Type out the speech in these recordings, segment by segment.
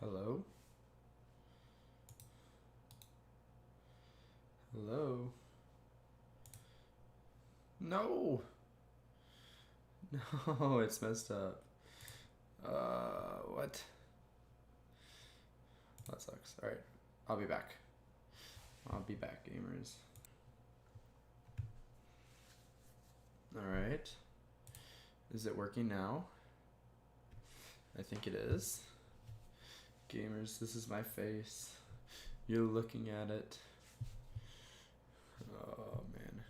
Hello? Hello? No! No, it's messed up. What? That sucks. Alright, I'll be back. I'll be back, gamers. Alright. Is it working now? I think it is. Gamers, this is my face. You're looking at it. Oh, man.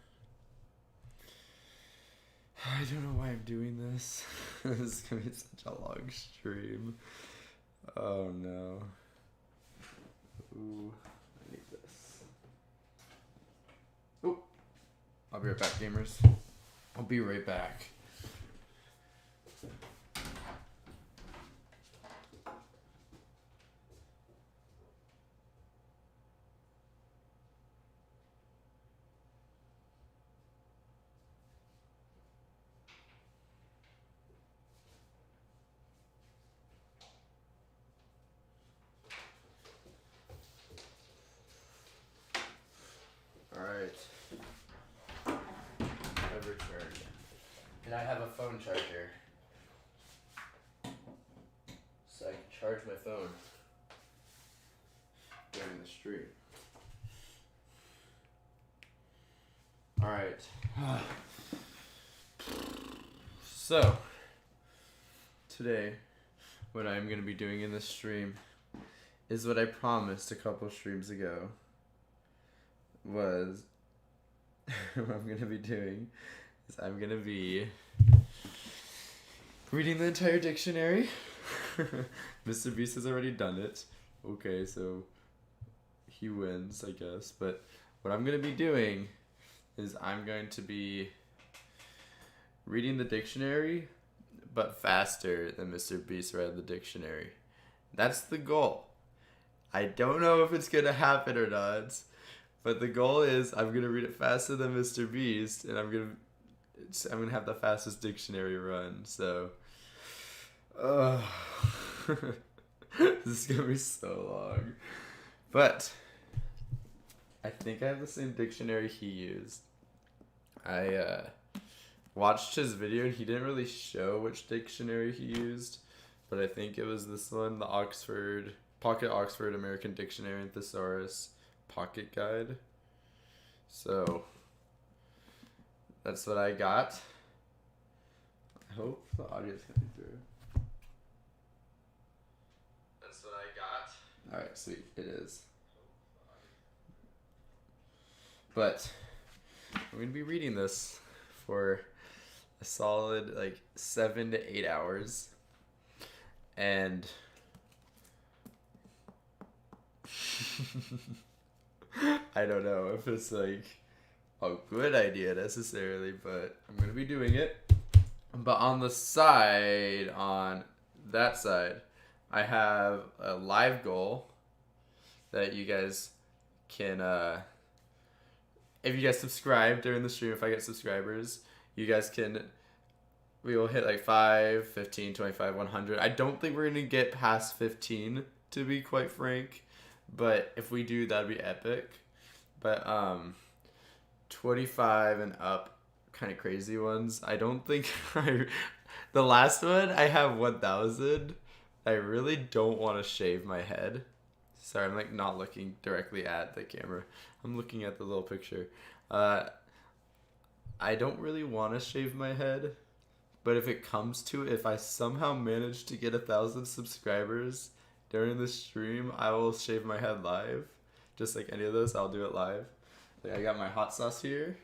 I don't know why I'm doing this. This is gonna be such a long stream. Oh, no. Ooh, I need this. Oh, I'll be right back, gamers. I'll be right back. Alright. I've returned. And I have a phone charger. So I can charge my phone during the stream. Alright. So, today, what I'm going to be doing in this stream is what I promised a couple streams ago. Was what I'm going to be doing is I'm going to be reading the entire dictionary. Mr. Beast has already done it. Okay, so he wins, I guess. But what I'm going to be doing is I'm going to be reading the dictionary, but faster than Mr. Beast read the dictionary. That's the goal. I don't know if it's going to happen or not, but the goal is I'm going to read it faster than Mr. Beast, and I'm going to have the fastest dictionary run, so... this is going to be so long. But I think I have the same dictionary he used. I watched his video and he didn't really show which dictionary he used, but I think it was this one, the Pocket Oxford American Dictionary and Thesaurus Pocket Guide. So that's what I got. I hope the audio's coming through. That's what I got. Alright, sweet. It is. But I'm going to be reading this for a solid 7 to 8 hours. And I don't know if it's a good idea necessarily, but I'm going to be doing it. But on the side, on that side, I have a live goal that you guys can, if you guys subscribe during the stream, if I get subscribers, you guys can, we will hit 5, 15, 25, 100. I don't think we're going to get past 15, to be quite frank. But if we do, that'd be epic. But 25 and up, kind of crazy ones. I don't think the last one I have 1,000. I really don't want to shave my head. Sorry, I'm not looking directly at the camera. I'm looking at the little picture. I don't really want to shave my head, but if it comes to it, if I somehow manage to get 1,000 subscribers during the stream, I will shave my head live. Just like any of those, I'll do it live. I got my hot sauce here.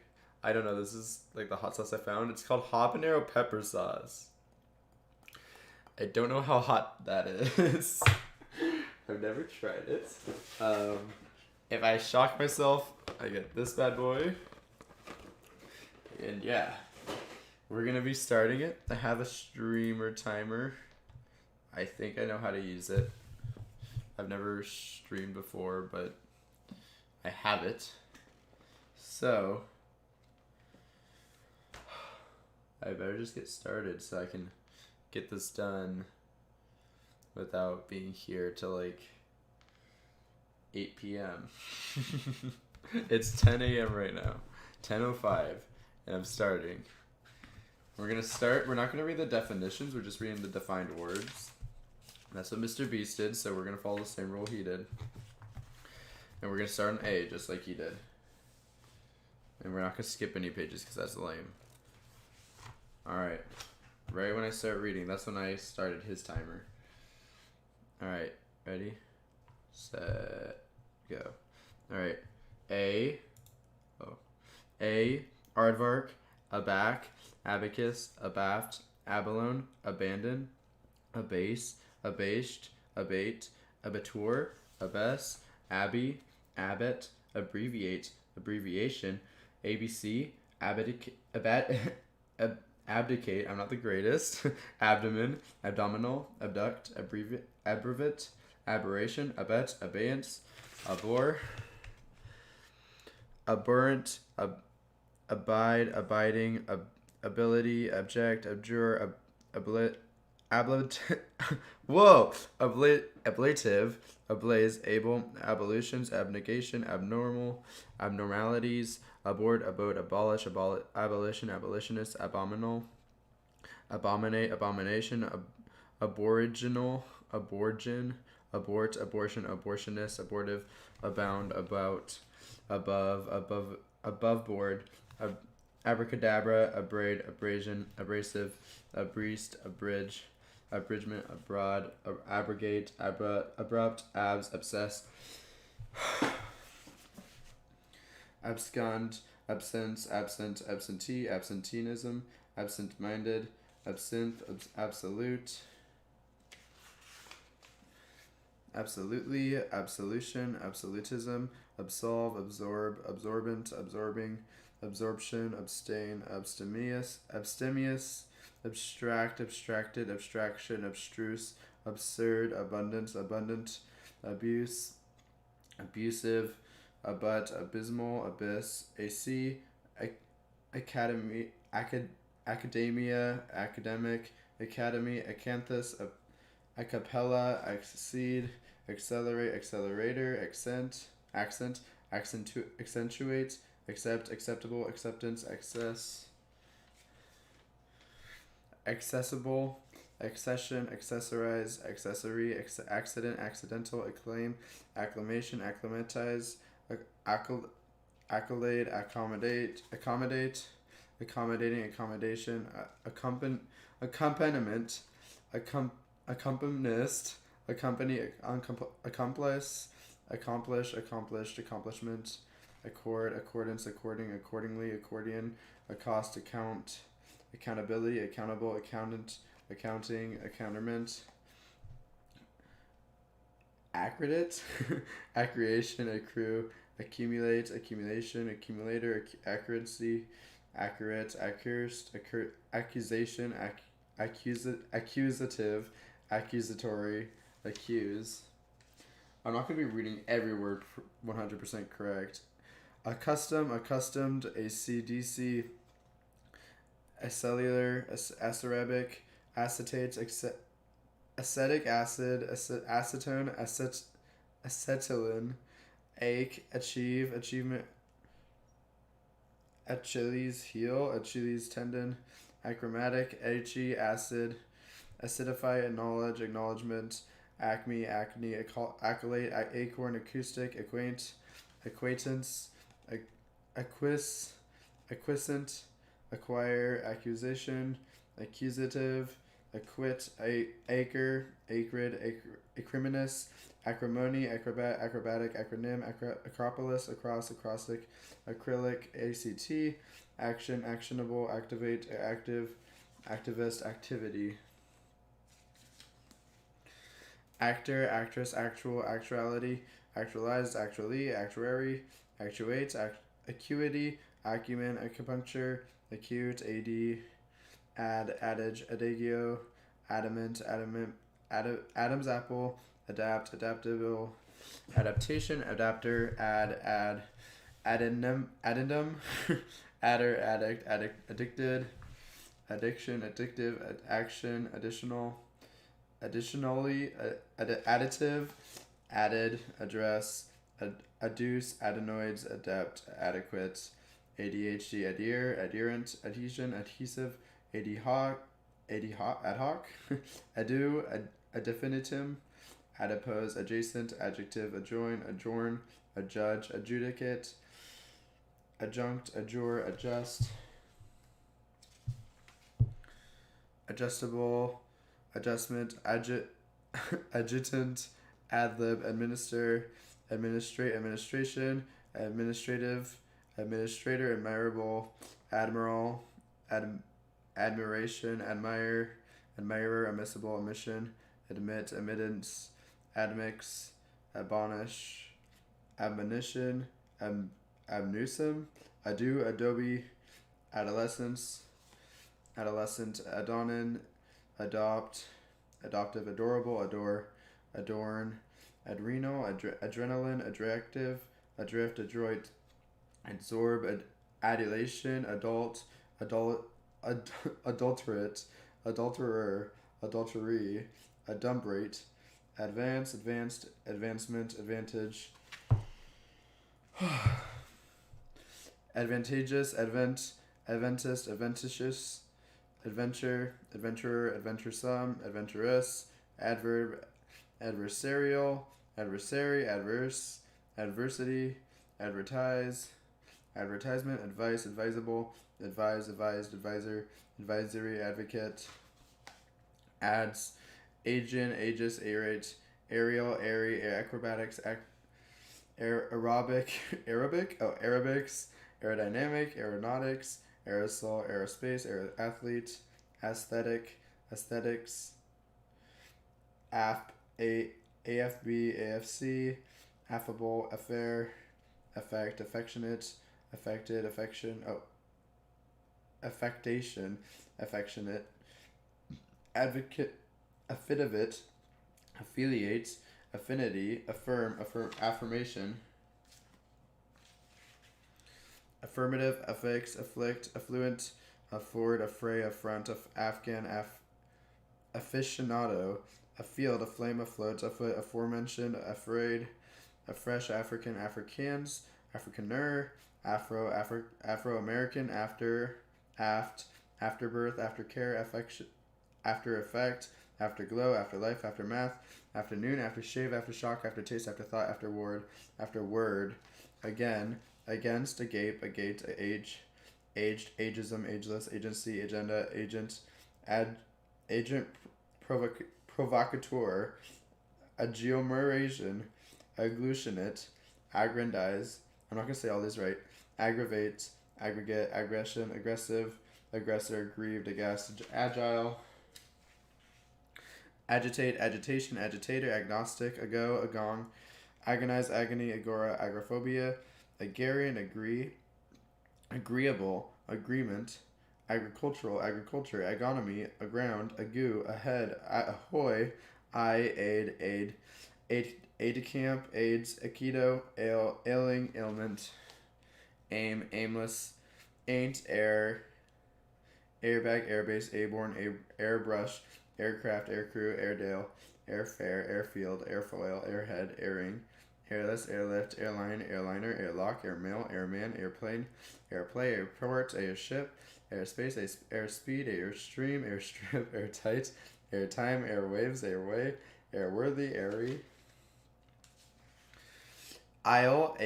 I don't know, this is the hot sauce I found. It's called habanero pepper sauce. I don't know how hot that is. I've never tried it. If I shock myself, I get this bad boy. And yeah, we're gonna be starting it. I have a streamer timer. I think I know how to use it. I've never streamed before, but I have it. So I better just get started so I can get this done without being here till like 8 p.m. It's 10 a.m. right now. 10:05, and I'm starting. We're gonna start. We're not gonna read the definitions. We're just reading the defined words. That's what Mr. Beast did, so we're gonna follow the same rule he did. And we're gonna start on A, just like he did. And we're not gonna skip any pages because that's lame. Alright. Right when I start reading, that's when I started his timer. Alright, ready? Set, go. Alright. A, aardvark, aback, abacus, abaft, abalone, abandon, abase, abased, abate, abattoir, abess, abbey, abbot, abbreviate, abbreviation, ABC, abdicate, I'm not the greatest, abdomen, abdominal, abduct, abrevate, aberration, abet, abeyance, abhor, abhorrent, abide, abiding, ability, abject, abjure, ablative, ablaze, able, abolitions, abnegation, abnormal, abnormalities, abort, abode, abolish, abolition, abolitionist, abominal, abominate, abomination, aboriginal, aborigin, abort, abortion, abortionist, abortive, abound, about, above board, abracadabra, abrade, abrasion, abrasive, abreast, abridge, abridgment, abroad, abrogate, abrupt, abs, abscess, abscond, absence, absent, absentee, absenteeism, absent-minded, absinthe, absolute, absolutely, absolution, absolutism, absolve, absorb, absorbent, absorbing, absorption, abstain, abstemious, abstract, abstracted, abstraction, abstruse, absurd, abundance, abundant, abuse, abusive, abut, abysmal, abyss, ac, academy, academia, academic, academy, acanthus, acapella, accede, accelerate, accelerator, accent, accentuate, accept, acceptable, acceptance, access, accessible, accession, accessorize, accessory, accident, accidental, acclaim, acclamation, acclimatize, accolade, accommodate, accommodating, accommodation, accompaniment, accompanist, accompany, accomplice, accomplish, accomplished, accomplishment, accord, accordance, according, accordingly, accordion, accost, account, accountability, accountable, accountant, accounting, accounterment, accredit, accreation, accrue, accumulate, accumulation, accumulator, accuracy, accurate, accused, accusation, accusative, accusatory, accuse. I'm not going to be reading every word 100% correct. Accustom, accustomed, ACDC, acellular, acerabic, acetates, acetic acid, acetone, acetylene, ache, achieve, achievement, Achilles heel, Achilles tendon, achromatic, achy, acid, acidify, acknowledge, acknowledgement, acme, acne, accolade, acorn, acoustic, acquaintance, acquiescent, acquire, accusation, accusative, acquit, acre, acrid, acriminous, acrimony, acrobatic, acronym, acropolis, across, acrostic, acrylic, ACT, action, actionable, activate, active, activist, activity, actor, actress, actual, actuality, actualized, actually, actuary, actuates, acuity, acumen, acupuncture, acute, adage, adagio, adamant, Adam's apple, adapt, adaptable, adaptation, adapter, addendum, adder, addict, addicted, addiction, addictive, action, additional, additionally, additive, added, address, adduce, adenoids, adept, adequate, ADHD, adhere, adherent, adhesion, adhesive, ad hoc, ad hoc, ado, a definitum, adipose, adjacent, adjective, adjoin, adjourn, adjudge, adjudicate, adjunct, adjure, adjust, adjustable, adjustment, adjutant, adlib, administer, administrate, administration, administrative, administrator, admirable, admiral, admiration, admire, admirer, admissible, admission, admit, admittance, admix, admonish, admonition, abnusum, ado, adobe, adolescence, adolescent, adonin, adopt, adoptive, adorable, adore, adorn, adrenal, adrenaline, adrective, adrift, adroit, absorb, adulation, adulterate, adulterer, adultery, adumbrate, advance, advanced, advancement, advantage, advantageous, adventist, adventitious, adventure, adventurer, adventuresome, adventurous, adverb, adversarial, adversary, adverse, adversity, advertise, advertisement, advice, advisable, advise, advised, advisor, advisory, advocate, ads, agent, aegis, aerate, aerial, airy, acrobatics, aerobic, aerobics, aerodynamic, aeronautics, aerosol, aerospace, athlete, aesthetic, aesthetics, AFB, AFC, affable, affair, affect, affectionate, affected, affection, affectation, affectionate, advocate, affidavit, affiliate, affinity, affirm, affirmation, affirmative, affix, afflict, affluent, afford, affray, affront, Afghan, aficionado, afield, aflame, afloat, afoot, aforementioned, afraid, afresh, African, Africans, Africaner, Afro-American, after, aft, afterbirth, aftercare, affection, after effect, afterglow, afterlife, aftermath, afternoon, aftershave, aftershock, aftertaste, afterthought, afterward, afterword, again, against, agape, agate, age, aged, ageism, ageless, agency, agenda, agent, agent, provocateur, agglomeration, agglutinate, aggrandize. I'm not gonna say all these right. Aggravate, aggregate, aggression, aggressive, aggressor, grieved, aghast, agile, agitate, agitation, agitator, agnostic, ago, agong, agonize, agony, agora, agoraphobia, agrarian, agreeable, agreement, agricultural, agriculture, agonomy, aground, agu, ahead, ahoy, aid, aid to camp, aids, aikido, ailing, ailment, aim, aimless, ain't, air, airbag, airbase, airborne, airbrush, aircraft, aircrew, airdale, airfare, airfield, airfoil, airhead, airing, airless, airlift, airline, airliner, airlock, airmail, airman, airplane, airplay, airport, airship, airspace, airspeed, airstream, airstrip, airtight, airtime, airwaves, airway, airworthy, airy, aisle,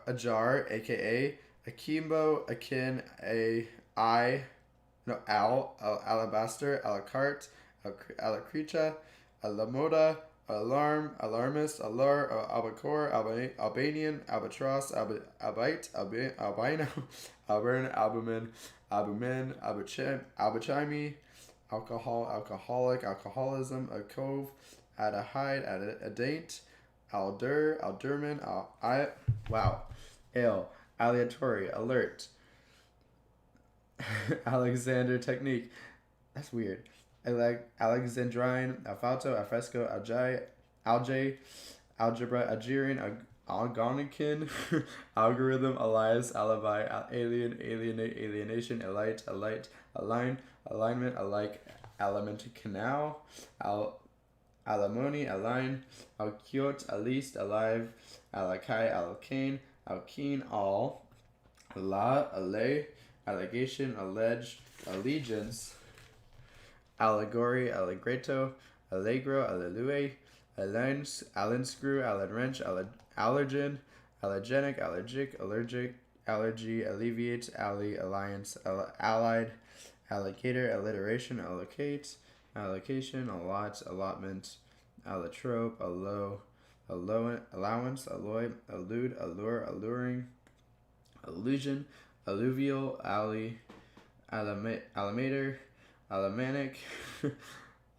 ajar, aka, akimbo, akin, alabaster, a la carte, alacretia, alamoda, alarm, alarmist, allure, albacore, Albanian, albatross, albite, albino, albern, albumin, albachimi, alcohol, alcoholic, alcoholism, a cove, adahide, adate, alderman, ale, aleatory, alert, Alexander technique. That's weird. Alexandrine, alfalto, alfresco, algae, algebra, Algerian, Algonquian, algorithm, alias, alibi, alien, alienate, alienation, alite, align, alignment, alike, element, canal, alimony, align, alkiot, alist, alive, alakai, alkane, alkene, all, la, allay, allegation, allege, allegiance, allegory, allegretto, allegro, allelue, allenscrew, allenwrench, allergen, allergenic, allergy, alleviate, alliance, allied, allocator, alliteration, allocate, allocation, allotment, allotrope, allowance, alloy, allude, allure, alluring, allusion, alluvial, alamater, alamanic,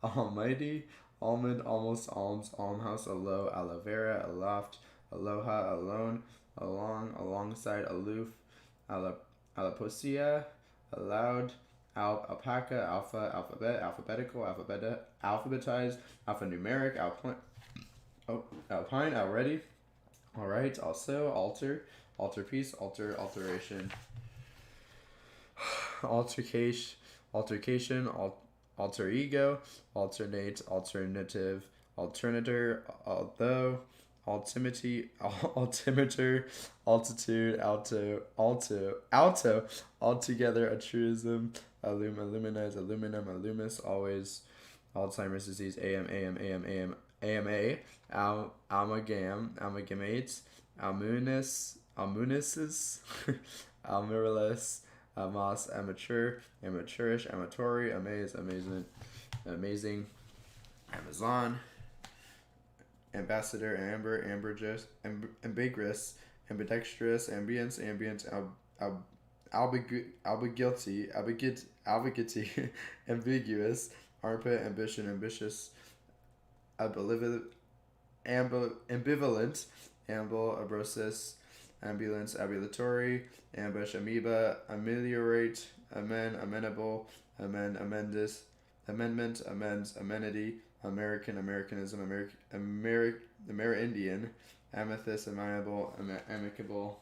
almighty, almond, almost, alms, almhouse, aloe, aloe vera, aloft, aloha, alone, along, alongside, aloof, aloposia, allowed, alpaca, alpha, alphabet, alphabetical, alphabetized, alphanumeric, alpine, already, alright, also, alter, altarpiece, alteration, altercation, alter ego, alternate, alternative, alternator, although, altimeter, altitude, alto, altogether, altruism, illuminize, aluminum, allumis, always, Alzheimer's disease, AMA, amalgamate, almunices, almiraless, Moss, amateurish, amatory, amazement, amazing, Amazon, ambassador, ambiguous, ambidextrous, ambient, albigity, ambiguous, armpit, ambition, ambitious, ambivalent, abrosis, ambulance, ambulatory, ambush, amoeba, ameliorate, amenable, amendment, amends, amenity, American, Americanism, Amerindian, amethyst, amiable, amicable,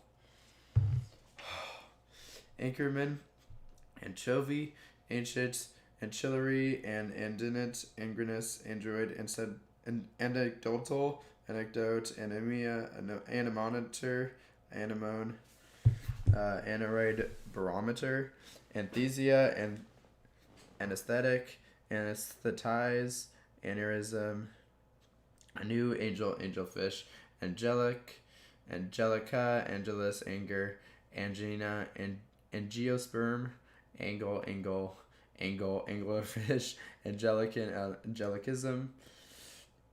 anchorman, anchovy, ancient, ancillary, and andinate, angrinous, android, anecdotal, anecdote, anemia, anemonitor, anemone, aneroid barometer, anthesia, and anesthetic, anesthetize, aneurysm, a new angel, angelfish, angelica, angelus, anger, angina, angiosperm, anglerfish, angelicism,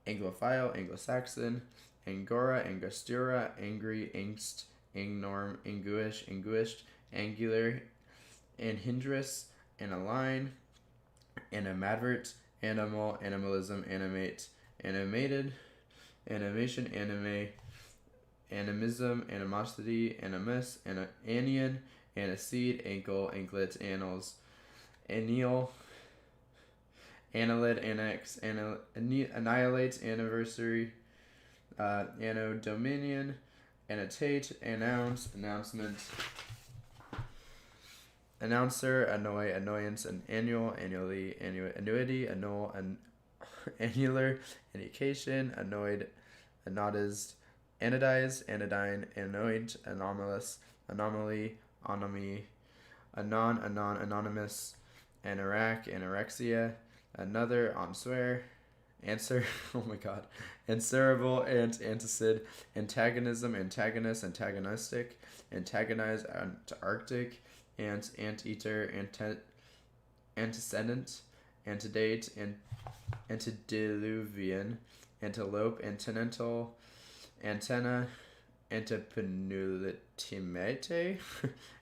anglophile, Anglo-Saxon, angora, angostura, angry, angst, angnorm, anguished, angular, anhindrous, analine, animadvert, animal, animalism, animate, animated, animation, animism, animosity, animus, anion, aniseed, ankle, anklet, annals, anneal, annelid, annex, annihilate, anniversary, anno dominion, annotate, announce, announcement, announcer, annoy, annoyance, an annual, annually, annuity, annul, annular, annucation, annoyed, anodized, anodized, anodyne, annoyed, anomalous, anomaly, anomy, anonymous, anorak, anorexia, another, answer, oh my god, answerable, antacid, antagonism, antagonist, antagonistic, antagonize, antarctic, anteater, antecedent, antedate, antediluvian, antelope, antennatal, antenna, antepenultimate,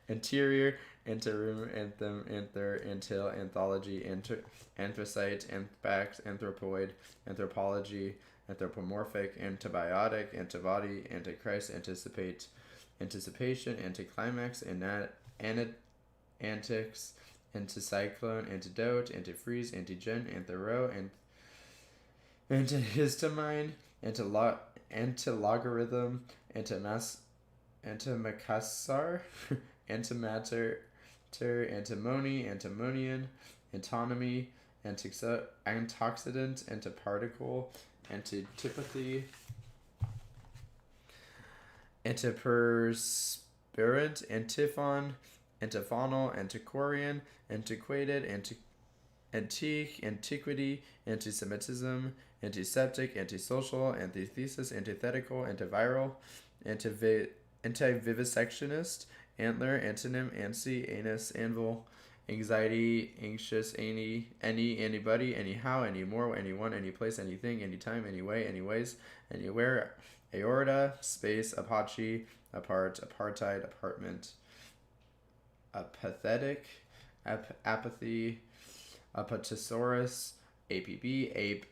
anterior, anteroom, anthem, anther, antil, anthology, anthracite, anthrax, anthropoid, anthropology, anthropomorphic, antibiotic, antibody, antichrist, anticipation, anticlimax, antics, anticyclone, antidote, antifreeze, antigen, anthero, antihistamine, antilogarithm, antimacassar, antimatter, antimony, antimonian, antinomy, antioxidant, antiparticle, antipathy, antiperspirant, antiphon, antiphonal, antiquarian, antiquated, antique, antiquity, anti-Semitism, antiseptic, antisocial, antithesis, antithetical, antiviral, antivivisectionist, antler, antonym, ansi, anus, anvil, anxiety, anxious, anybody, anyhow, anymore, anyone, anyplace, anything, anytime, anyway, anyways, anywhere, aorta, space, apache, apart, apartheid, apartment, apathetic, apathy, apatosaurus, APB, ape,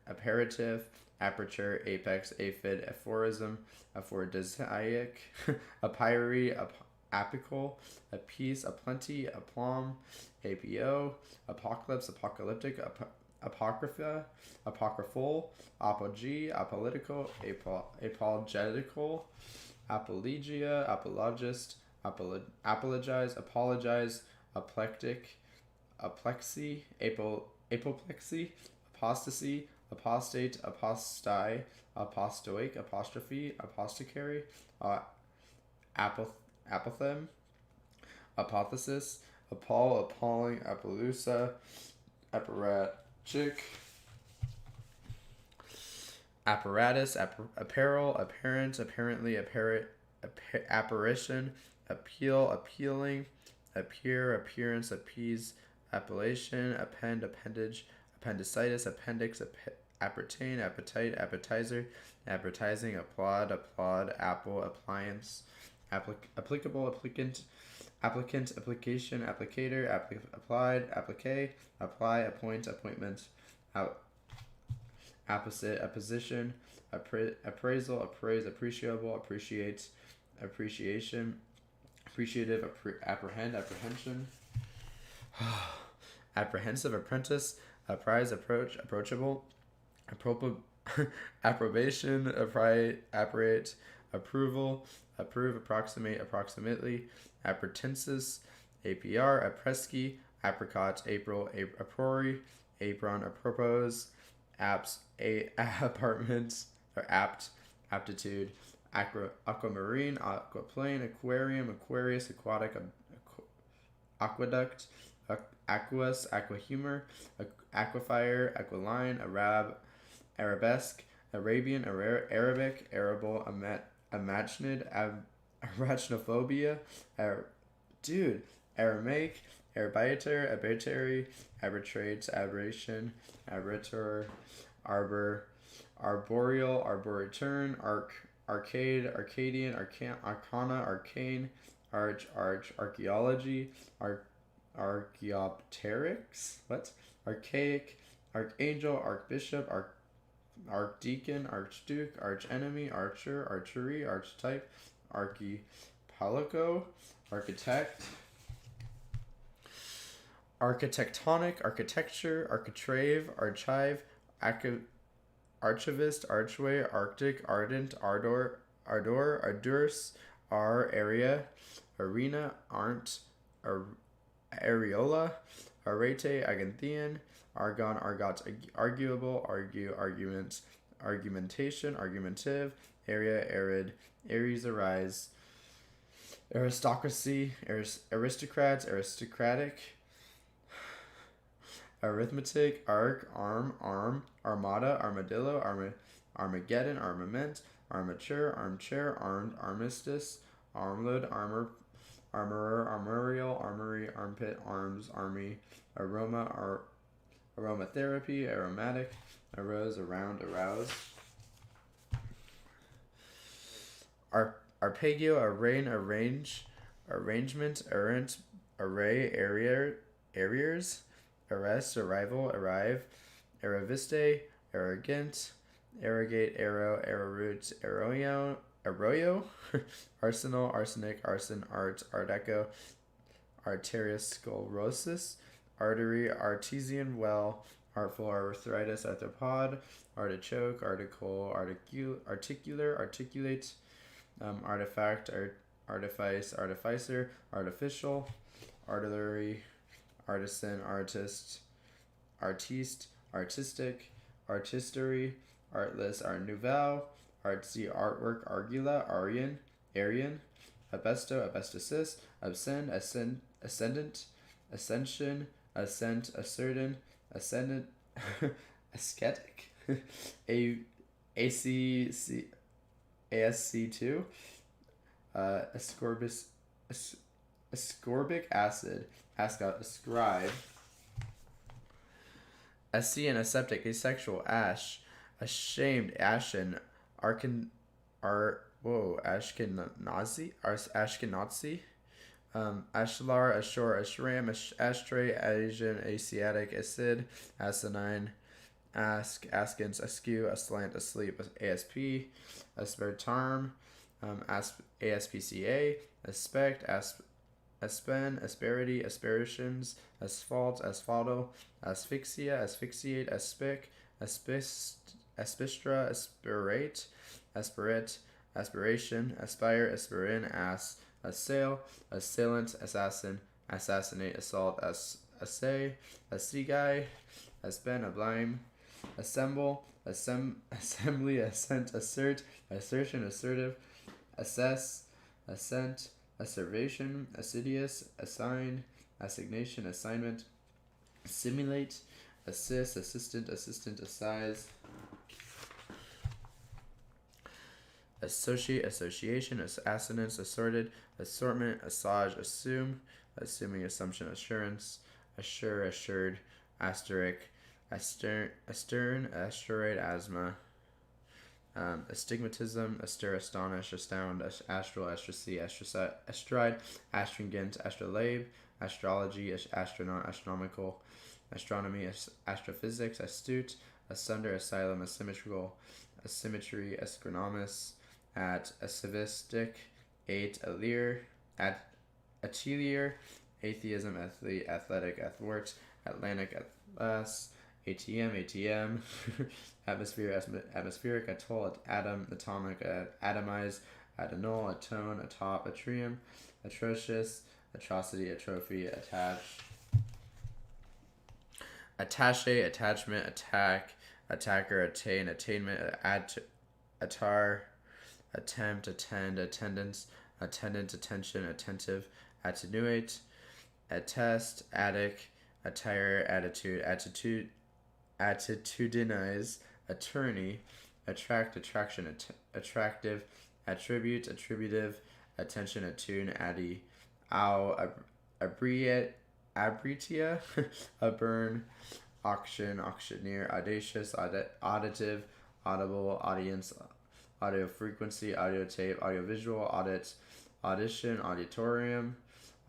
aperitif, aperture, apex, aphid, aphorism, aphrodisiac, apyry, apical, apiece, aplenty, aplomb, APO, apocalypse, apocalyptic, apocrypha, apocryphal, apogee, apolitical, apologetical, apologia, apologist, apologize, apologize, aplectic, aplexy, apoplexy, apostasy, apostate, apostai, apostoic, apostrophe, apostacary, apothem, apothesis, appall, appalling, appaloosa, apparatchik, apparatus, apparel, apparent, apparently, apparition, appeal, appealing, appear, appearance, appease, appellation, append, appendage, appendicitis, appendix, appertain, appetite, appetizer, advertising, applaud, apple, appliance, applicable, applicant, application, applicator, applied, applique, apply, appoint, appointment, apposite, apposition, appraisal, appraise, appreciable, appreciate, appreciation, appreciative, apprehend, apprehension, apprehensive, apprentice, apprise, approachable, approbation, apparate, approval, approve, approximate, approximately, apprehensis, APR, apresky, apricot, April, apriori, apron, apropos, apps, apartments, or apt, aptitude, aquamarine, aquaplane, aquarium, aquarius, aquatic, aqueduct, aqueous, aquahumor, aquifer, aquiline, arabesque, Arabian, Arabic, arable, imagined, arachnophobia, Aramaic, arbiter, arbitrary, arbitrate, aberration, arbiter, arbor, arboreal, arboreturn, arcade, Arcadian, arcana, arcane, archaeology, archaeopteryx, archaic, archangel, archbishop, archdeacon, archduke, archenemy, archer, archery, archetype, archipelago, architect, architectonic, architecture, architrave, archive, archivist, archway, arctic, ardent, ardor, ardurus, area, arena, areola, arete, aganthean, argon, argot, arguable, argument, argumentation, argumentative, area, arid, aries, arise, aristocracy, aristocrats, aristocratic, arithmetic, arm, armada, armadillo, Armageddon, armament, armature, armchair, armed, armistice, armload, armorer, armorial, armory, armpit, arms, army, aroma, aromatherapy, aromatic, arose, around, arouse, arpeggio, arraign, arrangement, errant, array, arrears, arrest, arrival, arrive, arraviste, arrogant, arrogate, arrow, arrowroot, arroyo, arsenal, arsenic, arson, art deco, arteriosclerosis, artery, artesian well, artful, arthritis, arthropod, artichoke, article, articular, articulate, artifact, artifice, artificer, artificial, artillery, artisan, artist, artiste, artistic, artistery, artless, art nouveau, artsy, artwork, argula, Aryan, abesto, abesticist, ascendant, ascension, ascent, ascendant, ascetic, a ACC, ASC2, ascorbic, ascorbic acid, ascribe, Ascean, aseptic, asexual, ash, ashamed, ashen, Ashkenazi, ashlar, ashore, ashram, ashtray, Asian, Asiatic, acid, asinine, askins, askew, aslant, asleep, ASP, aspartame, ASPCA, aspect, aspen, asperity, aspirations, asphalt, asphalto, asphyxia, asphyxiate, aspic, aspestra, aspirate, aspiration, aspire, aspirin, assail, assailant, assassin, assassinate, assault, assay, assegai, aspen, ablime, assemble, assembly, assent, assert, assertion, assertive, assess, assent, asservation, assiduous, assign, assignation, assignment, assimilate, assist, assistant, assize, associate, association, assonance, assorted, assortment, assage, assume, assuming, assumption, assurance, assure, assured, asterisk, astern, asteroid, asthma, astigmatism, astir, astonish, astound, astral, astrosy, astride, astringent, astrolabe, astrology, astronaut, astronomical, astronomy, astrophysics, astute, asunder, asylum, asymmetrical, asymmetry, astronomus, at civistic, eight, allir, at atelier, atheism, athlete, athletic, athwart, Atlantic, atlas, ATM, atmospheric, atoll, atom, atomic, atomize, adenol, atone, atop, atrium, atrocious, atrocity, atrophy, attache, attachment, attack, attacker, attain, attainment, attar, attempt, attend, attendance, attendant, attention, attentive, attenuate, attest, attic, attire, attitudinize, attorney, attract, attraction, attractive, attribute, attributive, attention, attune, addy, abritia, a burn, auction, auctioneer, audacious, auditive, audible, audience, audio frequency, audio tape, audiovisual, audition, auditorium,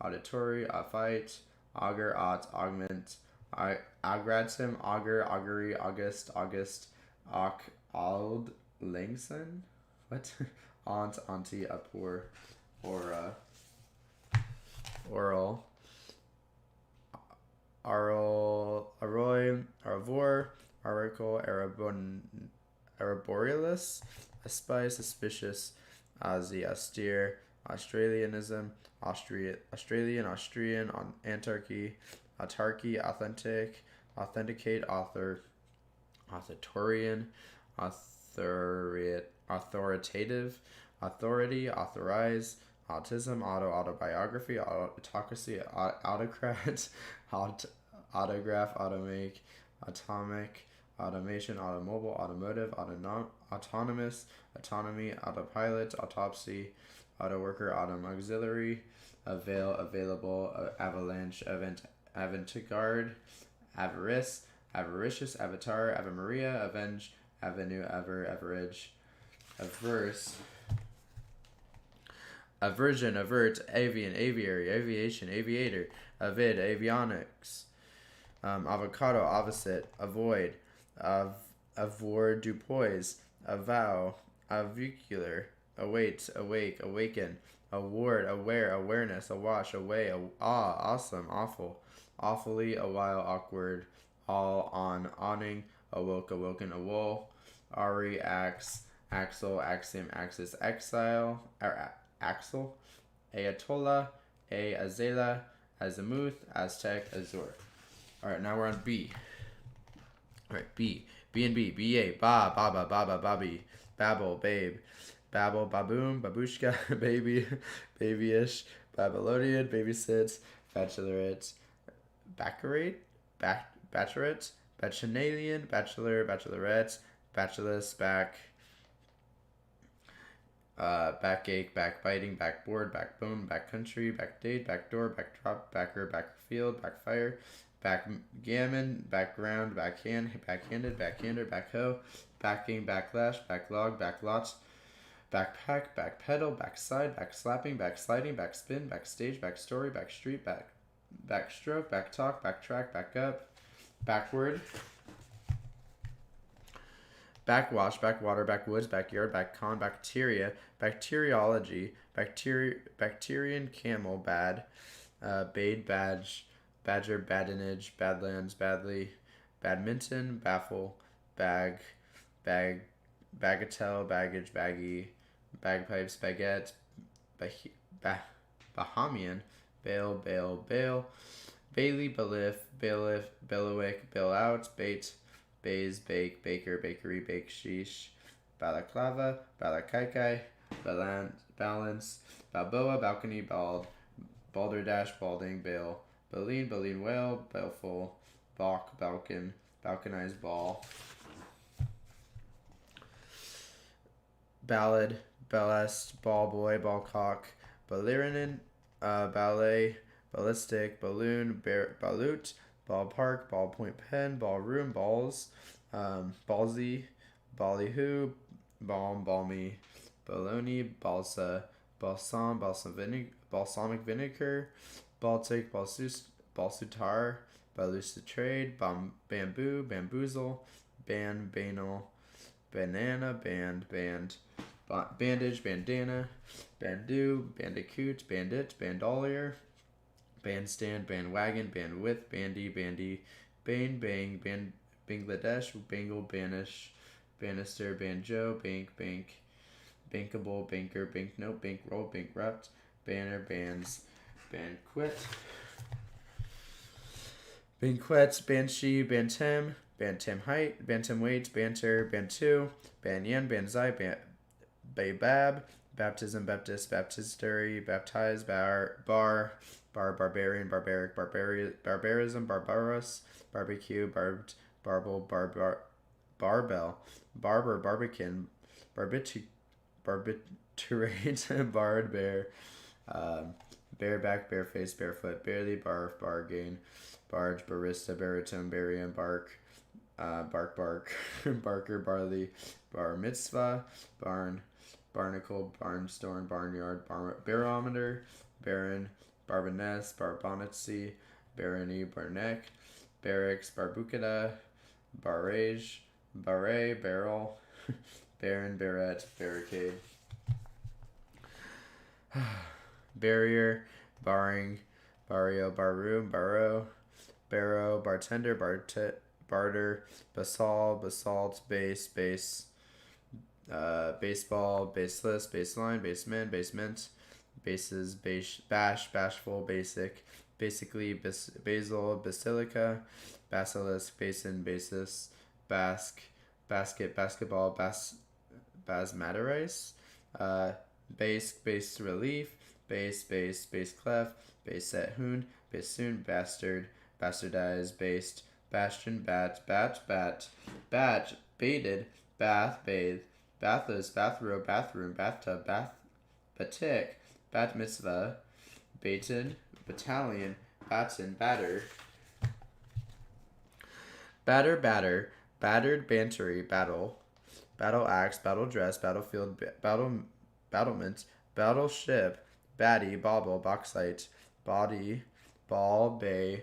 auditory, fight, augur, augment, agratum, augur, augury, August, ald, Langson, what? Aunt, auntie, upor, aura, oral, arroy, arvor, aracle, arborealus, aspire, suspicious, austere, Australianism, Australian, autarky, authenticate, authorian, authoritative, authority, authorize, autism, autobiography, autocracy, autocrat, autograph, automake, atomic, automation, automobile, automotive, autonomous, autonomy, autopilot, autopsy, autoworker, auxiliary, avail, available, avalanche, avant-garde, avarice, avaricious, avatar, ave Maria, avenge, avenue, average, averse, aversion, avert, avian, aviary, aviation, aviator, avid, avionics, avocado, opposite, avoid, avor, dupois, avow, avicular, await, awake, awaken, award, aware, awareness, awash, away, awesome, awful, awfully, a while, awkward, all, on, awning, awoke, awoken, awol, ari, axe, axle, axiom, axis, exile, axle, ayatollah, azela, azimuth, Aztec, Azor. Alright, now we're on B. All right, B. B and B. B-A. Ba, baba, baba, babby. Babble, babe. Babble, baboon, babushka, baby, babyish. Babylonian, babysits. Bachelorette. Baccarate. Bachelorette. Bacchanalian. Bachelor, bachelorette. Bacheloress, backache, backbiting, backboard, backbone, backcountry, backdate, backdoor, backdrop, backer, backfield, backfire, backgammon, background, backhand, backhanded, backhander, backhoe, backing, backlash, backlog, backlots, backpack, backpedal, backside, backslapping, backsliding, backspin, backstage, backstory, backstreet, backstroke, backtalk, backtrack, backup, backward, backwash, backwater, backwoods, backyard, backcon, bacteria, bacteriology, bacterian, camel, bad, bade, badge, badger, badinage, badlands, badly, badminton, baffle, bagatelle, baggage, baggy, bagpipes, baguette, Bahamian, bail, Bailey, bailiff, bailiwick, bailout, bait, bays, bake, baker, bakery, bake, sheesh, balaclava, balakaikai, balance, balboa, balcony, balderdash, balding, baleen, whale, baleful, balkanized ball, ballad, ballast, ballboy, ballcock, ballerinin, ballet, ballistic, balloon, balut, ballpark, ballpoint pen, ballroom, balls, ballsy, ballyhoo, balmy, baloney, balsa, balsamic vinegar, baltic, balsutar, balustrade, bamboo, bamboozle, banal, banana, band, bandage, bandana, bandicoot, bandit, bandolier, bandstand, bandwagon, bandwidth, bandy, bang, Bangladesh, bangle, banish, banister, banjo, bank, bankable, banker, banknote, bankroll, bankrupt, banner, bands, banquets, banshee, bantam height, bantam weight, banter, bantu, banyan, banzai, babab, baptism, baptist, baptistery, baptize, barbarian, barbaric, barbarism, barbarous, barbecue, barbell, barber, barbican, barbiturate, barred, bareback, bareface, barefoot, barely, bargain, barge, barista, baritone, barium, bark, barker, barley, bar mitzvah, barnacle, barnstorm, barnyard, barometer, baron, barbaness, barbonetsy, barony, barneck, barracks, barbucada, barrage, barret, barrel, baron, barrette, barricade, barrier, barring, barrio, barroom, barrow, bartender, barter, basalt, base, baseball, baseless, baseline, basement, bases, bash, bashful, basically, basil, basilica, basilisk, basin, basis, basketball, basmatirice, base relief, base clef, base set hoon, bassoon, bastard, bastardized, based, bastion, batch, baited, bath, bathe, bathless, bathrobe, bathroom, bathtub, batik, bat mitzvah, baton, battalion, batten, batter, battered, bantery, battle axe, battle dress, battlefield, battlement, battleship, batty, bauble, bauxite, body, ball, bay,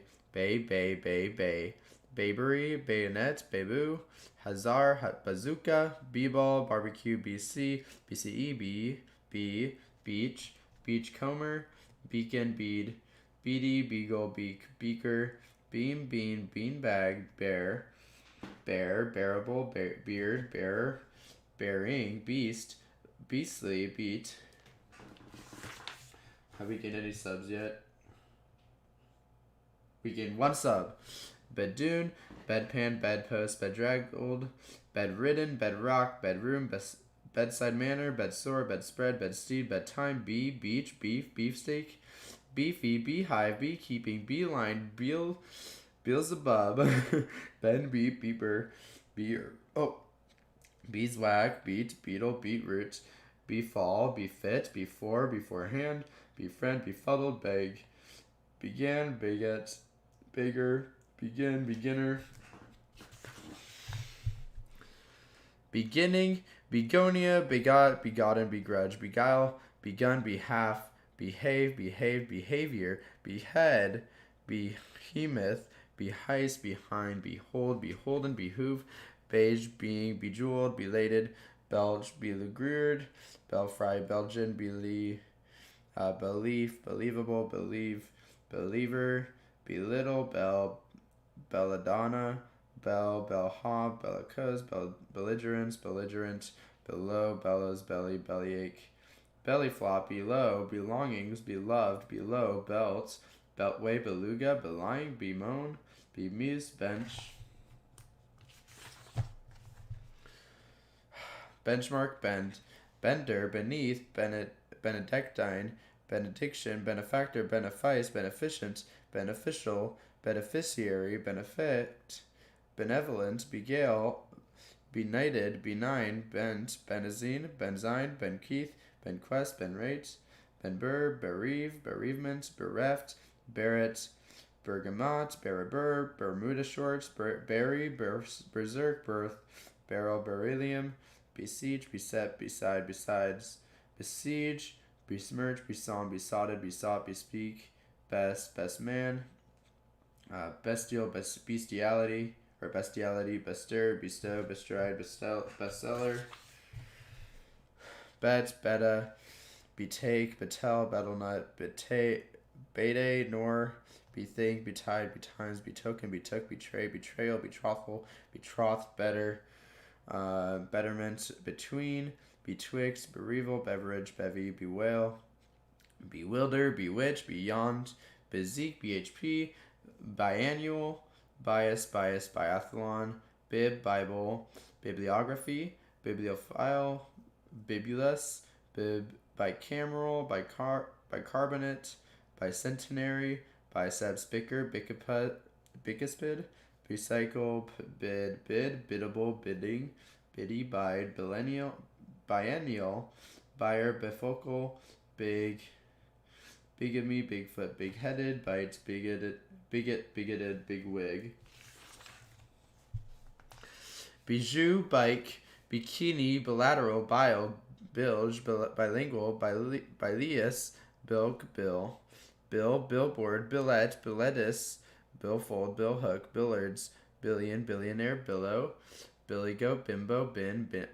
babery, bayonet, babu, hazar, bazooka, b-ball, barbecue, BCE, beachcomber, beacon, beady, beagle, beaker, beam, beanbag, bearable, beard, bearer, bearing, beast, beastly, beat. Have we gained any subs yet? We gained 1 sub. Badoon, bedpan, bedpost, bedraggled, bedridden, bedrock, bedroom, bedside manner, bedsore, bedspread, bedsteed, bedtime, bee, beach, beef, beefsteak, beefy, beehive, beekeeping, beeline, Beelzebub, Ben, beep, beeper, beer, beeswax, beet, beetle, beetroot, befall, befit, before, beforehand, befriend, befuddled, beg, began, bigot, bigger, begin, beginner, beginning, begonia, begot, begotten, begrudge, beguile, begun, behalf, behave, behaved, behavior, behead, behemoth, beheist, behind, behold, beholden, behoove, beige, being, bejeweled, belated, belch, beleaguered, belfry, Belgian, belief, believable, believe, believer, belittle, belladonna, bellhop, bellicose, belligerence, belligerent, below, bellows, belly, bellyache, belly flop, below, belongings, beloved, below, belt, beltway, beluga, belying, bemoan, bemused, bench, benchmark, bend, bender, beneath, benedictine, benediction, benefactor, benefice, beneficent, beneficial, beneficiary, benefit, benevolent, begale, benighted, benign, bent, benazine, benzine, benkeith, benquest, benrate, benbur, bereave, bereavement, bereft, barret, bergamot, berber, bermuda shorts, berry, berserk, birth, barrel, beryllium, besiege, beset, beside, besides, besiege, besmirch, beson, besotted, besought, bespeak, best man, bestial, bestiality, or bestiality, bestir, bestow, bestride, bestseller, bet, beta, betake, betel, betelnut, bete, nor, bethink, betide, betimes, betoken, betook, betray, betrayal, betrothal, betroth, better, betterment, between, betwixt, bereaval, beverage, bevy, bewail, bewilder, bewitch, beyond, bezique, bhp, biannual, bias, biathlon, bib, Bible, bibliography, bibliophile, bibulus, bicameral, bicarbonate, bicentenary, biceps, bicker, bicuspid, recycle, biddable, bidding, biddy, bide, biennial, buyer, bifocal, bigamy, bigfoot, big-headed, bites, bigoted, big wig, bijou, bike, bikini, bilateral, bile, bilge, bilingual, bilious, bilk, billboard, billet, billettus, billfold, billhook, billiards, billion, billionaire, billow, billygoat, bimbo,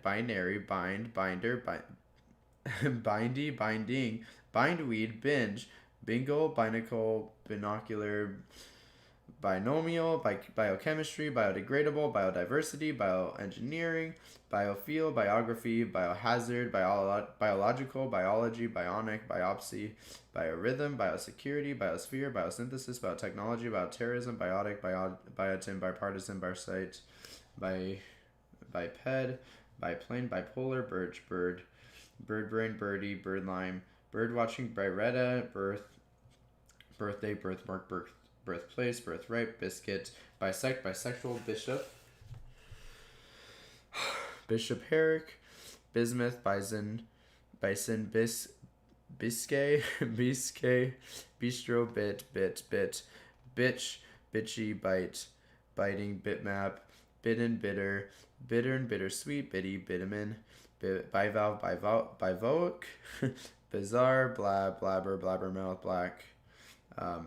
binary, bind, binder, bindy, binding, bindweed, binge, bingle, binacle, binocular, binomial, biochemistry, biodegradable, biodiversity, bioengineering, biofield, biography, biohazard, biological, biology, bionic, biopsy, biorhythm, biosecurity, biosphere, biosynthesis, biotechnology, bioterrorism, biotic, biotin, bipartisan, biosite, biped, biplane, bipolar, birch, bird brain, birdie, bird lime, bird watching, biretta, birthday, birthmark, birthplace, birthright, biscuit, bisexual, bishop herrick, bismuth, bison, biscay, bistro, bit, bitch, bitchy, bite, biting, bitmap, bidden, bitter, and bittersweet, biddy, bitumen, bivalve, bivoic, bizarre, blabber, blabbermouth,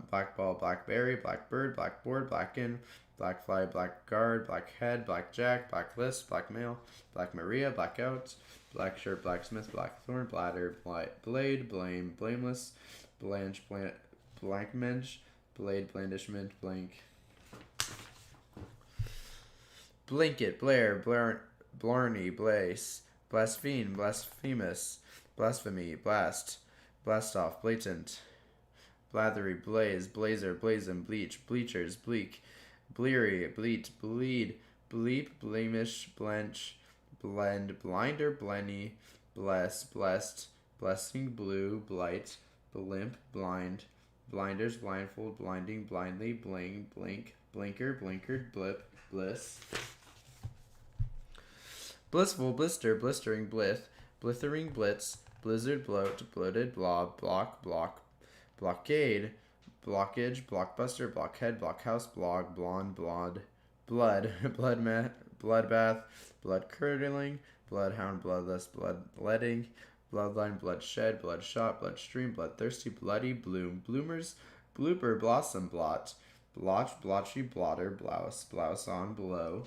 blackball, blackberry, blackbird, blackboard, blackin, blackfly, blackguard, blackhead, blackjack, blacklist, blackmail, black Maria, blackout, black shirt, blacksmith, blackthorn, bladder, blade, blame, blameless, blanche, blankmensch, blade, blandishment, blank, blanket, blarney, blaze, blaspheme, blasphemous, blasphemy, blast off, blatant, blathery, blaze, blazer, blazon, bleach, bleachers, bleak, bleary, bleat, bleed, bleep, blemish, blench, blend, blinder, blenny, bless, blessed, blessing, blue, blight, blimp, blind, blinders, blindfold, blinding, blindly, bling, blink, blinker, blinkered, blip, bliss, blissful, blister, blistering, blith, blithering, blitz, blizzard, bloat, bloated, blob, block, block, blockade, blockage, blockbuster, blockhead, blockhouse, blog, blonde, blonde, blood, bloodbath, blood curdling, bloodhound, bloodless, bloodletting, bloodline, bloodshed, bloodshot, bloodstream, bloodthirsty, bloody, bloom, bloomers, blooper, blossom, blot, blotch, blotchy, blotter, blouse, blouse on, blow,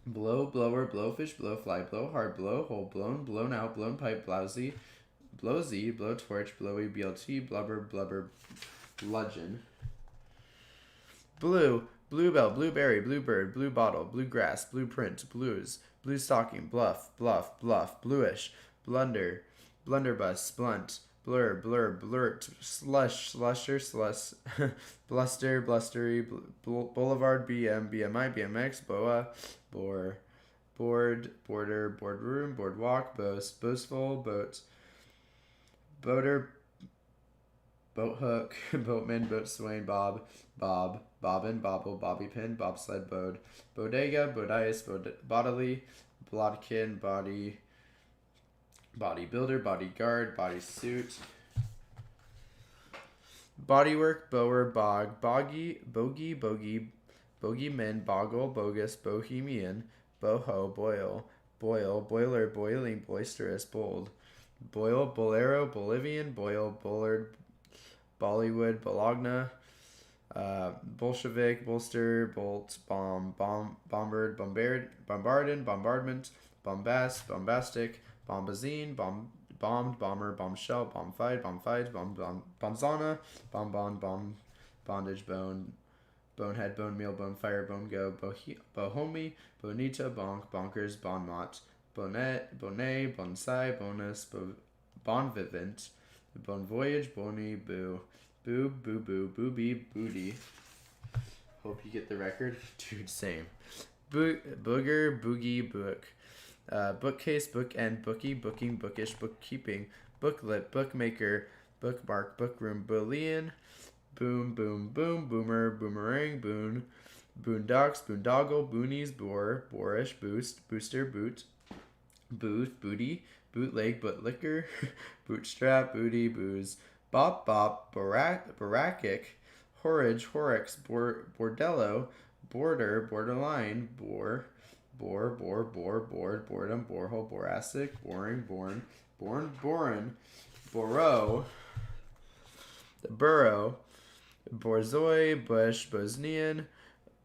blow, blower, blowfish, blowfly, blowhard, blowhole, blown, blown out, blown pipe, blousy, blowsy, blowtorch, blowy, BLT, blubber, blubber, bludgeon. Blue, bluebell, blueberry, bluebird, blue bottle, bluegrass, blueprint, blues, blue stocking, bluff, bluff, bluff, bluish, blunder, blunderbuss, blunt, blur, blur, blurt, slush, slusher, slush, bluster, blustery, boulevard, BM, BMI, BMX, boa, bore, board, border, boardroom, boardwalk, boast, boastful, boat, boater, boat hook, boatman, boatswain, bob, bobbin, bobble, bobby pin, bobsled, bodega, bodice, bodily, bodkin, bodybuilder, bodyguard, bodysuit, bodywork, bower, bog, bogey, bogeyman, boggle, bogus, bohemian, boho, boiler, boiling, boisterous, bold, boil, bolero, Bolivian, boil, bullard, Bollywood, Bologna, Bolshevik, bolster, bolt, bombard, bombarded, bombardment, bombast, bombastic, bombazine, bombed, bomber, bombshell, bombfight, bombzana, bondage, bonehead, bone meal, bonefire, bone go, bohomie, bonita, bonkers, bonmot, bonnet, bonsai, bonus, bon vivant, bon voyage, bony, boo, booby, booty. Hope you get the record. Dude, same. Booger, boogie, book. Bookcase, bookend, bookie, booking, bookish, bookkeeping, booklet, bookmaker, bookmark, bookroom, boolean, boom, boomer, boomerang, boondocks, boondoggle, boonies, boorish, boost, booster, booth, booty, bootleg, bootlicker, bootstrap, booty, booze, bop, barackic, horridge, horrocks, bordello, border, borderline, board, boredom, borehole, boracic, boring, borin, borough, burrow, borzoi, bush, Bosnian,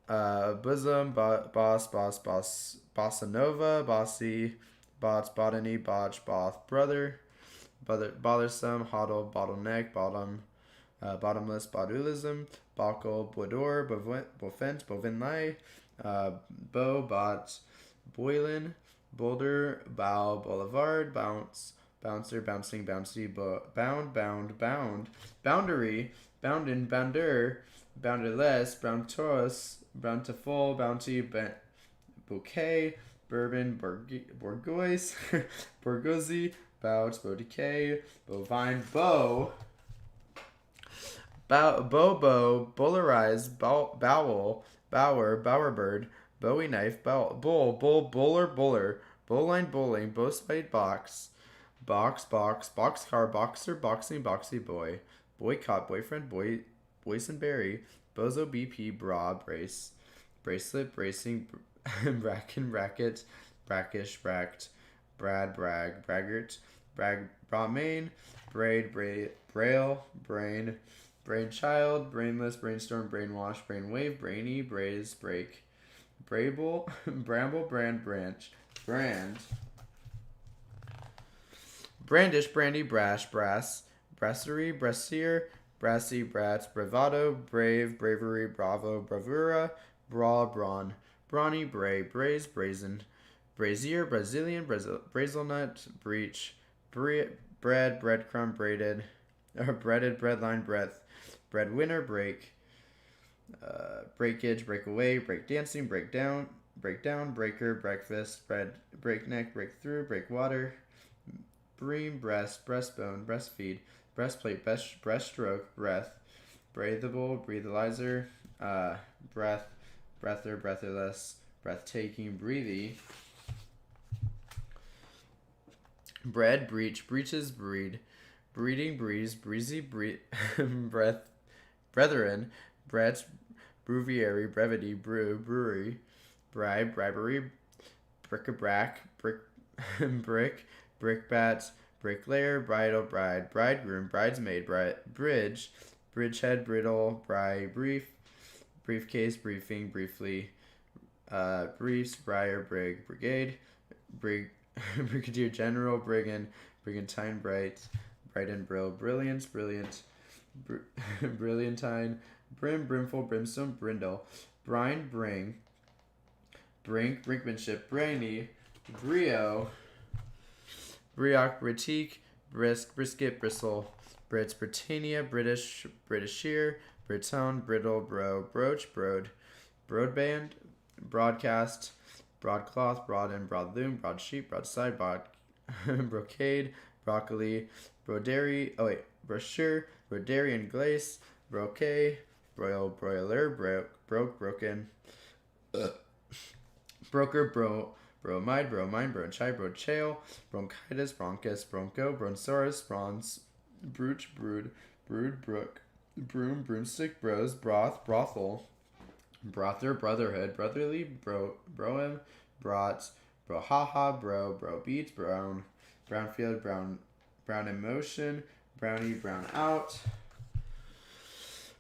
bosom, boss, bossa nova, bossy, bots, botany, botch, both, bothersome, hoddle, bottleneck, bottomless, botulism, bockle, boudoir, bovent, bovinlay, bot, boylin, boulder, bow, boulevard, bouncer, bouncing, bouncy, bound, boundary, boundin, bounder, bounderless, bountiful, bounty, bouquet, bourbon, bourgeois, bourgeoisie, bout, bouquet, bovine, bow, bullerize, bowel, bowerbird, bowie knife, buller, bowline, bowling, bowspite, boxcar, boxer, boxing, boxy boy, boycott, boyfriend, boysenberry, bozo, BP, bra, bracelet, bracing, racket, brackish, bracked, braggart, brahmain, braille, brainchild, brainless, brainstorm, brainwash, brainwave, brainy, braise, break, brable, bramble, branch, brand, brandish, brandy, brass, brasserie, brassiere, brassy, brats, bravado, brave, bravery, bravo, bravura, brawn, brawny, braise, brazen, brazier, Brazilian, brazelnut, breach, breadcrumb, breaded, breadline, breadwinner, break, breakage, breakaway, break dancing, breakdown, breakdown, breaker, breakfast, breakneck, breakthrough, breakwater, bream, breast, breastbone, breastfeed, breastplate, breaststroke, breath, breathable, breathalyzer, breath, breather, breathless, breathtaking, breathy, bread, breach, breeches, breed, breeding, breeze, breezy, breath, brethren, breads, breviary, brevity, brewery, bribe, bribery, bric-a-brac, brick, brickbats, bricklayer, bridal, bride, bridegroom, bridesmaid, bridge, bridgehead, brittle, briefcase, briefing, briefly, briefs, briar, brigade, brigadier general, brigantine, brighten, brilliance, brilliant, brilliantine, brimful, brimstone, brindle, brinkmanship, brainy, brio, britique, brisket, bristle, Britannia, Britisher, Britone, brittle, brooch, broadband, broadcast, broadcloth, broaden, broadloom, broadsheet, broadside, brocade, broccoli, brochure, broderian glace, broquet, broiler, broken, broker, bromide, bronchi, brochale, bronchitis, bronchus, broncho, bronsaurus, bronze, brooch, brood, brook, broomstick, bros, brothel, brother, brotherhood, brotherly, broem, brats, brohaha, bro beats, brownfield, brown emotion, brownie, brown out,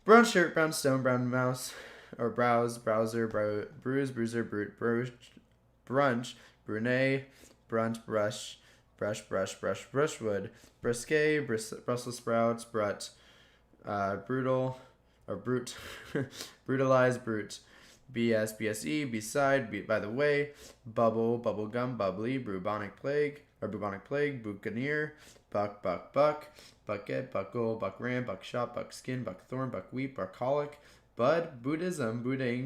brown shirt, brown stone, brown mouse, or browser, bruiser, brunch, brunei, brushwood, brisket, Brussels sprouts, brutal, or brutalize, BSE, beside, by the way, bubblegum, bubbly, bubonic plague, buccaneer, bucket, buckle, buckram, buckshot, buckskin, buckthorn, buckwheat, bucolic, bud, Buddhism, buddy,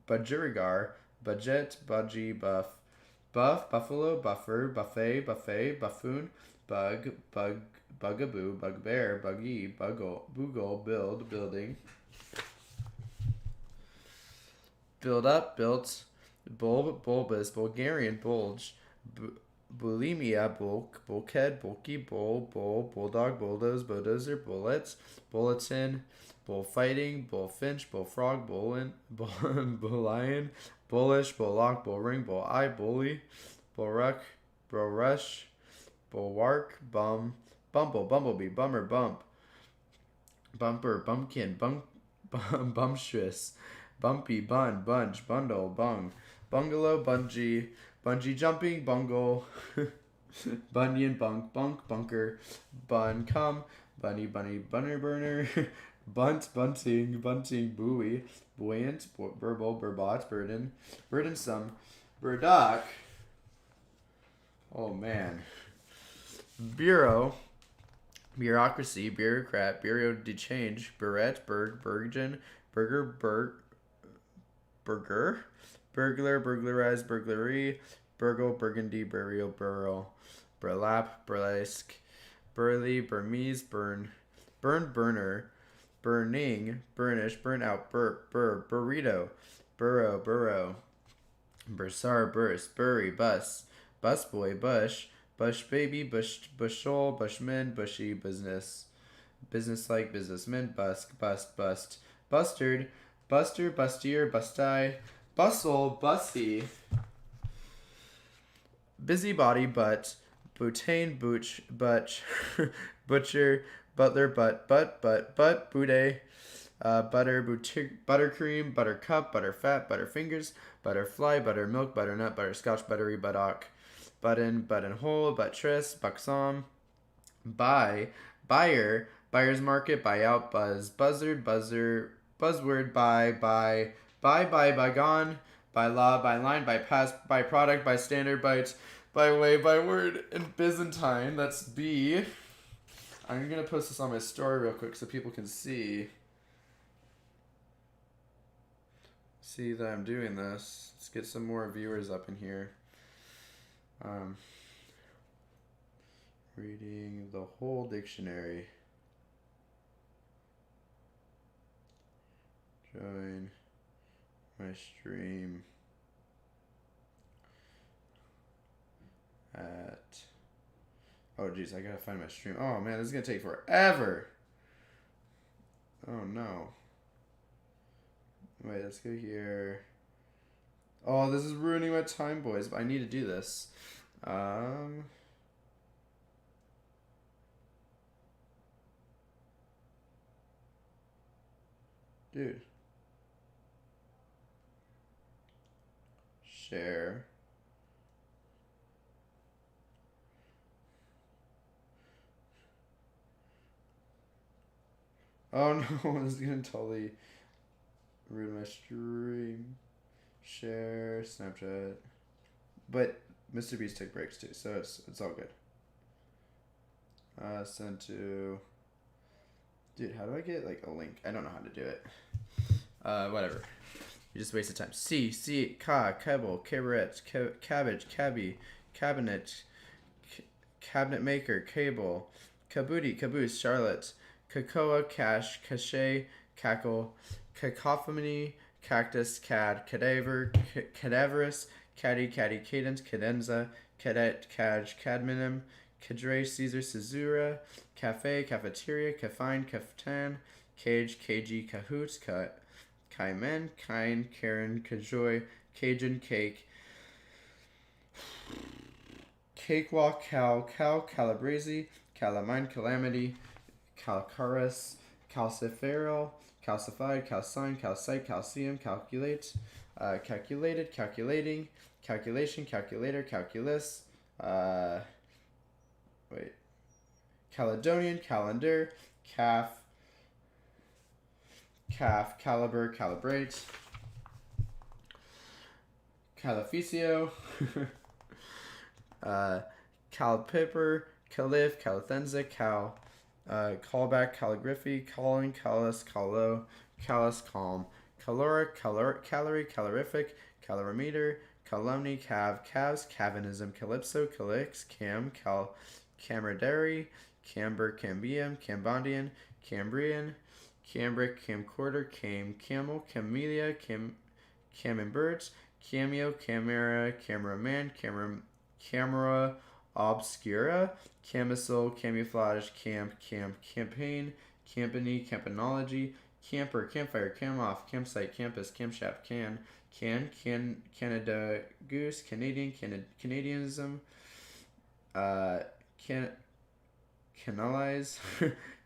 budgerigar, budget, budgie, buff, buffalo, buffer, buffet, buffoon, bugaboo, bugbear, buggy, boogle, building, build up, built, bulbous, Bulgarian, bulge, bulimia, bulkhead, bulky, bulldog, bulldozer, bullets, bulletin, bullfighting, bullfinch, bullfrog, bullion, bullish, bullock, bullring, bull-eye, bully, bullruck, bulrush, bulwark, bumblebee, bummer, bumper, bumpkin, bumptious, bumpy, bunch, bundle, bungalow, bungee jumping, bungle, bunion, bunk, bunker, bun, bunny, bunner burner, bunting, buoy, buoyant, burble, burbot, burdensome, burdock. Oh man. Bureaucracy, bureaucrat, bureau de change, burette, burgeon, burger, burglarize, burglary, burgundy, burlap, burlesque, burly, Burmese, burner, burning, burnish, burnout, burrito, burrow, bursar, burst, bury, busboy, bush baby, bushel, bushman, bushy, businesslike, businessman, bust, bustard, buster, bustier, busty, bustle, bussy, busybody, butane, butch, butcher, butler, bude, buttercream, buttercup, butterfat, butterfingers, butterfly, buttermilk, butternut, butterscotch, buttery, buttock, buttonhole, buttress, buxom, buyer, buyer's market, buyout, buzzard, buzzword, bygone, by law, by line, by past, by product, by standard, by way, by word, and Byzantine, that's B. I'm gonna post this on my story real quick so people can see that I'm doing this. Let's get some more viewers up in here. Reading the whole dictionary. Join my stream at... Oh, geez, I gotta find my stream. Oh, man, this is gonna take forever. Oh, no. Wait, let's go here. Oh, this is ruining my time, boys, but I need to do this. Dude. Share. Oh no, this is gonna totally ruin my stream. Share, Snapchat. But Mr. Beast took breaks too, so it's all good. Send to... Dude, how do I get like a link? I don't know how to do it. Whatever. You just wasted time. Kebble, cabaret, cabbage, cabbie, cabinet, cabinet maker, cable, kabooty, caboose, Charlotte, cocoa, cash, cachet, cackle, cacophony, cactus, cad, cadaver, cadaverous, caddy, cadence, cadenza, cadet, cadge, cadmium, cadre, Caesar, caesura, cafe, cafeteria, cafine, caftan, cage, cagey, cahoots, Cayman, Kine, Karen, Cajoy, Cajun, cake, cakewalk, calabrese, calamine, calamity, calcarus, calciferal, calcified, calcine, calcite, calcium, calculate, calculated, calculating, calculation, calculator, calculus, Caledonian, calendar, calf, caliber, calibrate, calificio, calpipper, caliph, calithenza, callback, calligraphy, calling, callus, callow, callus, calm, caloric, calorie, calorific, calorimeter, calumny, calves, Calvinism, calypso, calix, camaraderie, camber, cambium, cambondian, cambrian, cambric, camcorder, camel, camellia, camembert, cameo, camera, cameraman, camera obscura, camisole, camouflage, campaign, campany, campanology, camper, campfire, cam off, campsite, campus, camshaft, Canada goose, Canadian, Canadianism, canalize,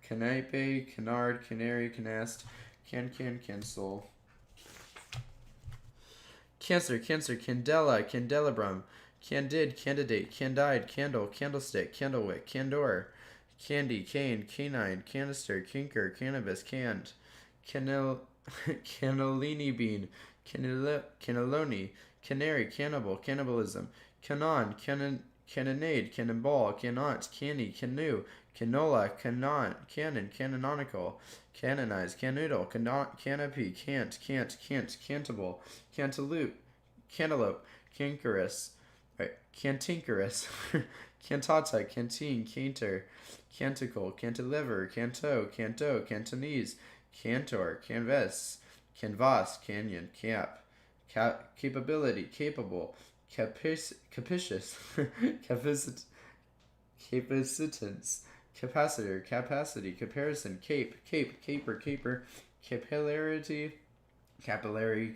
canape, canard, canary, canast, cancel, cancer, candela, candelabrum, candid, candidate, candide, candle, candlestick, candlewick, candor, candy, cane, canine, canister, kinker, cannabis, canned, cannellini bean, cannelloni, canary, cannibal, cannibalism, canon, cannonade, cannonball, cannot, canny, canoe, canola, cannon, canonical, canonize, canoodle, canopy, cantable, cantaloupe, cankerous, cantinkerous, cantata, canteen, canter, canticle, cantilever, canto, Cantonese, cantor, canvas, canyon, capability, capable, capitious, capacitance, capacitor, capacity, comparison, caper, capillarity, capillary,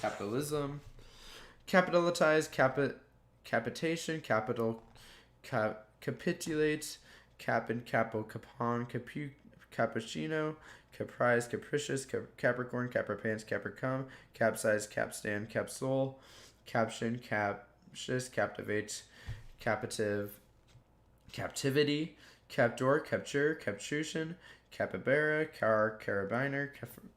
capitalism, capitalize, capitation, capital, capitulate, capon, capon, cappuccino, caprise, capricious, Capricorn, capripants, capricum, capsize, capstan, capsule, caption, captious, captivate, captive, captivity, captor, capture, captution, capybara, carabiner,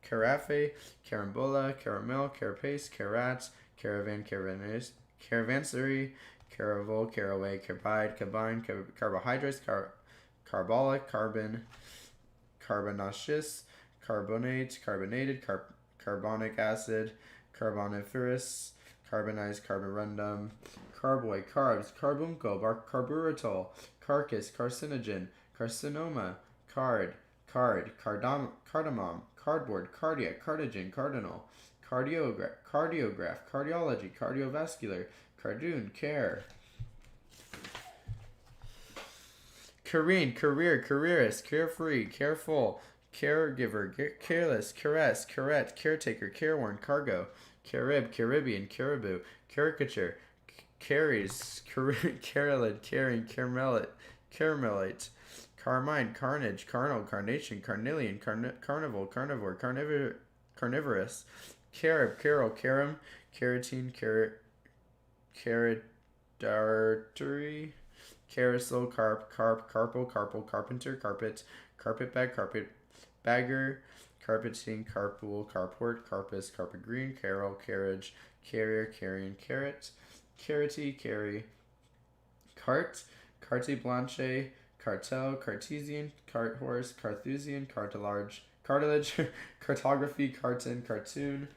carafe, carambola, caramel, carapace, carats, caravan, caravansary, caravol, caraway, carbide, combine, carbohydrates, carbolic, carbon, carbonaceous, carbonate, carbonated, carbonic acid, carboniferous, carbonized, carbonundum, carboy, carbs, carbuncle, carburetol, carcass, carcinogen, carcinoma, cardamom, cardboard, cardiac, cardigan, cardinal, cardiograph, cardiology, cardiovascular, cardoon, care. Careen, career, careerist, carefree, careful, caregiver, careless, caress, carette, caretaker, careworn, cargo, carib, Caribbean, caribou, caricature, carries, carolid, caring, caramelite, carmine, carnage, carnal, carnation, carnelian, carnival, carnivore, carnivorous, carib, carol, carum, carotene, caradartery, carousel, carpal, carpenter, carpetbag, carpetbagger, carpeting, carpool, carport, carpus, carpet green, carol, carriage, carrier, carrion, carrot, carroty, carry, cart, carte blanche, cartel, Cartesian, cart horse, Carthusian, cartilage, cartography, carton, cartoon,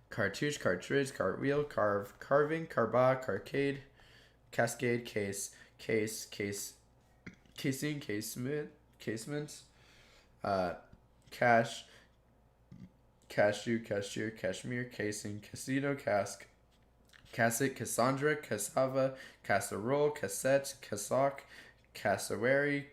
cartouche, cartridge, cartwheel, carving, carba, carcade, cascade, casing, casement, cash, cashew, cashier, cashmere, casing, casino, cassock, Cassandra, cassava, casserole, cassette, cassock, cassowary,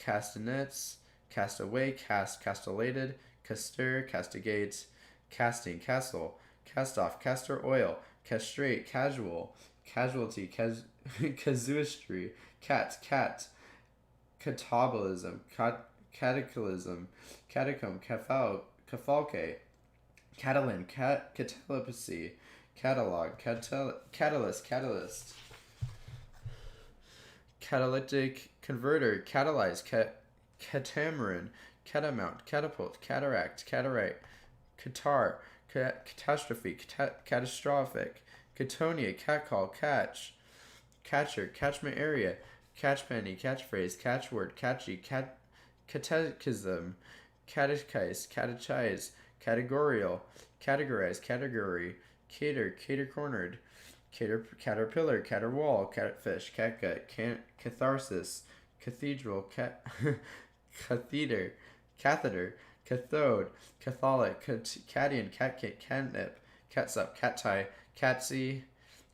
castanets, castaway, castellated, castor, castigate, casting, castle, cast off, castor oil, castrate, casual, casualty, casuistry, cat, catabolism, cataclysm, catacomb, cafalque, Catalan, catalepsy, catalog, catalyst, catalytic converter, catalyze, catamaran, catamount, catapult, cataract, cataract, catar, catastrophe, catastrophic, catonia, catcall, catcher, catchment area, catchpenny, catchphrase, catchword, catchy, catechism, catechize, categorial, categorize, category, cater cornered, caterpillar, caterwall, catfish, catgut, catharsis, cathedral, catheter, cathode, catholic, cadian, catkit, catnip, catsup, cattie, catsy,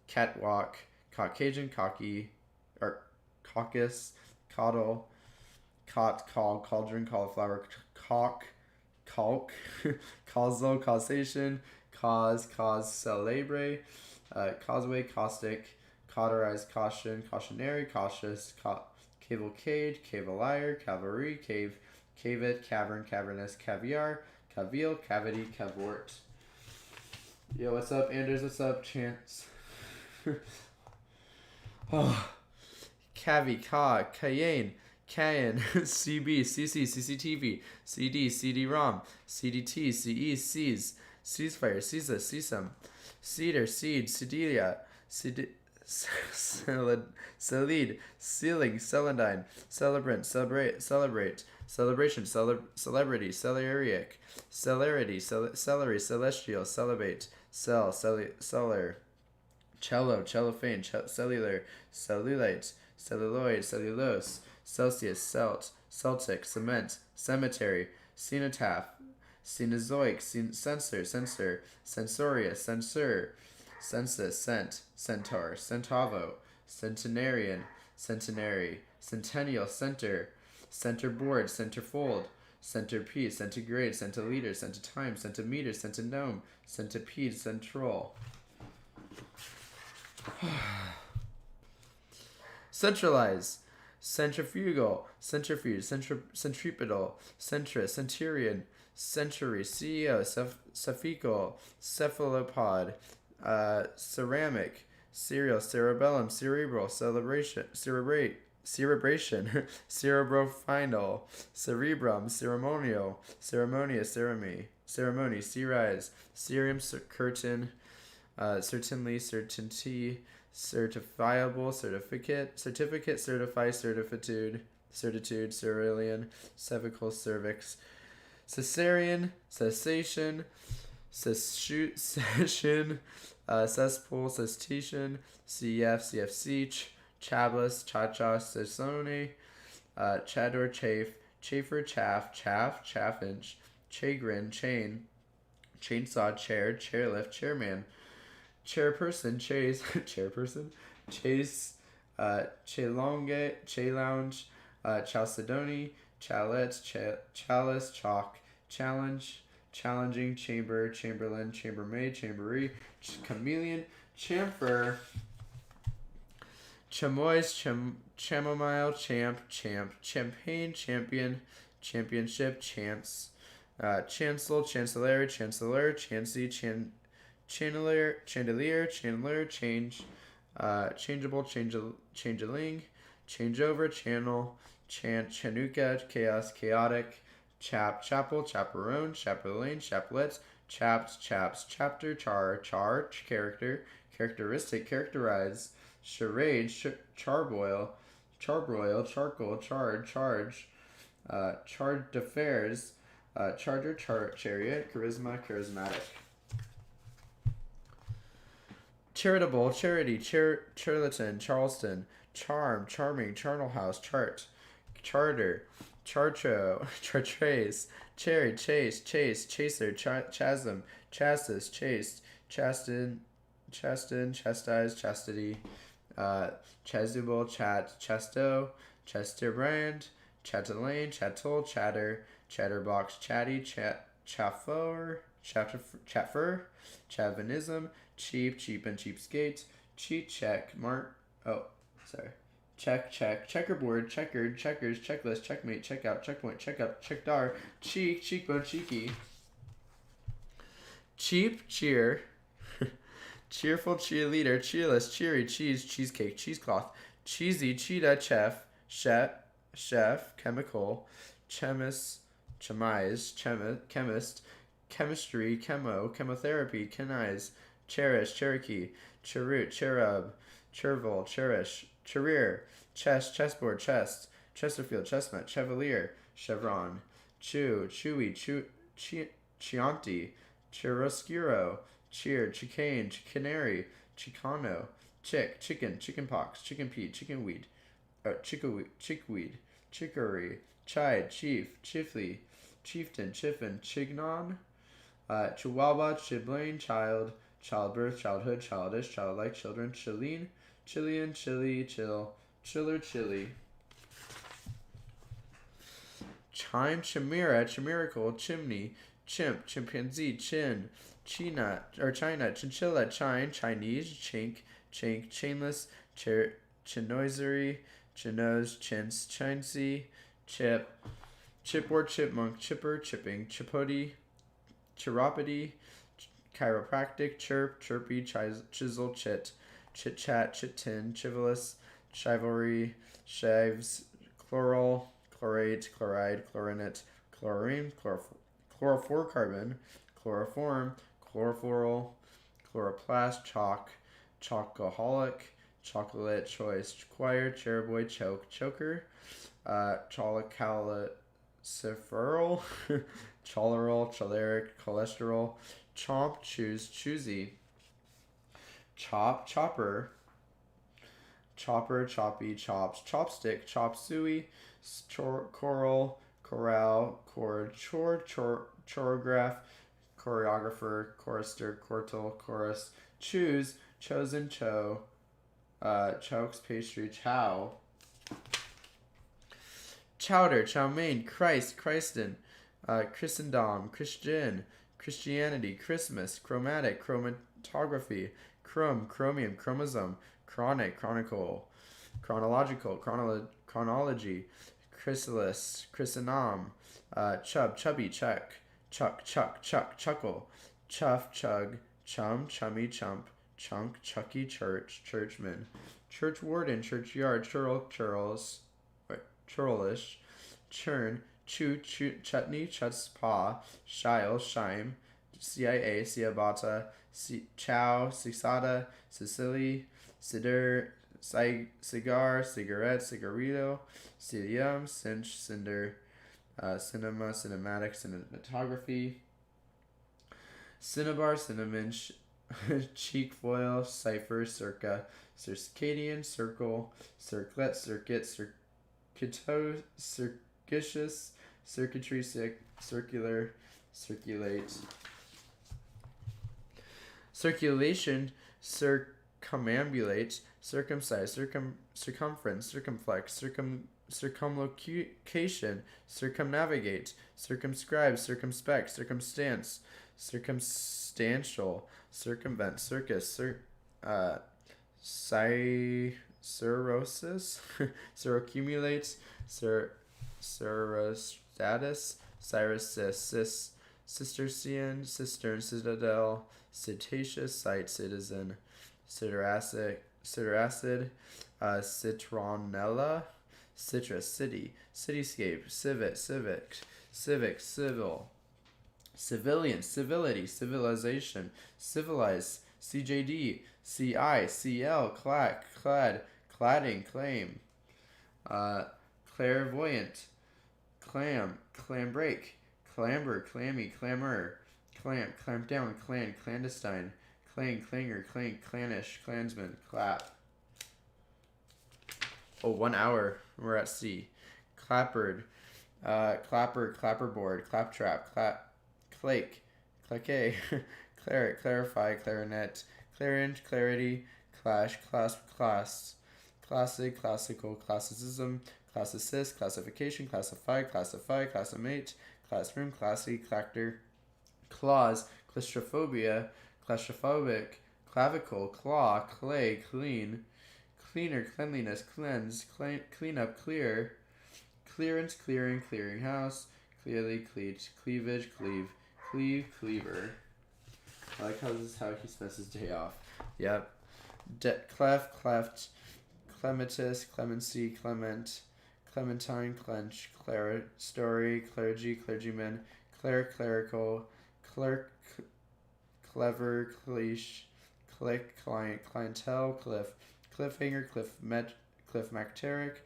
catwalk, Caucasian, cocky, or caucus, caudal, cauldron, cauliflower, caulk, causal, causation, celebre, causeway, caustic, cauterize, caution, cautionary, cautious, cavalcade, cavalier, cavalry, caveit, cavern, cavernous, caviar, cavil, cavity, cavort. Yo, what's up, Anders? What's up, Chance? Oh, Cayenne, CB, CC, CCTV, CD, CD-ROM, CDT, CE, ceasefire, CISA, CSUM, cedar, seed, cedelia, salid, ceiling, celandine, celebrant, celebrate, celebration, celebrity, celeriac, celerity, celery, celestial, celibate, cellar, cello, cellophane, cellular, cellulite, celluloid, cellulose, Celsius, Celtic, cement, cemetery, cenotaph, Cenozoic, censor, censoria, censor, census, centaur, centavo, centenarian, centenary, centennial, centerboard, centerfold, centerpiece, centigrade, centiliter, centitime, centimeter, centinome, centipede, central. Centralize, centrifugal, centrifuge, centripetal, centrist, centurion, century, CEO, cephical, cephalopod, ceramic, cereal, cerebellum, cerebral, cerebration, cerebrofinal, cerebrum, ceremonial, ceremonious, ceremony, cerise, cerium, curtain, certainly, certainty, certifiable, certificate, certificate, certify, certitude, certitude, cerulean, cervical, cervix, cesarean, cessation, session, cesspool, cessation, CF, chablis, cha-cha, sesone, chador, chafer, chaff inch, chagrin, chainsaw, chairlift, chairman, chairperson, chase, lounge, chalcedony, chalice, chalk, challenge, challenging, chamberlain, chambermaid, chamboree, chameleon, chamfer, chamois, chamomile, champagne, championship, chance, chancellor, chancy, chandelier, changeable, changeling, changeover, channel, chanuka, chaos, chaotic, chapel, chaperone, chaperone, chaplets, chaps, chapter, character, characteristic, characterize, charade, charbroil, charcoal, charge, charge d'affaires, charger, chariot, charismatic. Charitable, charity, charlatan, Charleston, charming, charnel house, charter, chartrace, cherry, chaser, chasm, chassis, chasten, chastise, chastity, chasuble, chasto, chesterbrand, chatelaine, chattel, chatterbox, chatty, chaffer, chauvinism, cheap and cheapskate, check, checkerboard, checkered, checkers, checklist, checkmate, checkout, checkpoint, checkup, checkdar, cheekbone, cheeky, cheap, cheer, cheerful, cheerleader, cheerless, cheery, cheesecake, cheesecloth, cheesy, cheetah, chef, chemical, chemist, chemistry, chemotherapy, chenize, cherish, Cherokee, cheroot, cherub, chervil, cherish, chereer, chessboard, Chesterfield, chestnut, chevalier, chevron, chewy, chianti, chiaroscuro, chicane, canary, chicano, chickenpox, chicken pea, chickweed, chicory, chide, chiefly, chieftain, chiffin, chignon, chihuahua, chiblain, childbirth, childhood, childish, childlike, children, Chilean, chiller, chili. Chime, chimera, chimerical, chimney, chimpanzee, China, chinchilla, Chinese, chainless, chinoisery, chinos, chinsey, chipboard, chipmunk, chipper, chipping, chiropody, chiropractic, chirpy, chisel, chit-chat, chit-tin, chivalrous, chivalry, chives, chlorate, chloride, chlorinate, chlorine, chlorofluorocarbon, chloroform, chlorophorol, chloroplast, chocoholic, chocolate, choice, choir, chairboy, choker, cholecalciferol, choleric, cholesterol, chomp, choosy, chopper, choppy, chopstick, chop suey, choral, chorale, choreograph, choreographer, chorister, chortle, chorus, chosen, chokes, pastry, chowder, chow mein, Christen, Christendom, Christianity, Christmas, chromatic, chromatography, chromium, chromosome, chronic, chronicle, chronological, chronology, chrysalis, chrysanthemum, chubby, chuck, chuckle, chug, chummy, chunk, chucky, churchman, churchwarden, churchyard, churlish, churn, chutney, chutzpah, shime, CIA, ciabatta, ciao, cisada, Sicily, cider, cigar, cigarette, cigarito, cilium, cinch, cinder, cinema, cinematic, cinematography, cinnabar, cinnamon, cheek foil, cipher, circa, circadian, circle, circlet, circuit, circuitous, circuitous, circuitry, circular, circulate, circulation, circumambulate, circumcise, circumference, circumflex, circumlocution, circumnavigate, circumscribe, circumspect, circumstance, circumstantial, circumvent, circus, cirrhosis, circumulate, cirrostatus, cyrus, Cistercian, cistern, citadel, cetaceous, site, citizen, citracid, citronella, citrus, city, cityscape, civic, civil, civilian, civility, civilization, civilize, CJD, CI, CL, clad, cladding, claim, clairvoyant, clambrake, clamber, clammy, clamor, clamp down, clan, clandestine, clanger, clannish, clansman, clap. Oh, 1 hour. We're at C. Clappered, clapperboard, claptrap, clake, claret, clarify, clarinet, clarion, clarity, clash, clasp, classic, classical, classicism, classicist, classification, classify, classimate, classroom, classy, clactor, clause, claustrophobia, claustrophobic, clavicle, claw, clay, clean, cleaner, cleanliness, cleanse, clean up, clear, clearance, clearing, clearinghouse, clearly, cleat, cleavage, cleaver. I like how this is how he spends his day off. Yep. Cleft, clematis, clemency, clement, clementine, clench, story, clergy, clergyman, clerical, clever, cliche, click, client, clientele, cliffhanger, climacteric,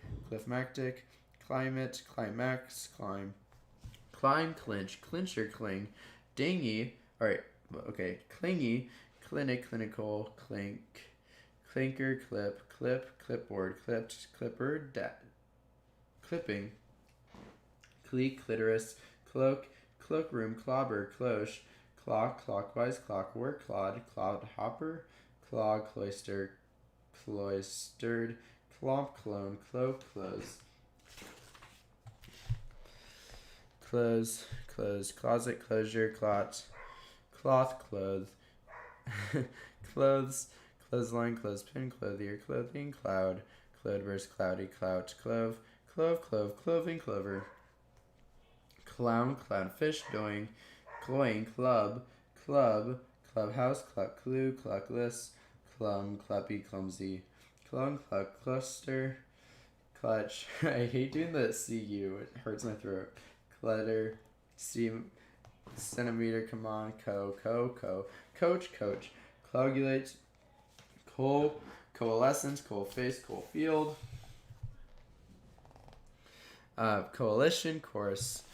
climate, climax, climb, clinch, clincher, cling, dingy, alright, okay, clingy, clinic, clinical, clinker, clipboard, clipped, clipper, clipping, cleek, clitoris, cloakroom, clobber, cloche, clockwise, clockwork, clodhopper, clog, cloistered, clomp, clone, close, closet, closure, cloth, clothesline, clothespin, clothier, clothing, cloud, cloudburst, cloudy, clout, clothing, clover, clown, clownfish, cloying, clubhouse, clue, cluckless, clumpy, clumsy, cluster, clutch. I hate doing the CU, it hurts my throat. Clutter, centimeter, come on, coach, coagulate, coalescence, coalface, coalfield, coalition, courson,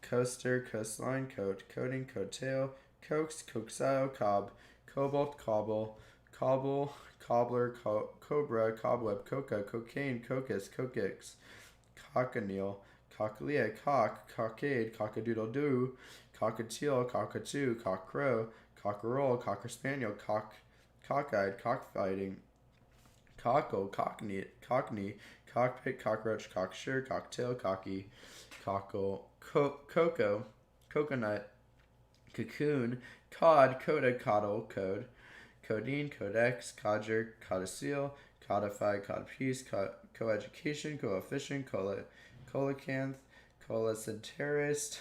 coaster, coastline, coating, coattail, coaxile, cobalt, cobbler, cobra, cobweb, coca, cocaine, cocus, cochineal, cochlea, cockade, cockadoodle-doo, cockatiel, cockatoo, cockcrow, cockerel, cocker spaniel, cockeyed, cockfighting, cockle, cockney, cockpit, cockroach, cocksure, cocktail, cocky, cockle, cocoa, coconut, cocoon, cod, coda, coddle, code, codeine, codex, codger, codicil, codify, codpiece, coeducation, coefficient, coelacanth, coelacenterist,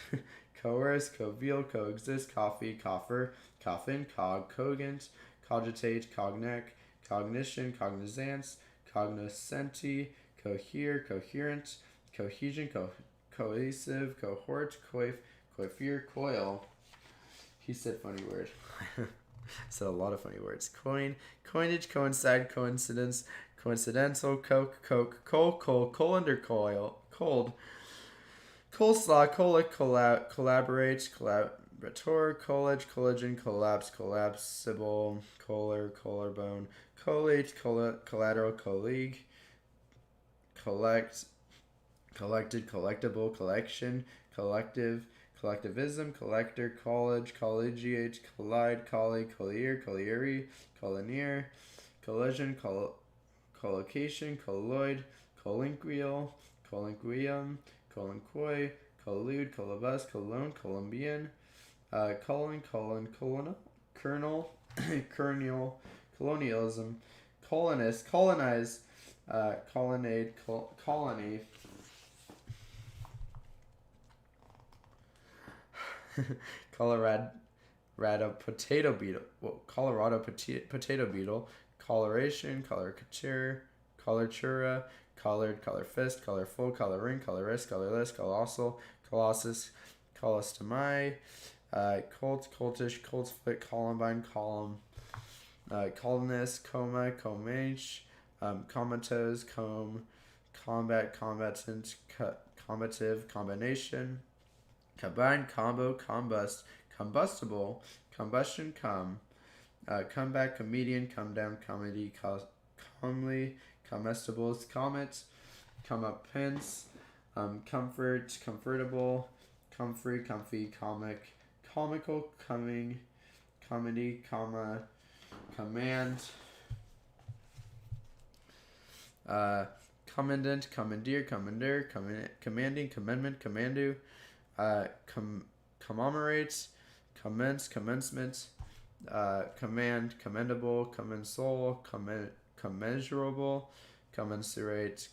coerce, coveal, coexist, coffee, coffer, coffin, cogent, cogitate, cognac, cognition, cognizance, cognoscenti, cohere, coherent, cohesion, cohesive, cohort, Coiffure, coil. He said funny word. So a lot of funny words. Coin, coinage, coincide, coincidence, coincidental, coke, colander, coil, cold, coleslaw, collaborate, collaborator, college, collagen, collapse, collapsible, collarbone, collate, collateral, colleague, collect, collected, collectible, collection, collective, collectivism, collector, college, collegiate, collide, colleague, collier, colliery, collinear, collision, collocation, colloid, colloquial, colloquium, colloquy, collude, collabus, cologne, Colombian, colonel, colonial, colonialism, colonist, colonize, colonnade, colony. Colorado potato beetle. Well, Colorado potato beetle. Coloration, caricature, coloratura, colored, color fist, colorful, coloring, colorist, colorless, colossal, colossus, colostomai, coltish, coltsfoot, columbine, columnist, coma, comage, comatose, combat, combatant, combative, combination, combine, combo, combust, combustible, combustion, comeback, comedian, come down, comedy, comely, comestibles, comets, come up, pence, comfort, comfortable, comfrey, comfy, comic, comical, coming, comedy, command, commandant, commandeer, commanding, commandment, commando, commemorates, commencement, command, commendable, commensal, commensurable, commensurate,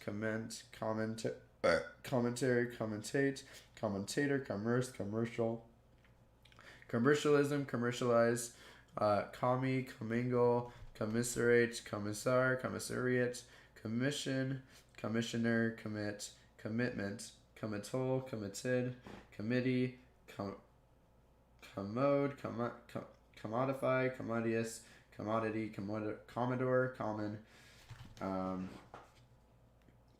commentary, commentate, commentator, commercial, commercialism, commercialize, commingle, commiserate, commissar, commissariat, commission, commissioner, commitment, committal, committed, committee, commode, commodify, commodious, commodity, commodore, common,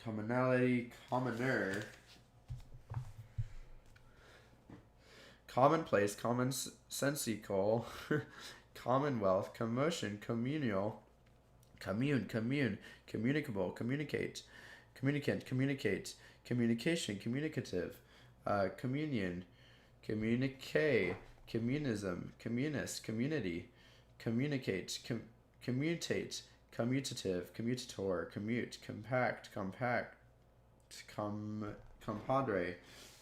commonality, commoner, commonplace, commonsensical, commonwealth, commotion, communal, communicable, communicate, communicant, communicate, communication, communicative, communion, communique, communism, communist, community, communicate, commutate, commutative, commutator, commute, compact, compadre,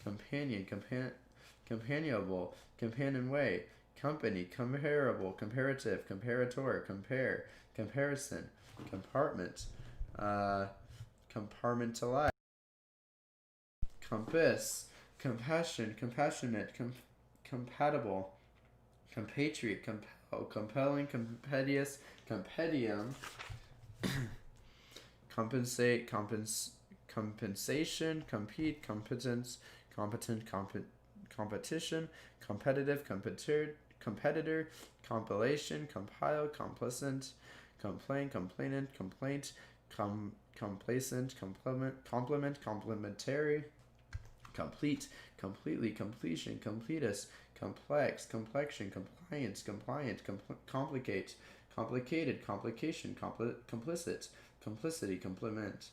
companion, companionable, companionway, company, comparable, comparative, comparator, compare, comparison, compartment, compartmentalize, compass, compassion, compassionate, compatible, compatriot, compel, compelling, compedious, compendium, compensate, compensation, compete, competence, competent, competition, competitive, competitor, compilation, compile, complacent, complaint, complainant, complaint, complacent, complement, complementary, complete, completely, completion, completus, complex, complexion, compliance, compliant, complicate, complicated, complication, complicit, complicity, complement,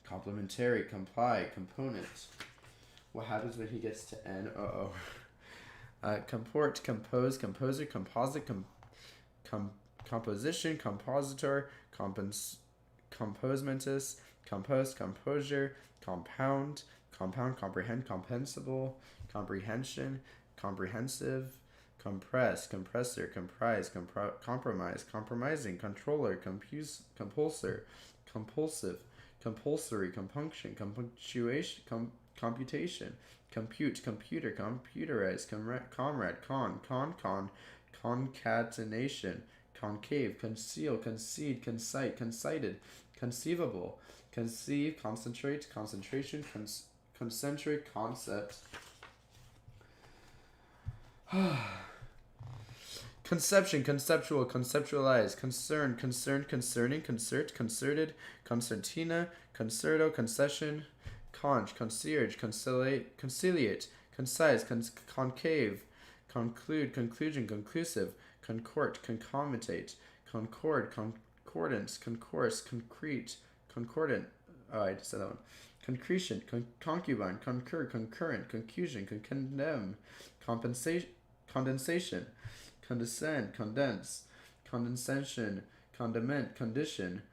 complementary, comply, component. What happens when he gets to N? Comport, compose, composer, composite, composition, compositor, composementus, compost, composure, compound, comprehend, compensable, comprehension, comprehensive, compress, compressor, comprise, compromise, compromising, controller, compulsor, compulsive, compulsory, compunction, computation, compute, computer, computerize, comrade, concatenation, concave, conceal, concede, concite, concited, conceivable, conceive, concentrate, concentration, concentric, concept. Conception, conceptual, conceptualize, concern, concerned, concerning, concert, concerted, concertina, concerto, concession, conch, concierge, conciliate, concise, concave, conclude, conclusion, conclusive, contort, concomitate, concord, concordance, concourse, concrete, concordant. Oh, I just said that one. Concretion, concubine, concur, concurrent, conclusion, condemn, compensation, condensation, condescend, condense, condescension, condiment, condition,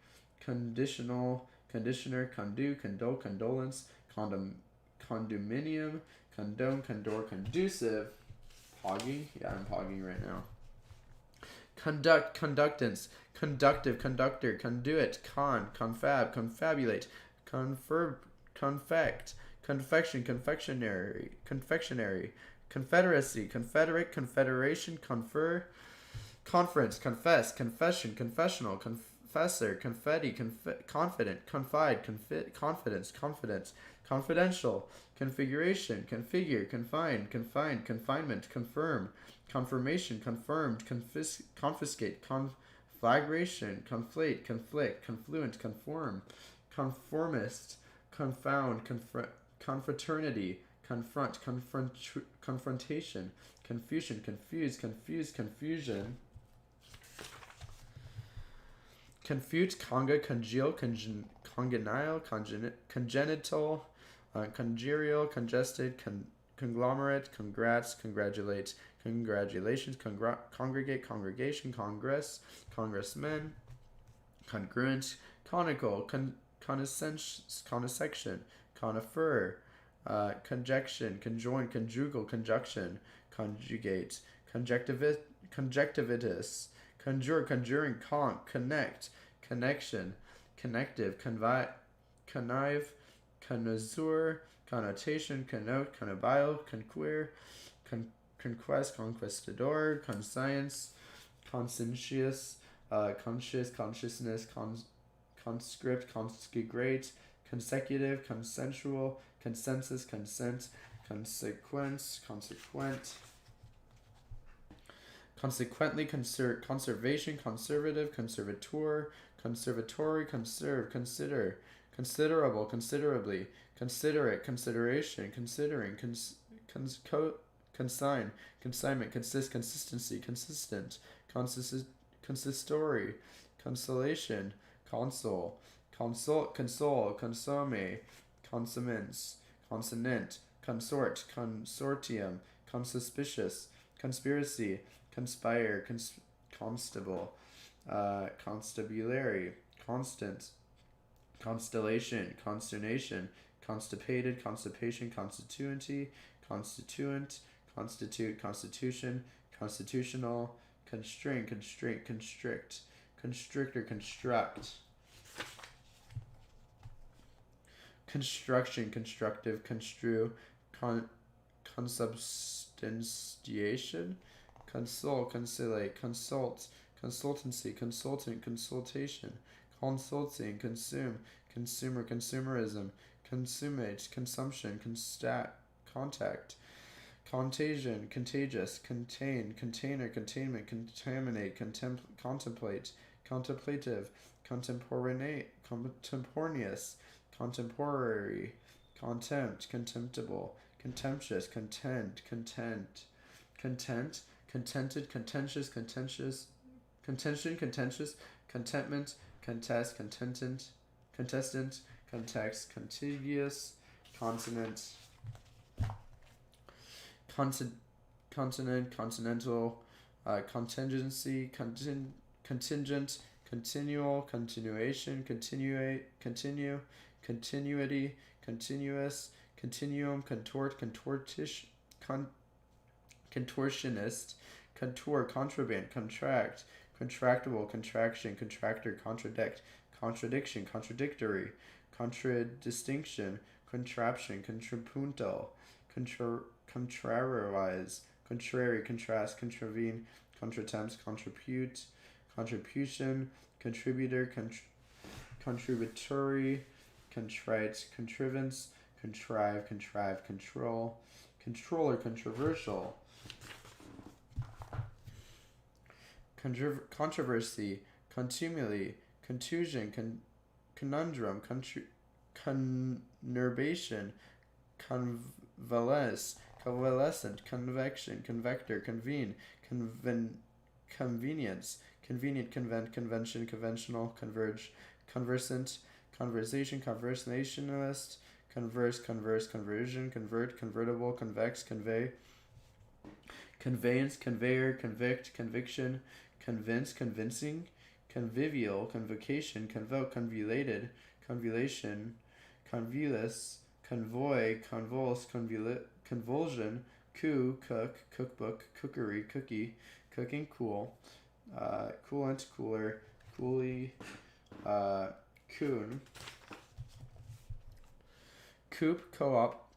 conditional, conditioner, condo, condole, condolence, condominium, condone, condor, conducive, pogging. Yeah, I'm pogging right now. Conduct, conductance, conductive, conductor, conduit, confab, confabulate, confect, confection, confectionary, confederacy, confederate, confederation, confer, conference, confess, confession, confessional, confessor, confetti, confident, confide, confidence, confidence, confidential, configuration, configure, confine, confined, confinement, confirm, confirmation, confirmed, confiscate, conflagration, conflate, conflict, confluent, conform, conformist, confound, confraternity, confront, confrontation, confusion, confuse, confusion, confute, conga, congeal, congenial, congenital, congenial, congested, conglomerate, congrats, congratulate, congratulations, congregate, congregation, congress, congressmen, congruent, conical, connection, conifer, conjunction, conjoin, conjugal, conjunction, conjugate, conjunctivitis, conjure, conjuring, connect, connection, connective, connive, connoisseur, connotation, connote, connibile, conquer, conquest, conquistador, conscience, conscientious, conscious, consciousness, conscript, consecrate, consecutive, consensual, consensus, consent, consequence, consequent, consequently, conservation, conservative, conservator, conservatory, conserve, consider, considerable, considerably, considerate, consideration, considering, consign, consignment, consistency, consistent, consistory, consolation, console, console, consomme, consonance, consonant, consort, consortium, consuspicious, conspiracy, conspire, constable, constabulary, constant, constellation, consternation, constipated, constipation, constituency, constituent, constitute, constitution, constitutional, constraint, constrict, constrictor, construct, construction, constructive, construe, consubstantiation, console, conciliate, consult, consultancy, consultant, consultation, consulting, consume, consumer, consumerism, consummate, consumption, contact, contagion, contagious, contain, container, containment, contaminate, contemplate, contemplative, contemporaneous, contemporary, contempt, contemptible, contemptuous, content, contented, contentious, contention, contentious, contentment, contest, contestant, context, contiguous, consonant, consonant, consonantal, contingency, contingent, continual, continuation, continue, continuity, continuous, continuum, contortionist, contour, contraband, contract, contractible, contraction, contractor, contradict, contradiction, contradictory, contradistinction, contraption, contrapuntal, contrariwise, contrary, contrast, contravene, contratemps, contribute, contribution, contributor, contributory, contrite, contrivance, contrive, control, controller, controversial, controversy, contumely, contusion, conundrum, conurbation, convalescent, convection, convector, convene, convenience, convenient, convention, conventional, converge, conversant, conversation, conversationalist, conversion, convert, convertible, convex, convey, conveyance, conveyor, convict, conviction, convince, convincing, convivial, convocation, convoke, convoluted, convolation, convolus, convoy, convulse, convulsion, cook, cookbook, cookery, cookie, cooking, cool, coolant, cooler, coolie, coon, coop, co-op,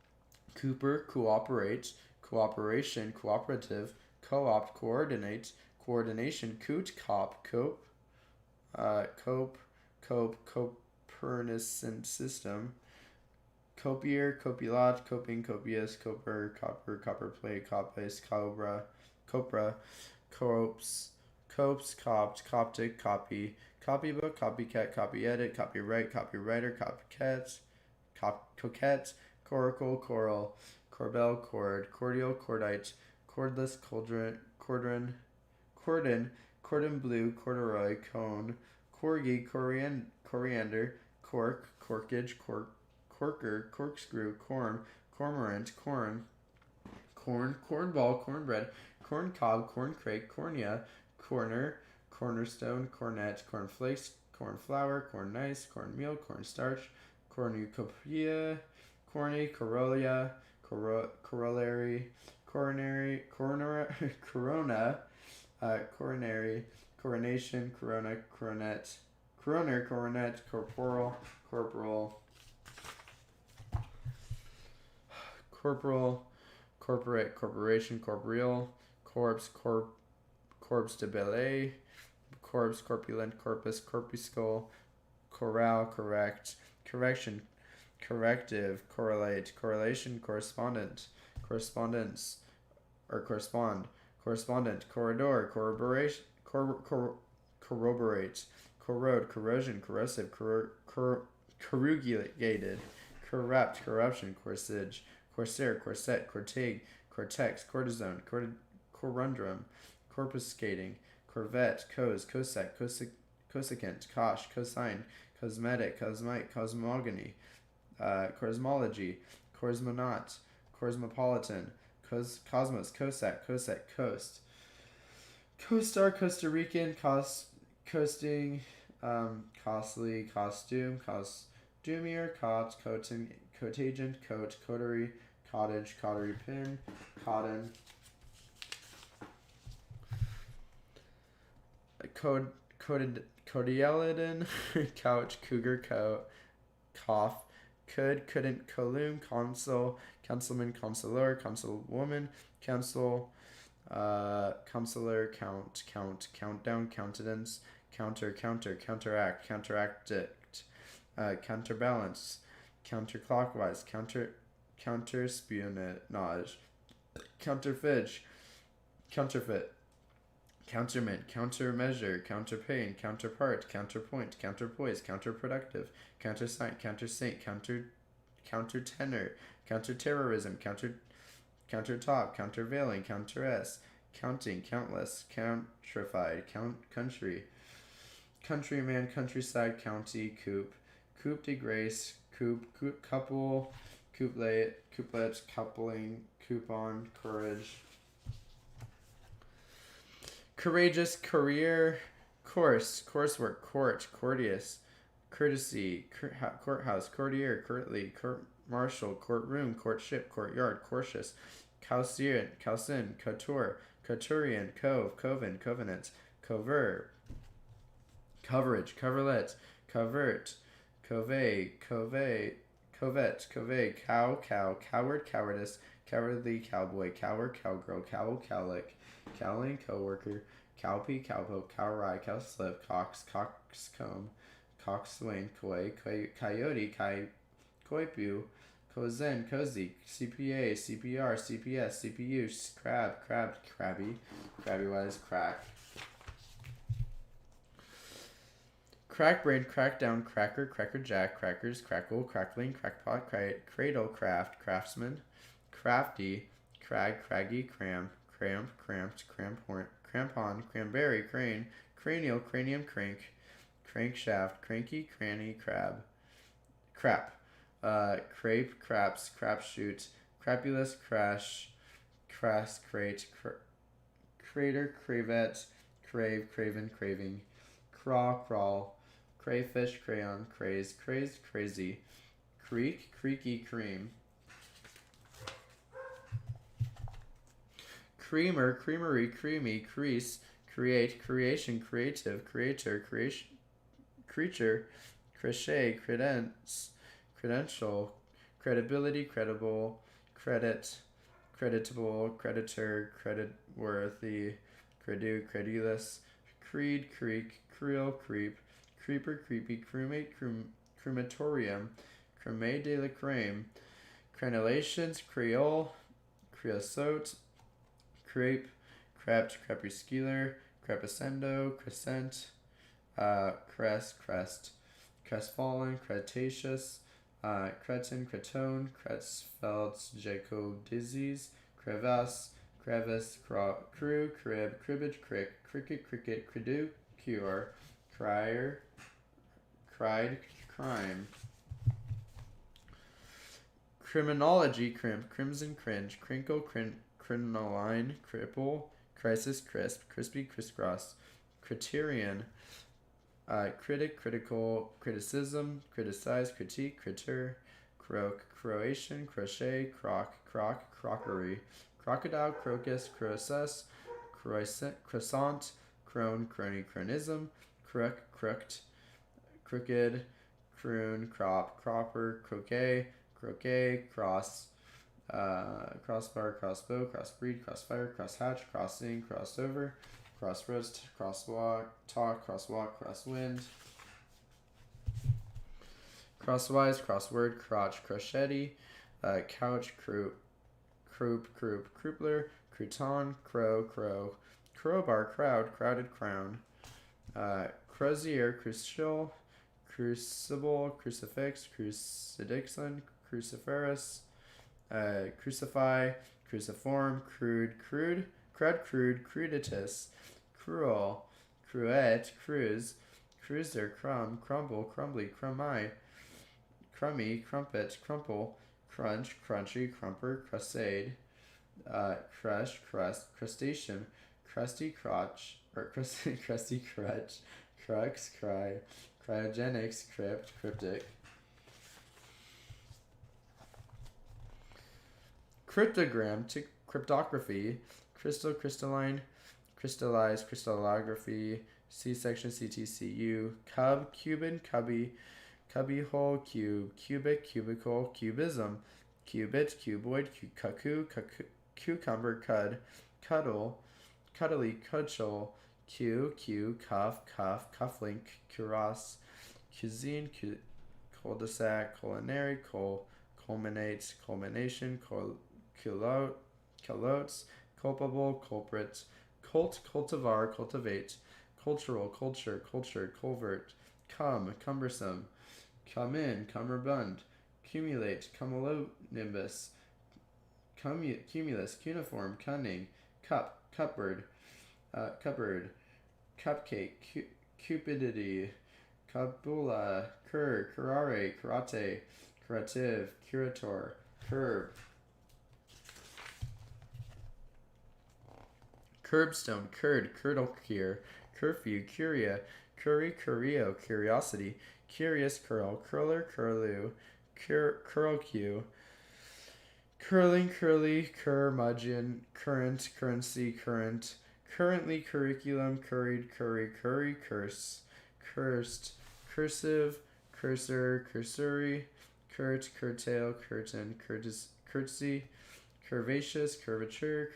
cooper, cooperate, cooperation, cooperative, co-opt, coordinate, coordination, coot, cop, cope, Copernican system, copier, copilot, coping, copious, copper, copperplate, coppice, copra, copes, copt, coptic, copy, copybook, copycat, copy edit, copyright, copywriter, copycat, coquette, coracle, coral, corbel, cord, cordial, cordite, cordless, cordon, cordon blue, corduroy, cone, corgi, coriander, cork, corkage, corker, corkscrew, corn, cormorant, cornball, cornbread, corn cob, corn crake, cornea, corner, cornerstone, cornet, cornflakes, cornflour, corn nice, cornmeal, cornstarch, cornucopia, corny, corolla, corollary, corona, coronary, coronation, corona, coronet, coroner, corporal, corporate, corporation, corporeal, corpse, corpse de belay, corpse, corpulent, corpus, corpuscle, corral, correct, correction, corrective, correlate, correlation, correspondence, or correspondent, corridor, corroborate, corrode, corrosion, corrosive, corrugated, corrupt, corruption, corsage, corsair, corset, cortege, cortex, cortisone, corundrum, corpuscating, corvette, cosec, cosecant, cosh, cosine, cosmetic, cosmite, cosmogony, cosmology, cosmonaut, cosmopolitan, cosmos, cosac, coast, co-star, Costa Rican, coasting, costly, costume, costumier, cotagent, coterie, cottage, cottery pin, cotton, codialidin, couch, cougar, cough, couldn't, column, councilman, consular, councilwoman, counselor, countdown, countenance, counteract, counterbalance, counterclockwise, counterspionage, counterfeit, countermint, countermeasure, counterpain, counterpart, counterpoint, counterpoise, counterproductive, countersign, countersaint, countertenor, counterterrorism, countertop, countervailing, counteress, counting, countless, countrified, country, countryman, countryside, county, coupe de grace, couple, couplet, coupling, coupon, courage, courageous, career, coursework, courteous, courtesy, courthouse, courtier, courtly, court-martial, courtroom, courtship, courtyard, courteous, calcin, couture, couturian, coven, covenant, coverage, coverlet, covert, covey, cow, coward, cowardice, cowardly, cowboy, cowgirl, cowlick, cowling, coworker, cowpea, cowpoke, cowrye, cowslip, coxcomb, coxswain, coyote, coipu, cozen, cozy, CPA, CPR, CPS, CPU, crab, crabby, crabby wise, crack. Crack brain, crackdown, cracker, crackerjack, crackers, crackle, crackling, crackpot, cradle, craft, craftsman, crafty, craggy, cramp, cramped, crampon, cranberry, crane, cranial, cranium, crankshaft, cranky, cranny, crap, crape, craps, crapshoot, crapulous, crass, crater, cravette, craven, craving, crawl, crayfish, crayon, crazed, crazy, creaky, cream, creamer, creamery, creamy, crease, create, creation, creative, creator, creature, crochet, credential, credibility, credible, creditable, creditor, creditworthy, credulous, creed, creek, creel, creep, creeper, creepy, cremate, crematorium, creme de la creme, crenellations, creole, creosote, crepe, crept, crepuscular, crepuscendo, crescent, crest, crestfallen, cretaceous, cretin, cretone, cretsfelds, disease, crevasse, crew, crib, cribbage, cricket, cridu, cure, crier, cried, crime, criminology, crimson, cringe, crinkle, crinoline, cripple, crisis, crisp, crispy, crisscross, criterion, critic, critical, criticism, criticize, critique, critter, Croatian, crochet, crockery, crocodile, crocus, crocus, croissant, crone, crony, cronism, crooked, croon, cropper, croquet, crossbar, crossbow, crossbreed, crossfire, crosshatch, crossing, crossover, crossroads, crosswalk, crosswind, crosswise, crossword, crotch, crochetty, couch, croup, croupler, crouton, crowbar, crowded crown, crozier, crucible, crucifix, crucidixon, cruciferous, crucify, cruciform, crude, cruditus, cruel, cruet, cruiser, crumble, crumbly, crummy, crumpet, crumple, crunch, crunchy, crumper, crusade, crustacean, crusty crotch, or crusty crutch, crux, cryogenics, cryptic, cryptogram, cryptography, crystalline, crystallize, crystallography, C-section, CTCU, cuban, cubbyhole, cubic, cubicle, cubism, cubit, cuboid, cucumber, cuddly, cudgel, cuff, cufflink, cuirass, cuisine, cul-de-sac, culinary, culminate, culmination, culottes, culpable, culprit, cultivar, cultivate, cultural, culture, culvert, cumbersome, come in, cummerbund, cumulate, cumulonimbus, cumulus, cuneiform, cunning, cupboard, cupcake, cupidity, cabula, curare, karate, curative, curator, curb, curbstone, curdle, curfew, curia, curio, curiosity, curious, curler, curlew, curlicue, curling, curly, curmudgeon, current, currency, currently, curriculum, curried, curry, cursed, cursive, cursor, cursory, curtail, curtain, curtsy, curvaceous, curvature,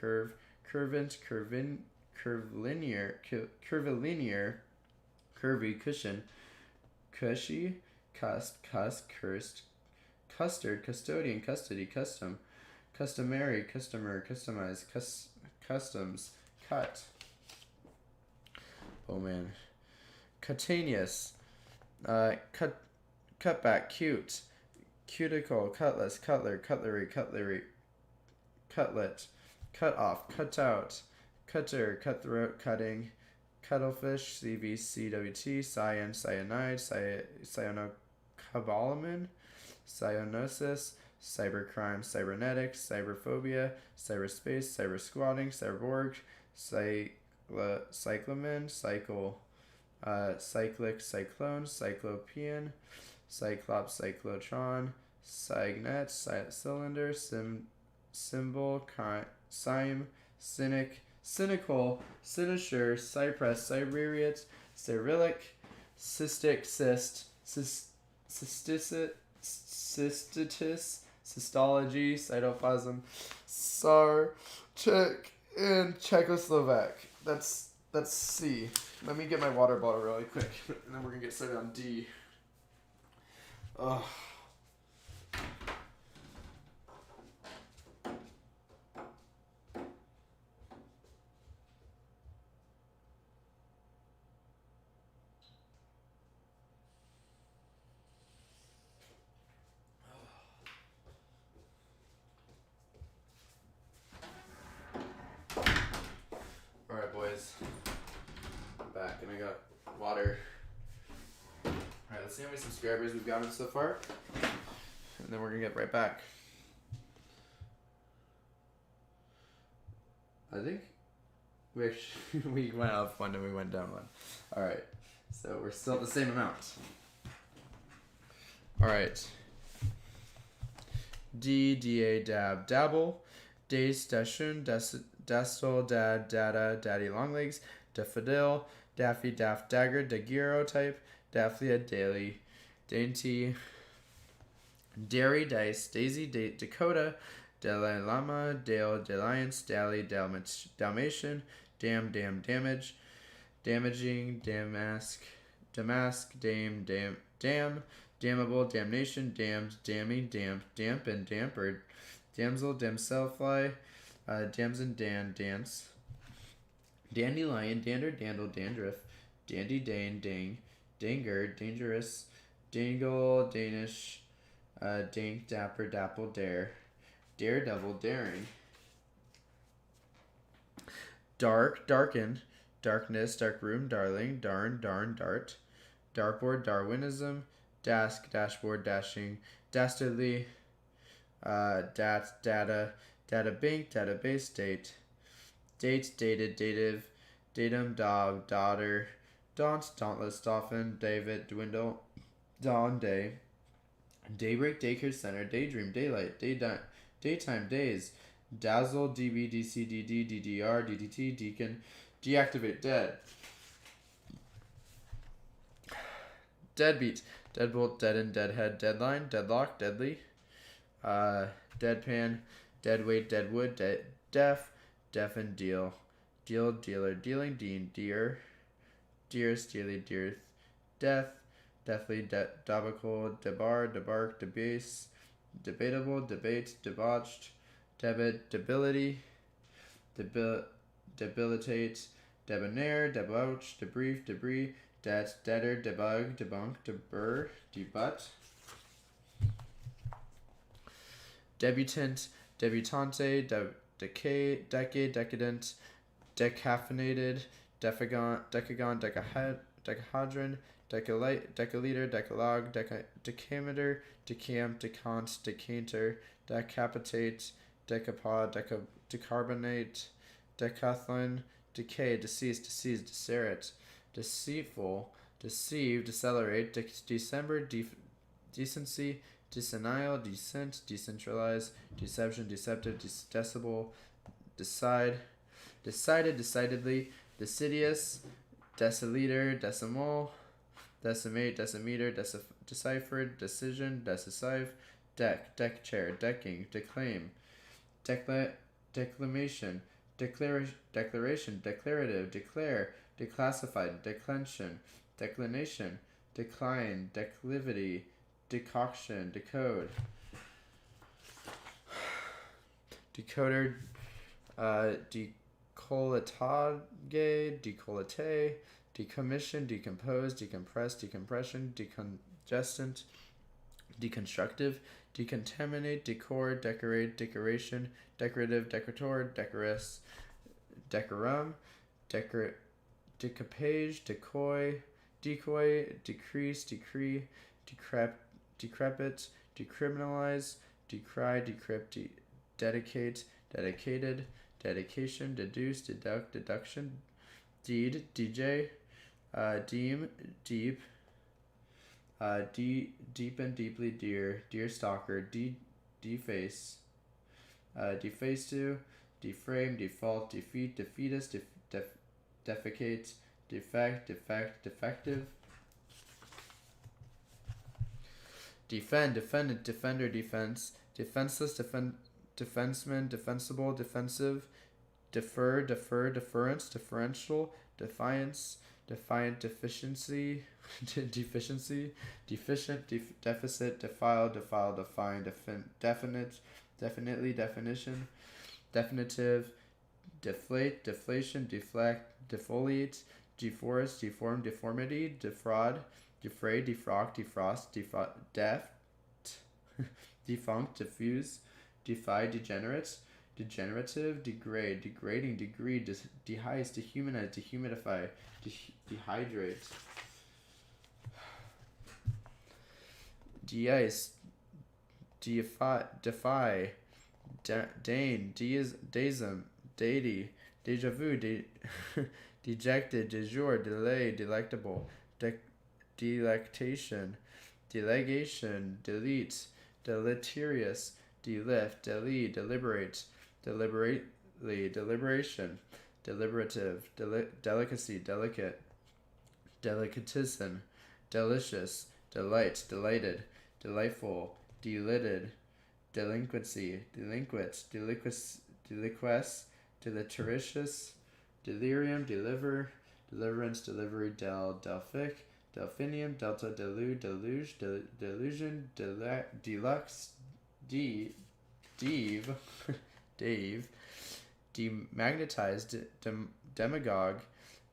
curvent, curvilinear, curvy, cushion, cushy, cusp, cursed, custard, custodian, custody, custom, customary, customer, customize, customs, cut. Oh man. Cutaneous, cutback, cute, cuticle, cutlass, cutler, cutlery, cutlery, cutlet, cut off, cut out, cutter, cutthroat, cutting, cuttlefish, CVCWT, cyan, cyanide, cyanocobalamin, cyanosis, cybercrime, cybernetics, cyberphobia, cyberspace, cybersquatting, cyborg, cyclamen, cycle, cyclic, cyclone, cyclopean, cyclops, cyclotron, cygnet, cylinder, symbol, cyme, cynic, cynical, cynosure, cypress, cyberiot, cyrillic, cystic, cystitis, cystology, cytoplasm, Czech, and Czechoslovak. That's C. Let me get my water bottle really quick, and then we're gonna get started on D. Ugh. Alright, boys. I'm back, and I got water. Alright, let's see how many subscribers we've gotten so far. And then we're gonna get right back. I think we actually we went up one and we went down one. Alright. So we're still at the same amount. Alright. D, DA, dab, dabble. Dace, dashun, dastal, dad, data, daddy, longlegs. Daffodil, daffy, daft, dagger, daguerreotype. Daphlia, daily, dainty. Dairy, dice, daisy, Dakota. Dalai Lama, Dale, Dalliance, Dally, Dalmatian. Damn, damage. Damaging, damask, dame, damn. Damnable, damnation, damned, damning, damp, and dampered. Damsel, damselfly, damson, dance. Dandelion, dander, dandle, dandruff. Dandy, dang, danger, dangerous. Dangle, Danish, dink, dapper, dapple, dare. Daredevil, daring. Dark, darken. Darkness, dark room, darling, darn, dart. Dartboard, Darwinism. Dask, dashboard, dashing. Dastardly, data, bank, database, date, dated, dative, datum, dog, daughter, dauntless, dolphin, David, dwindle, dawn, day, daybreak, daycare center, daydream, daylight, daytime, days, dazzle, DB, DC, DD, DDR, DDT, deacon, deactivate, dead, deadbeat, deadbolt, deaden, deadhead, deadline, deadlock, deadly, deadpan, deadweight, deadwood, deaf, deafen, deal, dealer, dealing, dear, steely, dear, death, deathly, debacle, debar, debark, debase, debatable, debate, debauched, debit, debility, debilitate, debonair, debauch, debrief, debris, debtor, debug, debunk, deburr, debut, debutant, debutante, decade, decadent, decaffeinated, decagon, decahedron, decaliter, decalogue, decameter, decamp, decant, decanter, decapitate, decapod, decarbonate, decathlon, decay, deceased, decerit, deceitful, deceive, decelerate, December, decency, decennial, decent, decentralize, deception, deceptive, decibel, decide, decided, decidedly, deciduous, deciliter, decimal, decimate, decimeter, deciphered, decision, decisive, deck chair, decking, declaim, declamation, declaration, declarative, declare, declassified, declension, declination, decline, declivity, decoction, decode, decoder, decolletage, decollete, decommission, decompose, decompress, decompression, decongestant, deconstructive, decontaminate, decor, decorate, decoration, decorative, decorator, decorous, decorum, decapage, decoy, decrease, decree, decrepit, decriminalize, decry, decrypt, dedicate, dedicated, dedication, deduce, deduct, deduction, deed, DJ, deem, deep, deepen, deeply, deer stalker, deface, deface to, deframe, default, defeat, defeatist, defecate, defect, defective, defend, defendant, defender, defense, defenseless, defenseman, defensible, defensive, defer, deference, deferential, defiance, defiant, deficiency, deficiency, deficient, deficit, defile, define, definite, definitely, definition, definitive, deflate, deflation, deflect, defoliate, deforest, deform, deformity, defraud, defray, defrock, defrost, defunct, diffuse, defy, degenerate, degenerative, degrade, degrading, degree, deheise, dehumanize, dehumidify, dehydrate, de-ice, defy, deign, deism, deity, deja vu, dejected, de jour, delay, delectable, delectation, delegation, delete, deleterious, delift, delete, deliberate, deliberately, deliberation, deliberative, delicacy, delicate, delicatessen, delicious, delight, delighted, delightful, delighted, delinquency, delinquent, deliquess, deleterious, delirium, deliverance, delivery, delphic, delphinium, delta, deluge, delusion, deluxe, Dave, demagnetize, demagogue,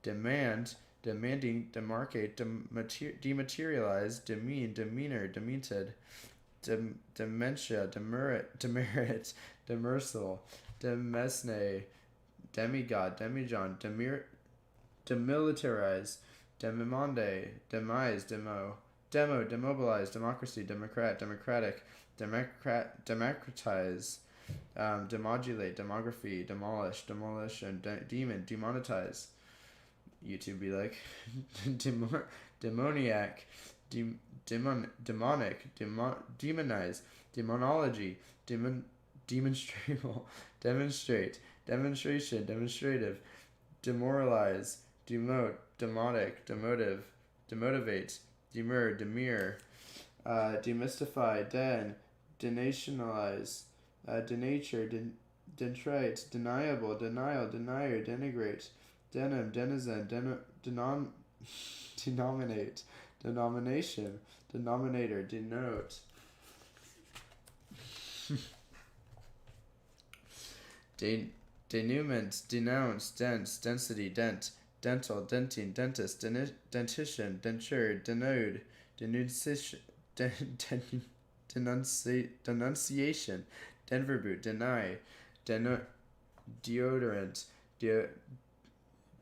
demand, demanding, demarcate, dematerialize, demeanor, demented, dementia, demerit, demersal, demesne, demigod, demijohn, demilitarize, demimonde, demise, demobilize, democracy, democratic, democratize, demodulate, demography, demolish, and demon, demonetize. YouTube be like, demoniac, demonic, demonize, demonology, demonstrable, demonstrate, demonstration, demonstrative, demoralize, demote, demotic, demotive, demotivate, demur, demystify, denationalize, denature, dentrite, deniable, denial, denier, denigrate, denim, denizen, denominate, denomination, denominator, denote, denouement, denounce, dense, density, dent, dental, dentine, dentist, dentition, denture, denode, denunciation, Denver boot, deny, deodorant,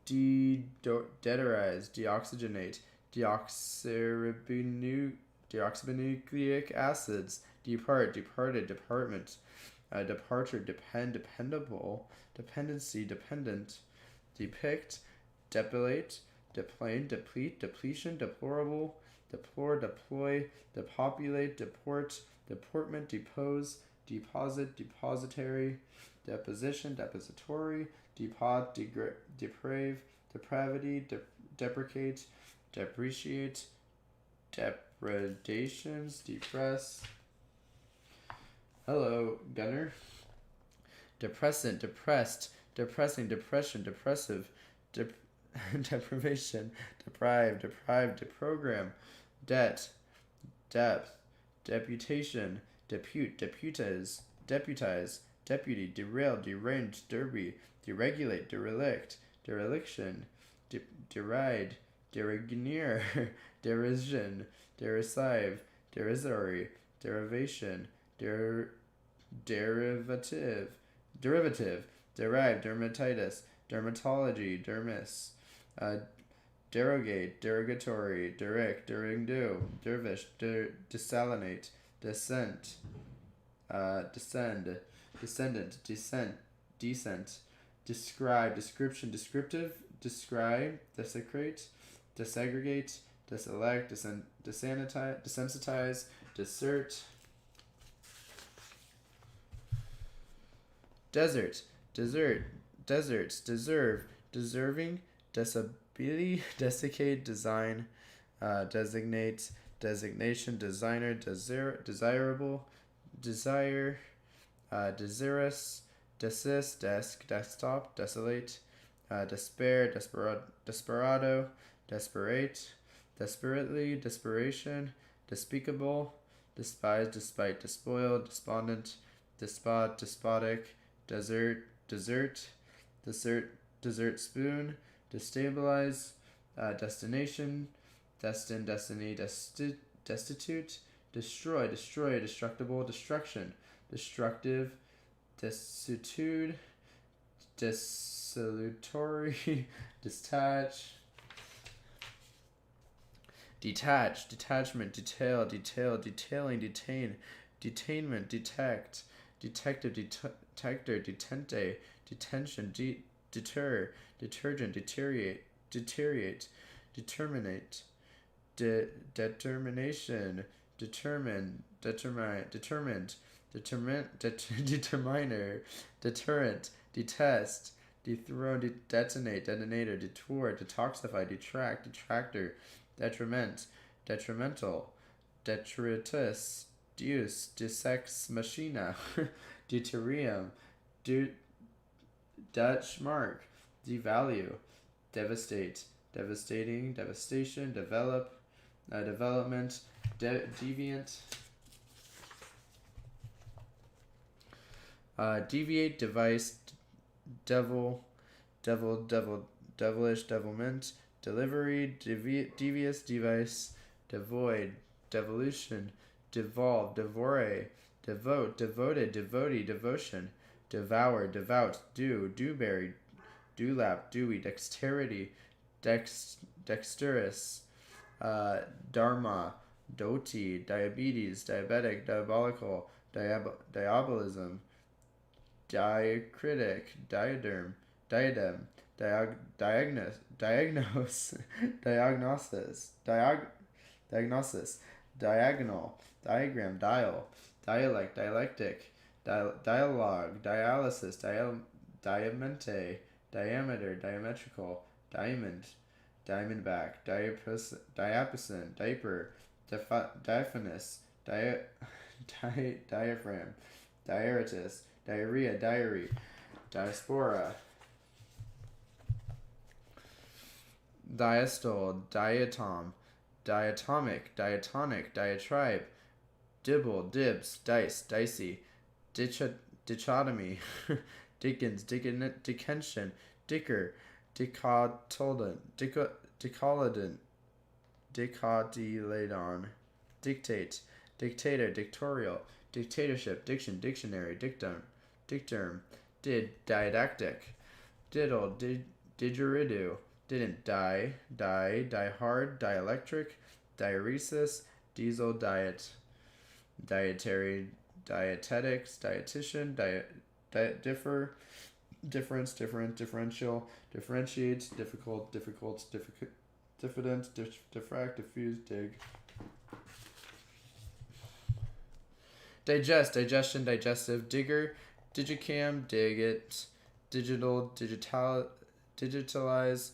deodorize, deoxygenate, deoxyribonucleic acids, departed, department, departure, dependable, dependency, dependent, depict, depilate, deplane, deplete, depletion, deplorable, deplore, deploy, depopulate, deport, deportment, depose, deposit, depository, deposition, depository, deprave, depravity, deprecate, depreciate, depredations, depress. Hello, Gunner. Depressant, depressed, depressing, depression, depressive, deprivation, deprived, deprogram, debt, depth, deputation, deputize, deputy, derail, derange, derby, deregulate, derelict, dereliction, deride, derigneer, derision, derisive, derisory, derivation, derivative, derived, dermatitis, dermatology, dermis, derogate, derogatory, direct, derringdo, dervish, desalinate, descent, descendant, descent, describe, description, descriptive, describe, desecrate, desegregate, deselect, desensitize, desert, deserts, deserve, deserving, disability, desiccate, design, designate, designation, designer, desirable, desire, desirous, desist, desk, desktop, desolate, despair, desperado, desperate, desperately, desperation, despicable, despise, despite, despoiled, despondent, despot, despotic, desert, dessert spoon, destabilize, destination, destined, destiny, destitute, destroy, destructible, destruction, destructive, destitute, desultory, detach, detachment, detail, detailing, detain, detainment, detect, detective, detector, detente, detention, deter, detergent, deteriorate, determinate, determination, determined, determiner, deterrent, detest, dethrone, detonate, detonator, detour, detoxify, detract, detractor, detriment, detrimental, detritus, deus, desex machina, deuterium, Dutch mark, devalue, devastate, devastating, devastation, develop, development, deviant, deviate, device, devilish, devilment, delivery, devious, device, devoid, devolution, devolve, devore, devote, devoted, devotee, devotion, devour, devout, dewberry, dewlap, dewy, dexterity, dexterous, dharma, doti, diabetes, diabetic, diabolical, diabolism, diacritic, diadem, diagnosis, diagonal, diagram, dial, dialect, dialectic, dialogue, dialysis, diamente, diameter, diametrical, diamond, diamondback, diapason, diaper, diaphanous, diaphragm, diaretus, diarrhea, diary, diaspora, diastole, diatom, diatomic, diatonic, diatribe, dibble, dibs, dice, dicey, dichotomy, Dickens, Dickension, Dicker, dicotyledon, dicotyledon, dictate, dictator, dictatorial, dictatorship, diction, dictionary, dicterm, didactic, diddle, didgeridoo, didn't, die hard, dielectric, diuresis, diesel, diet, dietary, dietetics, dietitian, difference, different, differential, differentiate, difficult, diffident, diffract, diffuse, dig. Digest, digestion, digestive, digger, digicam, digit, digital, digitalize,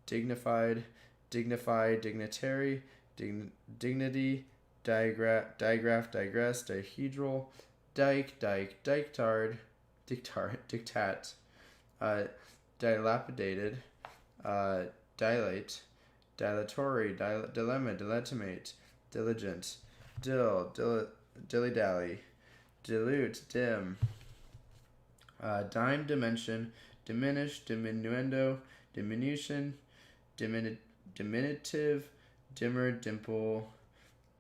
dignified, dignitary, dignity, digraph, digress, dihedral, dictard, dictat, dilapidated, dilate, dilatory, dilemma, diletimate, diligent, dilly-dally, dilute, dim, dime, dimension, diminish, diminuendo, diminution, diminutive, dimmer, dimple,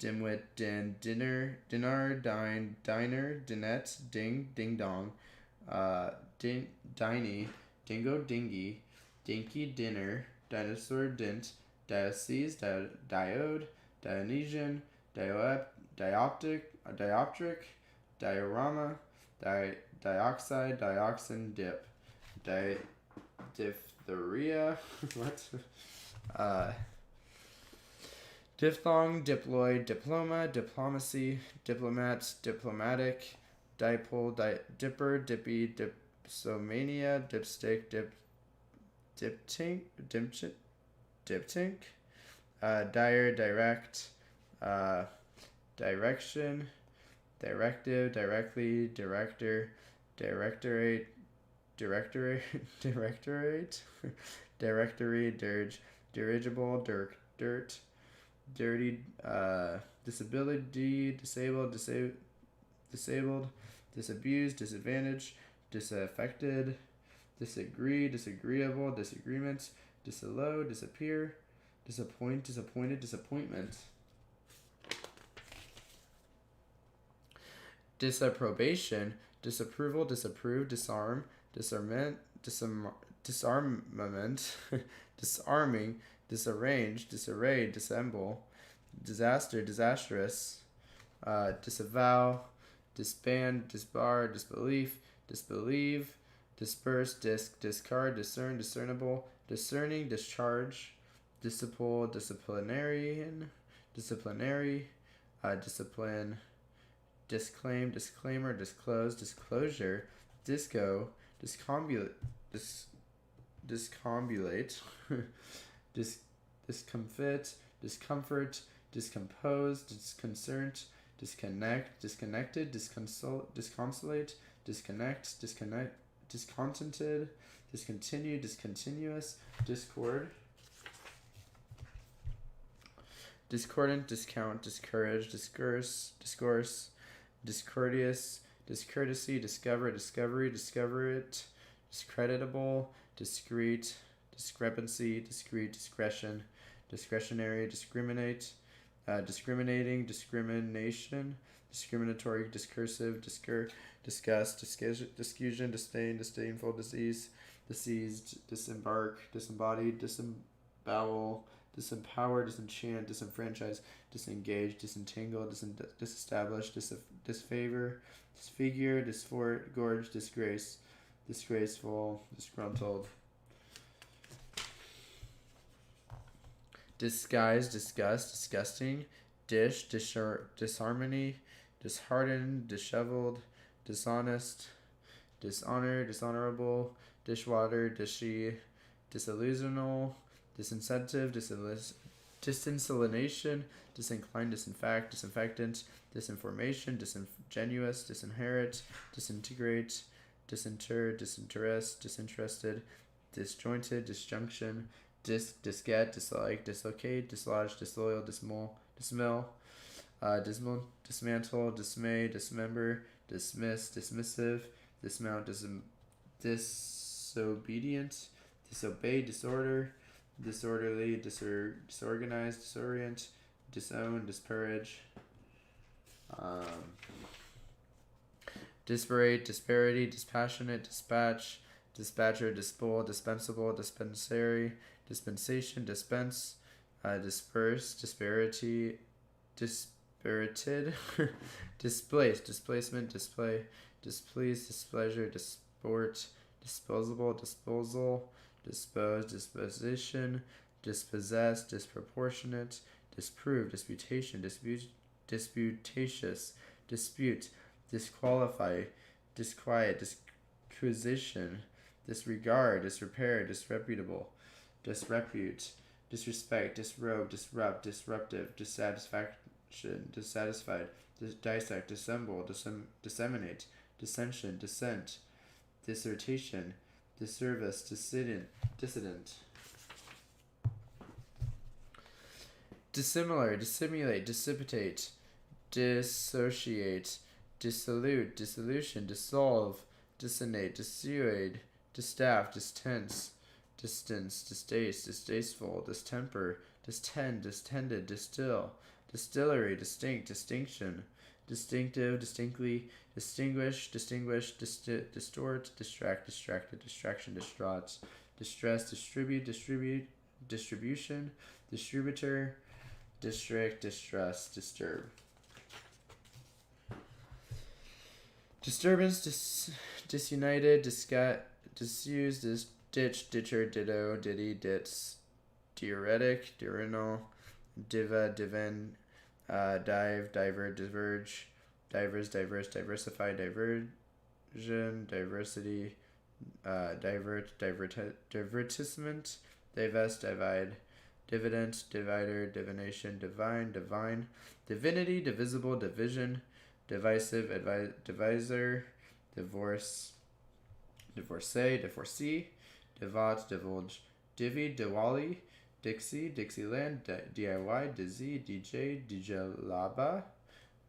dimwit, dinner, diner, dinette, ding, ding dong, diney, dingo, dingy, dinky, dinner, dinosaur, dint, diocese, diode, Dionysian, dioptric, diorama, dioxide, dioxin, dip, diphtheria, what? Diphthong, diploid, diploma, diplomacy, diplomat, diplomatic, dipole, dipper, dippy, dipsomania, dipstick, diptink, dire, direct, direction, directive, directly, director, directorate, directory, dirge, dirigible, dirt, dirty, disability, disabled, disabused, disadvantaged, disaffected, disagree, disagreeable, disagreements, disallow, disappear, disappointed, disappointment, disapprobation, disapproval, disapprove, disarm, disarmament, disarmament, disarming, disarrange, disarray, dissemble, disaster, disastrous, disavow, disband, disbar, disbelief, disbelieve, disperse, discard, discern, discernible, discerning, discharge, disciple, disciplinarian, disciplinary, discipline, disclaim, disclaimer, disclose, disclosure, disco, discombulate, discombulate, discomfit, discomfort, discompose, disconcert, disconnect, disconnected, disconsolate, disconnect, discontented, discontinued, discontinuous, discord, discordant, discount, discourage, discourse, discourteous, discourtesy, discover, discovery, discoverate, discreditable, discreet, discrepancy, discrete, discretion, discretionary, discriminate, discriminating, discrimination, discriminatory, discursive, disgust, discussion, disdain, disdainful, disease, diseased, disembark, disembodied, disembowel, disempower, disenchant, disenfranchise, disengage, disentangle, disestablish, disfavor, disfigure, disgorge, disgrace, disgraceful, disgruntled, disguise, disgust, disgusting, disharmony, disheartened, disheveled, dishonest, dishonor, dishonorable, dishwater, disillusional, disincentive, disinsulination, disinclined, disinfact, disinfectant, disinformation, disingenuous, disinherit, disintegrate, disinter, disinterest, disinterested, disjointed, disjunction, disget, dislike, dislocate, dislodge, disloyal, dismill, dismantle, dismay, dismember, dismiss, dismissive, dismount, disobedient, disobey, disorder, disorderly, disorganized, disorient, disown, disparage, disparate, disparity, dispassionate, dispatch, dispatcher, dispel, dispensable, dispensary, dispensation, dispense, disperse, disparity, dispirited, displace, displacement, display, displease, displeasure, disport, disposable, disposal, dispose, disposition, dispossess, disproportionate, disprove, disputation, disputatious, dispute, disqualify, disquiet, disquisition, disregard, disrepair, disreputable, disrepute, disrespect, disrobe, disrupt, disruptive, dissatisfaction, dissatisfied, dissect, dissemble, disseminate, dissension, dissent, dissertation, disservice, dissident, dissimilar, dissimulate, dissipate, dissociate, dissolute, dissolution, dissolve, dissonate, dissuade, distaff, distense, distance, distaste, distasteful, distemper, distend, distended, distill, distillery, distinct, distinction, distinctive, distinctly, distinguish, distort, distract, distracted, distraction, distraught, distress, distribute, distribution, distributor, district, distress, disturb. Disturbance, disunited, disused, ditch, ditcher, ditto, ditty, dits, diuretic, diurnal, diva, diven, dive, diver, diverge, diverse, diverse, diversify, diversion, diversity, divertisement, divest, divide, dividend, divider, divination, divine, divine, divinity, divisible, division, divisive, divisor, divorce, divorcee, divorcee, divot, divulge, divvy, diwali, Dixie, Dixieland, DIY, Dizzy, DJ, Djalaba,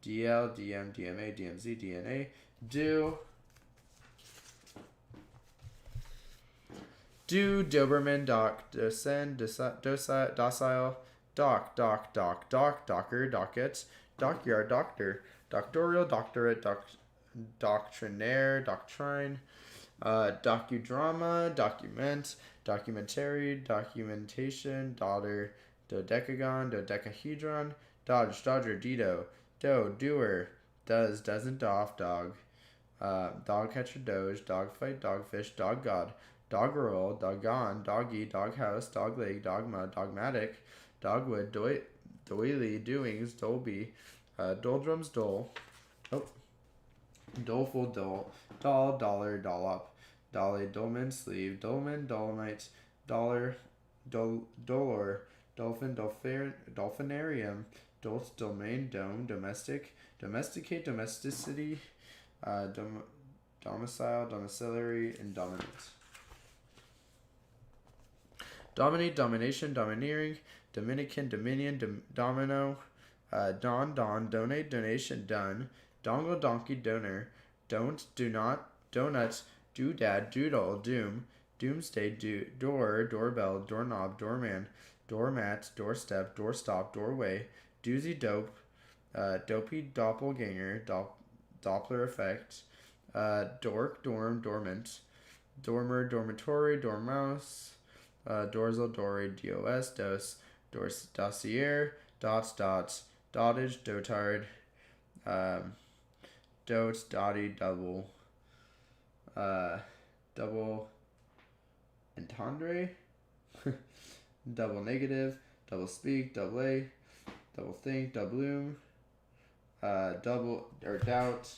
DL, DM, DMA, DMZ, DNA, do, Doberman, Doc, Docile, Doc, Docker, Docket, Dockyard, Doctor, Doctorial, Doctorate, Doctrinaire, Doctrine, docudrama, document, documentary, documentation, daughter, dodecagon, dodecahedron, dodge, dodger, dido, doer, does, doesn't, dog, dog catcher, doge, dog fight, dogfish, dog god, doggerel, doggone, doggy, doghouse, dogleg, dogma, dogmatic, dogwood, doily, doings, dolby, doldrums, dole, doleful, doll, dollar, dollop, dolly, dolman, sleeve, dolman, dolomite, dollar, dolor, dolphin, dolphinarium, dolt, domain, dome, domestic, domesticate, domesticity, domicile, domiciliary, and dominant. Dominate, domination, domineering, Dominican, dominion, domino, don, donate, donation, done, dongle, donkey, donor, don't, do not, donut, doodad, doodle, doom, doomsday, door, doorbell, doorknob, doorman, doormat, doorstep, doorstop, doorway, doozy, dope, dopey, doppelganger, Doppler effect, dork, dorm, dormant, dormer, dormitory, dormouse, dorsal, dory, dos, dossier, dots, dottage, dotard, dote, dotty, double, double entendre, double negative, double speak, double a, double think, doubloon, double or doubt,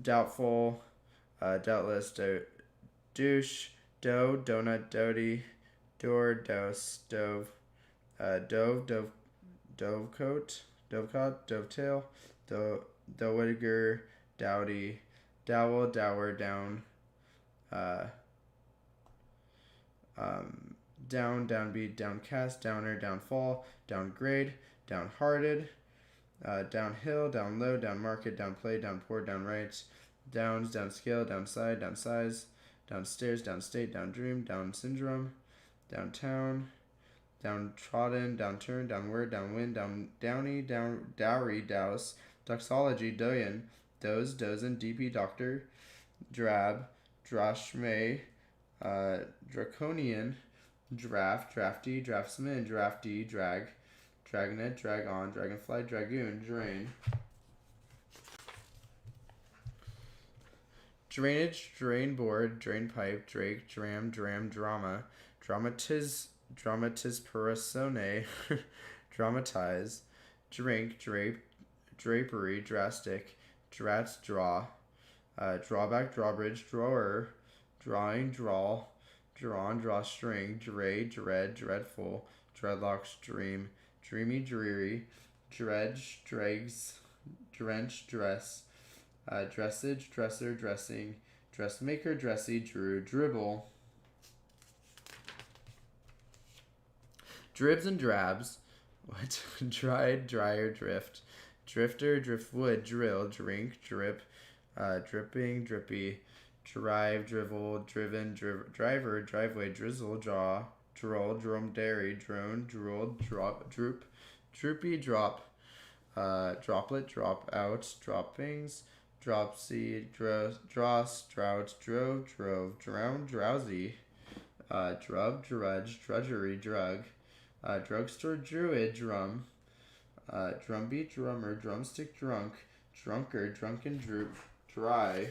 doubtful, doubtless, douche, dough, donut, doty, door, dose, dove, dovecoat, dovetail, dowager, dowdy, dowel, dower, down, down, downbeat, downcast, downer, downfall, downgrade, downhearted, downhill, down low, down market, downplay, downpour, downright, downs, downscale, downside, downsize, downstairs, downstate, downdream, down syndrome, downtown, downtrodden, downturn, downward, downwind, downy, dowry, douse, doxology, doyen, dozen, DP, doctor, drab, drachme, draconian, draft, drafty, draftsman, drafty, drag, dragnet, drag on, dragonfly, dragoon, drain, drainage, drain board, drain pipe, drake, dram, drama, dramatiz persone, dramatize, drink, drapery, drastic, drats, draw, drawback, drawbridge, drawer, drawing, drawl, drawn, drawstring, dread, dreadful, dreadlocks, dream, dreamy, dreary, dredge, dregs, drench, dress, dressage, dresser, dressing, dressmaker, dressy, dribble, Dribs and drabs. What? Dried, dryer, drift. Drifter, driftwood, drill, drink, drip, dripping, drippy, drive, drivel, driven, driver, driveway, drizzle, draw, droll, dromedary, drone, drool, drop, droop, droopy, drop, droplet, drop out, droppings, dropsy, dross, drought, drove, drown, drowsy, drub, drudge, drudgery, drug, drugstore, druid, drum, drumbeat, drummer, drumstick, drunk, drunkard, drunken, droop, dry,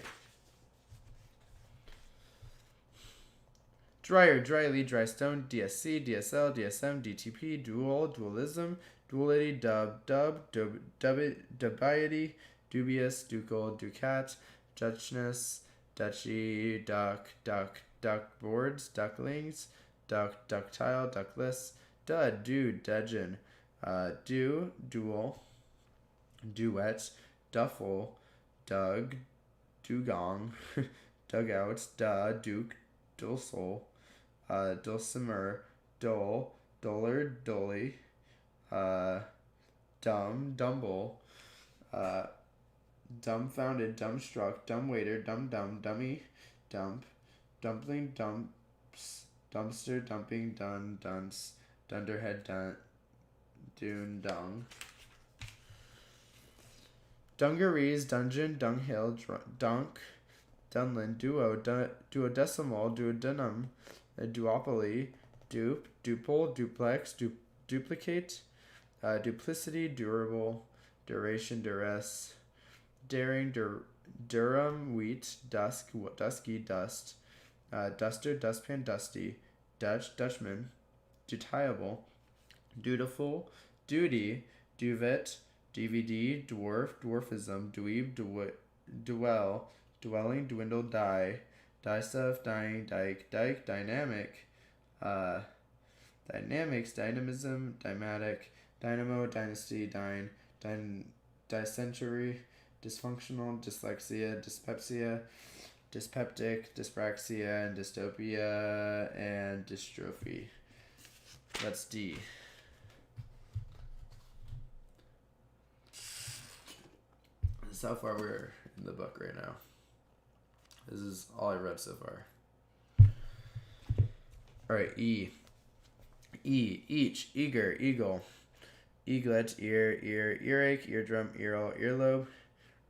dryer, dryly, drystone, DSC, DSL, DSM, DTP, dual, dualism, duality, dubiety, dubious, ducal, ducat, Dutchness, duchy, duck boards, ducklings, ductile, duckless, dudgeon, dual, duet, duffel, dugong, dugout, duke, dulcel, dulcimer, dullard, dully, dumble, dumbfounded, dumbstruck, dumbwaiter, dummy, dump, dumpling, dumpster, dumping, dunce, dunderhead, dune, dung. Dungarees, dungeon, dunghill, dunk, dunlin, duodecimal, duodenum, duopoly, dupe, duple, duplex, duplicate, duplicity, durable, duration, duress, daring, Durham, wheat, dusky, dust, duster, dustpan, dusty, Dutchman, dutiable, dutiful, duty, duvet, DVD, dwarf, dwarfism, dweeb, dwelling, dwindle, die stuff, dying, dike, dynamic, dynamics, dynamism, dymatic, dynamo, dynasty, dysentery, dysfunctional, dyslexia, dyspepsia, dyspeptic, dyspraxia, and dystopia, and dystrophy. That's D. This is how far we're in the book right now. This is all I read so far. Alright, E. Each, eager, eagle, eaglet, earache, eardrum, earlobe,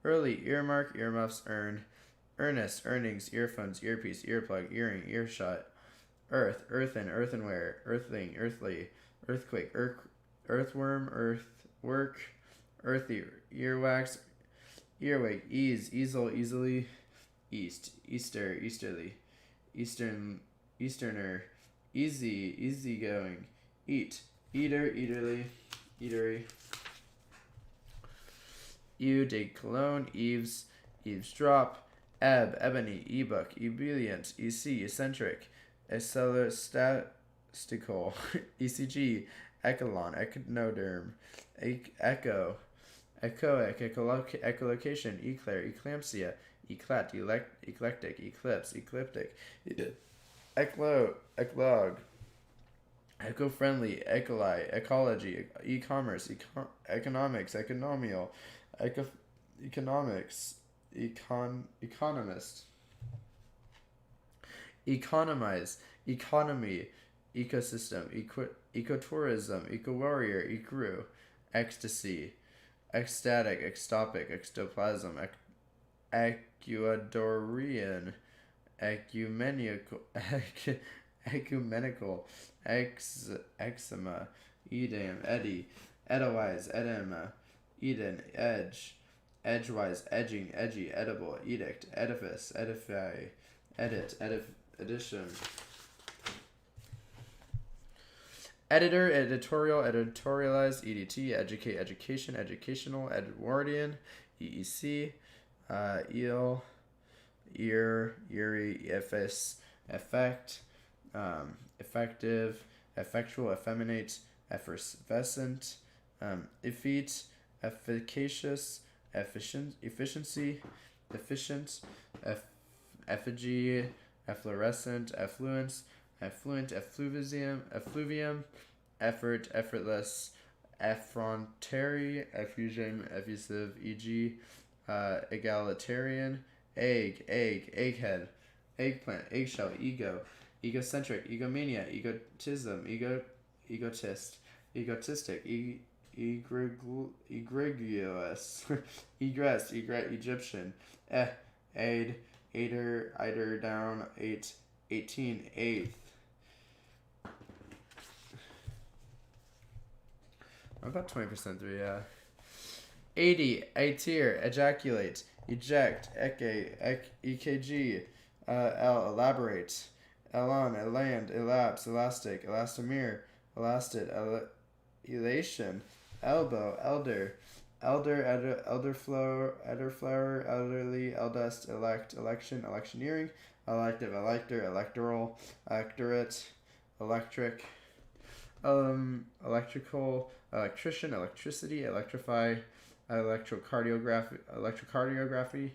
early, earmark, earmuffs, earnest, earnings, earphones, earpiece, earplug, earring, earshot, earth, earthen, earthenware, earthling, earthly, earthquake, earthworm, earthwork, earthy, earwax, earwig, easel, easily, east, easterly, easterner, easygoing, eater, eatery, de cologne, eavesdrop, ebony, ebook, ebullient, eccentric, statistical, ECG, echelon, echinoderm, echoic, echolocation, eclair, eclampsia, eclat, eclectic, eclipse, ecliptic, eclog, eco-friendly, ecoli, ecology, e-commerce, economics, economial, economics, economist, economize, economy, ecosystem, ecotourism, eco-warrior, ecru, ecstasy, ecstatic, ectopic, ectoplasm, ecuadorian, ecumenical, eczema, edam, eddy, edowise, edema, Eden, edge, edgewise, edging, edgy, edible, edict, edifice, edify, edit, edition, editor, editorial, editorialize, EDT, educate, education, educational, Edwardian, EEC, eel, ear, eerie, effice, effect, effective, effectual, effeminate, effervescent, effete, efficacious, efficiency, efficient, effigy, efflorescent, effluence, effluent, effluvium, effort, effortless, effrontary, effusion, effusive, e.g., egalitarian, egghead, eggplant, eggshell, ego, egocentric, egomania, egotism, egotist, egotistic, egregious, egress, Egyptian, aid, eider, down, 18, eighth. About 20% through, yeah. 80, atir, ejaculate, eject, ekg, elaborate, elan, eland, elapse, elastic, elastomere, elastid, elation, elbow, elderflower, elderly, eldest, elect, election, electioneering, elective, elector, electoral, electorate, electric, electrical, electrician, electricity, electrify, electrocardiography,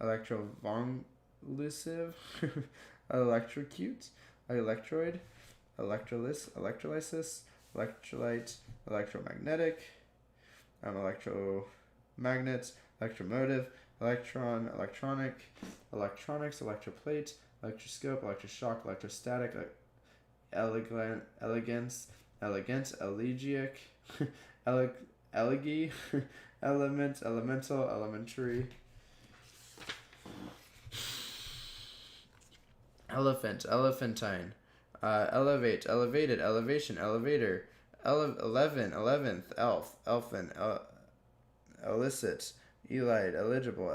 electrovonlusive, electrocute, electroid, electrolysis, electrolyte, electromagnetic, electromagnets, electromotive, electron, electronics, electroplate, electroscope, electroshock, electrostatic, elegance, elegiac, elegy, element, elemental, elementary, elephant, elephantine, elevate, elevated, elevation, elevator, 11th, elfin, illicit, elide, eligible,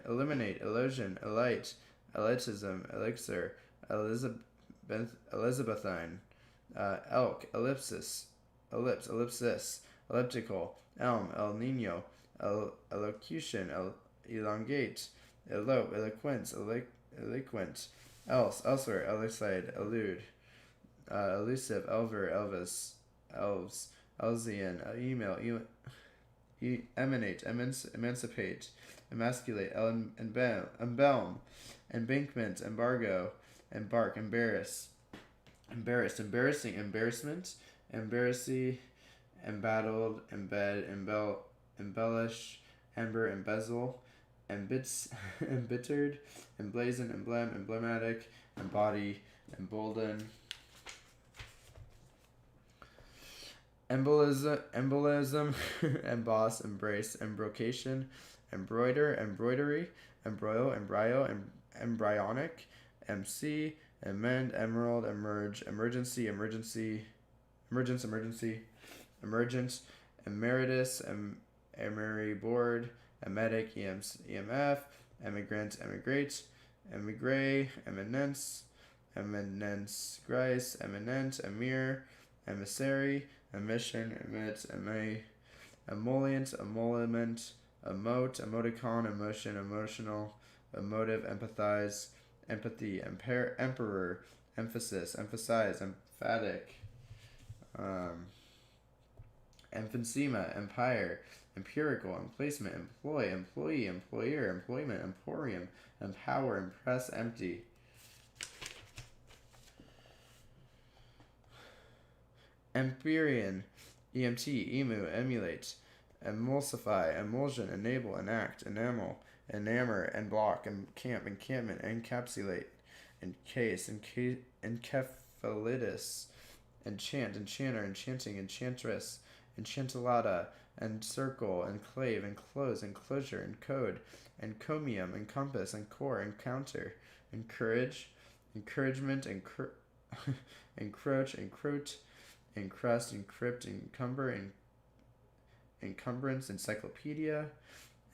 eliminate, illusion, elite, elitism, elixir, Elizabethine, elk, ellipsis, elliptical, elm, El Nino, elocution, elongate, elope, eloquence, eloquent, elsewhere, elicide, elude, elusive, elver, elvis, elves, Elsian, email, emanate, emancipate, emasculate, embalm, embankment, embargo, embark, embarrassed, embarrassing, embarrassment, embarrassing, embattled, embed, embellish, ember, embezzle, embittered, emblazon, emblematic, embody, embolden, embolism, emboss, embrace, embrocation, embroidery, embryo, embryonic, MC, amend, emerald, emerge, emergency, emergence, emeritus, emery board, emetic, EMF, emigrant, emigrate, eminence, grace, eminent, emir, emissary, emission, emit, emollient, emolument, emote, emoticon, emotion, emotional, emotive, empathize, empathy, emperor, emphasis, emphasize, emphatic, emphysema, empire, empirical, emplacement, employ, employee, employer, employment, emporium, empower, impress, empty. Empyrean, EMT, emu, emulate, emulsify, emulsion, enable, enact, enamel, enamor, enblock, encamp, encampment, encapsulate, encase, encephalitis, enchant, enchanter, enchanting, enchantress, enchantolata, encircle, enclave, enclose, enclosure, encode, encomium, encompass, encore, encounter, encourage, encouragement, encroach, encroach, encrust, encrypt, encumber, encumbrance, encyclopedia,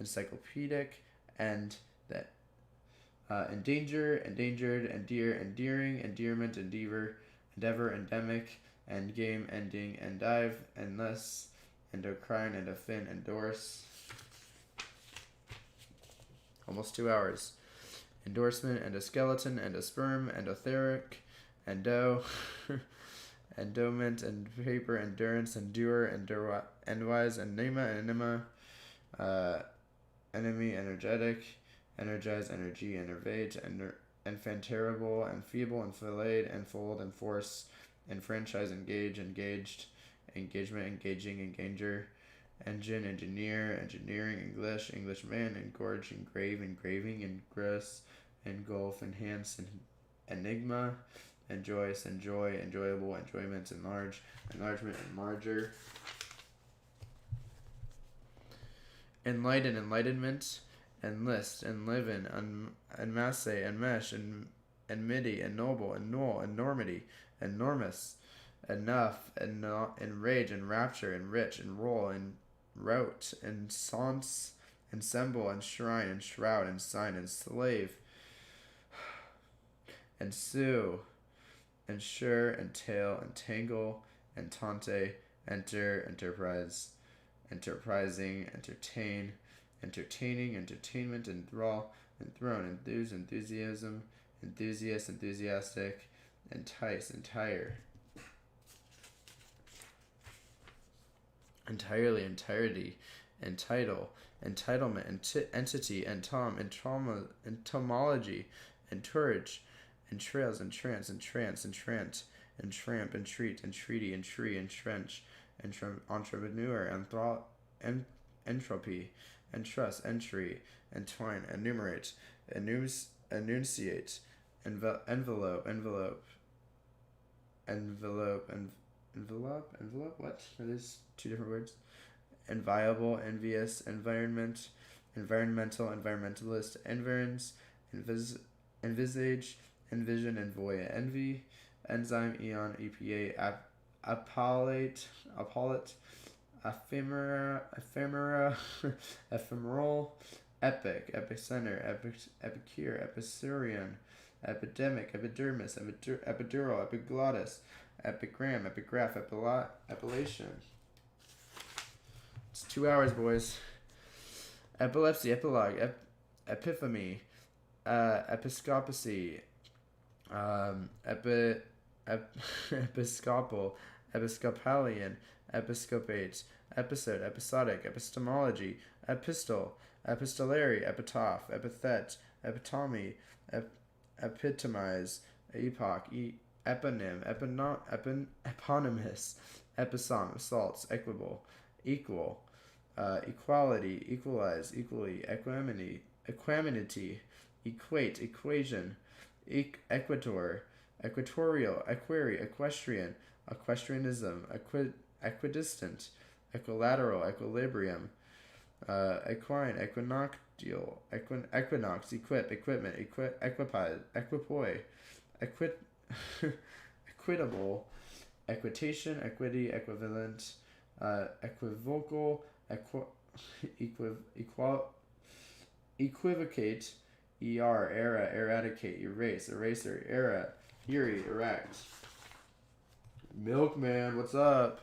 encyclopedic, and that endanger, endangered, endear, endearing, endearment, endeavor, endemic, endgame, ending, endive, endless, endocrine, endophine, endorse. Almost 2 hours. Endorsement, endoskeleton, endosperm, endotheric, endowment, and paper, endurance, endure, endwise, enema, enemy, energetic, energize, energy, enervate, enfantterrible, enfeeble, enfilade, enfold, enforce, enfranchise, engage, engaged, engagement, engaging, enganger, engine, engineer, engineering, English, Englishman, engorge, engrave, engraving, engross, engulf, enhance, enigma, enjoys, enjoy, enjoyable, enjoyment, enlarge, enlargement, enlarger, enlighten, enlightenment, enlist, enliven, enmasse, enmesh, enmity, ennoble, ennull, enormity, enormous, enough, enrage, enrapture, enrich, enroll, enroute, ensonce, ensemble, enshrine, enshroud, ensign, enslave, ensue, ensure, entail, entangle, entente, enter, enterprise, enterprising, entertain, entertaining, entertainment, enthrall, enthrone, enthuse, enthusiasm, enthusiast, enthusiastic, entice, entire, entirely, entirety, entitle, entitlement, entity, entomology, entourage, entrails, entrance, entrant, entramp, entreat, entreaty, entree, entrench, entrepreneur, entropy, entrust, entry, entwine, enumerate, enunciate, envelope, what? Are these two different words? Inviolable, envious, environment, environmental, environmentalist, environs, envisage, envision, envoy, envy, enzyme, eon, EPA, appellate, ephemera, ephemeral, epic, epicenter, epicure, epicurean, epidemic, epidermis, epidural, epiglottis, epigram, epigraph, appellation. It's 2 hours, boys. Epilepsy, epilogue, epiphany, episcopacy, episcopal, episcopalian, episcopate, episode, episodic, epistemology, epistle, epistolary, epitaph, epithet, epitome, epitomize, epoch, eponym, eponymous, episom, assaults, equable, equal, equality, equalize, equally, equanimity, equate, equation, equator, equatorial, equerry, equestrian, equestrianism, equidistant, equilateral, equilibrium, equine, equinoctial, equinox, equip, equipment, equipoi, equitable, equitation, equity, equivalent, equivocal, equivocate, era, eradicate, erase, eraser, era, eerie, erect. Milkman, what's up?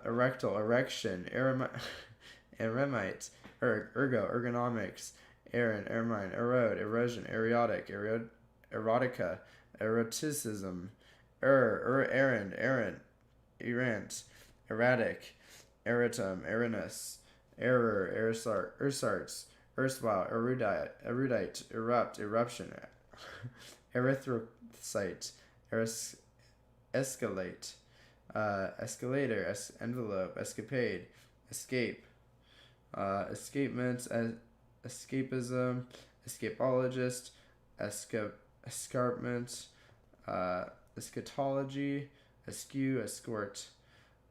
Erectile, erection, eremite, ergo, ergonomics, errand, ermine, erode, erosion, erotic, erotica, eroticism, errand, errant, erratic, erratum, erroneous, error, ersarts, erstwhile, erudite, erupt, eruption, erythrocyte, escalate, escalator, envelope, escapade, escape, escapement, escapism, escapologist, escarpment, eschatology, eskew, escort,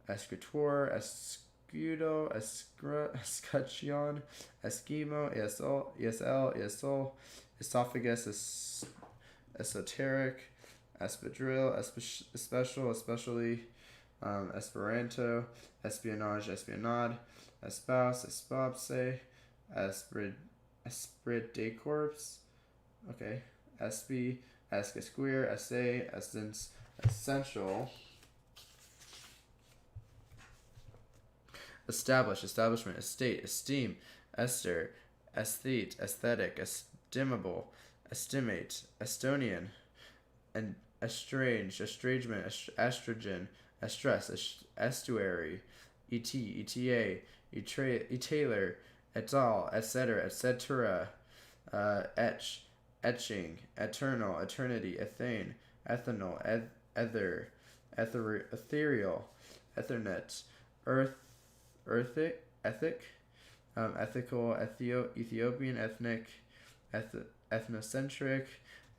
escritor, escudo, escutcheon, Eskimo, ESL, esophagus, esoteric, espadrille, especial, especially, Esperanto, espionage, espionade, espouse, espopse, esprit de corps, okay, espy, esquire, essay, essence, essential, establish, establishment, estate, esteem, Esther, aesthete, aesthetic, estimable, estimate, Estonian, and estrange, estrangement, estrogen, estress, estuary, eta, etailer, et al, etc., etc., etch, etching, eternal, eternity, ethane, ethanol, ether, ethereal, Ethernet, ethic, ethical, Ethiopian, ethnic, ethnocentric,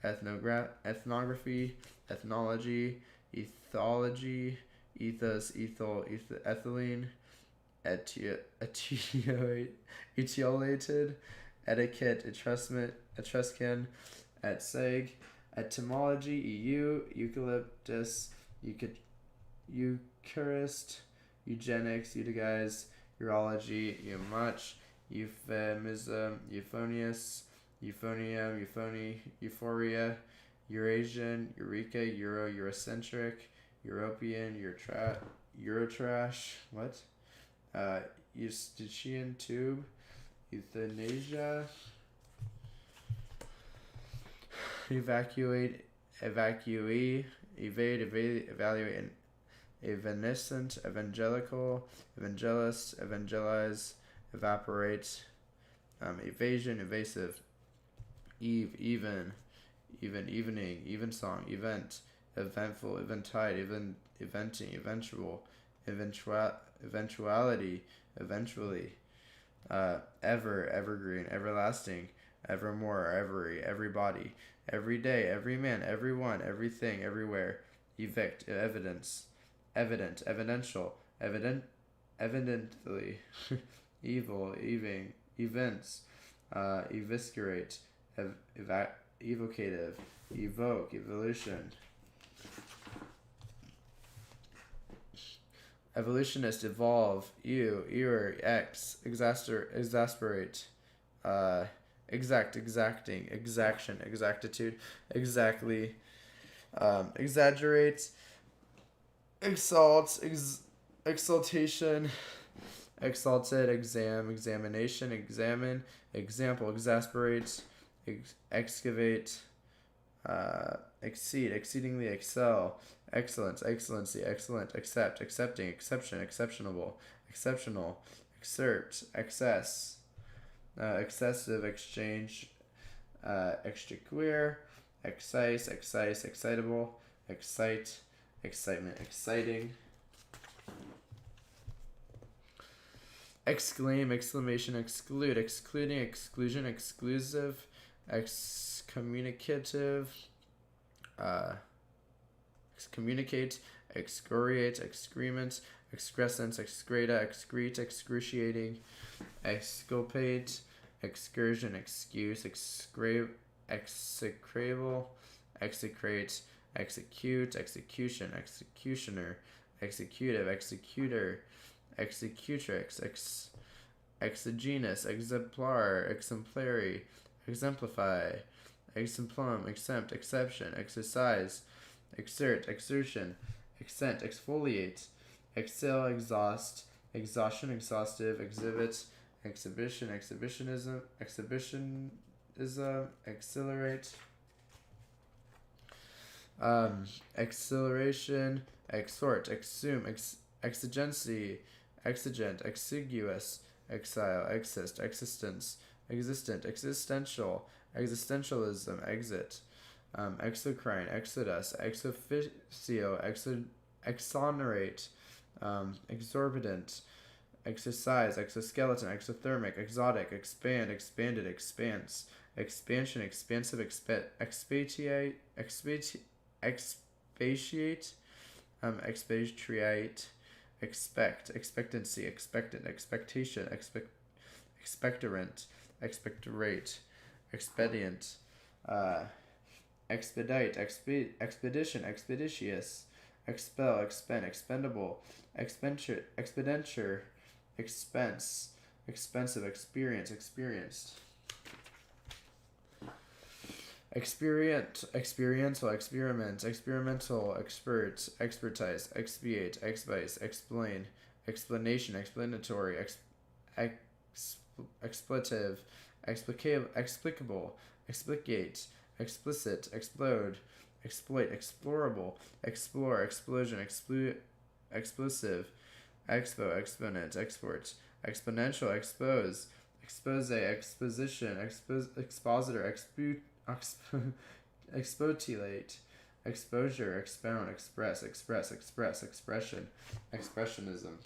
ethnography, ethnology, ethology, ethylene, etiolated, etiquette, Etruscan, seg, etymology, EU, eucalyptus, Eucharist, eugenics, eudagize, urology, much, euphemism, euphonious, euphonium, euphoria, Eurasian, Eureka, Eurocentric, European, Eurotrash, what? Eustachian tube, euthanasia, evacuate, evacuee, evaluate, evanescent, evangelical, evangelist, evangelize, evaporate, evasion, evasive, evening, evensong, event, eventful, eventide, eventing, eventuality, eventually, evergreen, everlasting, evermore, everybody, every day, every man, everyone, everything, everywhere, evict, evidence, evident, evidential, evidently, evil, events, eviscerate, evocative, evoke, evolution, evolutionist, evolve, exasperate, exacting, exaction, exactitude, exactly, exaggerate, exalt, exaltation, exalted, examination, examine, example, exasperate, excavate, exceed, exceedingly, excel, excellence, excellency, excellent, accept, accepting, exception, exceptional, excerpt, excess, excessive, exchange, extriquere, excise, excitable, excite, excitement, exciting, exclaim, exclamation, exclude, excluding, exclusion, exclusive, excommunicative, excommunicate, excoriate, excrement, excrescence, excreta, excrete, excruciating, exculpate, excursion, excuse, execrable, execrate, execute, execution, executioner, executive, executor, executrix, exogenous, exemplar, exemplary, exemplify, exemplum, exempt, exception, exercise, exert, exertion, extent, exfoliate, excel, exhaust, exhaustion, exhaustive, exhibit, exhibition, exhibitionism, accelerate, acceleration, exhort, exhume, exigency, exigent, exiguous, exile, exist, existence, existent, existential, existentialism, exit, exocrine, exodus, ex officio, exonerate, exorbitant, exercise, exoskeleton, exothermic, exotic, expand, expanded, expanse, expansion, expansive, expatiate, expatriate, expect, expectancy, expectant, expectation, expectorant, expectorate, expedient, expedite, expedition, expeditious, expel, expend, expendable, expenditure, expense, expensive, experience, experienced, experiential, experiment, experimental, expert, expertise, expiate, exvice, explain, explanation, explanatory, expletive, explicable, explicate, explicit, explode, exploit, explorable, explore, explosion, explosive, expo, exponent, export, exponential, expose, expose, exposition, expositor, expotulate, exposure, expound, express, expression, expressionism.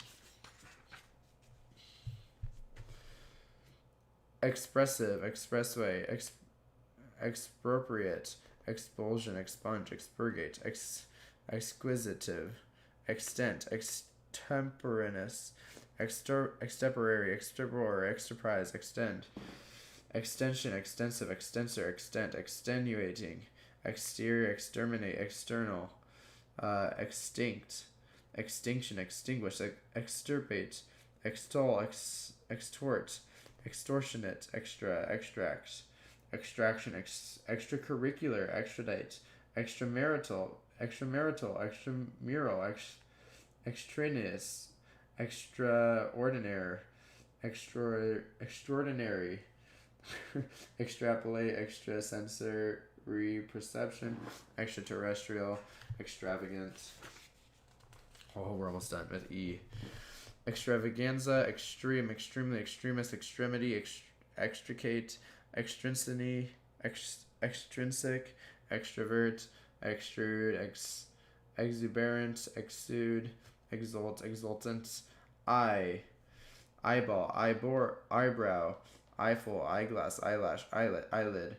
Expressive, expressway, expropriate, expulsion, expunge, expurgate, exquisitive, extent, extemporaneous, extemporary, extempore, exterprise, extend, extension, extensive, extensor, extent, extenuating, exterior, exterminate, external, extinct, extinction, extinguish, extirpate, extol, extort, extortionate, extract, extraction, extracurricular, extradite, extramural, extramural, extraneous, extraordinary, extraordinary, extrapolate, extrasensory perception, extraterrestrial, extravagant. Oh, we're almost done with E. Extravaganza, extreme, extremely, extremist, extremity, extricate, extrinsiny, extrinsic, extrovert, extrude, exuberant, exude, exult, exultant, eyeball, eyebrow, eyeful, eyeglass, eyelash, eyelid,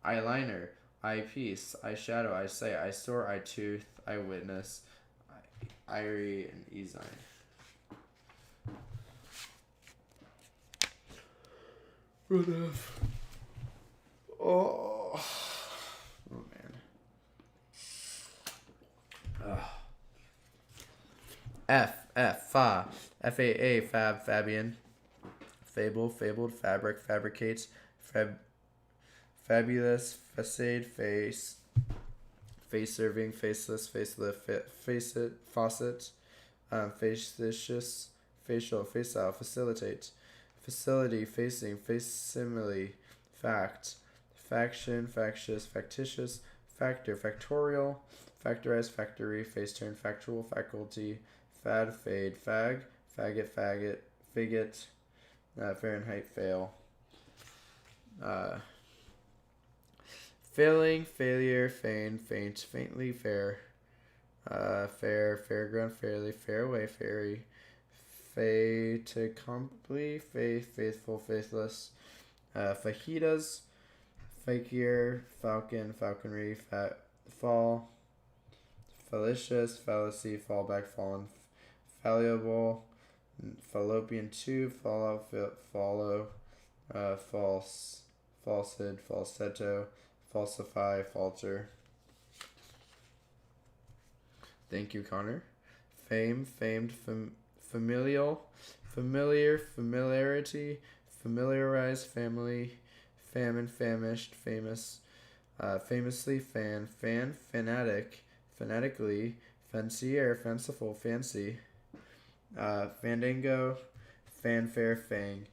eyeliner, eyepiece, eyeshadow, eyesight, eyesore, eyetooth, eyewitness, eyrie, and ezine. Oh man. Fa, FAA, fab, Fabian, fable, fabled, fabric, fabricates, fabulous, facade, face serving, faceless, facelift, face it, faucet, facetious, facial, facile, facilitate, facility, facing, facsimile, fact, faction, factious, factitious, factor, factorial, factorize, factory, face turn, factual, faculty, fad, fade, fag, faggot, faggot, Fahrenheit, fail, failing, failure, feign, faint, faintly, fair, fair, fairground, fairly, fairway, fairy, fait accompli, faith, faithful, faithless, fajitas, fakir, falcon, falconry, fall, fallacious, fallacy, fallback, fallen, fallible, fallopian tube, fallout, follow, false, falsehood, falsetto, falsify, falter. Thank you, Connor. Fame, famed, familial, familiar, familiarity, familiarize, family, famine, famished, famous, famously, fan, fanatic, fanatically, fancier, fanciful, fancy, fandango, fanfare, fang,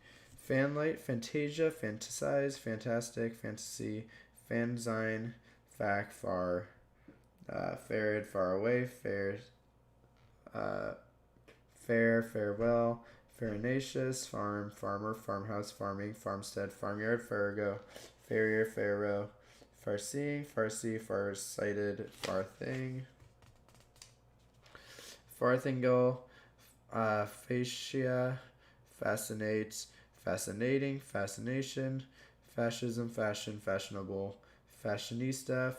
fanlight, fantasia, fantasize, fantastic, fantasy, fanzine, fac, far, farid, far away, fair, fair, farewell, farinaceous, farm, farmer, farmhouse, farming, farmstead, farmyard, farrago, farrier, pharaoh, farseeing, farsi, farsighted, farthing, farthingle, fascia, fascinates, fascinating, fascination, fascism, fashion, fashionable, fashionista,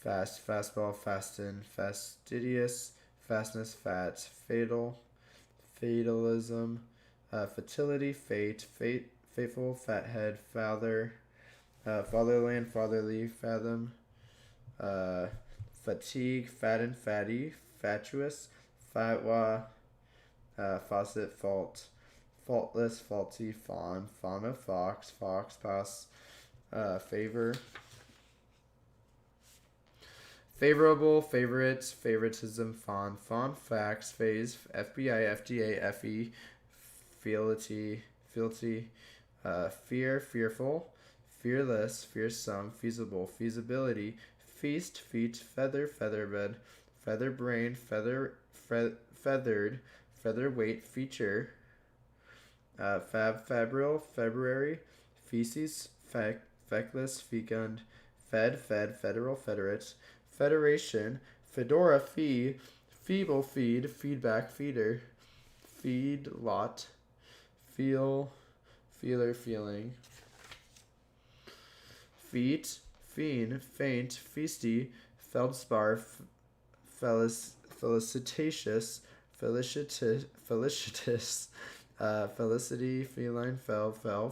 fastball, fasten, fastidious, fastness, fat, fatal, fatalism, fertility, fateful, fathead, father, fatherland, fatherly, fathom, fatigue, fatten, fatty, fatuous, fatwa, faucet, fault, faultless, faulty, fawn, fauna, fox, pass, favor, favorable, favorites, favoritism, fawn, facts, phase, FBI, FDA, FE, fealty, fear, fearful, fearless, fearsome, feasible, feasibility, feast, feet, feather, featherbed, feather brain, feathered, featherweight, feature, febrile, February, feces, feckless, fecund, federal, federate, federation, fedora, fee, feeble, feed, feedback, feeder, feed, lot, feel, feeler, feeling, feet, fiend, faint, feisty, feldspar, felicitacious, felicitous, felicity, feline, fella, fellow,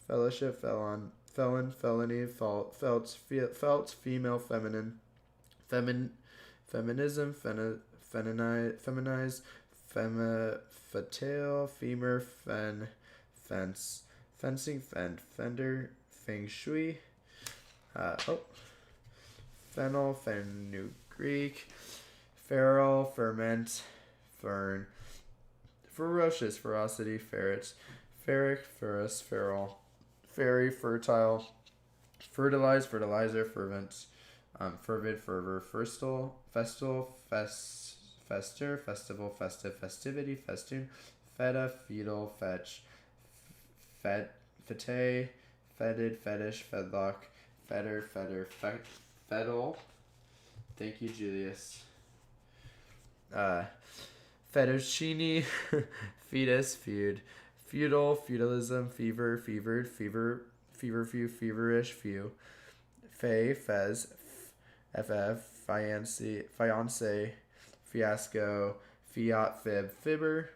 fellowship, felon, felony, felt, female, feminine, feminism, feminize, fatale, femur, fence, fencing, fender, feng shui, fennel, fenugreek, feral, ferment, fern, ferocious, ferocity, ferret, ferric, ferrous, feral, fairy, fertile, fertilize, fertilizer, fervent, fervid, fervor, festal, fester, festival, festive, festivity, festoon, feta, fetal, fetch, fete, fetid, fetish, fedlock, fetter, fettle. Thank you, Julius. Fettuccine, fetus, feud, feudal, feudalism, fever, fevered, few, feverish, few, fez, fiance, fiasco, fiat, fiber,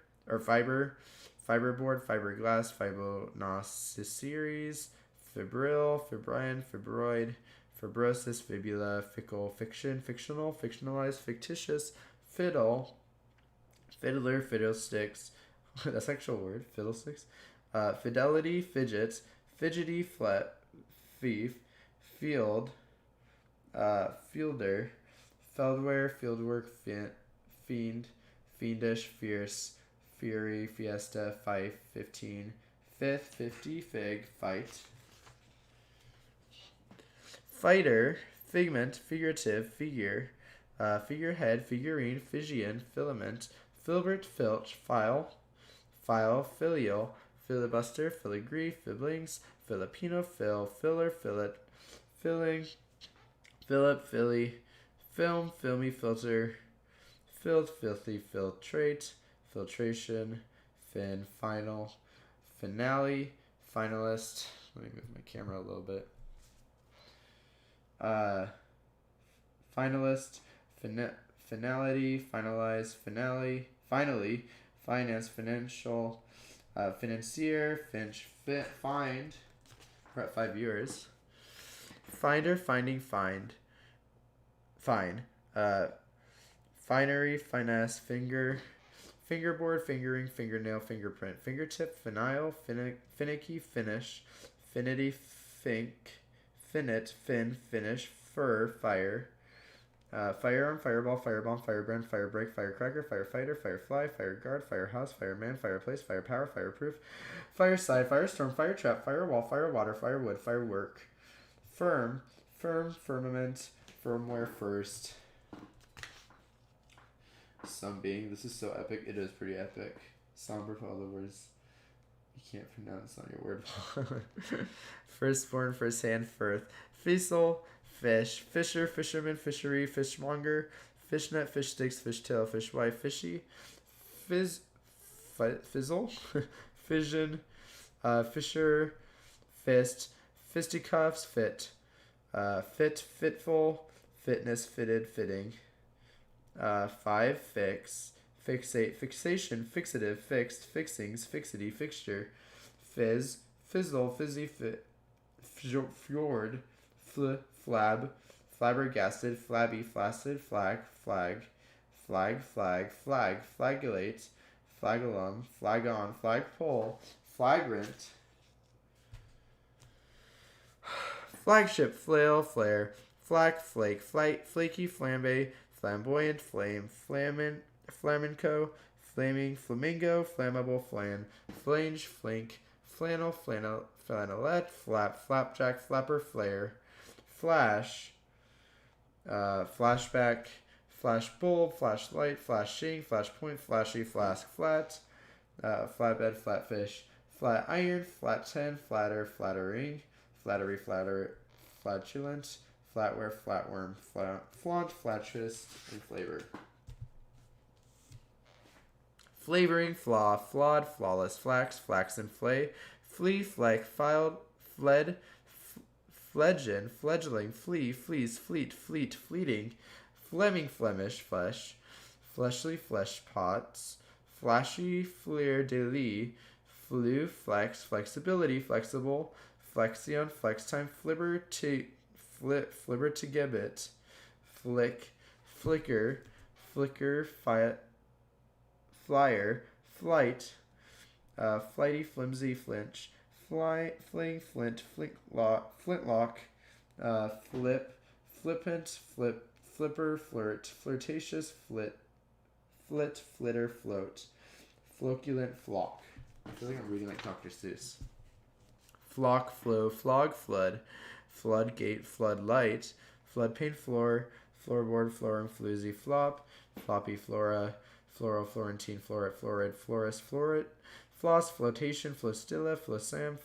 fiberboard, fiberglass, fibonacceries, fibril, fibrine, fibroid, fibrosis, fibula, fickle, fiction, fictional, fictionalized, fictitious, fiddle, fiddler, fiddlesticks, that's actual word, fiddlesticks, fidelity, fidget, fidgety, flat, fief, field, fielder, feldware, fieldwork, fiend, fiendish, fierce, fury, fiesta, fife, 15, fifth, 50, fig, fight, fighter, figment, figurative, figure, figurehead, figurine, Fijian, filament, filbert, filch, file, filial, filibuster, filigree, fibblings, Filipino, filler, fillet, filling, Philip, filly, film, filmy, filter, filled, filthy, filtrate, filtration, final, finale, finalist. Let me move my camera a little bit. Finalist, finality, finalize, finally, finance, financial, financier, finch, find. We're at 5 viewers. Finder, finding, fine. Finery, finesse, fingerboard, fingering, fingernail, fingerprint, fingertip, finile, finicky, finish, finity, finite, finish, fur, fire, firearm, fireball, firebomb, firebrand, firebreak, firecracker, firefighter, firefly, fireguard, firehouse, fireman, fireplace, firepower, fireproof, fireside, firestorm, firetrap, firewall, firewater, firewood, firework, firm, firmament, firmware, first. Sunbeam. This is so epic. It is pretty epic. Somber followers. You can't pronounce on your word. Firstborn, firsthand, firth. Fiesel, fish. Fisher, fisherman, fishery, fishmonger. Fishnet, fish sticks, fishtail, fishwife, fishy. Fizzle. Fission. Fisher. Fist. Fisticuffs, fit. Fitful. Fitness, fitted, fitting. 5, fix, fixate, fixation, fixative, fixed, fixings, fixity, fixture, fizz, fizzle, fizzy, fjord, flab, flabbergasted, flabby, flaccid, flag, flagellate, flagellum, flagon, flagpole, flagrant, flagship, flail, flare, flak, flake, flight, flaky, flambe, flamboyant, flame, flamenco, flaming, flamingo, flammable, flange, flink, flannel, flannelette, flapjack, flapper, flare, flash, flashback, flash bulb, flashlight, flashing, flashpoint, flashy, flask, flat, flatbed, flatfish, flat iron, flat 10, flatter, flattering, flattery, flatulent, flatware, flatworm, flaunt, flatus, and flavor. Flavoring, flaw, flawed, flawless, flax, flaxen, flay, flea, flake, filed, fled, fledgin, fledgling, flea, fleece, fleet, fleet, fleeting, Fleming, Flemish, flesh, fleshly, flesh pots, flashy, fleur de lis, flu, flex, flexibility, flexible, flexion, flex time, flibber to flibber to gibbet, flick, flicker, flicker, flyer, flight, flighty, flimsy, flinch, fling, flint, flintlock, flip, flippant, flipper, flirt, flirtatious, flitter, float, floculent, flock. I feel like I'm reading like Dr. Seuss. Flock, flow, flog, flood, floodgate, floodlight, floodpain, floor, floorboard, flooring, floozy, flop, floppy, flora, floral, florentine, floret, florid, florist, floret, floss, flotation, flostilla, flossam,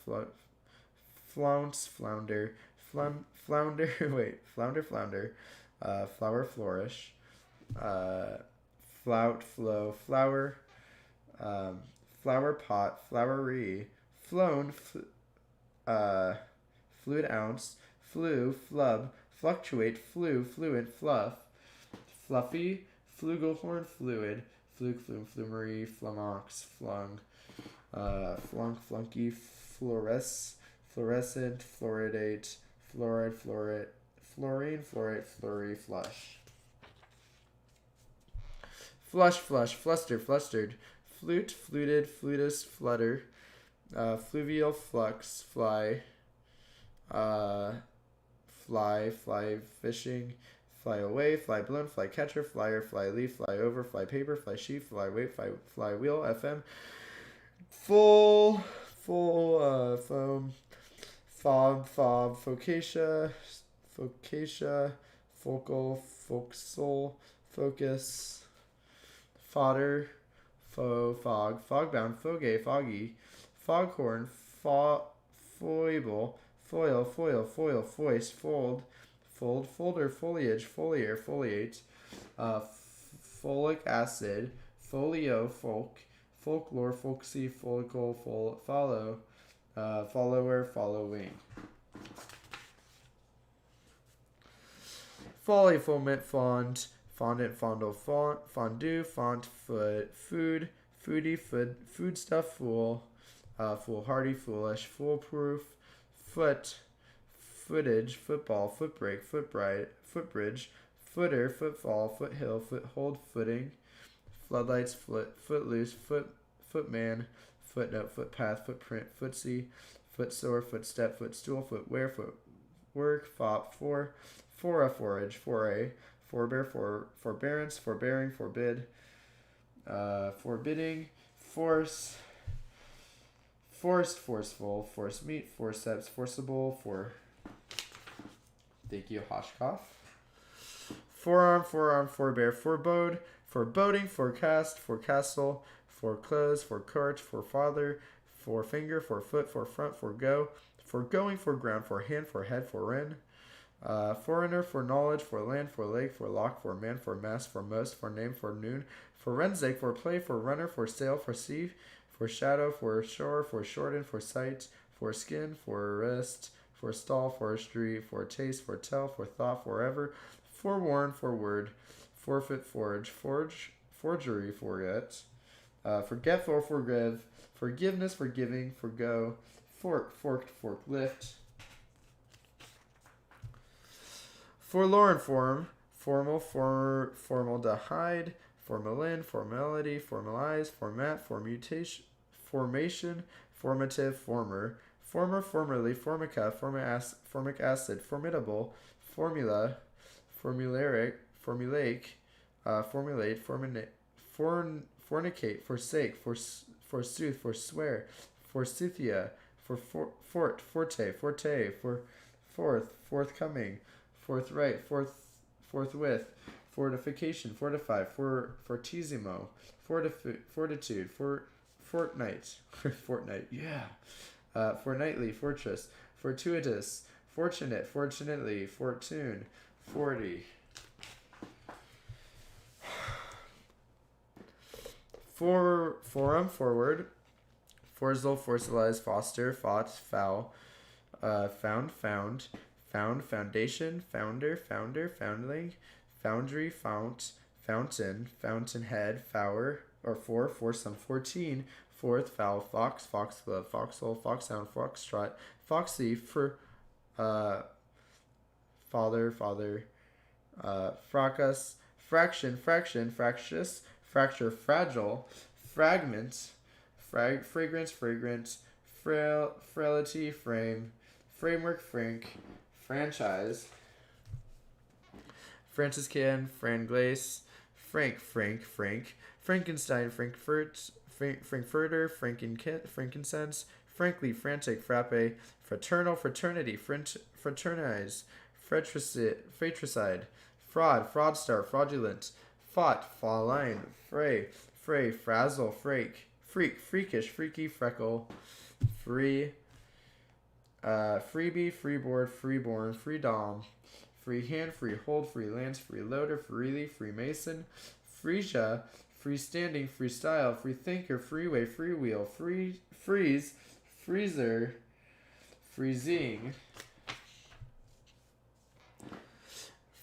flounce, flounder, flounder, flounder, flower, flourish, flout, flow, flower, flower pot, flowery, flown, fluid ounce, flu, flub, fluctuate, fluent, fluff, fluffy, flugelhorn, fluid, fluke, flume, flumery, flumox, flung, flunk, flunky, fluorescent, fluoridate, fluoride, fluorine, fluorite, flurry, flush. Flush, flush, fluster, flustered, flute, fluted, flutist, flutter, fluvial, flux, fly, fly fishing, fly away, fly blown, fly catcher, flyer, fly leaf, fly over, fly paper, fly sheep, fly weight, fly wheel, FM, full, foam, fob, focacia, focal, focsole, focus, fodder, fog, fogbound, fogay, foggy, foghorn, foible, foil, foist, fold, folder, foliage, foliar, foliate, folic acid, folio, folklore, folksy, follicle, follow, follower, following. Folly, foment, fond, fondant, fondle, fondue, font, food, foodie, foodstuff, fool, foolhardy, foolish, foolproof, footage, football, footbrake, footbridge, footer, footfall, foothill, foothold, footing, floodlights, footloose, footman, footnote, footpath, footprint, footsie, footsore, footstep, footstool, footwear, footwork, fop, fora, forage, foray, forbear, forbearance, forbearing, forbid, forbidding, forced, forceful, force meat, forceps, forcible, thank you, Hoshkoff. Forearm, forbear, forebode, foreboding, forecast, forecastle, foreclose, forecart, forefather, forefinger, forefoot, forefront, forego, foregoing, foreground, forehand, forehead, foreign, foreigner, for knowledge, for land, for lake, for lock, for man, for mass, for most, for name, for noon, forensic, for play, for runner, for sail, for sea, for shadow, for shore, for shorten, for sight, for skin, for wrist, for stall, forestry, for taste, for tell, for thought, forever, forewarn, for word, forfeit, forgery, forget, forgetful, forgive, forgiveness, forgiving, forgo, forked, forklift, forlorn, formaldehyde, formalin, formality, formalize, format, formation, formative, formerly, formic acid, formidable, formula, formulaic, formulate, fornicate, forsake, forsooth, forswear, forsythia, forte, forthcoming, forthright, forthwith, fortification, fortify, fortissimo, fortitude, fortnight, fortnight, yeah, fortnightly, fortress, fortuitous, fortunate, fortunately, fortune, 40. Forum, forward, forzel, fossilize, foster, fought, foul, found, foundation, foundling, foundry, fountain, fountainhead, foursome, 14, fourth, foul, fox, foxglove, foxhole, foxhound, foxtrot, foxy, father, fracas, fractious, fracture, fragile, fragment, fragrance, frailty, framework, franchise, Franciscan, Franglace, Frankenstein, Frankfurter, frankincense, frankly, frantic, frappe, fraternity, fraternize, fratricide, fraudster, fraudulent, fawline, frazzle, freakish, freaky, freckle, freebie, freeboard, freeborn, freedom, freehand, freehold, freelance, freeloader, freely, freemason, freesia, freestanding, freestyle, freethinker, freeway, freewheel, freeze, freezer, freezing,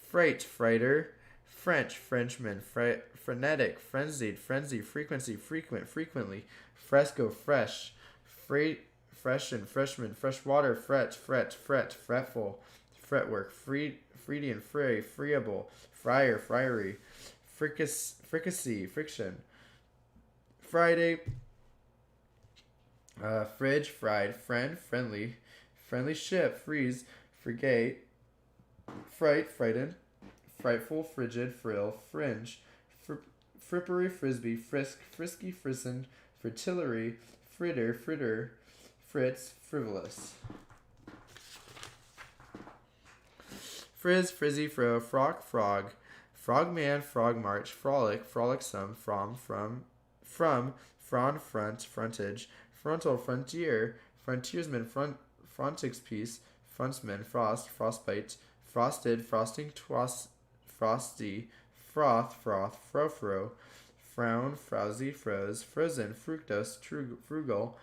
freighter, Frenchman, frenetic, frenzied, frenzy, frequency, frequently, fresco, fresh, freshen, freshman, fresh water, fretful, fretwork, Freudian, freeable, friery, fricassee, friction, Friday, fridge, fried, friendly, ship, freeze, frigate, frightened, frightful, frigid, frill, fringe, frippery, frisbee, frisky, frisson, fritillary, fritter, fritz, frivolous. Frizz, frizzy, fro, frog, frogman, frog march, frolic, frolicsome, from, front, frontage, frontal, frontier, frontiersman, frontics piece, frontsman, frostbite, frosted, frosting, frosty, froth, frofro, frown, frowsy, froze, frozen, fructose, frugal,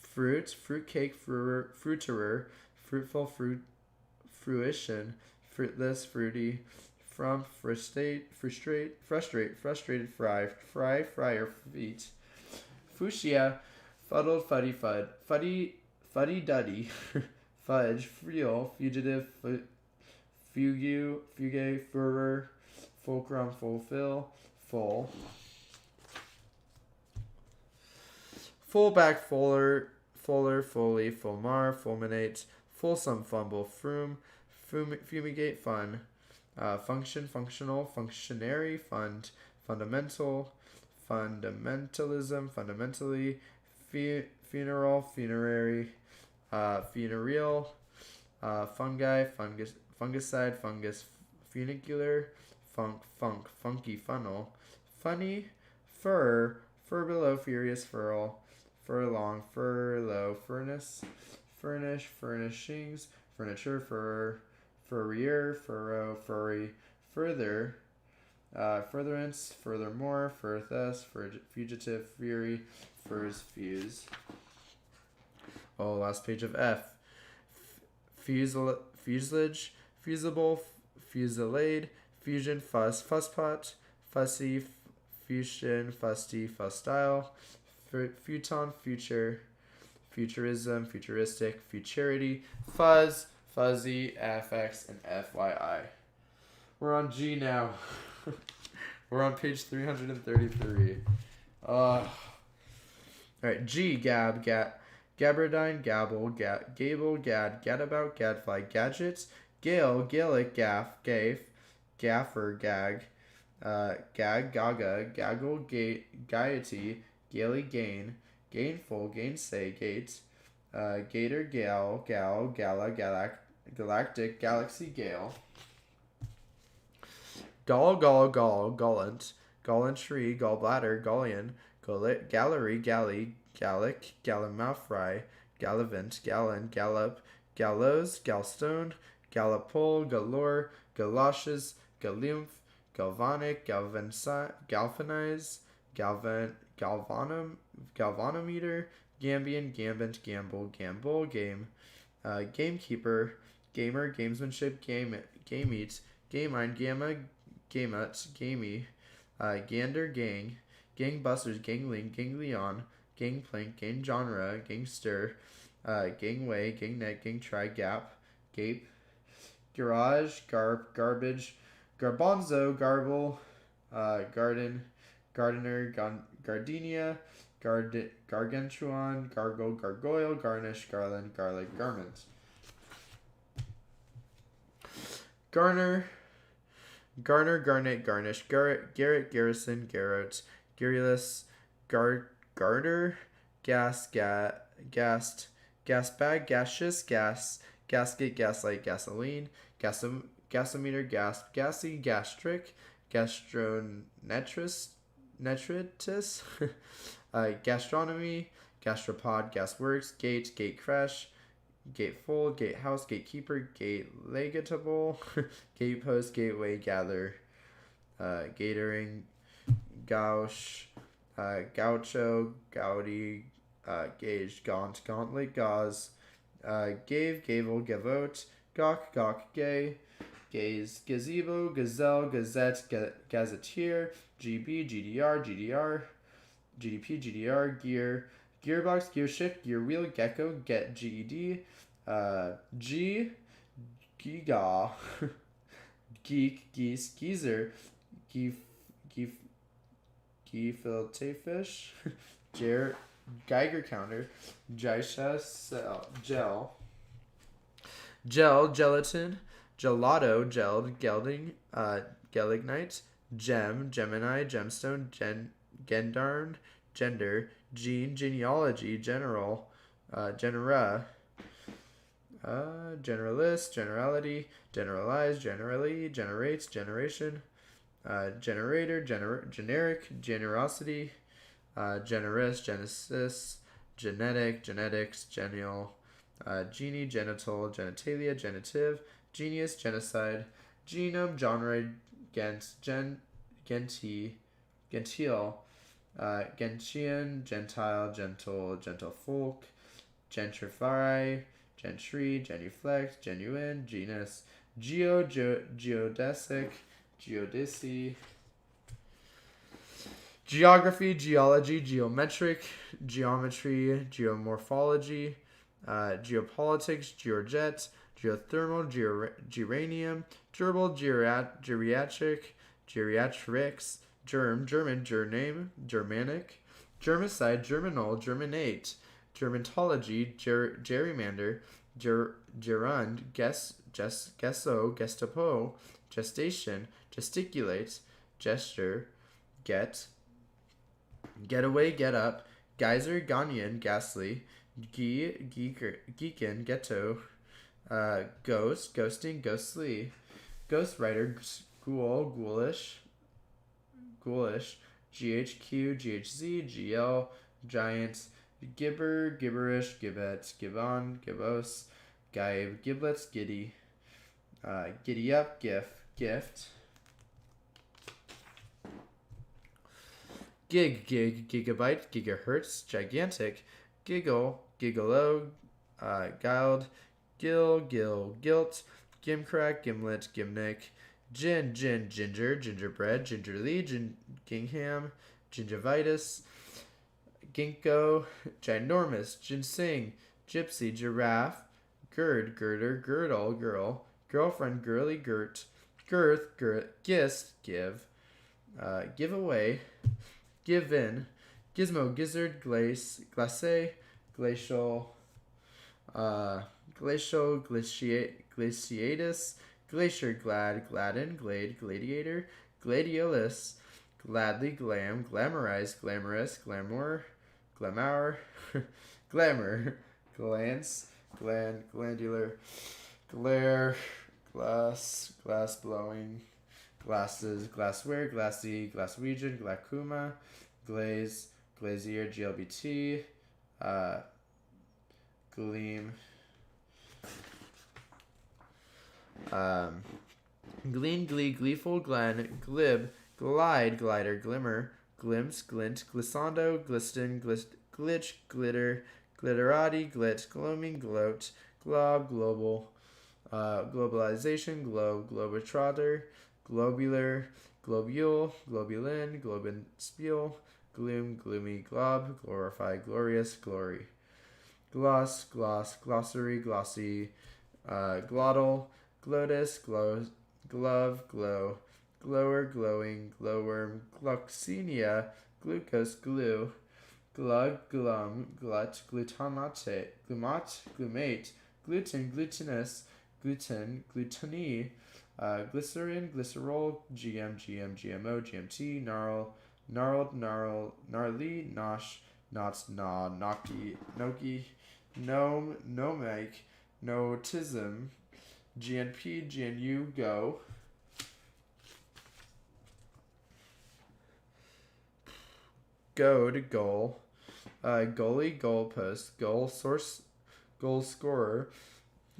fruit, fruitcake, fruiterer, fruitful, fruition, fruitless, fruity, frustrated, fryer, feet, fuchsia, fuddled, fuddy duddy, fudge, friel, fugitive, fugue, furor, fulcrum, fulfill, fullback, fully, fulmar, fulminate, fulsome, fumble, fumigate, fun, function, functional, functionary, fund, fundamental, fundamentalism, fundamentally, funeral, funerary, funereal, fungi, fungicide, fungus, funicular, funky, funnel, funny, fur below, furious, furl, furlong, furlough, furnace, furnish, furnishings, furniture, furrier, furrow, furry, further, furtherance, furthermore, furthest, fugitive, fury, furs, fuse. Oh, last page of F. Fuselage, fusible, fusillade, fusion, fusspot, fussy, fusion, fusty, fustile, futon, future, futurism, futuristic, futurity, fuzz, fuzzy, affx, and FYI. We're on G now. We're on page 333. Alright, G, gabardine, gabble, gable, gadabout, gadfly, gadgets, gale, gaelic, gaffer, gag, gaga, gaggle, gaiety, gaily, gainful, gainsay, gate, gator, gal, gala, galactic, galaxy, gale, gallant, gallantry, gallbladder, galleon, gallery, gallic, gallimaufry, gallivant, gallon, gallop, gallows, gallstone, gallopole, galore, galoshes, galymph, galvanic, galvanize, galvanometer, gambian, gambit, gamble, game, gamekeeper, gamer, gamesmanship, game eats, gamine, gamma, gamut, gamey, gander, gang, gangbusters, gangling, ganglion, gangplank, gang genre, gangster, gangway, gangnet, gangtry, gap, gape, garage, garbage, garbanzo, garble, garden, gardener, gardenia, gargantuan, gargle, gargoyle, garnish, garland, garlic, garment. Garner, garnet, garnish, garret, garrison, garrote, garrulous, garter, gas, gassed, gas bag, gaseous, gasket, gaslight, gasoline, gasometer, gassy, gastric, gastronetritis, gastronomy, gastropod, gasworks, gate crash, gatefold, gatehouse, gatekeeper, gate-legatable, gatepost, gateway, gather, gatering, gauche, gaucho, gaudy, gauge, gauntlet, gauze, gable, gavote, gawk, gay, gaze, gazebo, gazelle, gazette, gazetteer, GB, GDR, GDP, GDR, gear, gearbox, gearshift, gear wheel, gecko, get, GED, giga, geek, geese, geezer, gefilte fish, Geiger counter, Jaisha, gelatin, gelato, gelled, gelding, gelignite, Gemini, gemstone, gendarn, gender, genealogy, general, genera, generalist, generality, generalize, generally, generates, generation, generator, generic, generosity, generous, genesis, genetic, genetics, genial, genie, genital, genitalia, genitive, genius, genocide, genome, genre, gentile, gentian, gentile, gentle folk, gentrify, gentry, genuflect, genuine, genus, geodesic, geodesy, geography, geology, geometric, geometry, geomorphology, geopolitics, georget, geothermal, geranium, gerbil, geriatrics, German, Germanic, germicide, germinal, germinate, germantology, gerrymander, gerund, gesso, gestapo, gestation, gesticulate, gesture, get away, get up, geyser, Ghanaian, ghastly, geekin, ghetto, ghost, ghosting, ghostly, ghostwriter, ghoulish, GHQ, GHZ, GL, giant, gibberish, gibbet, gibbon, gibbos, gibe, giblets, giddy, giddy up, gift, gigabyte, gigahertz, gigantic, giggle, gigolo, guiled, gilt, gimcrack, gimlet, gimnick, ginger, gingerbread, gingerly, gingham, gingivitis, ginkgo, ginormous, ginseng, gypsy, giraffe, girder, girdle, girl, girlfriend, girly, girth, gist, give away, give in, gizmo, gizzard, glaciatus, glacier, gladden, glade, gladiator, gladiolus, gladly, glamorize, glamorous, glamour, glamour, glance, glandular, glare, glass blowing, glasses, glassware, glassy, Glaswegian, glaucoma, glazier, GLBT, gleam, Um, Glean, glee, gleeful, glen, glib, glide, glider, glimmer, glimpse, glint, glissando, glisten, glitch, glitter, glitterati, glit, gloaming, gloat, glob, global, globalization, globe, globetrotter, globular, globule, globulin, globinspiel, gloom, gloomy, glob, glorify, glorious, glory, gloss, gloss, glossary, glossy, glottal, glottis, glove, glow, glower, glowing, glowworm, gloxinia, glucose, glue, glug, glum, glut, glutamate, glumate, gluten, glutinous, gluten, gluttony, glycerin, glycerol, GMO, GMT, gnarly, nosh, knots, gnaw, noki, gnome, gnomic, notism, GNP, GNU, go, goad, goal, goalie, goalpost, goal source, goal scorer,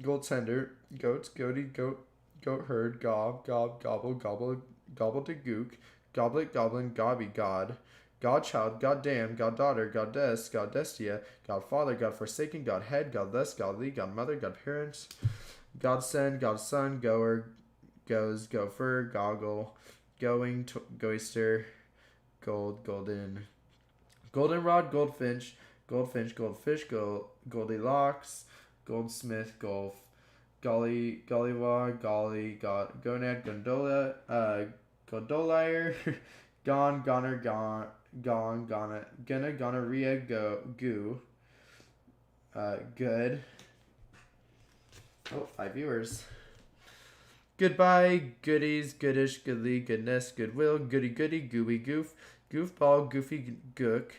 goaltender, goat, goaty, goat herd, gobble, gobble to gook, goblet, goblin, gobby, god, godchild, goddamn, goddaughter, goddess, goddestia, godfather, godforsaken, godhead, godless, godly, godmother, godparent, godsend, godson, goer, goes, gopher, goggle, going, goister, golden, goldenrod, goldfinch, goldfish, goldilocks, goldsmith, golf, gollywog, gonad, gondola, gondolier, gonorrhea, goo, good. Oh, 5 viewers. Goodbye, goodies, goodish, goodly, goodness, goodwill, goody, gooey, goof, goofball, goofy, gook,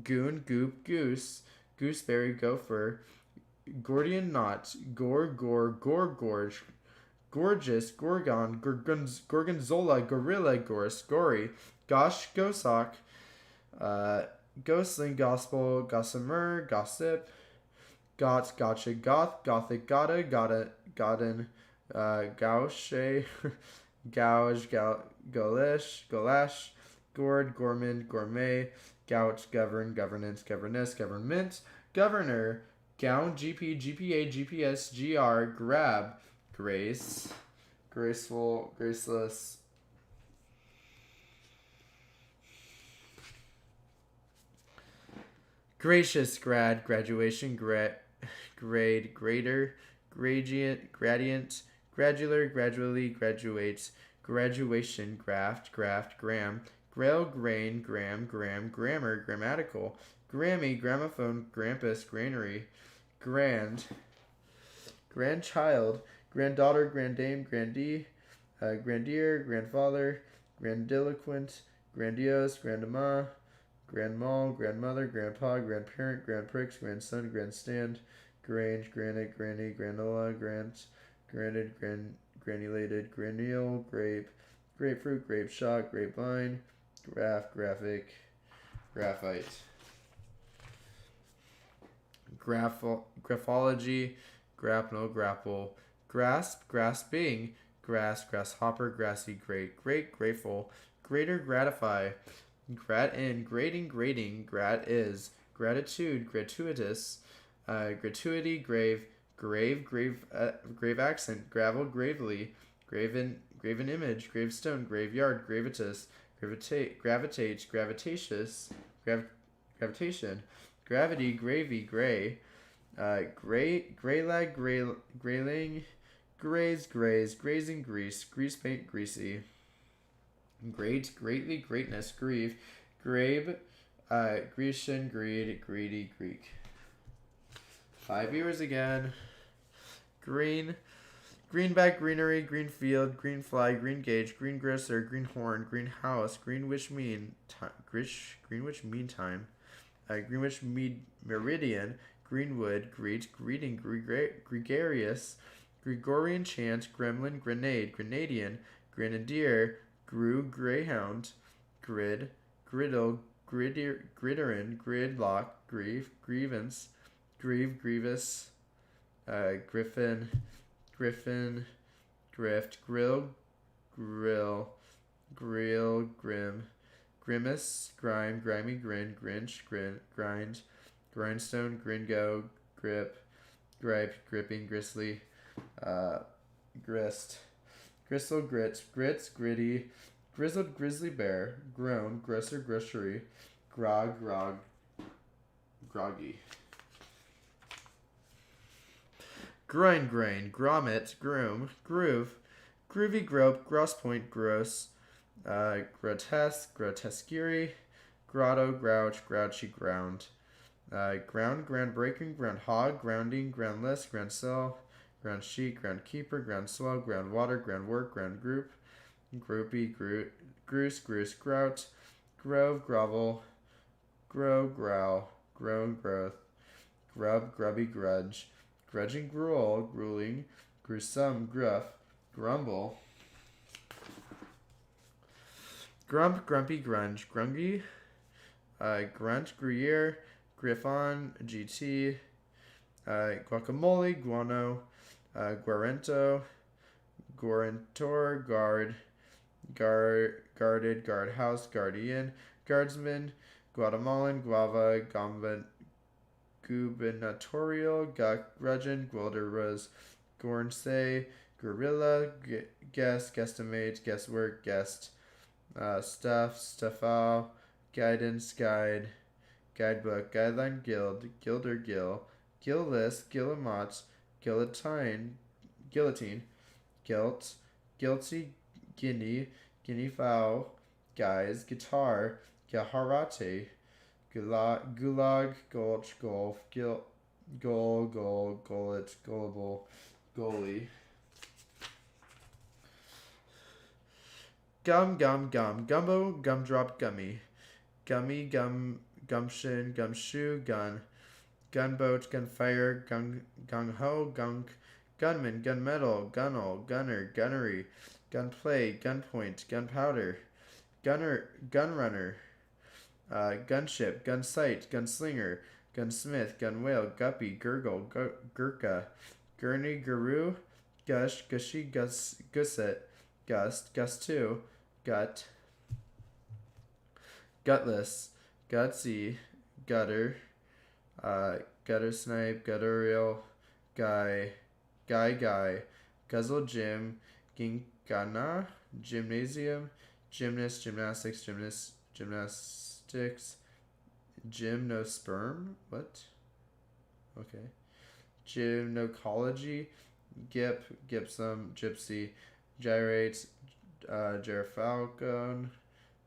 goon, goop, goose, gooseberry, gopher, Gordian knot, gorge, gorgeous, gorgonzola, gorilla, gory, gosh, gosock, ghostling, gospel, gossamer, gossip, gotcha, gothic, godden, gauche, golash, gourd, gourmand, gourmet, gout, governance, government, governor, gown, GP, GPA, GPS, GR, grab, grace, graceful, graceless, gracious, graduation, grade, grader, gradient, gradular, gradually, graduates, graduation, graft, gram, grail, grain, grammar, grammatical, Grammy, gramophone, grampus, granary, grandchild, granddaughter, grandame, grandee, grandier, grandfather, grandiloquent, grandiose, grandma, grandma, grandmother, grandpa, grandparent, grandpricks, grandson, grandstand, grange, granite, granny, granola, granted, granulated, granule, grapefruit, grape shot, grapevine, graphic, graphite. Graphology, grapnel, grapple, grasp, grasping, grasshopper, grassy, grateful, greater, gratify, grating, is, gratitude, gratuitous, gratuity, grave accent, gravel, gravely, graven image, gravestone, graveyard, gravitas, gravitatious, gravitation, gravity, gravy, gray, graylag, grayling, grazing, grease paint, greasy, greatly, greatness, grieve, grabe, Grecian, greedy, Greek. 5 viewers again. Greenback, greenery, green field, green fly, green gauge, green grocer, green horn, greenhouse, Greenwich meantime, Greenwich meridian, Greenwood, greeting, gregarious, Gregorian chant, gremlin, grenadian, grenadier, greyhound, griddle, gridiron, gridlock, grievance, grievous, griffin, grift, grill, grill, grim, grimace, grime, grimy, grin, grinch, grind, grindstone, gringo, grip, gripe, gripping, gristly, grist, gristle, grits, gritty, grizzled, grizzly bear, groan, grosser, grocery, groggy. Grind, grain, grommet, groom, groove, groovy, grope, gross point, gross, grotesque, grotesquerie, grotto, grouch, grouchy, ground, ground, groundbreaking, groundhog, grounding, groundless, ground cell, ground sheet, groundkeeper, ground swell, groundwater, groundwork, ground group, groupie, goose, grout, grove, grovel, grow, growl, grown, growth, grub, grubby, grudge, grudging, gruel, grueling, gruesome, gruff, grumble, grump, grumpy, grunge, grungy, grunt, gruyere, griffon, GT, guacamole, guano, guarento, guarantor, guarded, guardhouse, guardian, guardsman, Guatemalan, guava, gubernatorial, gudgeon, guilderose, gornsay, gorilla, guess, guesstimate, guesswork, guest, stuff, stuffal, guidance, guidebook, guideline, guilder, gill list, guillemot, guillotine, guilt, guilty, guinea fowl, guys, guitar, gaharate, gulag, gulch, golf, gullet, gullible, goalie. Gumbo, gumdrop, gummy, gumption, gumshoe, gunboat, gunfire, gung-ho, gunk, gunman, gunmetal, gunnel, gunner, gunnery, gunplay, gunpoint, gunpowder, gunrunner, gunship, gunsight, gunslinger, gunsmith, gunwale, guppy, gurgle, gurka, gurney, guru, gush, gushy, gusset, gust, gust2, gut, gutless, gutsy, gutter, gutter snipe, guttural, guy, guzzle, gym, ginkana, gymnasium, gymnast, gymnastics, gymnastics, gymnosperm, what? Okay. Gymnocology, gypsum, gypsy, gyrate, gyrfalcon,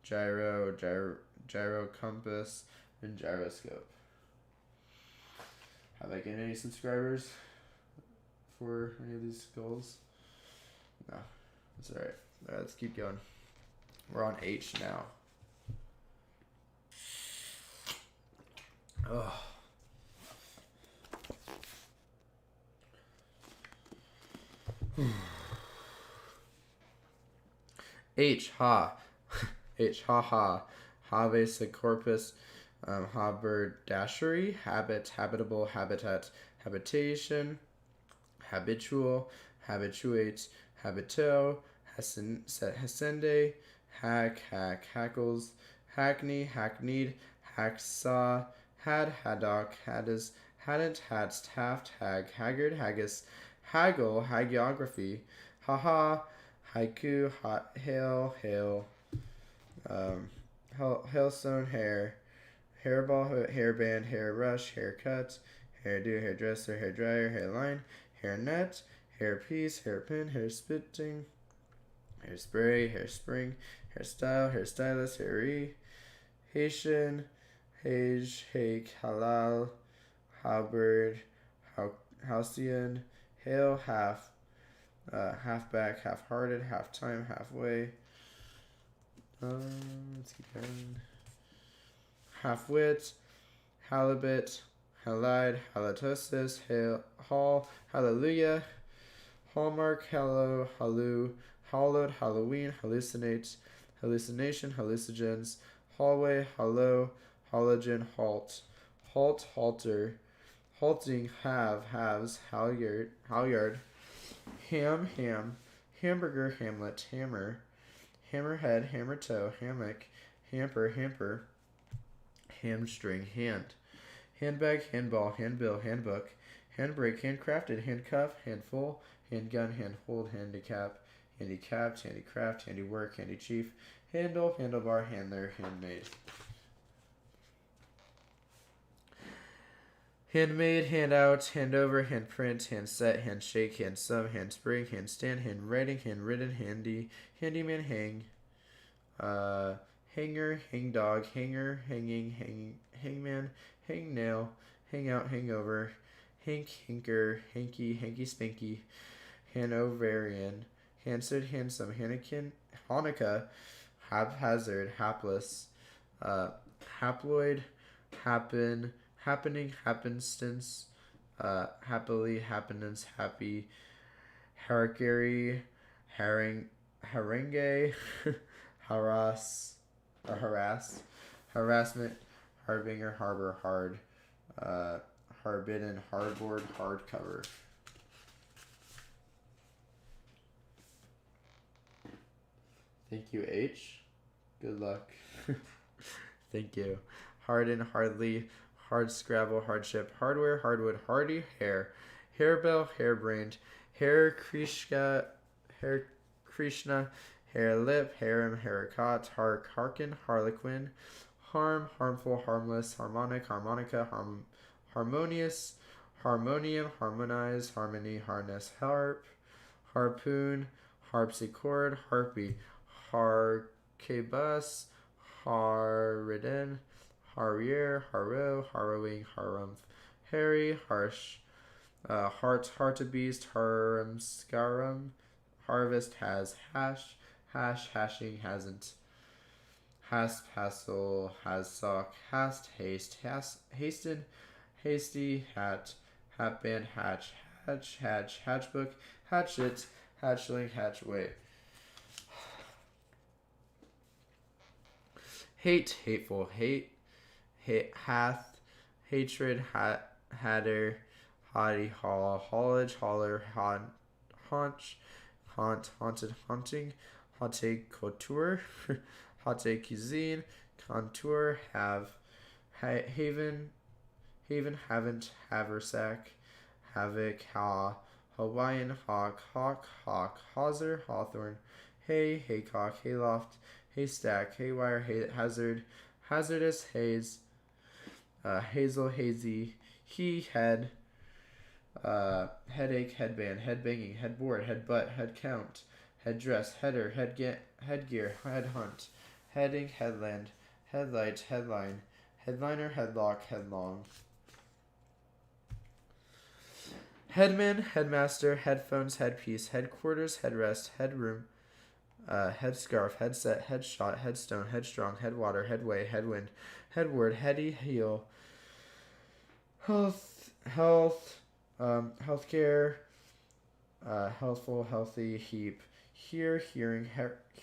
gyro compass, and gyroscope. Have I gained any subscribers for any of these goals? No, that's alright. Let's keep going. We're on H now. Oh. H, ha. H, ha, ha. Have corpus, haberdashery, habit, habitable, habitat, habitation, habitual, habituate, habito, hasende, hackles, hackney, hackneyed, hacksaw, haddock, haddas, hadn't, hadst, haft, haggard, haggis, haggle, hagiography, haha, haiku, hail, hailstone, hairball, hairband, hair rush, haircut, hairdo, hairdresser, hairdryer, hairline, hairnet, hairpiece, hairpin, hair spitting, hairspray, hairspring, hairstyle, hairstylist, hairy, Haitian, hake, halal, halberd, halcyon, hail, halfback, half-hearted, half-time, halfway. Let's keep going. Half-wit, halibut, halide, halitosis, hall, hallelujah, hallmark, hallow, hollowed, Halloween, hallucinate, hallucination, hallucinogens, hallway, hallow, halogen, halt, halter, halting, halves, halyard, ham, hamburger, hamlet, hammer, hammerhead, hammer toe, hammock, hamper, hamper, hamstring, hand, handbag, handball, handbill, handbook, handbrake, handcrafted, handcuff, handful, handgun, handhold, handicap, handicapped, handicraft, handiwork, handychief, handle, handlebar, handler, handmade. Handmade, handout, handover, handprint, handset, handshake, handsome, handspring, handstand, handwriting, handwritten, handy, handyman, hang, hanger, hangdog, hanger, hanging, hangman, hangnail, hangout, hangover, hank, hanker, hanky, hanky spanky, Hanoverian, Hansard, handsome, Hannikin, Hanukkah, haphazard, hapless, haploid, happen, happening, happenstance, happily, happenance, happy, haragary, harangue, harass, harassment, harbinger, harbor, hard, harbidden, hardboard, hardcover. Thank you, H. Good luck. Thank you. Harden, hardly, hard scrabble, hardship, hardware, hardwood, hardy, hair, hairbell, hairbrained, hair Krishna, hair lip, harem, haricot, hark, harken, harlequin, harm, harmful, harmless, harmonic, harmonica, harmonious, harmonium, harmonize, harmony, harness, harp, harpoon, harpsichord, harpy, harquebus, harridden, harrier, harrow, harrowing, harumph, harry, harsh, hartebeest, harumscarum, harvest, has, hash, hashing, hasn't, hast, hassle, has sock, hast, haste, hasten, hasty, hatband, hatch, hatchbook, hatchet, hatchling, hatchway. Hate, hateful, hath, hatred, hatter, haughty, haulage, holler, haunch, haunted, haunting, haute couture, haute cuisine, contour, haven, haven't, haversack, havoc, Hawaiian, hawk, hawser, hawthorn, haycock, hayloft, haystack, haywire, hazard, hazardous, haze, hazel, hazy, head, headache, headband, headbanging, headboard, headbutt, headcount, headdress, header, headgear, headhunt, heading, headland, headlight, headline, headliner, headlock, headlong. Headman, headmaster, headphones, headpiece, headquarters, headrest, headroom, headscarf, headset, headshot, headstone, headstrong, headwater, headway, headwind, headward, heady, heel, healthcare, healthful, healthy, heap, hearing,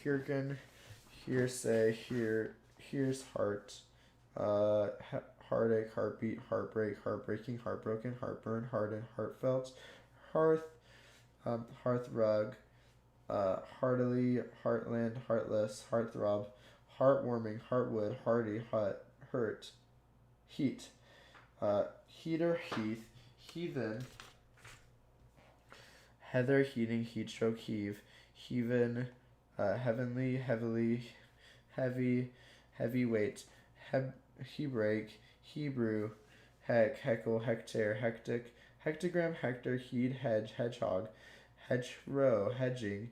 hearken, hearsay, here's heart, heartache, heartbeat, heartbreak, heartbreaking, heartbroken, heartburn, harden, heartfelt, hearth, hearthrug, heartily, heartland, heartless, heartthrob, heartwarming, heartwood, hardy, hurt, heat, heater, heath, heathen, heather, heating, heatstroke, heave, heaven, heavenly, heavily, heavyweight, hebrake, Hebrew, heckle, hectare, hectic, hectogram, hector, heed, hedgehog, hedgerow, hedging,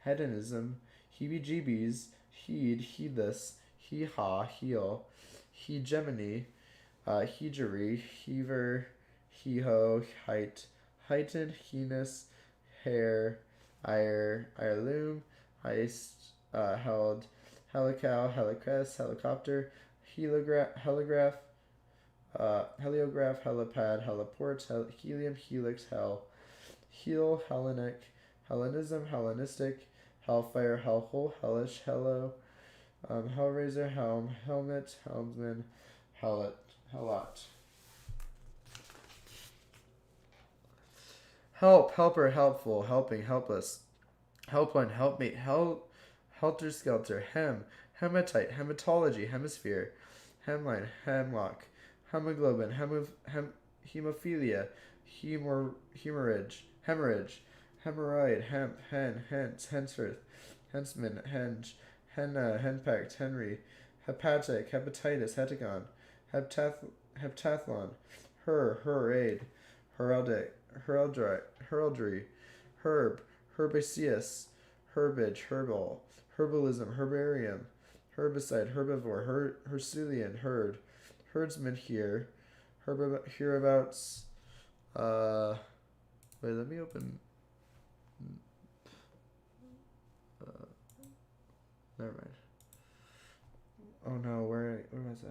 hedonism, heebie-jeebies, heedless, hee-haw, heel, hegemony, heegery, heaver, hee-ho, heighten, heinous, hair, heirloom, heist, held, helicow, helicrest, helicopter, heliograph, helipad, heliport, helium, helix, Hellenic, Hellenism, Hellenistic, Hellfire, Hellhole, Hellish, Hello, Hellraiser, Helm, Helmet, Helmsman, Helot. Help, helper, helpful, helping, helpless, helpline, helpmate, helter skelter, hematite, hematology, hemisphere, hemline, hemlock, hemoglobin, hemophilia, hemorrhage, hemorrhoid, hence, henceforth, henceman, henge, henna, henpecked, Henry, hepatic, hepatitis, hetagon, heptathlon, aid, heraldry, herb, herbaceous, herbage, herbal, herbalism, herbarium, herbicide, herbivore, herculean, herd, herdsman here, hereabouts. Wait, let me open. Never mind. Oh no, where was I?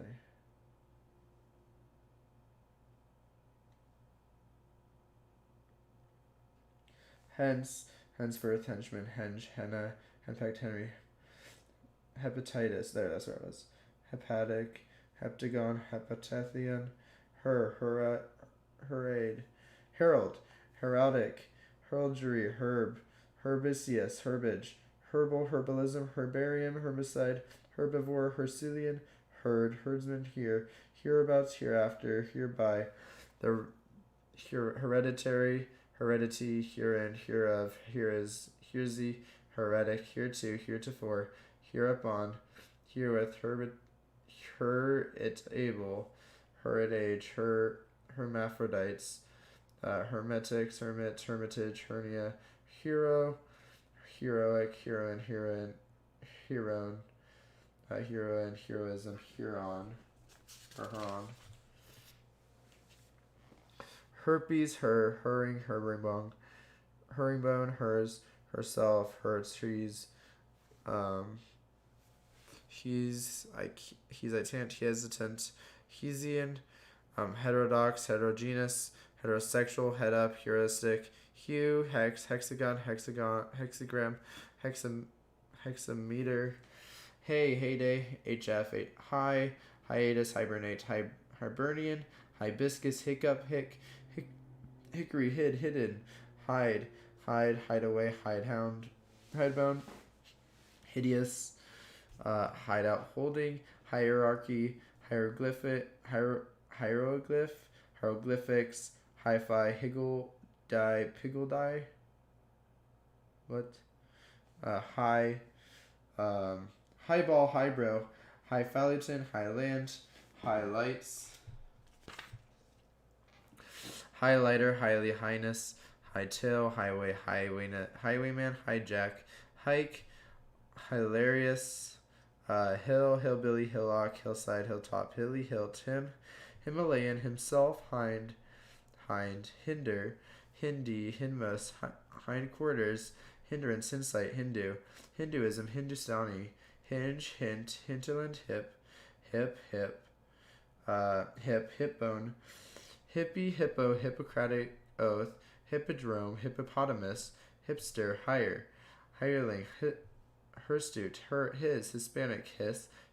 Henceforth, henchman, henna, henpecked, Henry, hepatitis. There, that's where it was. Hepatic, heptagon, hepatathion, herade, herald, heraldic, heraldry, herbaceous, herbage, herbal, herbalism, herbarium, herbicide, herbivore, herculean, herdsman here, hereabouts, hereafter, hereby, the hereditary, heredity, herein, hereof, here is, here's the, heretic, hereto, heretofore, hereupon, herewith, it able, her at age, hermaphrodites, hermetics, hermitage, hernia, hero, heroic, heroine, heroine, heroism, Huron, or Huron. Herpes, herringbone, hers, herself, hers, trees. He's hesitant, Hesian, heterodox, heterogeneous, heterosexual, head up, heuristic, hue, hexagon, hexagram, hexameter, heyday, hf, hiatus, hibernate, hibernian, hibiscus, hiccup, hickory, hidden, hideaway, hidebound, hideous, hideout, holding, hierarchy, hieroglyphics, hi-fi, piggle die, what? Highball, highbrow, highfalutin, highland, highlights, highlighter, highly, highness, hightail, highwayman, hijack, hike, hilarious, hillbilly, hillock, hillside, hilltop, hilly, hill, Himalayan, himself, hinder, hindi, hindmost, hindquarters, hindrance, insight, Hinduism, Hindustani, hinge, hint, hinterland, hip, hip bone, hippie, hippo, Hippocratic oath, hippodrome, hippopotamus, hipster, hireling, hirsute, his, Hispanic,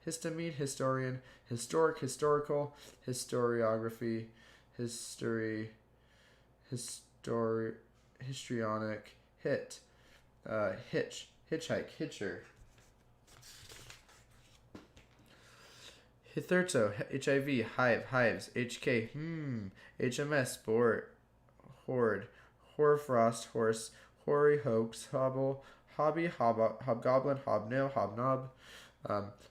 histamine, historian, historical, historiography, histrionic, hitchhike, hitcher, hitherto, HIV, hives, HK, HMS, sport, horde, hoarfrost, horse, hoary, hoax, hobby, hobgoblin, hobnail, hobnob,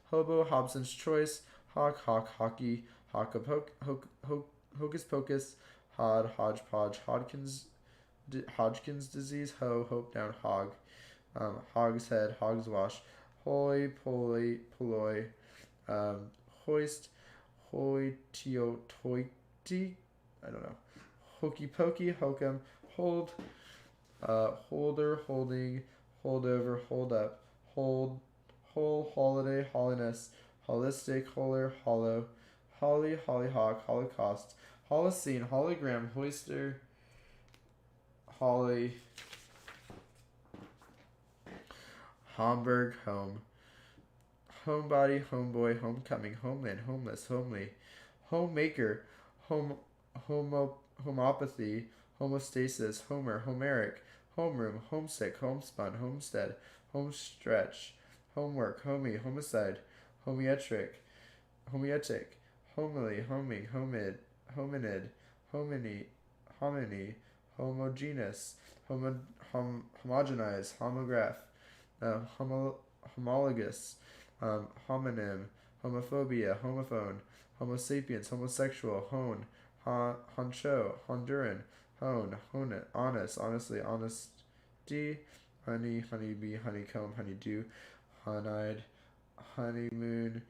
hobo, Hobson's choice, hawk, hockey, hocus pocus, hodgepodge, Hodgkin's disease, hope down, hog, hogshead, hogswash, holy, poloi, hoist, hoity, I don't know, hokey pokey, hokum, hold, holder, holding, holdover, hold up, whole, holiday, holiness, holistic, holler, hollow, hollyhock, holocaust, holocene, hologram, hoister, holly, Hamburg, homebody, homeboy, homecoming, homeland, homeless, homely, homemaker, homopathy, homostasis, Homeric, homeroom, homesick, homespun, homestead, homestretch, homework, homie, homicide, homietic, homily, homing, homid, hominid, hominy, homogeneous, homogenize, homograph, homologous, homonym, homophobia, homophone, homo sapiens, homosexual, honcho, honduran, honest, honestly, honesty, honeybee, honeycomb, honeydew, honeyed, honeymoon,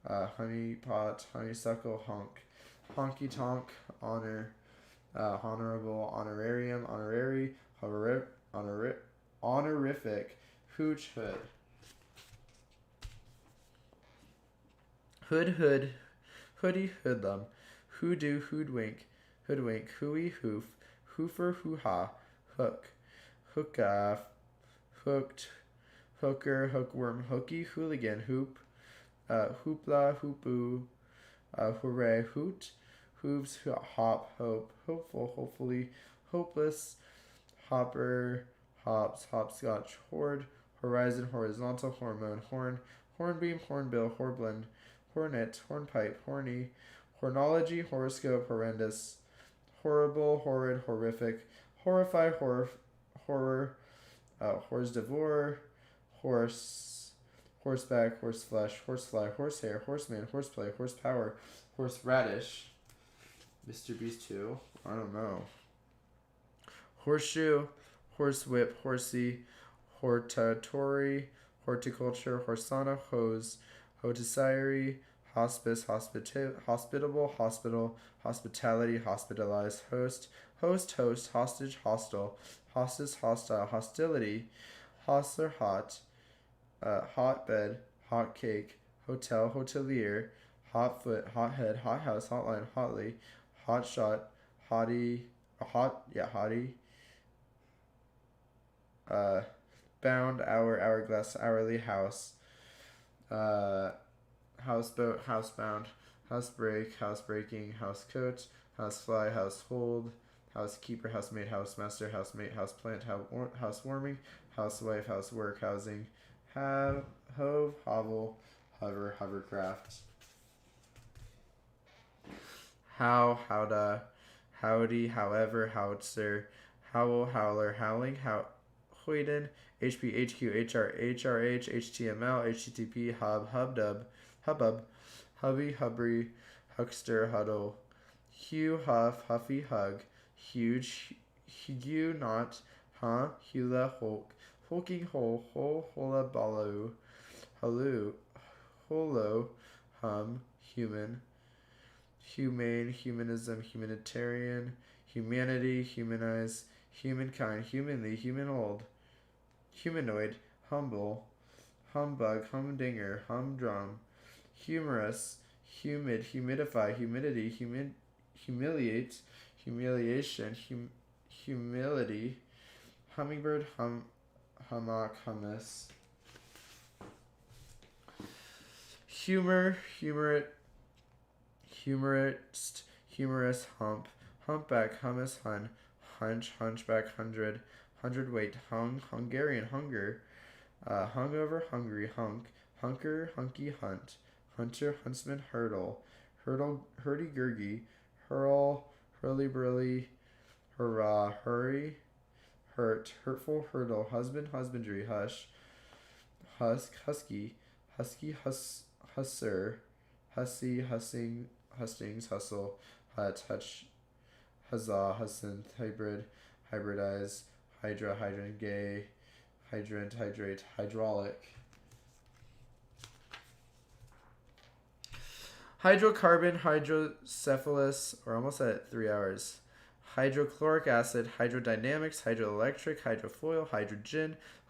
honeypot, honeysuckle, honky tonk, honor, honorable, honorarium, honorary, honorific, hooch, hood, hoodie, hoodlum, hoodoo, hoodwink, hooey, hoof, hoofer, hoo-ha, hook, hookaff, hooked, hooker, hookworm, hooky, hooligan, hoop, hoopla, hoopoo, hooray, hoot, hooves, hop, hope, hopeful, hopefully, hopeless, hopper, hops, hopscotch, horde, horizon, horizontal, hormone, hornbeam, hornbill, hornblende, hornet, hornpipe, horny, hornology, horoscope, horrendous, horrible, horrid, horrific, horrify, horror, horse devour, horseback, horseflesh, horsefly, horsehair, horseman, horseplay, horsepower, horseradish, Mr. Beast 2, I don't know, horseshoe, horsewhip, horsey, hortatory, horticulture, horsana, hose, hoticiery, hospice, hospitable, hospital, hospitality, hospitalized, host, hostage, hostel, hostis, hostile, hostility, hostler, hotbed, hot cake, hotel, hotelier, hot foot, hot head, hot house, hotline, hotly, hot shot, hottie, bound, hourglass, hourly, house, houseboat, housebound, housebreak, housebreaking, housecoat, housefly, household, housekeeper, housemaid, housemaster, housemate, houseplant, housewarming, housewife, housework, housing, hove, hovel, hover, hovercraft. Howda, howdy, however, howitzer, howl, howler, howling, hoiden, HP, HQ, HR, HRH, HTML, HTTP, hubbub, hubby, hubry, huckster, huddle, hue, huff, huffy, hug, huge, hue, not, hula, hulk, hulking, hole, hola, baloo, holo, human, humane, humanism, humanitarian, humanity, humanize, humankind, humanly, humanoid, humble, humbug, humdinger, humdrum, humorous, humid, humidify, humidity, humiliate, humiliation, humility, hummingbird, hummock, hummus, humorist, humorous, humpback, hummus, hunchback, hundredweight, Hungarian, hunger, hungover, hungry, hunker, hunky, hunter, huntsman, hurdy-gurdy, hurly-burly, hurrah, hurry, hurtful, hurdle, husband, husbandry, hush, husky, husser, hussy, hustings, hustle, hutch, huzzah, husband, hybridize, hydrant, gay, hydrate, hydraulic, hydrocarbon, hydrocephalus, we're almost at 3 hours, hydrochloric acid, hydrodynamics, hydroelectric, hydrofoil,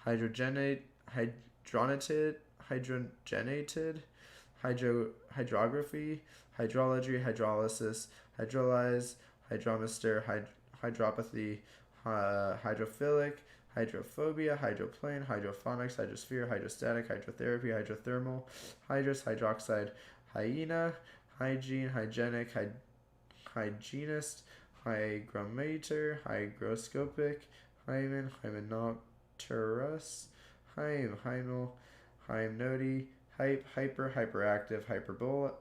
hydrogenated, hydrography, hydrology, hydrolysis, hydrolyze, hydromister, hydropathy, hydrophilic, hydrophobia, hydroplane, hydrophonics, hydrosphere, hydrostatic, hydrotherapy, hydrothermal, hydroxide, hyena, hygiene, hygienic, hygienist, hygrometer, hygroscopic, hymen, hymenopterous, hymenal, hymnody, hyperactive, hyperbolic,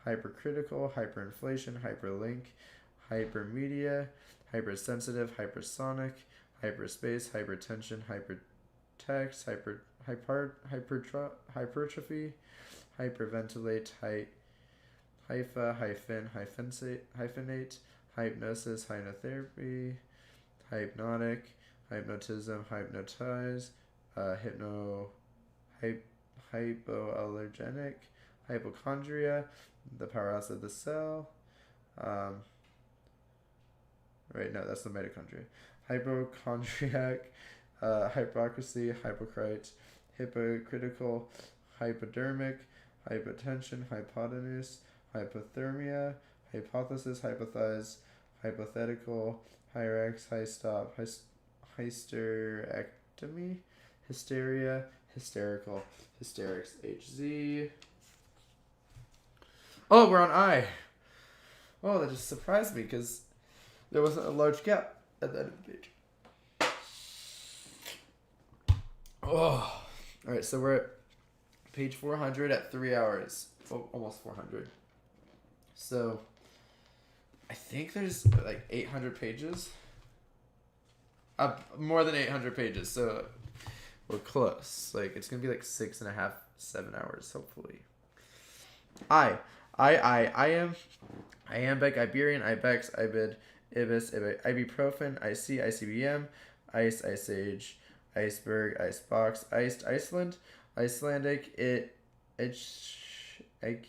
hypercritical, hyperinflation, hyperlink, hypermedia, hypersensitive, hypersonic, hyperspace, hypertension, hypertext, hypertrophy, hyperventilate, hyphenate, hypnosis, hypnotherapy, hypnotic, hypnotism, hypnotize, hypoallergenic, hypochondria, the powerhouse of the cell. Right, no, that's the mitochondria. Hypochondriac, hypocrisy, hypocrite, hypocritical, hypodermic, hypotension, hypotenuse, hypothermia, hypothesis, hypothize, hypothetical, hyrax, high stop, hysterectomy, hysteria, hysterical, hysterics, HZ. Oh, we're on I. Oh, that just surprised me because there wasn't a large gap at the end of the page. Oh. Alright, so we're at page 400 at 3 hours. Oh, almost 400. So, I think there's like 800 pages. More than 800 pages, so we're close. Like, it's going to be like 6.5, 7 hours, hopefully. I am iambic, Iberian, ibex, ibid, ibis, ibuprofen, IC, ICBM, ice, ice age, iceberg, icebox, iced, Iceland, Icelandic, ichthyology,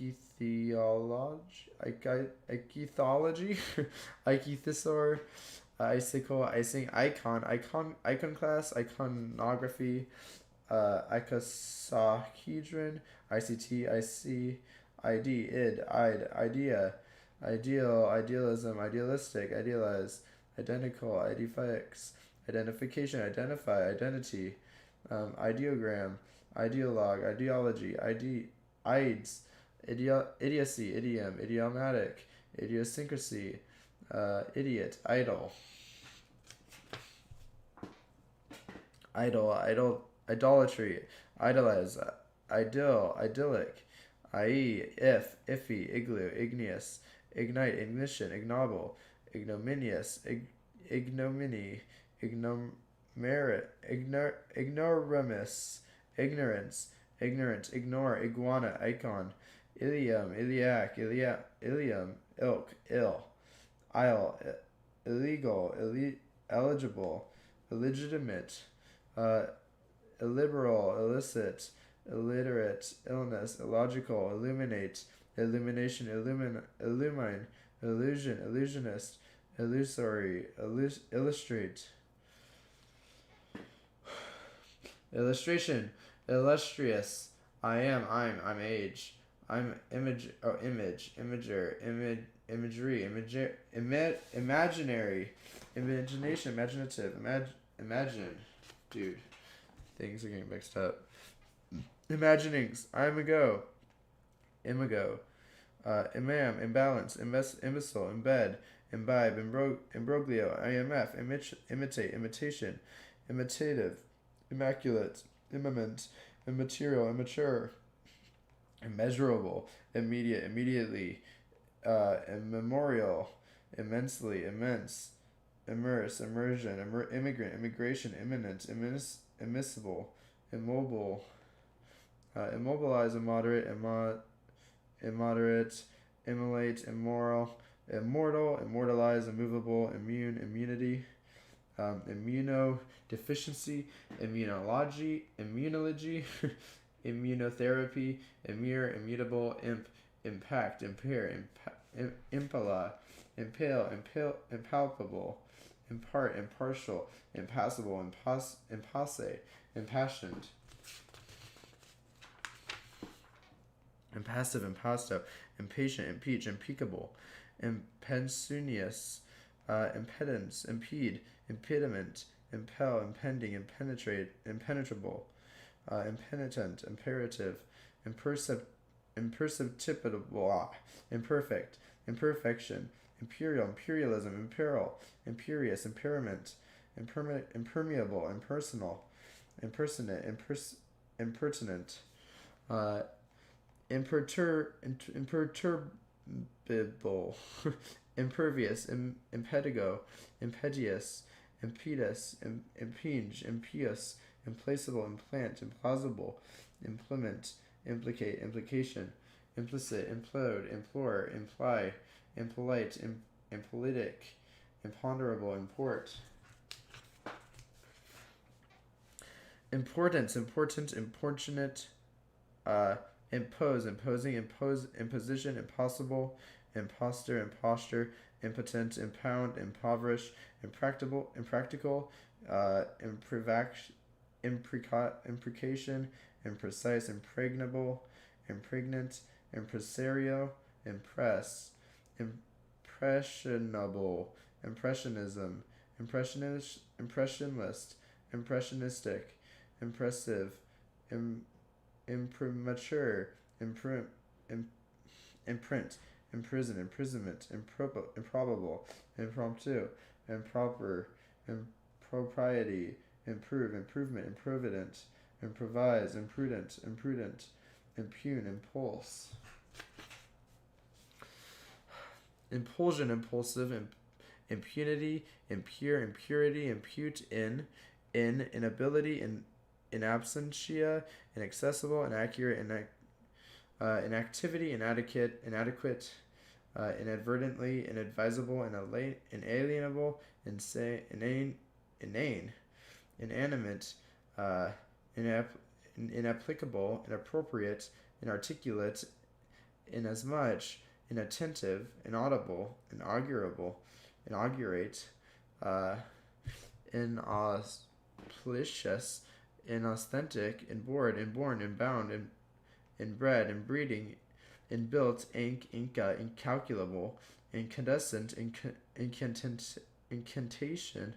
ichthysaur, icicle, icing, iconoclast, iconography, icosahedron, ICT, IC, ID, id, idea, ideal, idealism, idealistic, idealize, identical, idfix, identification, identify, identity, ideogram, ideologue, ideology, ides, idiocy, idiom, idiomatic, idiosyncrasy, idiot, idol, idolatry, idolize, idyll, idyllic, i.e., if, iffy, igloo, igneous, ignite, ignition, ignoble, ignominious, ignominy, ignoramus, ignorance, ignorant, ignore, iguana, icon, ilium, iliac, ilium, ilk, ill, isle, illegal, eligible, illegitimate, illiberal, illicit, illiterate, illness, illogical, illuminate, illumination, illumine, illusion, illusionist, illusory, illustrate, illustration, illustrious, I'm age, I'm image, imager, imagery, imaginary, imagination, imaginative, imagine, dude, things are getting mixed up. Imaginings, imago, imam, imbalance, imbecile, embed, imbibe, imbroglio, IMF, imitate, imitation, imitative, immaculate, imminent, immaterial, immature, immeasurable, immediate, immediately, immemorial, immensely, immense, immerse, immersion, immigrant, immigration, imminent, immiscible, immobile, immobilize, immoderate, immoderate, immolate, immoral, immortal, immortalize, immovable, immune, immunity, immunodeficiency, immunology, immunotherapy, immure, immutable, impact, impair, impala, impale, impalpable, impart, impartial, impassable, impasse, impassioned, impassive, impasto, impatient, impeach, impeccable, impensunious, impedance, impede, impediment, impel, impending, impenetrate, impenetrable, impenitent, imperative, imperceptible, imperfect, imperfection, imperial, imperialism, imperil, imperious, impairment, impermeable, impersonal, impersonate, impertinent, uh, imperturbable, impervious, impetigo, impedious, impetus, impinge, impious, implaceable, implant, implausible, implement, implicate, implication, implicit, implode, implore, imply, impolite, impolitic, imponderable, import, importance, important, importunate, impose, imposing, imposition, impossible, impostor, imposture, impotent, impound, impoverish, impractical, imprecation, imprecise, impregnable, impregnant, impresario, impress, impressionable, impressionism, impressionlist, impressionistic, impressive, imprimatur, imprint, imprison, imprisonment, improbable, impromptu, improper, impropriety, improve, improvement, improvident, improvise, imprudent, imprudent, impugn, impulse, impulsion, impulsive, impunity, impure, impurity, impute, inability, in absentia, inaccessible, inaccurate, inactivity, inadequate, inadvertently, inadvisable, inalienable, inane, inanimate, inapplicable, inappropriate, inarticulate, inasmuch, inattentive, inaudible, inaugurate, inauspicious, inauthentic, inboard, inborn, inbound, inbred, inbreeding, inbuilt, inca, incalculable, incandescent, incantation,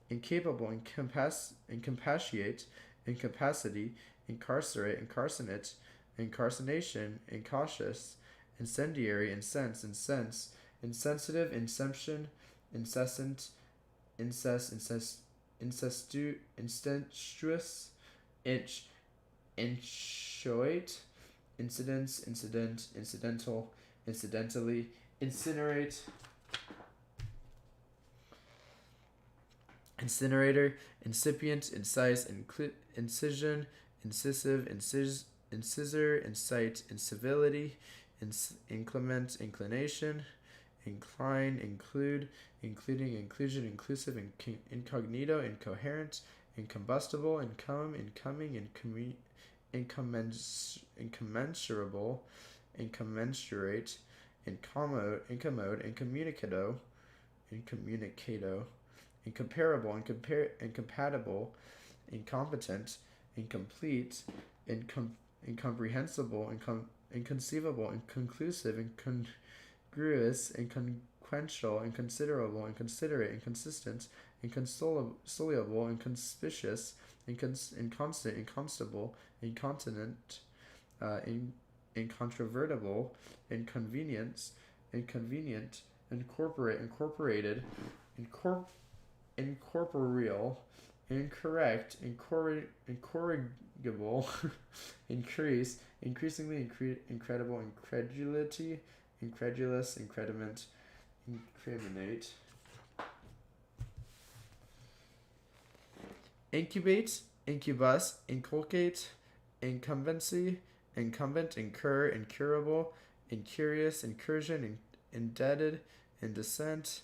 incapable, incapacitate, incapacity, incarcerate, incarcerate, incarceration, incautious, incendiary, incense, insensitive, inception, incessant, incestuous, inchoate, incidents, incident, incidental, incidentally, incinerate, incinerator, incipient, incise, incision, incisive, incisor, incite, incivility, inclement, inclination, incline, include, including, inclusion, inclusive, incognito, incoherent, incombustible, income, incoming, incommensurable, incommensurate, incommode, incommunicado, incomparable, incompatible, incompetent, incomplete, incomprehensible, inconceivable, inconclusive, incongruous, inconsequential, inconsiderable, inconsiderate, inconsistent, inconsolable, inconspicuous, inconstant, inconstable, incontinent, incontrovertible, inconvenience, inconvenient, incorporated, incorporeal, incorrect, incorrigible, increase, increasingly, incredible, incredulity, incredulous, increment, incriminate, incubate, incubus, inculcate, incumbency, incumbent, incur, incurable, incurious, incursion, indebted, indecent,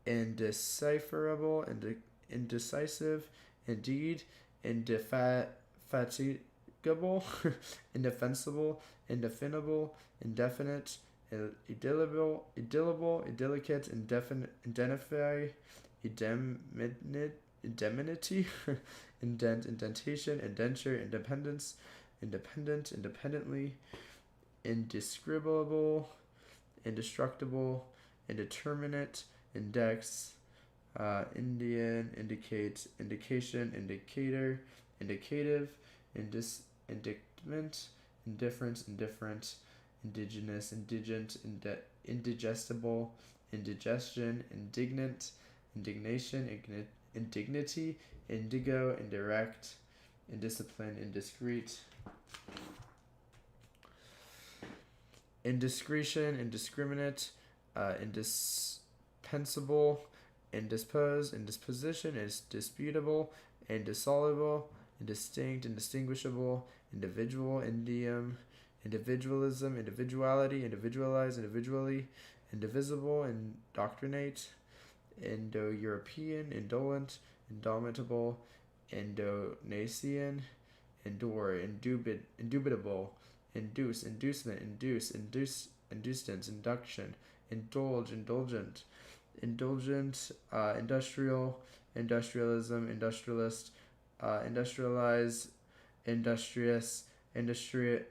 indecipherable, indecisive, indeed, indefatigable, indefensible, indefinable, indefinite, idillable, idyllicate, indentify, indemnity, indentation, indenture, independence, independent, independently, indescribable, indestructible, indeterminate, index, Indian, indicate, indication, indicator, indicative, indictment, indifference, indifferent, indigenous, indigent, indigestible, indigestion, indignant, indignation, indignity, indigo, indirect, indiscipline, indiscreet, indiscretion, indiscriminate, indispensable, indisposed, indisposition, indisputable, indissoluble, indistinct, indistinguishable, individual, indium, individualism, individuality, individualize, individually, indivisible, indoctrinate, Indo-European, indolent, indomitable, Indonesian, endure, indubitable, induce, inducement, inducence, induction, indulge, indulgent, industrial, industrialism, industrialist, industrialize, industrious, industry,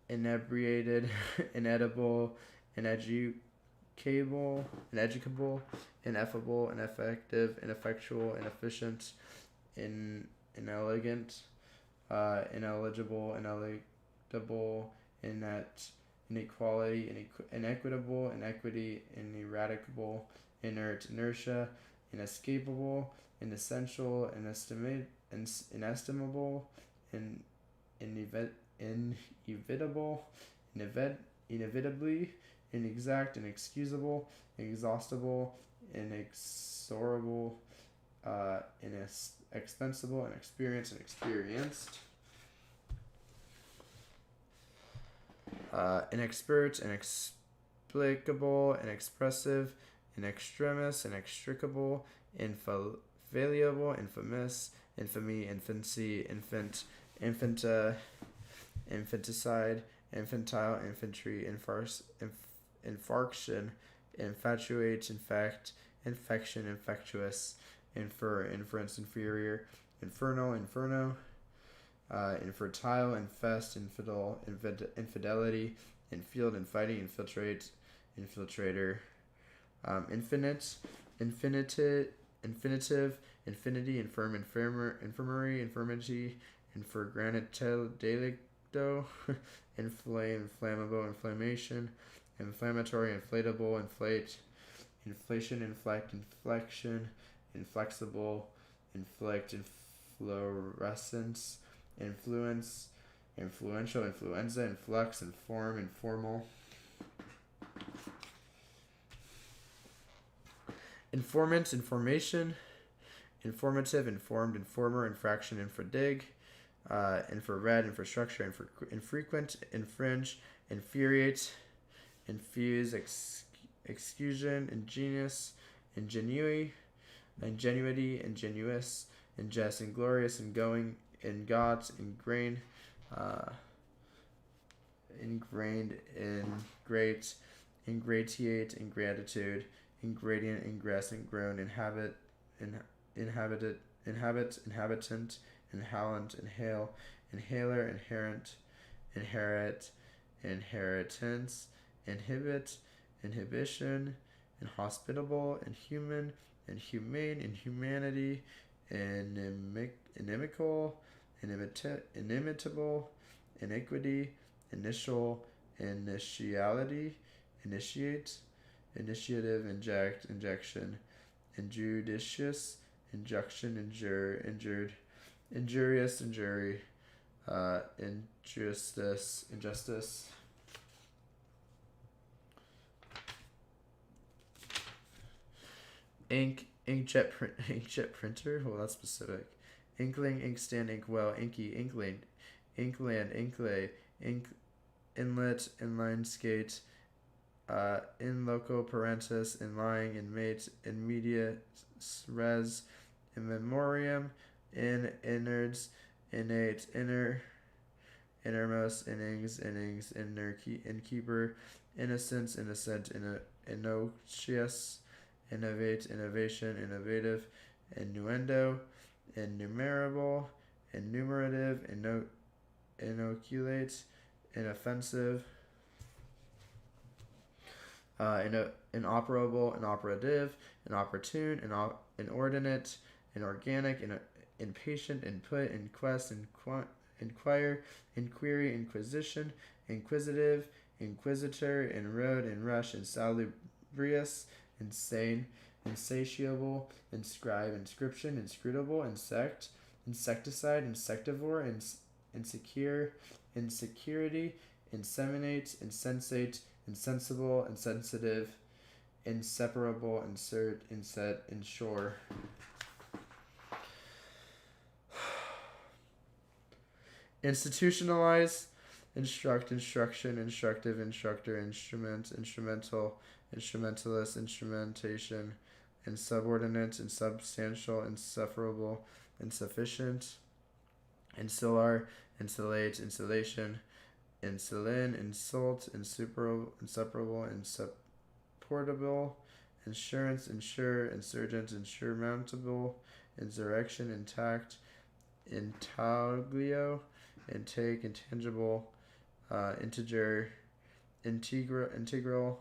inebriated, inedible, ineducable, ineffable, ineffective, ineffectual, inefficient, inelegant, ineligible, ineluctable, inequality, inequitable, inequity, ineradicable, inert, inertia, inescapable, inessential, inestimable, inevitable, inevitably, inexact, inexcusable, inexhaustible, inexorable, inexpensible, inexperienced, inexperienced, inexpert, inexplicable, inexpressive, in extremis, inextricable, infallible, infamous, infamy, infancy, infant, infanta, infanticide, infantile, infantry, infarction, infatuate, infect, infection, infectious, infer, inference, inferior, infernal, inferno, infertile, infest, infidel, infidelity, infield, infighting, infiltrate, infiltrator, infinite, infinitive, infinity, infirm, infirmary, infirmity, infragranito, delicto, inflame, inflammable, inflammation, inflammatory, inflatable, inflate, inflation, inflect, inflection, inflexible, inflict, inflorescence, influence, influential, influenza, influx, inform, informal, informant, information, informative, informed, informer, infraction, infradig, infrared, infrastructure, infrequent, infringe, infuriate, infuse, exclusion, ingenious, ingenuity, ingenuous, ingest, inglorious, ingoing, ingot, ingrain, ingrained, ingrate, ingratiate, ingratitude, ingredient, ingress, ingrown, inhabit, inhabitant, inhalant, inhale, inhaler, inherent, inherit, inheritance, inhibit, inhibition, inhospitable, inhuman, inhumane, inhumanity, inimical, inimitable, iniquity, initial, initiality, initiate, initiative, inject, injection, injudicious, injunction, injured, injurious, injury, injustice, inkjet printer. Well, that's specific. Inkling, inkstand, inkwell, inky, inkling, inkland, inklay, inlet, inline skate, in loco parentis, in lying, in mate, in media res, in memoriam, in innards, innate, innermost, innings, innkeeper, innocence, innocent, innocuous, innovate, innovation, innovative, innuendo, innumerable, innumerative, inoculate, inoffensive, inoperable, inoperative, inopportune, inordinate, inorganic, impatient, input, inquest, inquire, inquiry, inquisition, inquisitive, inquisitor, inroad, inrush, insalubrious, insane, insatiable, inscribe, inscription, inscrutable, insect, insecticide, insectivore, insecure, insecurity, inseminate, insensate, insensible, insensitive, inseparable, insert, inset, insure. Institutionalize, instruct, instruction, instructive, instructor, instrument, instrumental, instrumentalist, instrumentation, insubordinate, insubstantial, insufferable, insufficient, insular, insulate, insulation, insulin, insult, insuperable, insupportable, insurance, insure, insurgent, insurmountable, insurrection, intact, intaglio, intake, intangible, integer, integral,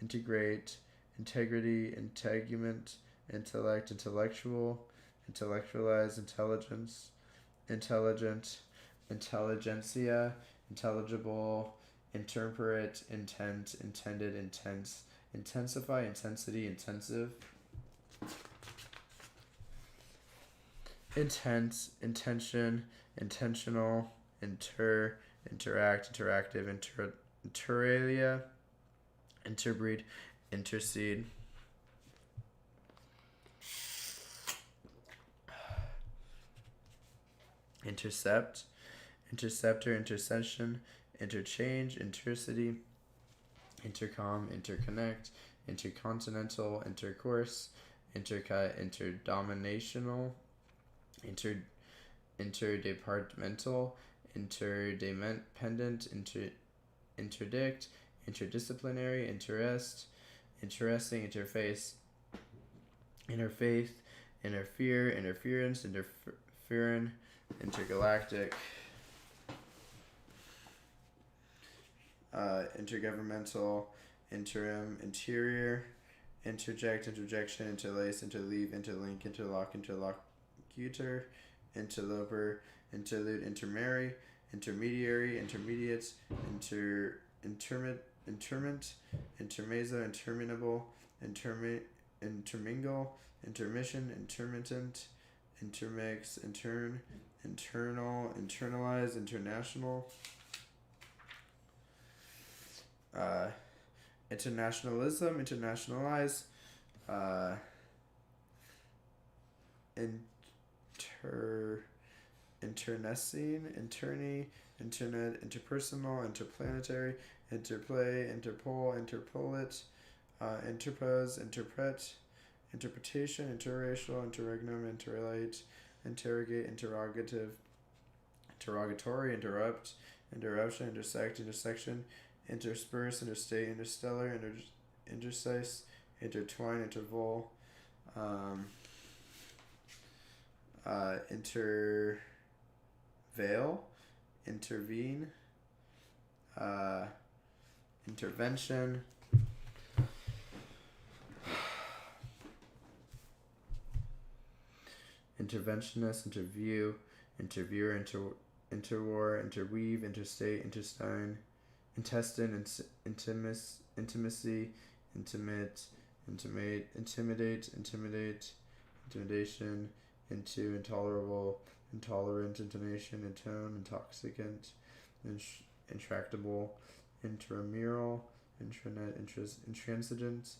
integrate, integrity, integument, intellect, intellectual, intellectualize, intelligence, intelligent, intelligentsia, intelligible, interpret, intent, intended, intense, intensify, intensity, intensive, intense, intention, intentional, interact, interactive, interalia, interbreed, intercede, intercept, interceptor, intercession, interchange, intercity, intercom, interconnect, intercontinental, intercourse, intercut, interdominational, interdepartmental, interdependent, interdict, interdisciplinary, interest, interesting, interface, interfaith, interfere, interference, interferon, intergalactic, intergovernmental, interim, interior, interject, interjection, interlace, interleave, interlink, interlock, interlocutor, interloper, interlude, intermarry, intermediary, intermediate, interment, intermezzo, interminable, intermingle, intermission, intermittent, intermix, internal, internalize, international, internationalism, internationalize, internecine, interny, internet, interpersonal, interplanetary, interplay, interpol, interpolate, interpose, interpret, interpretation, interracial, interregnum, interrelate, interrogate, interrogative, interrogatory, interrupt, interruption, intersect, intersection, intersperse, interstate, interstellar, interstice, intertwine, intervol, interveil, intervene, intervention, interventionist, interview, interviewer, interwar, interweave, interstate, intestine, intimacy, intimate, intimidate, intimidation, intolerable, intolerant, intonation, intone, intoxicant, intractable, intramural, intranet, intransigent,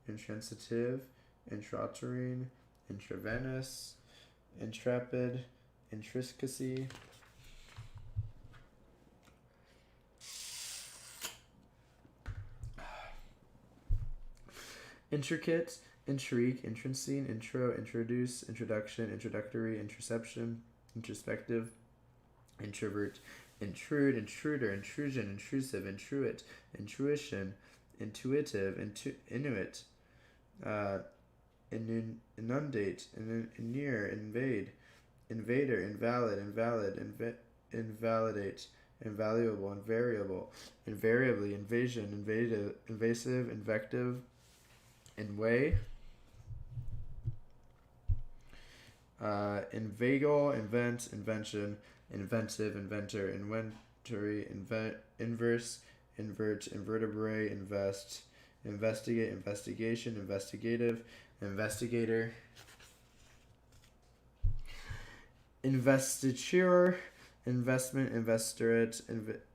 intransitive, intrauterine, intravenous, intrepid, intricacy, intricate, intrigue, intrinsine, intro, introduce, introduction, introductory, interception, introspective, introvert, intrude, intruder, intrusion, intrusive, intruit, intuition, intuitive, inuit, inundate, near, invade, invader, invalid, invalidate, invaluable, invariable, invariably, invasion, invasive, invective, inweigh, inveigle, invent, invention, inventive, inventor, inventory, inverse, invert, invertebrate, invest, investigate, investigation, investigative, investigator, investiture, investment, investorate,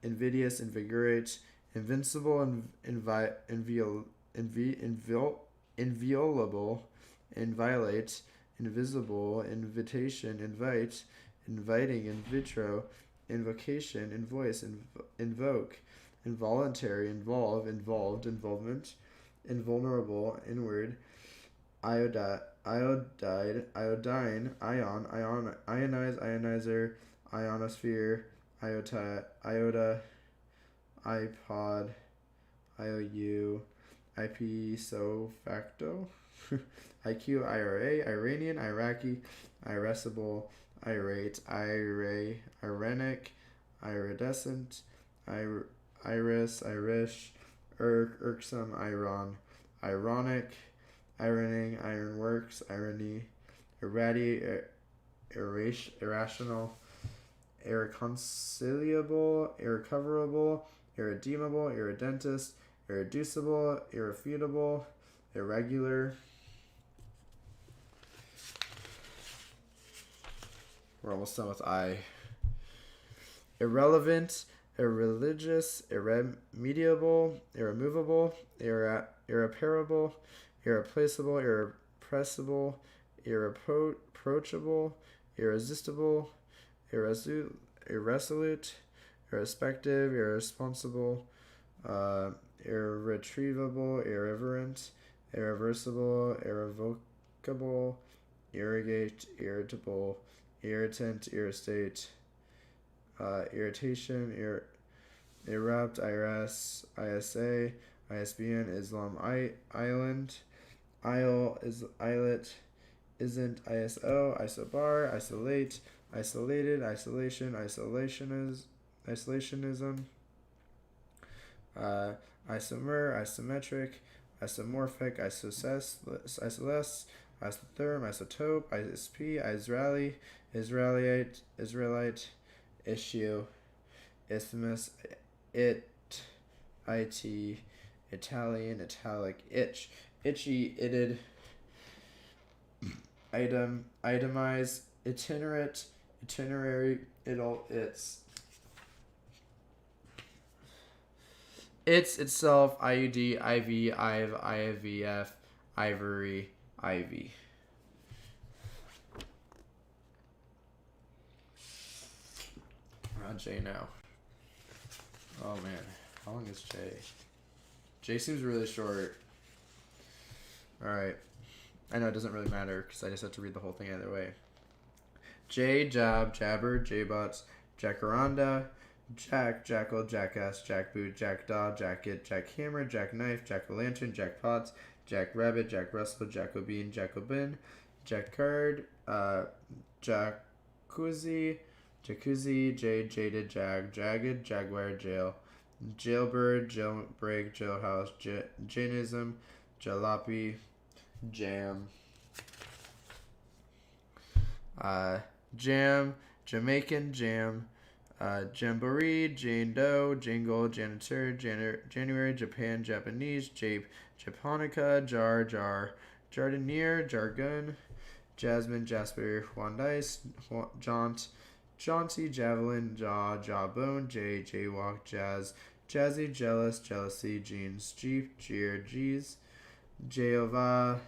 invidious, invigorate, invincible, inviolable, inviolate, invisible, invitation, invite, inviting, in vitro, invocation, invoice, invoke, involuntary, involve, involved, involvement, invulnerable, inward, iodide, iodine, ionize, ionizer, ionosphere, iota, iPod, IOU, IP, so facto, IQ, IRA, Iranian, Iraqi, irascible, irate, ironic, iridescent, iris, Irish, irksome, ironic, ironing, ironworks, irony, irrational, irreconcilable, irrecoverable, irredeemable, irredentist, irreducible, irrefutable, irregular. We're almost done with I. Irrelevant, irreligious, irremediable, irremovable, irreparable, irreplaceable, irrepressible, irreproachable, irresistible, irresolute, irrespective, irresponsible, irretrievable, irreverent, irreversible, irrevocable, irrigate, irritable, irritant, irritate, irritation, erupt, IRS, ISA, ISBN, Islam, Island, Isle, islet, isn't, ISO, isobar, isolate, isolated, isolation, isolationism, isomer, isometric, isomorphic, isoless, isotherm, isotope, ISP, Israelite, issue, isthmus, it, Italian, italic, itch, itchy, itted, item, itemize, itinerant, itinerary, its itself, IUD, IV, IVF, ivory, ivy. We're on J now. Oh man, how long is J? J seems really short. Alright. I know it doesn't really matter because I just have to read the whole thing either way. J, jab, jabber, J-bots, jacaranda, jack, jackal, jackass, jackboot, jackdaw, jacket, jackhammer, jackknife, jack-o'-lantern, jackpots, jackrabbit, jack russell, jacobin, jacobin, jackcard, jacuzzi, jaded, jagged, jaguar, jail, jailbird, jailbreak, jailhouse, Jainism, jalopy, jam, jam, Jamaican, jam, jamboree, Jane Doe, jingle, janitor, January, Japan, Japanese, jape, japonica, jar, jardinier, jargon, jasmine, jasper, Juandice, jaunt, jaunty, javelin, jawbone, jaywalk, jazz, jazzy, jealous, jealousy, jeans, jeep, jeer, G's, Jehovah,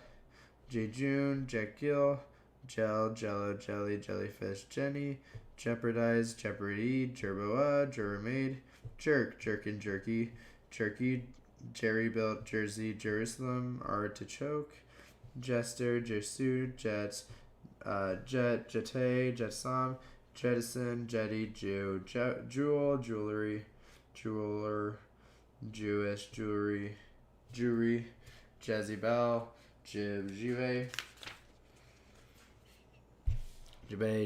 Jejune, Jekyll, jello, jelly, jellyfish, Jenny, jeopardize, jeopardy, jerboa, jermaid, jerk, jerkin, jerky, jerry built, Jersey, Jerusalem, artichoke, jester, jesuit, jet, jete, jetsam, jettison, jetty, Jew, jewel, jewelry, jeweler, Jewish, jewelry, Jazzy Bell, Jive,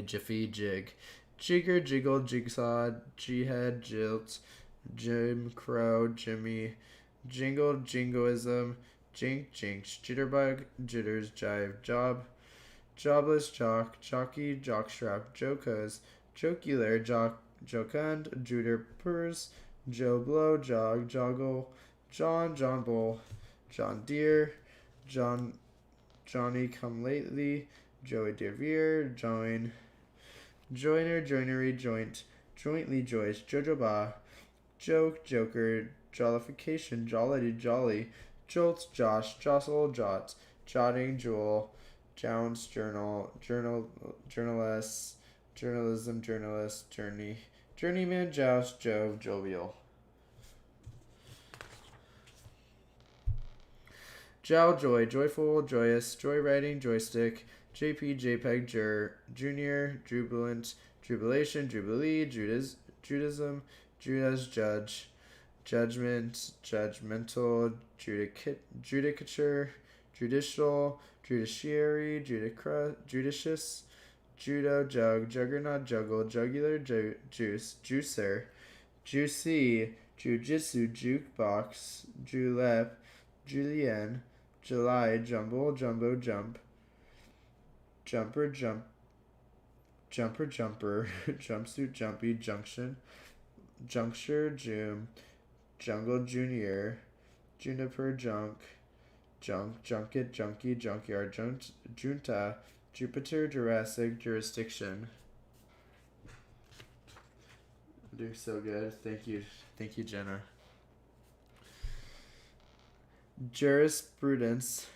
Jiffy, Jig, Jigger, Jiggle, Jigsaw, Jihad, Jilt, Jim Crow, Jimmy, Jingle, Jingoism, Jink, Jinx, Jitterbug, Jitters, Jive, Job, Jobless, Jock, Jockey, Jockstrap, Jocos, Jocular, Jocund, Juder, Purrs, Joe Blow, Jog, Joggle, John Bull, John Deere, Johnny Come Lately, Joey DeVere, Joiner, Joinery, Joint, Jointly Joyce, Jojo Ba, Joke, Joker, Jollification, Jollity, Jolly, Jolts, Josh, Jostle, Jots, Jotting, Jewel, Jounce, Journalist, Journalism, Journalist, Journeyman, Joust, Jove, Jovial. Jow, Joy, Joyful, Joyous, Joyriding, Joystick, JP, JPEG, Junior, Jubilant, Jubilation, Jubilee, Judaism, Judas, Judge, Judgment, Judgmental, Judicature, Judicial, Judiciary, Judicious, Judo, Jug, Juggernaut, Juggle, Jugular, Juice, Juicer, Juicy, Jujitsu, Jukebox, Julep, Julienne, July, Jumble, Jumbo, Jump, Jumper, Jumpsuit, Jumpy, Junction, Juncture, Jungle, Junior, Juniper, Junket, Junkie, Junkyard, Junta, Jupiter, Jurassic, Jurisdiction. I'm doing so good. Thank you, Jenna. Jurisprudence,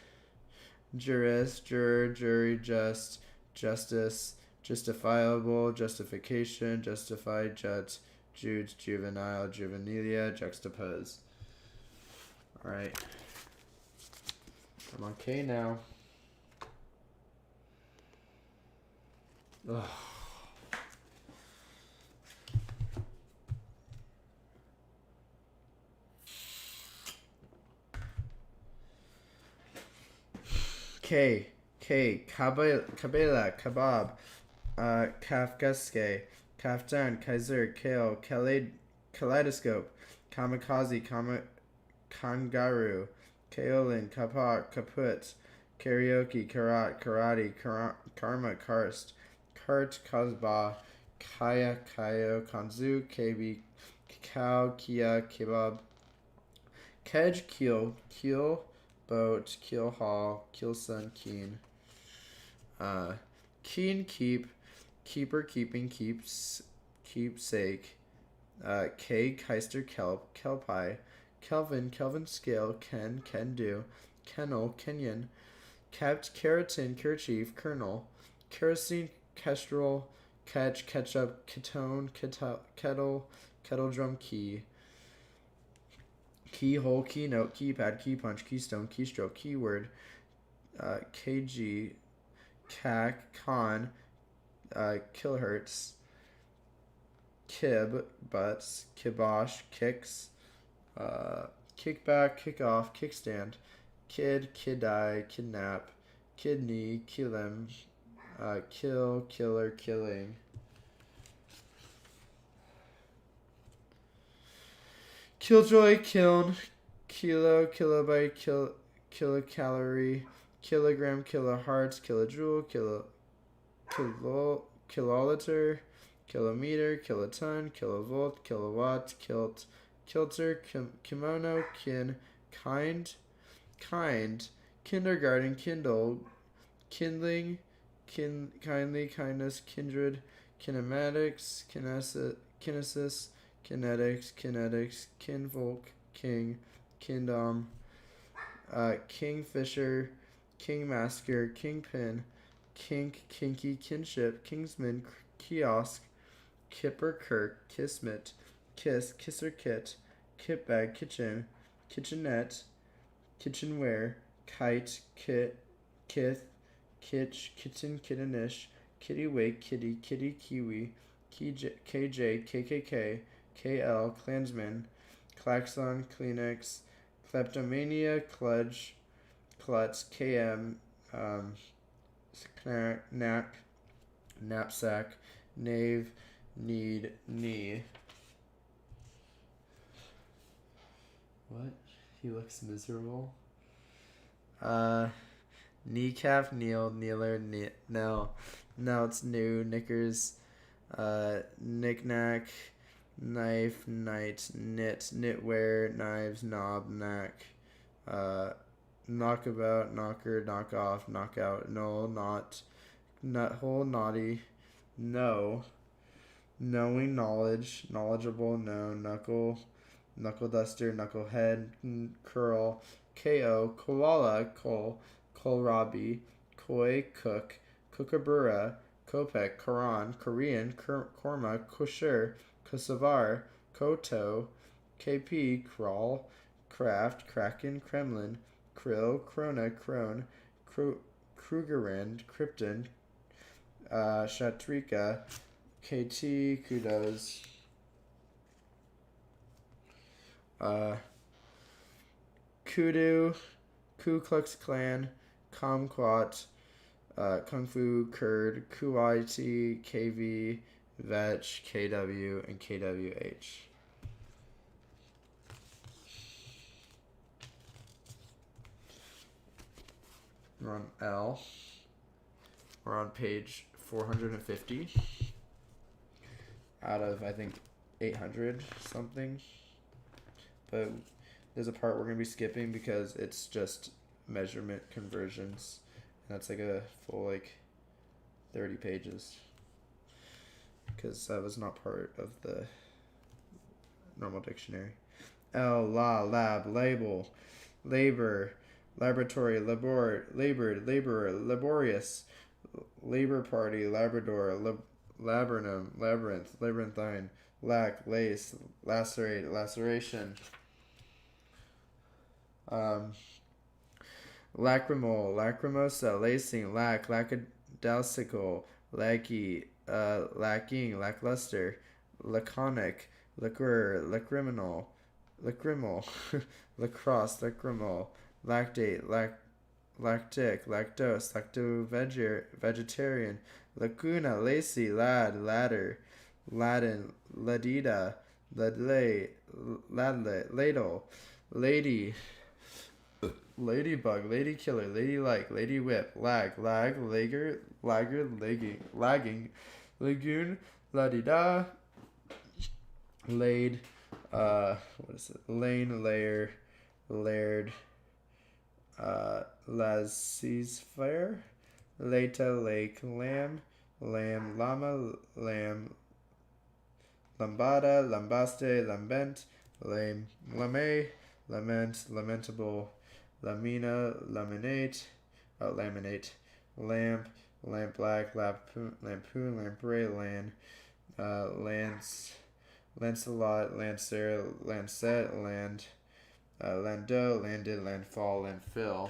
jurist, juror, jury, justice, justifiable, justification, justified, Jude, juvenile, juvenilia, juxtapose. Alright. I'm on K now. Ugh. K, Kabela, Kebab, Kafkaske, Kaftan, Kaiser, Kale, Kaleidoscope, Kamikaze, Kangaroo, Kaolin, Kaput, Karaoke, Karate, Karma, Karst, Kart, Kazba, Kaya, Kayo, Kanzu, KB, Kakao, Kia, Kebab, Kedge, Keel, Boat, Keel Hall, Keel Sun, Keen. Keen, Keep, Keeper, Keeping, Keepsake. Keg, Heister, Kelpie, Kelvin, Scale, Ken do, Kennel, Kenyon, Keratin, Kerchief, Kernel, Kerosene, Kestrel, Catch, Ketchup, Ketone, Kettle, Drum, Key. Keyhole, keynote, keypad, key punch, keystone, keystroke, keyword, kg, con, kilohertz, kib, butts, kibosh, kicks, kickback, kickoff, kickstand, kideye, kidnap, kidney, killim, kill, killer, killing. Killjoy, kiln, kilobyte, kilocalorie, kilogram, kilohertz, kilojoule, kiloliter, kilometer, kiloton, kilovolt, kilowatt, kilter, kimono, kind, kindergarten, kindle, kindling, kindly, kindness, kindred, kinematics, kinesis, kinetics, kinfolk, king, kingdom, kingfisher, kingmasker, kingpin, kink, kinky, kinship, kingsman, kiosk, kipper, kirk, kismet, kisser, kit, kitbag, kitchen, kitchenette, kitchenware, kite, kith, kitch, kitten, kittenish, kittywake, kitty, kiwi, KJ, KKK, KL, Klansman, Klaxon, Kleenex, Kleptomania, Klutz, KM, knack, knapsack, knave, need, knee. What? He looks miserable. Kneecap, kneeler, no, it's new, knickers, knick-knack, knife, knight, knit, knitwear, knives, knob, knack, knockabout, knocker, knock off, knockout, null, knot, nut hole, naughty, no, knowing, knowledge, knowledgeable, no, knuckle, knuckle duster, knucklehead, curl, ko, koala, kohlrabi, koi, cook, kookaburra, kopek, Koran, Korean, korma, kosher, kosovar, koto, kp, crawl, craft, kraken, kremlin, krill, krona, crone, krugerrand, krypton, shatrika, kt, kudos, kudu, Ku Klux Klan, Kumquat, Kung Fu, Kurd, QIT, KV, Vetch, KW, and KWH. We're on L. We're on page 450 out of, I think, 800 something. But there's a part we're going to be skipping because it's just measurement conversions. And that's like a full, 30 pages. Because that was not part of the normal dictionary. L, la, lab, label, labor, laboratory, labored, laborer, laborious, labor party, labrador, laburnum, labyrinth, labyrinthine, lac, lace, lacerate, laceration, lacrimal, lacrimosa, lacing, lackadaisical, lackey, lacking, lackluster, laconic, liquor, lacriminal, lacrimal, lacrosse, lacrimal, lactate, lactic, lactose, vegetarian, lacuna, lacy, lad, ladder, Latin, ladida, ladle, ladle, lady, ladybug, lady killer, lady like, lady whip, lag, lagger, lagging, lagoon, ladida, laid, what is it? Lane, layer, laird, laissez-faire, lata, lake, lamb, llama, lamb, lambada, lambaste, lambent, lame, lame, lament, lamentable, lamina, laminate, lamp, lamp black, lampoon, lamprey, lance, Lancelot, Lancer, Lancet, Lando, landed, landfall, landfill.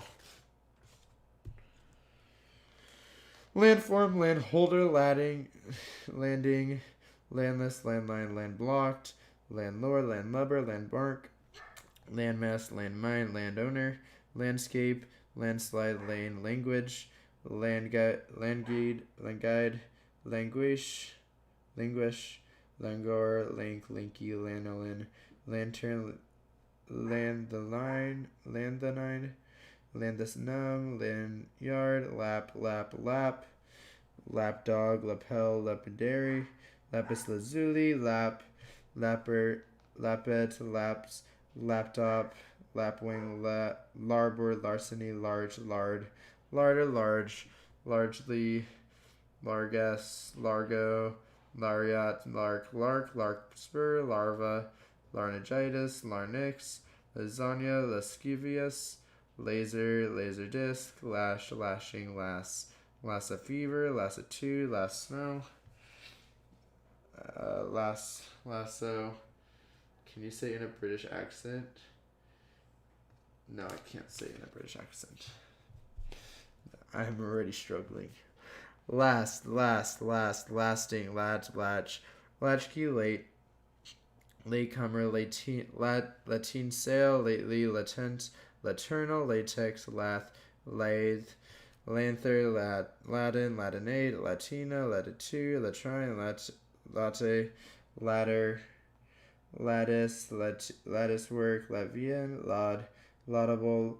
Landform, landholder, landing, landless, landline, landblocked, landlord, landlubber, landbark, landmass, landmine, landowner, landscape, landslide, lane, language, landguide, languish, langor, linky, lanolin, lantern, landnine, landusnum, lanyard, lap, lapdog, lapel, lapidary, lapis lazuli, lapper, lapet, laps, laptop, lapwing, larboard, larceny, larder, large, largely, largess, largo, lariat, larkspur, larva, laryngitis, larynx, lasagna, lascivious, laser disc, lashing, lassa fever, lassitude, last snow, lasso. Can you say in a British accent? No, I can't say in a British accent. I'm already struggling. Lasting, latchkey, latecomer, latine sail, lately, latent, laternal, latex, lathe, lanther, Latin, latinate, latina, latitude, latrine, latte, ladder, lattice, lattice work, latvian, laudable,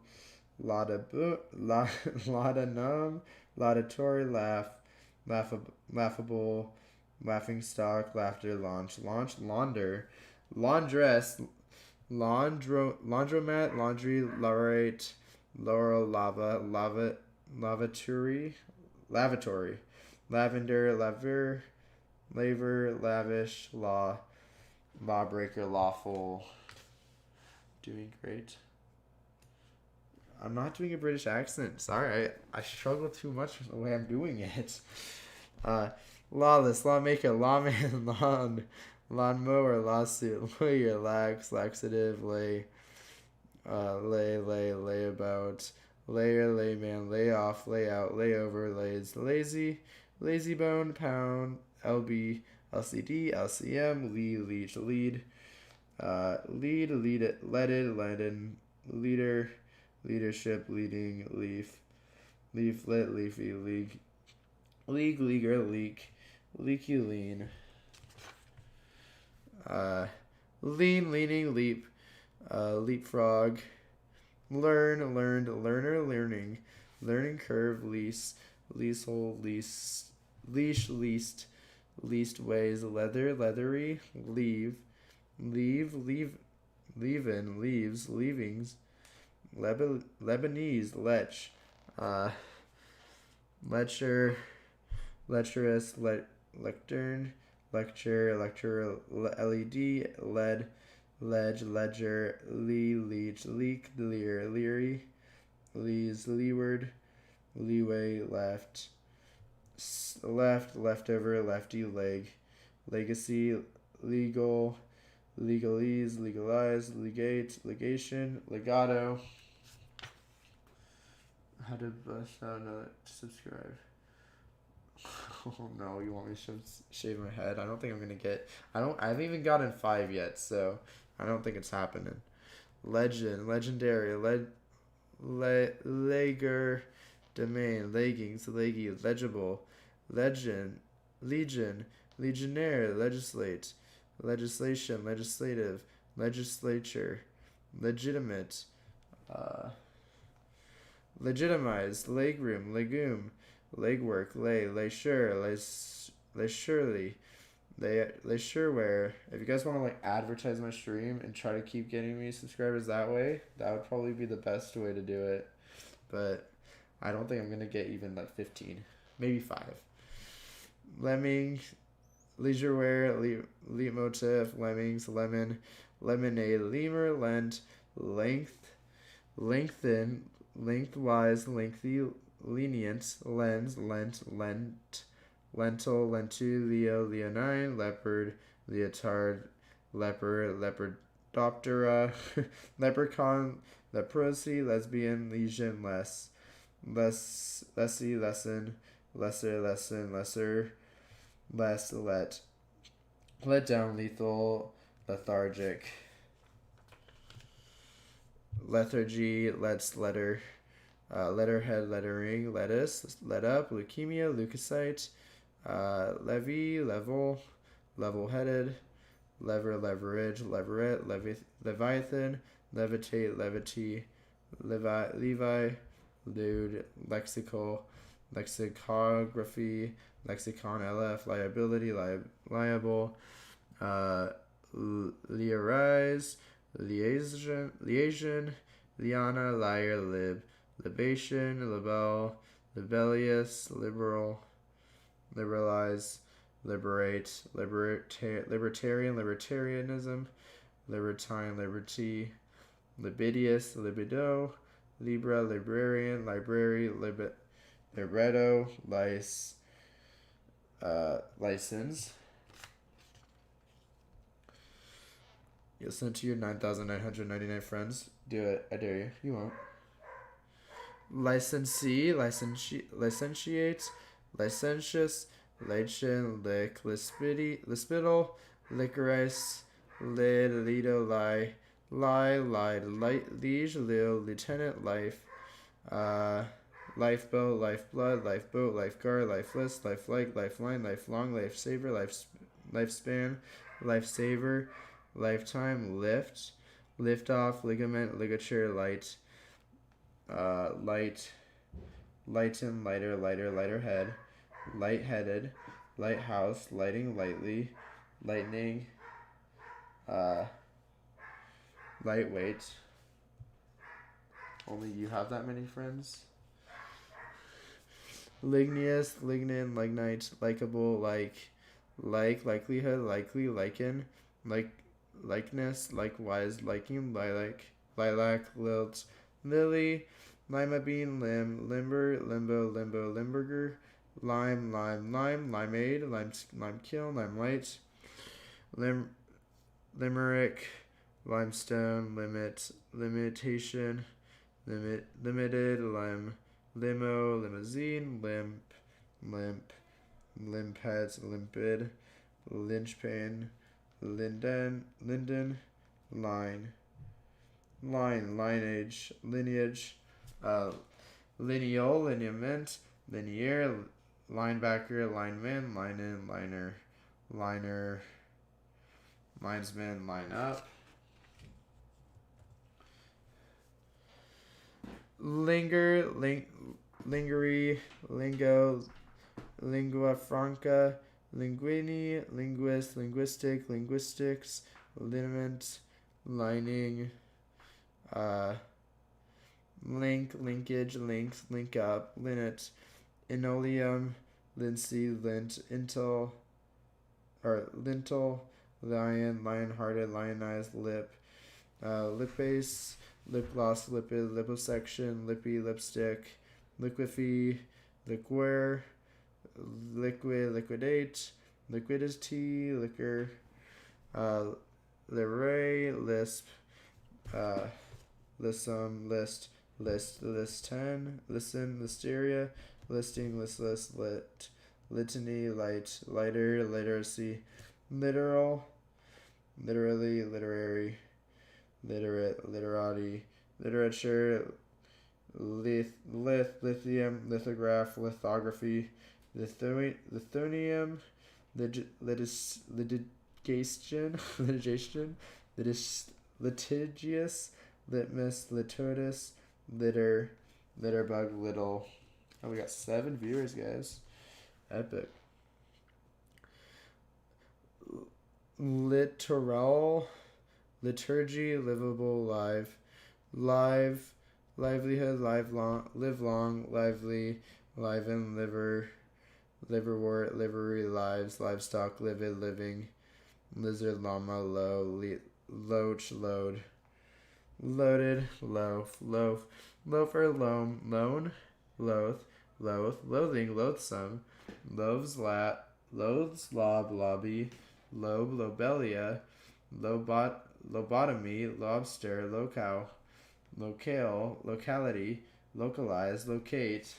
laudanum, laudatory, laughable, laughing stock, laughter, launch, launder, laundress, laundromat, laundry, laurate, laurel, lavatory, lavender, laver, lavish, lawbreaker, lawful. Doing great. I'm not doing a British accent. Sorry, I struggle too much with the way I'm doing it. Lawless, lawmaker, lawman, lawnmower, lawsuit, lawyer, laxative, layabout, layer, layman, lay off, layout, layover, lazy bone, pound, LB, LCD, LCM, leech, lead, leaded, leader, leadership, leading, leaflet, leafy, leaguer, leaky, lean, leaning, leapfrog, learned, learner, learning curve, leasehold, least ways, leathery, leave, leaves, leavings, Lebanese, lecherous, lectern, lecture, LED, ledger, leech, leak, leery, leeward, leeway, leftover, lefty, legacy, legalese, legalize, legation, legato. How to bust out another subscribe. Oh no, you want me to shave my head? I don't think I'm gonna get. I haven't even gotten 5 yet, so I don't think it's happening. Legendary, lager, domain, leggings, leggy, legible, legion, legionnaire, legislation, legislative, legislature, legitimate, legitimized, legroom, legume, legwork, surely, sureware. If you guys want to advertise my stream and try to keep getting me subscribers that way, that would probably be the best way to do it. But I don't think I'm gonna get even 15, maybe 5. Lemming, leisureware, leitmotif, lemmings, lemon, lemonade, lemur, lengthen, lengthwise, lengthy, lenient, lentil, Leo, leonine, leopard, leotard, lepidoptera, leprechaun, leprosy, lesbian, lesion, lessee, lesson, lesser, let down, lethal, lethargic, lethargy, letterhead, lettering, lettuce, let up, leukemia, leukocyte, level-headed, leverage, leviathan, levitate, levi, lewd, lexicography, lexicon, LF, liability, liable, liaison, liana, liar, libation, libellious, liberalize, liberate, libertarianism, libertine, liberty, libidious, libido, libra, librarian, library, libretto, license. You'll send to your 9,999 friends. Do it. I dare you. You won't. Licensee, licentiate, licentious, lichen, lispidal, licorice, lido, lied, liege, lieutenant, lifeboat, lifeblood, lifeboat, lifeguard, lifeless, lifelike, lifeline, lifelong, lifesaver, lifespan, lifesaver, lifetime, lift off, ligament, ligature, lighten, lighter head, lightheaded, lighthouse, lighting, lightly, lightning, lightweight. Only you have that many friends. Ligneous, lignin, lignite, likable, likelihood, likely, lichen, likeness, likewise, liking, lilac, lilt, lily, lima bean, limber, limbo, limburger, lime, limeade, lime kiln, limelight, limerick, limestone, limitation, limited, limo, limousine, limpet, limpid, linchpin, linden, lineage, lineal, lineament, linear, linebacker, lineman, liner, linesman, line up. Lingerie, lingo, lingua franca, linguini, linguist, linguistic, linguistics, liniment, lining, linkage, links, link up, linnet, linoleum, linseed, lint, lintel, lion-hearted, lionized, lip, lipase, lip gloss, lipid, liposuction, lippy, lipstick, liquefy, liqueur, liquid, liquidate, liquidity, liquor, liray, lisp, lissom, list, list 10, listen, listeria, listing, listless, litany, lighter, literacy, literal, literally, literary, literate, literati, literature, lithium, lithograph, lithography, lithonium, litigation, litigious, litmus, litotus, litterbug, little. Oh, we got 7 viewers, guys. Epic. Littoral, liturgy, livable, livelihood, live long, lively, liven, liverwort, livery, lives, livestock, livid, living, lizard, llama, loach, load, loaded, loaf, loafer, loan, loath, loathing, loathsome, loathes, lob, lobby, lobe, lobelia, lobotomy, lobster, locale, locality, localize, locate.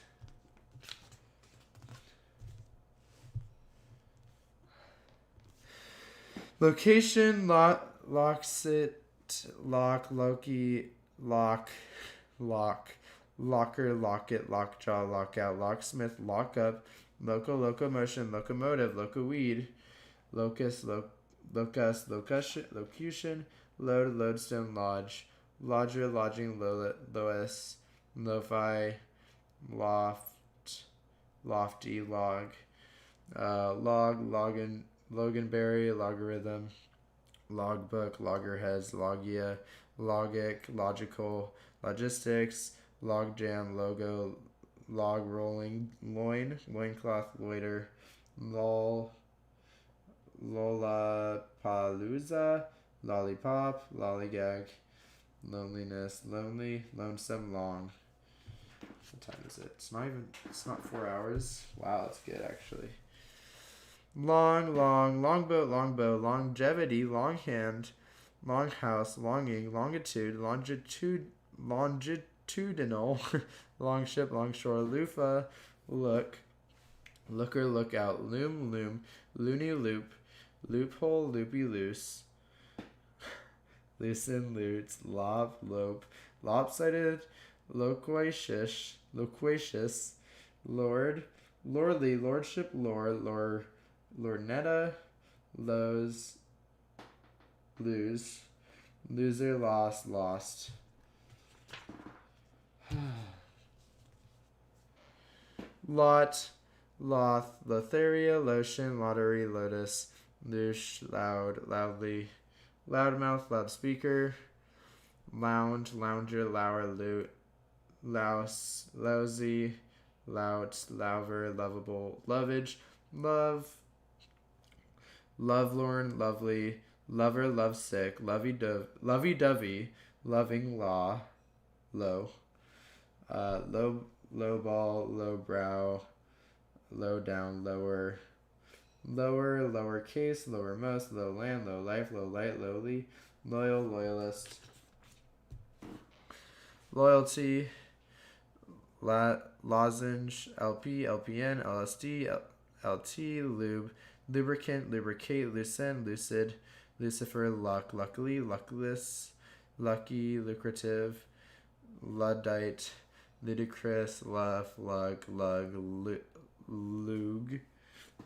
Location, locksit, Loki, locker, locket, lockjaw, lockout, locksmith, lockup, locomotion, locomotive, locoweed, locus, locution, lodestone, lodger, lodging, loess, lo-fi, lofty, loganberry, logarithm, logbook, loggerheads, logia, logic, logical, logistics, logjam, logo, log rolling, loincloth, loiter, lollapalooza, lollipop, lollygag, loneliness, lonely, lonesome, long. What time is it? It's not 4 hours. Wow, that's good actually. Longboat, longevity, longhand, longhouse, longing, longitude, longitudinal, longship, longshore, loofah, looker, lookout, loom, loony, loophole, loopy, loose, loosen, loots, lope, lopsided, loquacious, lordly, lordship, lornetta, lose, loser, lost. Lot, Loth, Lotharia, Lotion, Lottery, Lotus, Loosh, Loud, Loudly, Loudmouth, Loudspeaker, Lounge, Lounger, Lower, Loot, Louse, Lousy, Lout, Louver, Lovable, Lovage, Love, Lovelorn, Lovely, Lover, Lovesick, Lovey Dovey, Loving Law, Low, Low Ball, Low Brow, Low Down, Lower, Lowercase, Lowermost, Low Land, Low Life, Low Light, Lowly, Loyal, Loyalist, Loyalty, Lozenge, LP, LPN, LSD, LT, Lube, Lubricant, Lubricate, Lucent, Lucid, Lucifer, Luck, Luckily, Luckless, Lucky, Lucrative, Luddite, Ludicrous, Luff, Lug, Lug,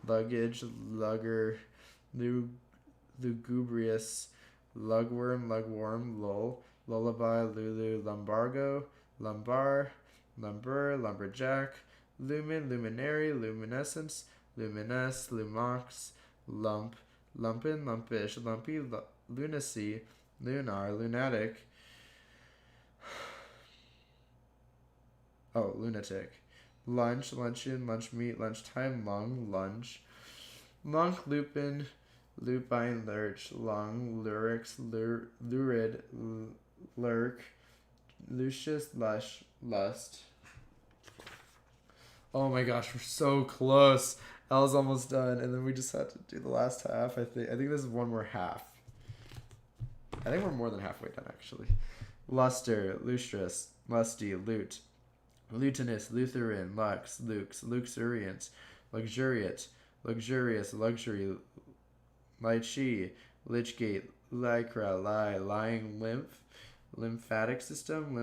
Luggage, Lugger, Lugubrious, Lugworm, Lull, Lullaby, Lulu, Lumbargo, Lumbar, Lumberjack, Lumen, Luminary, Luminescence, Luminous, Lumox, Lump, Lumpin, Lumpish, Lumpy, Lunacy, Lunar, Lunatic, Lunatic, Lunch, Luncheon, Lunch Meat, Lunchtime, Lung, Lunge, Lunk, Lupin, Lupine, Lurch, Lung, Lurix, Lurid, Lurk, Lucius, Lush, Lust. Oh my gosh, we're so close. L's almost done, and then we just had to do the last half. I think this is one more half. I think we're more than halfway done, actually. Luster, Lustrous, Lusty, Lute, Lutinous, Lutheran, Lux, Lux, Luxuriant, Luxuriate, Luxurious, Luxury, Lychee, Lichgate, Lycra, Lying Lymph, Lymphatic System,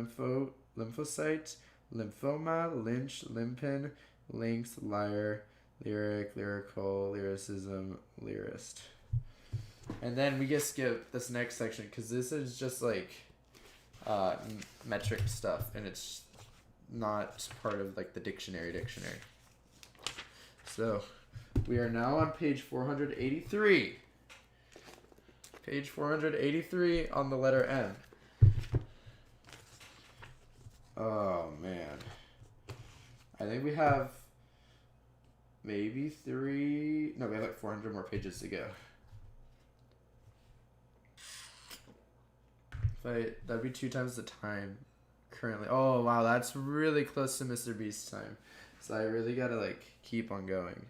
Lymphocyte, Lymphoma, Lynch, Limpin, Lynx, Lyre, Lyric, Lyrical, Lyricism, Lyrist. And then we just skip this next section because this is just like metric stuff, and it's not part of like the dictionary. So we are now on page 483. Page 483 on the letter M. Oh man. I think we have maybe we have like 400 more pages to go. That'd be 2 times the time currently. Oh wow, that's really close to Mr. Beast's time. So I really gotta like keep on going.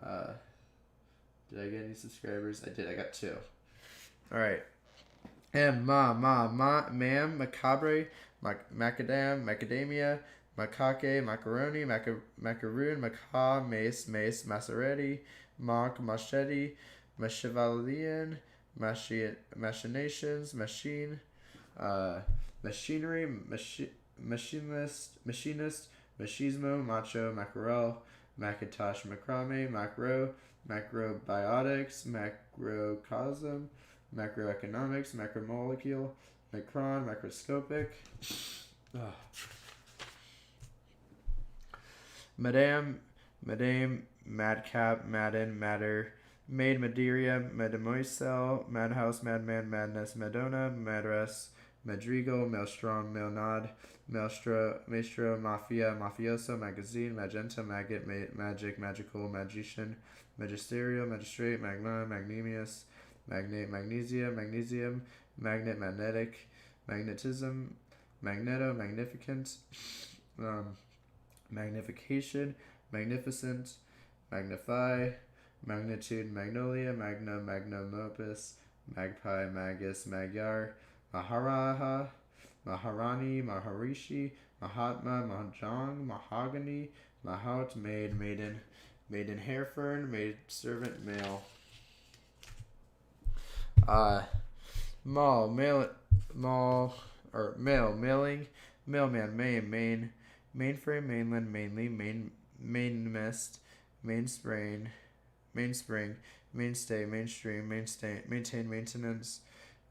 Did I get any subscribers? I did. I got 2. All right. M, ma'am, macabre, macadamia, macaque, macaroni, macaroon, macaw, mace, maceretti, machete, machevalian, machinations, machine, machinery, machinist, machismo, macho, mackerel, Macintosh, macrame, macrobiotics, macrocosm, macroeconomics, macromolecule, macron, macroscopic. Madame, madcap, madden, matter, maid, madeira, mademoiselle, madhouse, madman, madness, madonna, madress, madrigal, maelstrom, mailnod, maestro, mafia, mafioso, magazine, magenta, maggot, magic, magical, magician, magisterial, magistrate, magna, magnemius, magnate, magnesia, magnesium, magnet, magnetic, magnetism, magneto, magnificent, magnification, magnificent, magnify, magnitude, magnolia, magnum opus, magpie, magus, magyar, maharaja, Maharani, Maharishi, Mahatma, Mahjong, Mahogany, Mahout, maid, maiden hair fern, maid servant, male. Male, mailing, mailman, mainframe, mainland, mainly, mainmest, mainspring, mainstay, mainstream, maintain, maintenance,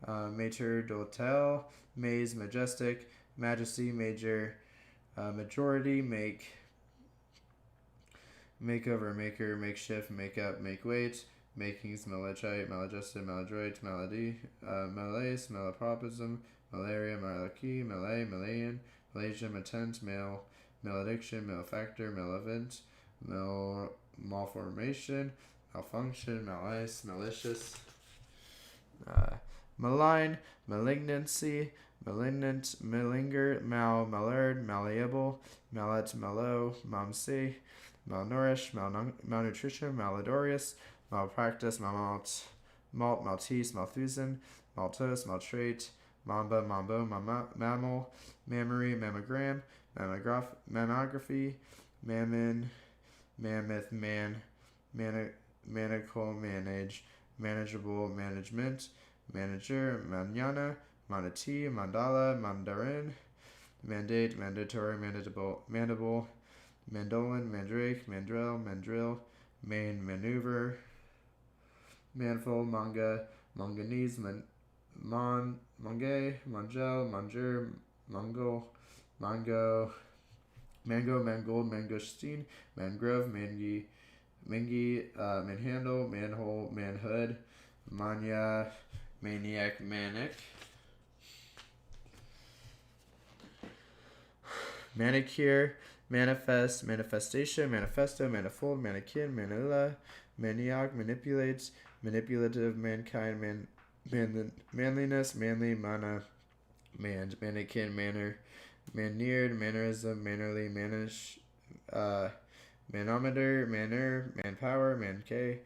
mater d'hotel, maze, majestic, majesty, major, majority, makeover, maker, makeshift, makeup, make weight, makings, malachite, maladjusted, maladroit, melody, malaise, malapropism, malaria, malarkey, malay, Malayan, Malaysia, matent, male, malediction, malefactor, malevent, malformation, malfunction, malice, malicious, malign, malignancy, malignant, malinger, malard, malleable, mallet, mallow, mamse, malnourished, malnutrition, malodorous, malpractice, maltese, malthusian, maltose, maltrate, mambo, mammal, mammary, mammogram, mammography, mammon, mammoth, manacle, manageable, management, manager, manana, manatee, mandala, mandarin, mandate, mandatory, mandible, mandolin, mandrake, mandrill, maneuver, manful, manga, manganese, mangel, manger, mango, mangold, mangosteen, mangrove, manhandle, manhole, manhood, mania, maniac, manic, manicure, manifest, manifestation, manifesto, manifold, mannequin, manila, maniac, manipulates, manipulative, mankind, manliness, manly, mannequin, manner, maniered, mannerism, mannerly, manometer, manpower, mancay,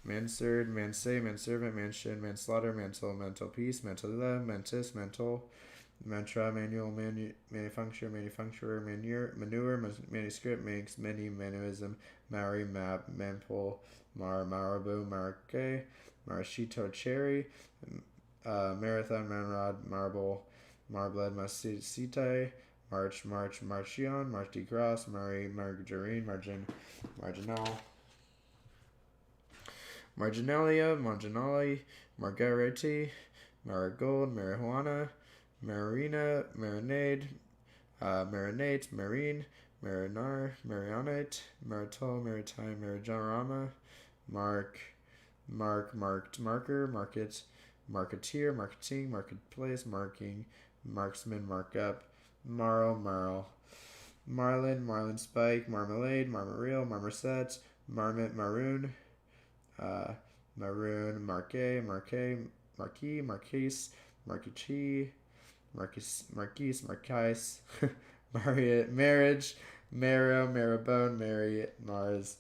mansard, mansay, manservant, mansion, manslaughter, mental peace, mentala, mantis, mental, mantra, manual, manufacturer, manure, manuscript, manuism, Maori, map, manpole, marabou, marque, marashito, cherry, marathon, manrod, marble, marblead, masite, marchion, Mardi Gras, margarine, marginalia, margarete, marigold, marijuana, marinade, marionite, maritol, maritime, marijarama, marker, market, marketeer, marketing, marketplace, marking, marksman, markup, marlin, spike, marmalade, marmoreal, marmoset, marmot, maroon, maroon, marquis, marquise, marquise, marriage, marrowbone, Mars,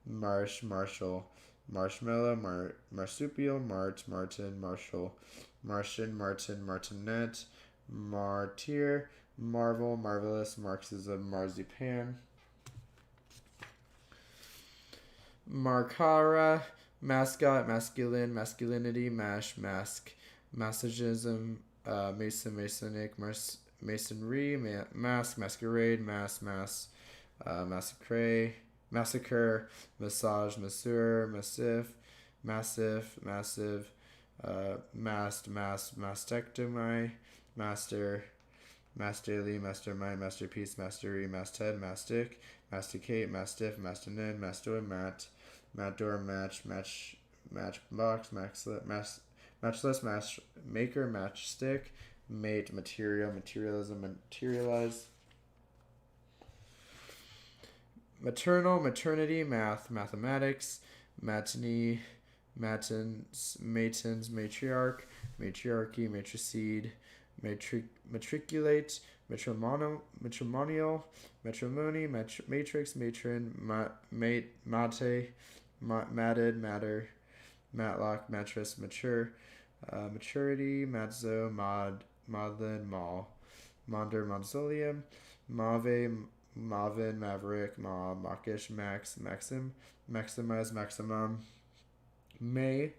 Marshall, marshmallow, marsupial, Martin, Martian, Martinet, martyr, marvel, marvelous, Marxism, marzipan, marcara, mascot, masculinity, mask, massagism, masonic, masonry, masquerade, massacre, massage, massive, mastectomy, masterly, mastermind, masterpiece, mastery, masthead, mastic, masticate, mastiff, mastinon, matador, matchbox, matchless, matchmaker, matchstick, mate, materialism, materialize, maternal, maternity, mathematics, matinee, matins, matriarch, matriarchy, matricide, matriculate, matrimonial, matrimony, matrix, matron, mate, matted, matter, matlock, mattress, maturity, matzo, maudlin, maunder, mausoleum, Marvin, Maverick, Mawkish, maximize, maximum, Maya,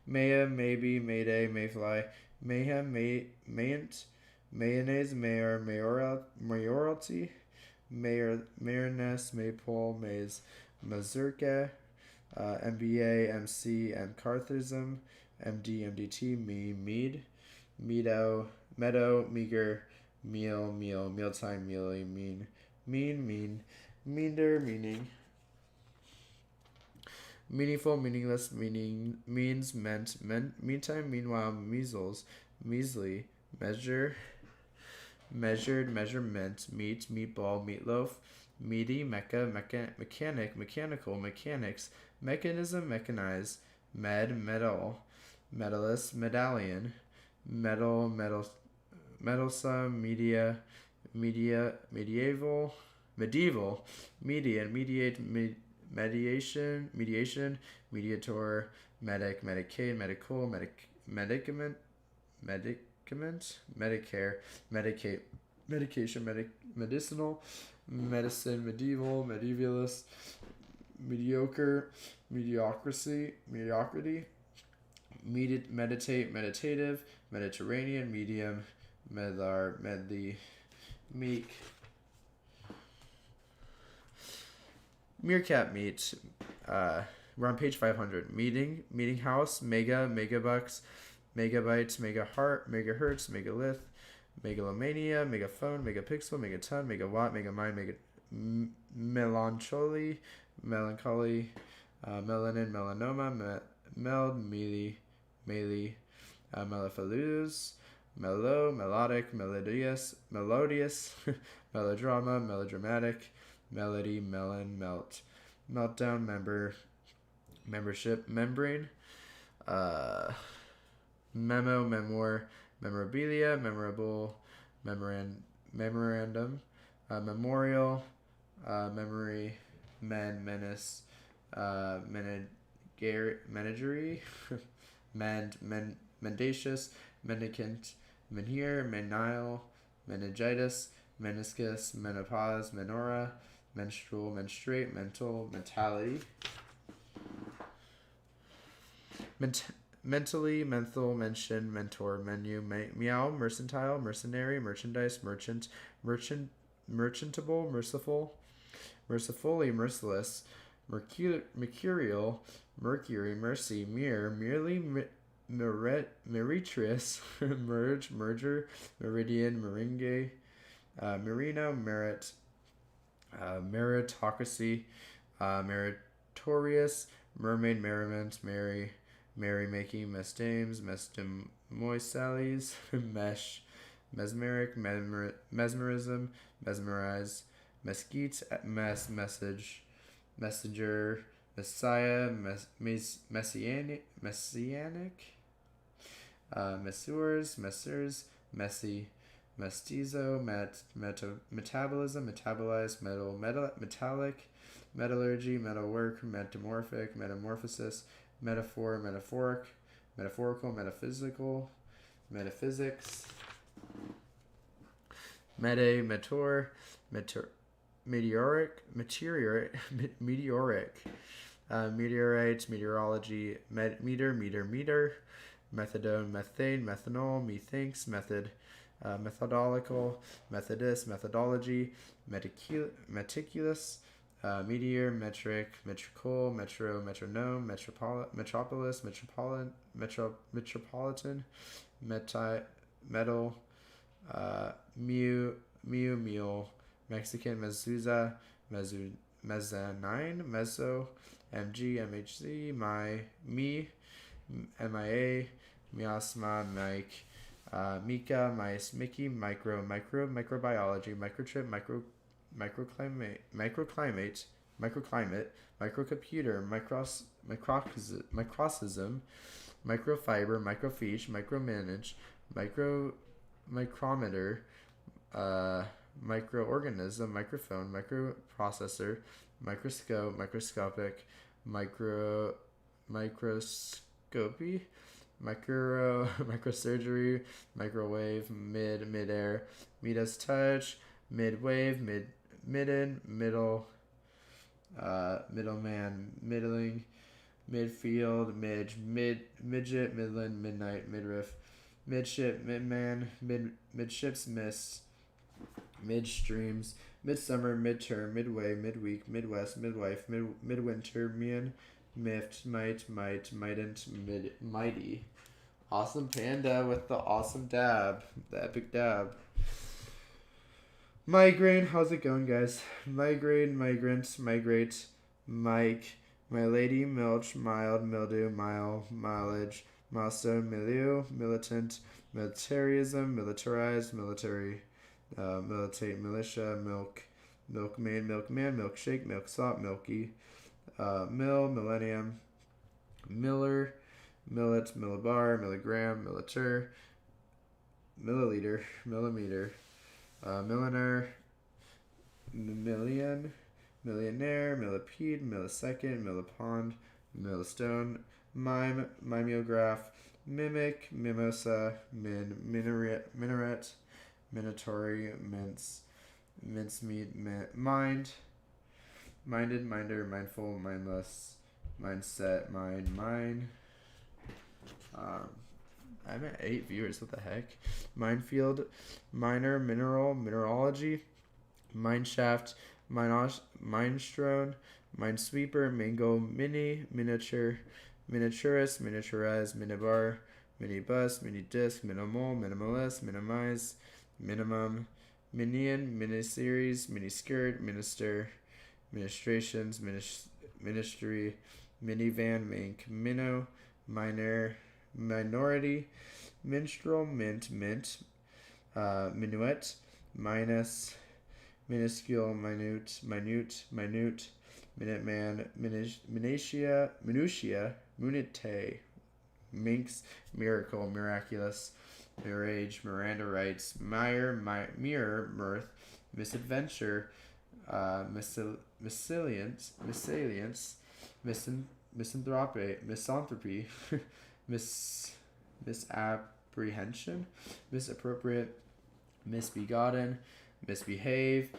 maybe, mayday, mayfly, mayhem, mayant, mayonnaise, mayoralty, mayorness, maypole, mazurka, MBA, MC, Carthism, MD, MDT, mead, meadow, meager, mealtime, mealy, meander, meaning, meaningful, meaningless, means, meantime, meanwhile, measles, measly, measure, measured, measurement, meat, meatball, meatloaf, meaty, mechanic, mechanical, mechanics, mechanism, mechanize, metal, medalist, medallion, meddlesome, medieval, median, mediator, medicaid, medicare, medicinal, medicine, medievalist, mediocrity, meditative, Mediterranean, medium, medley, meek, meerkat meat. We're on page 500. Meeting house, megabucks, megabytes, megaheart, megahertz, megalith, megalomania, megaphone, megapixel, megaton, megawatt, megamind, melancholy, melanin, melanoma, melee, mellifluous, melodic, melodious, melodrama, melodramatic, melody, meltdown, membership, membrane, memoir, memorabilia, memorable, memorandum, memorial, memory, menace, menagerie, mendacious, mendicant, menhir, menile, meningitis, meniscus, menopause, menorah, menstrual, menstruate, mental, mentality, mentally, menthol, mention, mentor, menu, meow, mercantile, mercenary, merchandise, merchantable, merciful, mercifully, merciless, mercurial, mercury, mercy, merely, meretricious, merger, meridian, meringue, merino, meritocracy, meritorious, mermaid, merriment, merrymaking, mesdames, mesdemoiselles, mesmeric, mesmerism, mesmerize, mesquite, message, messenger, messiah, messianic, messers, messy, mestizo, metabolism, metabolize, metallic, metallurgy, metalwork, metamorphic, metamorphosis, metaphor, metaphorical, metaphysical, metaphysics, meteoric, meteorites, meteorology, meter, methadone, methane, methanol, methinks, methodological, methodist, methodology, meticulous, meteor, metric, metrical, metronome, metropolis, metropolitan, metal, mule, Mexican, mezuzah, mezzanine, mezzo, mhc, mia, miasma, Mike, Mika, Mickey, microbiology, microchip, microclimate, microcomputer, microsystem, microfiber, microfiche, micromanage, micrometer, microorganism, microphone, microprocessor, microscope, microscopic, microscopy, microsurgery, microwave, midair, Midas touch, midwave, midden, middleman, middling, midfield, midget, midland, midnight, midriff, midship, midman, midships, mist, midstreams, midsummer, midterm, midway, midweek, midwest, midwife, midwinter, mift, mightn't, mighty. Awesome Panda with the awesome dab, the epic dab. Migraine, how's it going, guys? Migraine, migrant, migrate, Mike, my lady, milch, mild, mildew, mile, mileage, milestone, milieu, militant, militarism, militarized, military, militate, militia, milk, milkmaid, milkman, milkshake, milksop, milky, millennium, miller, millet, millibar, milligram, milliter, milliliter, millimeter, milliner, million, millionaire, millipede, millisecond, millipond, millstone, mime, mimeograph, mimic, mimosa, minaret, minatory, mincemeat, mind, minded, minder, mindful, mindless, mindset, mine. I'm at 8 viewers. What the heck? Minefield, miner, mineral, mineralogy, mineshaft, minestrone, minesweeper, mango, mini, miniature, miniaturist, miniaturize, minibar, minibus, minidisc, minimal, minimalist, minimize, minimum, minion, miniseries, miniskirt, minister, ministrations, ministry, minivan, mink, minnow, minor, minority, minstrel, mint, minuet, minus, minuscule, minute, minuteman, minutia, munite, minx, miracle, miraculous, mirage, Miranda rights, mirror, mirth, misadventure, misalliance, misanthropy, misapprehension, misappropriate, misbegotten, misbehave,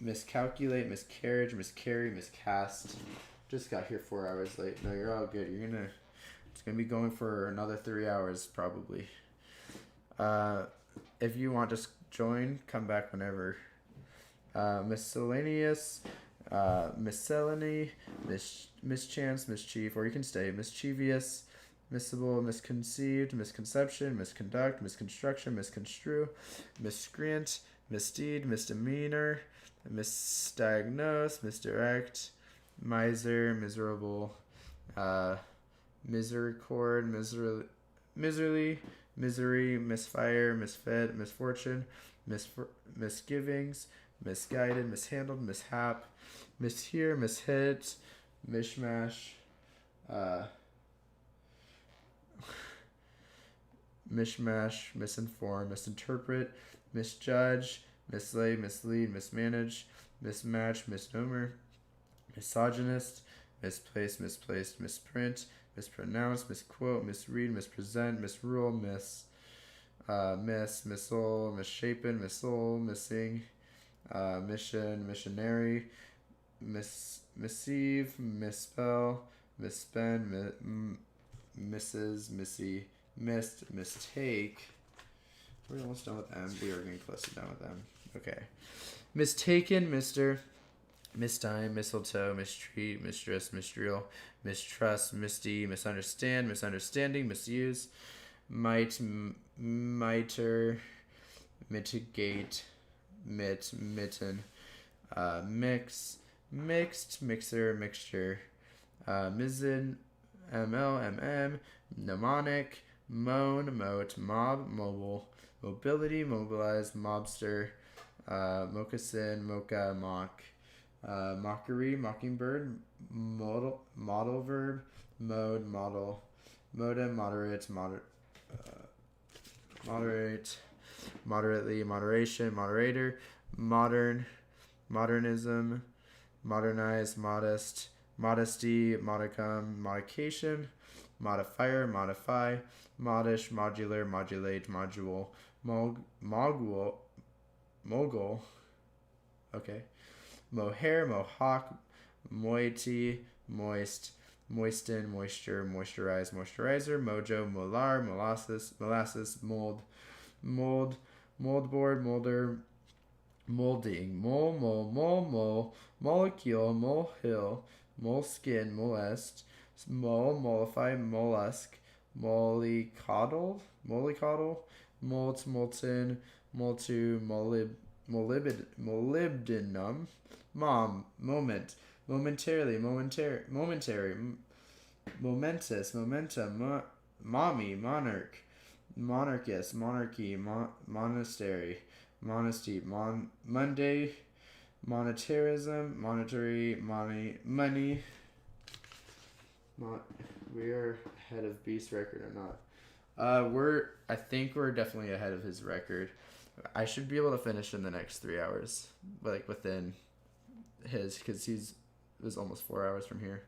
miscalculate, miscarriage, miscarry, miscast. Just got here 4 hours late. No, you're all good. It's gonna be going for another 3 hours probably. If you want to join, come back whenever. Miscellaneous, miscellany, mischance, mischief, or you can stay mischievous, miscible, misconceived, misconception, misconduct, misconstruction, misconstrue, miscreant, misdeed, misdemeanor, misdiagnose, misdirect, miser, miserable, misericord, miserly, misery, misfire, misfed, misfortune, misgivings, misguided, mishandled, mishap, mishear, mishit, mishmash, mishmash, misinform, misinterpret, misjudge, mislay, mislead, mismanage, mismatch, misnomer, misogynist, misplaced, misplaced, misprint, mispronounce, misquote, misread, mispresent, misrule, missile, misshapen, missile, missing, mission, missionary, missive, misspell, misspend, misses, missy, missed, mistake. We're almost done with them. We are getting close to done with them. Okay. Mistaken, Mr. Mistime, mistletoe, mistreat, mistress, mistrial, mistrust, misty, misunderstand, misunderstanding, misuse, miter, mitigate, mitten, mix, mixed, mixer, mixture, mizzen, ml, mnemonic, moan, moat, mob, mobile, mobility, mobilize, mobster, moccasin, mocha, mock, mockery, mockingbird, model verb, mode, model, modem, moderate, moderate, moderately, moderation, moderator, modern, modernism, modernize, modest, modesty, modicum, modication, modifier, modify, modish, modular, modulate, module, mogul, okay, mohair, mohawk, moiety, moist, moisten, moisture, moisturize, moisturizer, mojo, molar, molasses, moldboard, molder, molding, mole, molecule, molehill, moleskin, molest, mollify, mollusk, mollycoddle, molt, molten, molybdenum, moment, momentarily, momentous, momentum, mommy, monarch, monarchist, monarchy, monastery, monesty, Monday, monetarism, monetary, money. We are ahead of Beast's record or not? I think we're definitely ahead of his record. I should be able to finish in the next 3 hours, like within his, because it was almost 4 hours from here.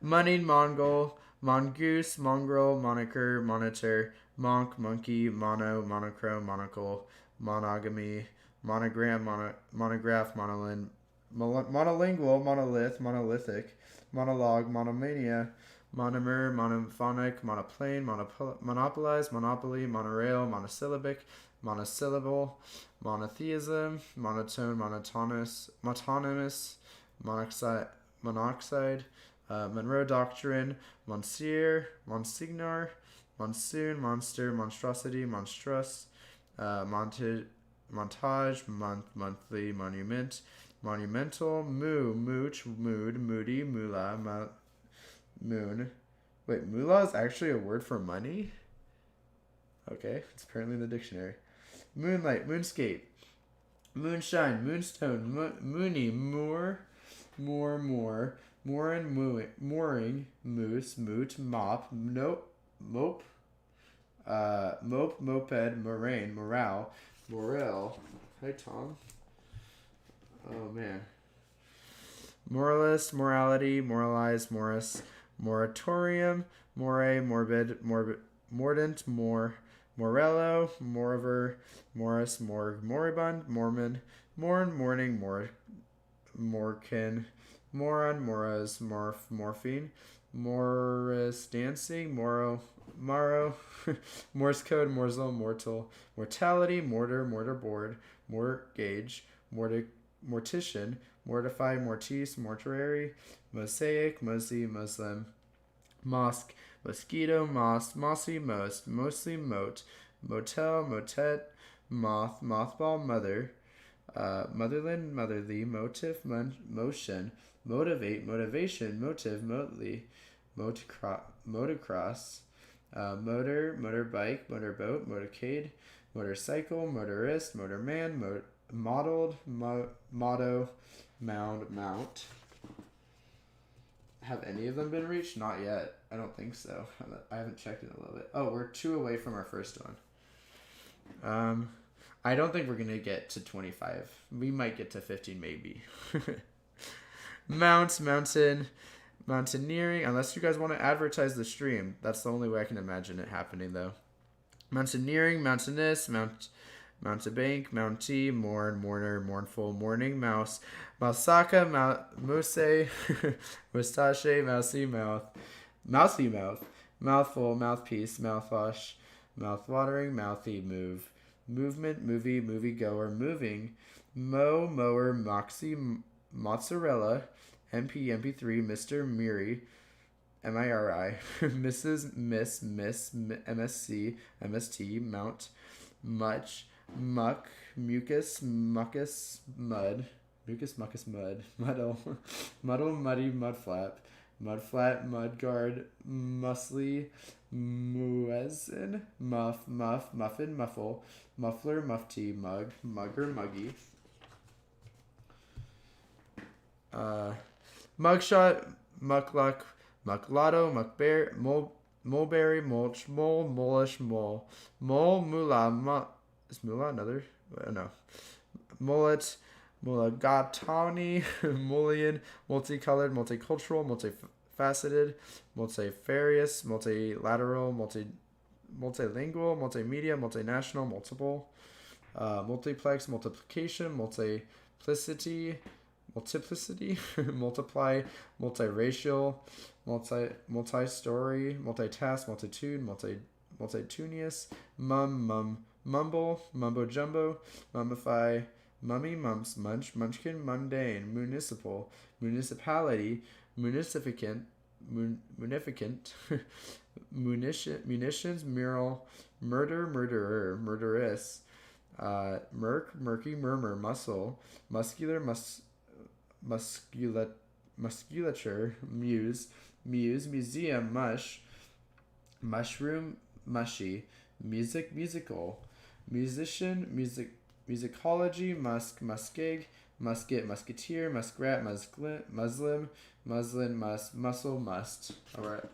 Moneyed Mongol, mongoose, mongrel, moniker, monitor, monk, monkey, monochrome, monocle, monogamy, monogram, monograph, monolingual, monolith, monolithic, monologue, monomania, monomer, monophonic, monoplane, monopolize, monopoly, monorail, monosyllabic, monosyllable, monotheism, monotone, monotonous, monoxide, Monroe Doctrine, Monsieur, Monsignor, Monsoon, Monster, Monstrosity, Monstrous, montage, monthly, monument, monumental, mooch, mood, moody, moolah, moon. Wait, moolah is actually a word for money? Okay, it's apparently in the dictionary. Moonlight, moonscape, moonshine, moonstone, moony, moor, mooring, moose, moot, mop, mope, moped, moraine, morale, Hi, Tom. Oh, man. Moralist, morality, moralize, Morris, moratorium, morbid, mordant, morello, moreover, Morris, moribund, Mormon, morning, morkin, moron, moras, morphine, Morris dancing, morrow, Morse code, morsel, mortal, mortality, mortarboard, mortgage, mortician, mortify, mortuary, mosaic, Muslim, mosque, mosquito, mossy, mostly, motel, motet, mothball, mother, motherland, motherly, motive, motion, motivate, motivation, motive, motocross, motorbike, motorboat, motorcade, motorcycle, motorist, motorman, modeled, motto, mount. Have any of them been reached? Not yet. I don't think so. I haven't checked in a little bit. Oh, we're 2 away from our first one. I don't think we're going to get to 25. We might get to 15 maybe. Mountaineering, unless you guys want to advertise the stream. That's the only way I can imagine it happening, though. Mountaineering, mountainous, mountebank, mountee, mourner, mournful, mourning, mousaka, mouse, moustache, mousy mouth, mouthful, mouthpiece, mouthwash, mouthwatering, mouthy, movement, movie goer, moving, mower, moxie, mozzarella, MP3, Mr. Miri, MIRI, Mrs. Miss, MSC, MST, Mount, much, muck, mucus, mud, muddle, muddy, mudflat, mudguard, musly, muezzin, muffin, muffle, muffler, mufti, mugger, muggy, mugshot, muckluck, mucklotto, mulberry, mulch, mullish, moolah, is moolah another? No. Mullet, mulligatawny, mullion, multicolored, multicultural, multifaceted, multifarious, multilateral, multilingual, multimedia, multinational, multiple, multiplex, multiplication, multiplicity, multiply, multiracial, multi-story, multitask, multitude, multitudinous, mumble, mumbo jumbo, mummify, mummy, mumps, munchkin, mundane, municipality, munificent, munitions, mural, murderer, murderess, murky, murmur, muscle, muscular, musculature, museum, mushroom, mushy, musical, musician, musicology, muskeg, musket, musketeer, muskrat, muslin, muscle, must. Alright,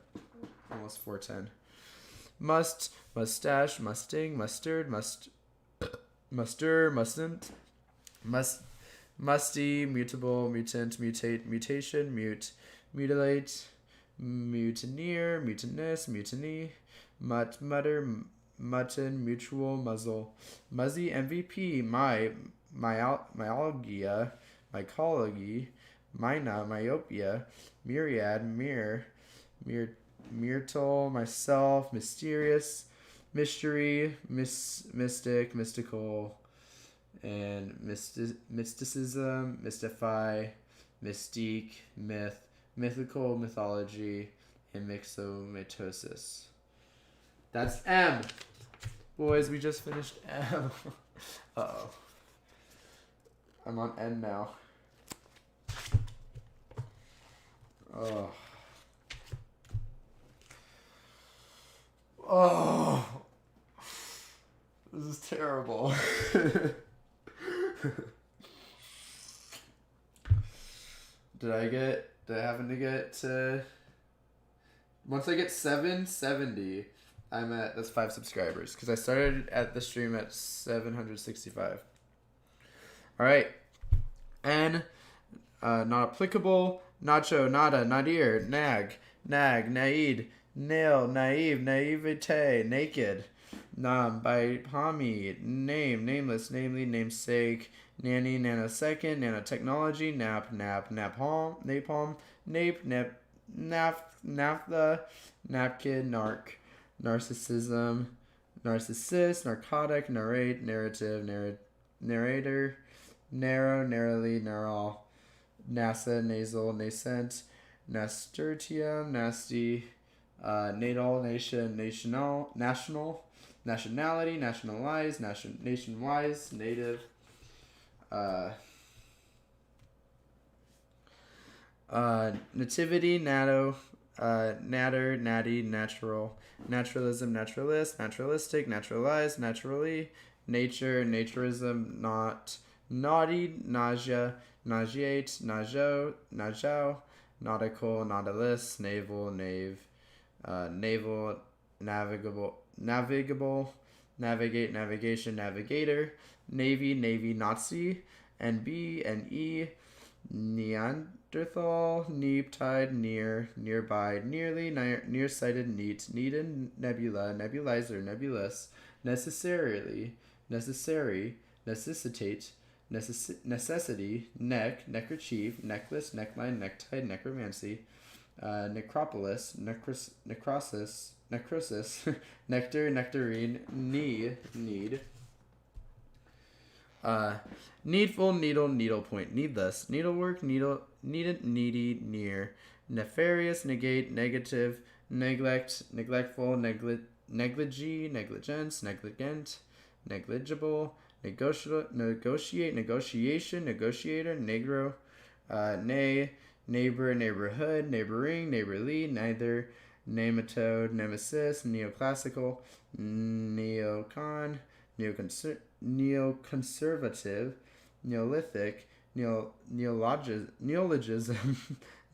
almost 410. Mustache, musting, mustard, mustn't, musty, mutable, mutant, mutate, mutation, mutilate, mutineer, mutinous, mutiny, mutter, mutton, mutual, muzzle, muzzy, MVP, myalgia, mycology, myopia, myriad, myrtle, myself, mysterious, mystery, mystic, mystical, and mysticism, mystify, mystique, mythical, mythology, and myxomatosis. That's M. Boys, we just finished M. Uh-oh. I'm on N now. Oh. Oh. This is terrible. Did I happen to get once I get 770, that's 5 subscribers, because I started at the stream at 765. All right. N, not applicable, nacho, nada, nadir, nag, naid, nail, naive, naivete, naked, nam, by Hami, name, nameless, namely, namesake, nanny, nanosecond, nanotechnology, napalm, nape, naphtha, napkin, narcissism, narcissist, narcotic, narrative, narrator, narrowly, narrow, NASA, nasal, nascent, nasturtium, nasty, natal, national, nationality, nationalize, nationwise, native, nativity, natter, natty, natural, naturalism, naturalist, naturalistic, naturalized, naturally, nature, naturism, naughty, nausea, nauseate, naujau, nautical, nautilus, naval, naval, navigable, navigate, navigation, navigator, navy, Nazi, NE, Neanderthal, neaptide, nearby, nearly, nearsighted, needed, nebula, nebulizer, nebulous, necessary, necessitate, necessity, neckerchief, necklace, neckline, necktie, necromancy, necropolis, necrosis, nectar, nectarine, need, needful, needlepoint, needless, needlework, needed, needy, near, nefarious, negate, negative, neglect, neglectful, negligence, negligent, negligible, negotiate, negotiation, negotiator, negro, nay, neighbor, neighborhood, neighboring, neighborly, neither, nematode, nemesis, neoclassical, neocon, neoconservative, neolithic, neologism,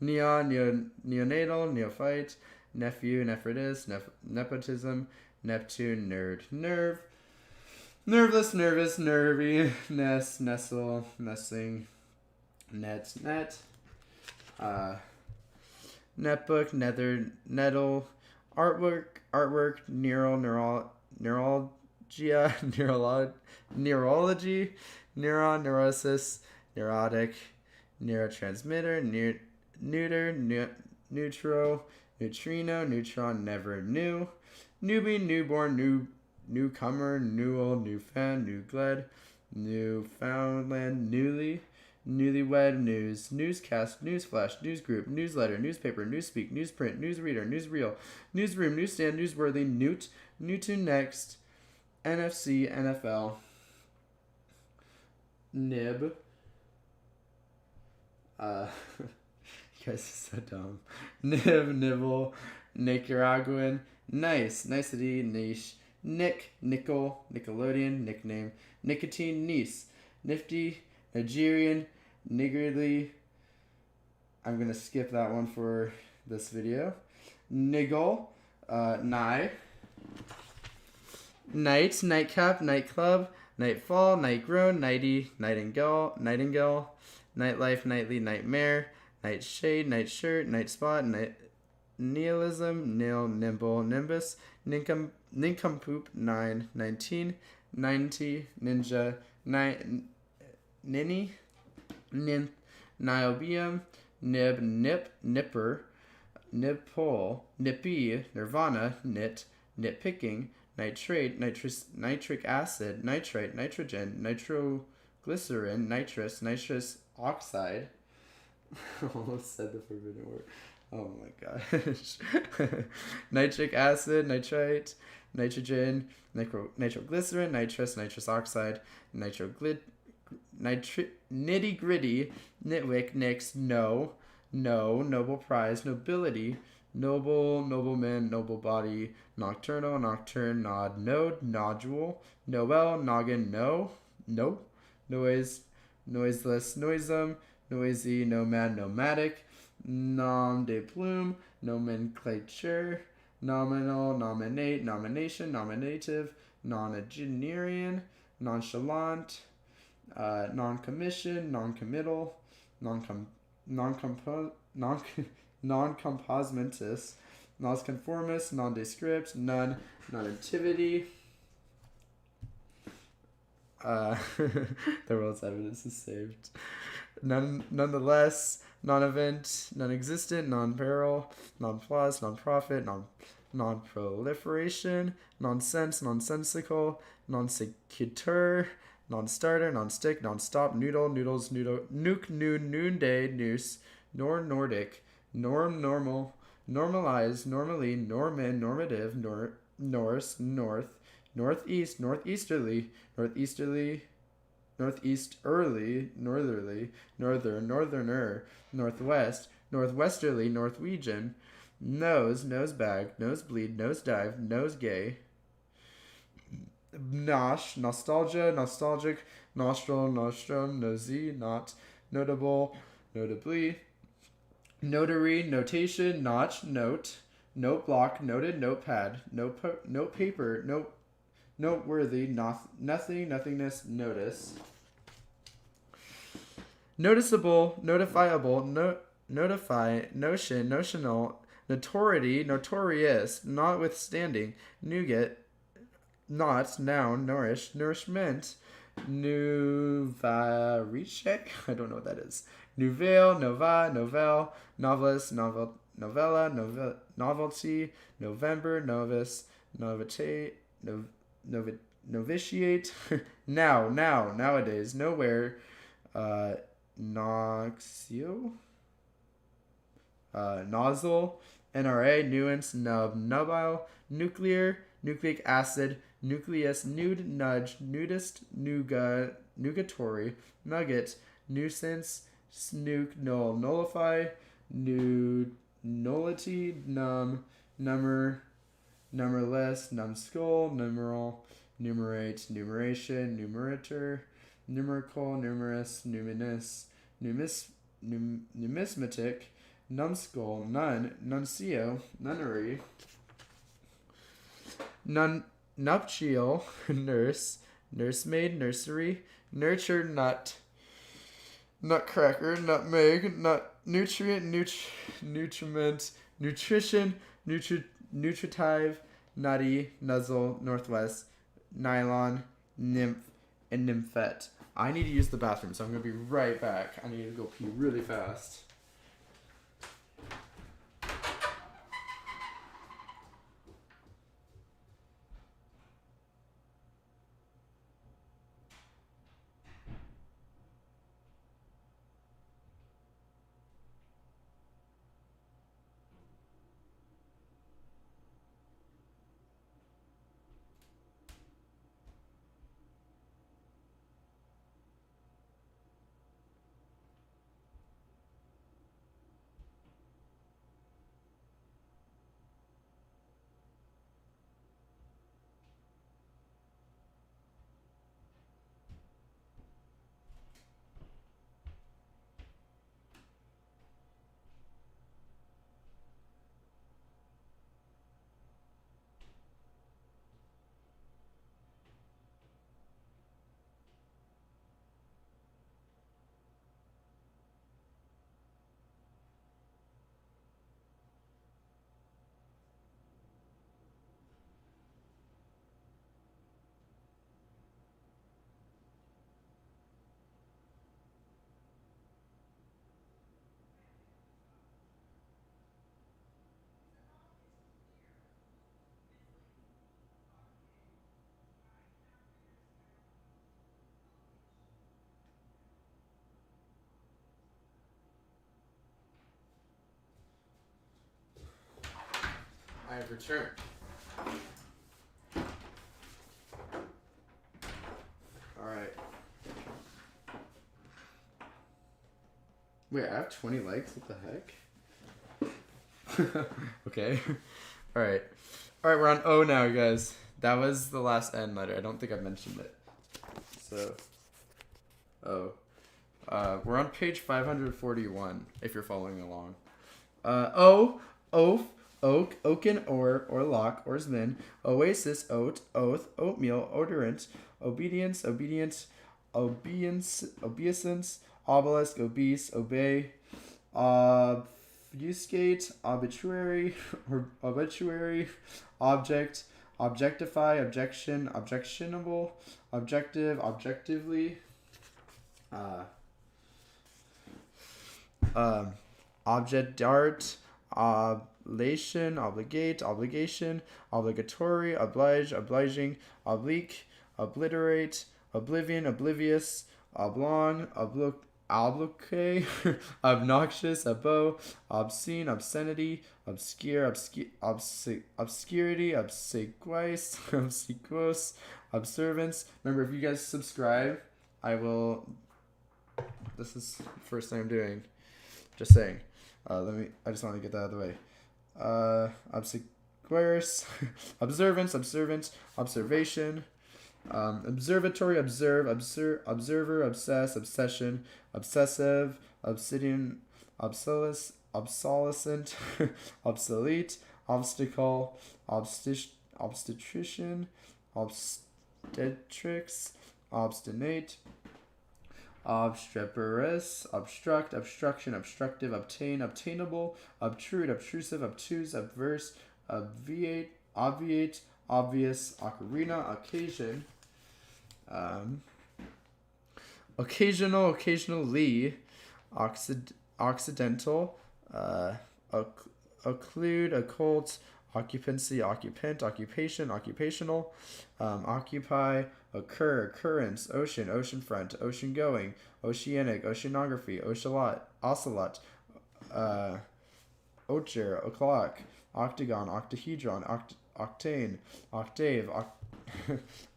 neonatal, neophyte, nephew, nephritis, nepotism, Neptune, nerve, nervous, nervous, nervy, nestle, nestling, net, netbook, nettle, artwork, neurology, neuron, neurosis, neurotic, neurotransmitter, neutrino, neutron, never, newbie, newborn, newcomer, newel, newfound, newgled, newfoundland, newlywed, newscast, newsflash, newsgroup, newsletter, newspaper, newspeak, newsprint, newsreader, newsreel, newsroom, newsstand, newsworthy, Newton next, NFC, NFL, nib, You guys are so dumb. Nib, nibble, Nicaraguan, nice, nicety, niche, Nick, nickel, Nickelodeon, nickname, nicotine, niece, nifty, Nigerian, niggardly. I'm gonna skip that one for this video. Niggle, nigh, night, nightcap, nightclub, nightfall, nightgrown, nighty, nightingale, nightlife, nightly, nightmare, nightshade, nightshirt, nightspot, nihilism, nil, nimble, nimbus, nincompoop, 9, 19, 90, ninja, ninny, niobium, nib, nip, nipper, nipple, nippy, nirvana, nitpicking, nitrate, nitric acid, nitrite, nitrogen, nitroglycerin, nitrous oxide. Almost said the forbidden word. Oh my gosh. Nitric acid, nitrite, nitrogen, nitroglycerin, nitrous oxide, nitty gritty, nitwick, nix, no, noble prize, nobility, nobleman, noble body, nocturnal, nocturne, node, nodule, noel, noggin, noise, noiseless, noisome, noisy, nomad, nomadic, nom de plume, nomenclature, nominal, nominate, nomination, nominative, nonagenarian, nonchalant, non-commission, non-committal, non-composmentous, nonconformist, nondescript, non-nativity. The world's evidence is saved. Nonetheless, non-event, non-existent, non-peril, non-plus, non-profit, non-proliferation, nonsense, nonsensical, non-sequitur, non-starter, non-stick, non-stop, noodles, nuke, noonday, noose, Nordic, normal, normalize, normally, Norman, normative, Norse, northeast, northeasterly, northerly, northerner, northwest, northwesterly, Norwegian, nosebag, nosebleed, nosedive, nosegay, nostalgia, nostalgic, nostril, nostrum, nosy, not, notable, notably, notary, notation, notch, note block, noted, notepad, note paper, noteworthy, nothing, nothingness, notice, noticeable, notifiable, notify, notion, notional, notoriety, notorious, notwithstanding, nougat, not, noun, nourish, nourishment, nouvariche, I don't know what that is, nouvelle, nova, novelle, novelist, novella, novelty, November, novice, novitiate, novitiate, nowadays, nowhere, noxio, nozzle, NRA, nuance, nubile, nucleic acid, nucleus, nude, nudge, nudist, nugatory, nugget, nuisance, snook, null, nullify, nullity, numberless, numbskull, numeral, numerate, numeration, numerator, numerical, numerous, numismatic, numbskull, nuncio, nunnery, nuptial, nursemaid, nursery, nurture, nutcracker, nutmeg, nutrient, nutriment, nutrition, nutritive, nutty, nuzzle, northwest, nylon, nymph, and nymphette. I need to use the bathroom, so I'm going to be right back. I need to go pee really fast. I've returned. Alright. Wait, I have 20 likes? What the heck? Okay. Alright. Alright, we're on O now, guys. That was the last N letter. I don't think I've mentioned it. So, O. We're on page 541, if you're following along. O, oaf, oak, oaken, or lock, oarsman, oasis, oat, oath, oatmeal, odorant, obedience, obedient, obeisance, obelisk, obese, obey, obfuscate, obituary, or obituary, object, objectify, objection, objectionable, objective, objectively, object dart, oblation, obligate, obligation, obligatory, oblige, obliging, oblique, obliterate, oblivion, oblivious, oblong, obloque, obnoxious, abo, obscene, obscenity, obscure, obscurity, obsequious, obsequious, observance. Remember, if you guys subscribe, I will. This is the first thing I'm doing. Just saying. I just want to get that out of the way. Obsequious, observance, observant, observation, observatory, observer, obsess, obsession, obsessive, obsidian, obsolescent, obsolete, obstacle, obstetrician, obstetrics, obstinate, obstreperous, obstruct, obstruction, obstructive, obtain, obtainable, obtrude, obtrusive, obtuse, obverse, obviate, obvious, ocarina, occasion, occasional, occasionally, occidental, occlude, occult, occupancy, occupant, occupation, occupational, occupy, occur, occurrence, ocean, oceanfront, ocean going, oceanic, oceanography, ocelot, ocher, o'clock, octagon, octahedron, octane, octave,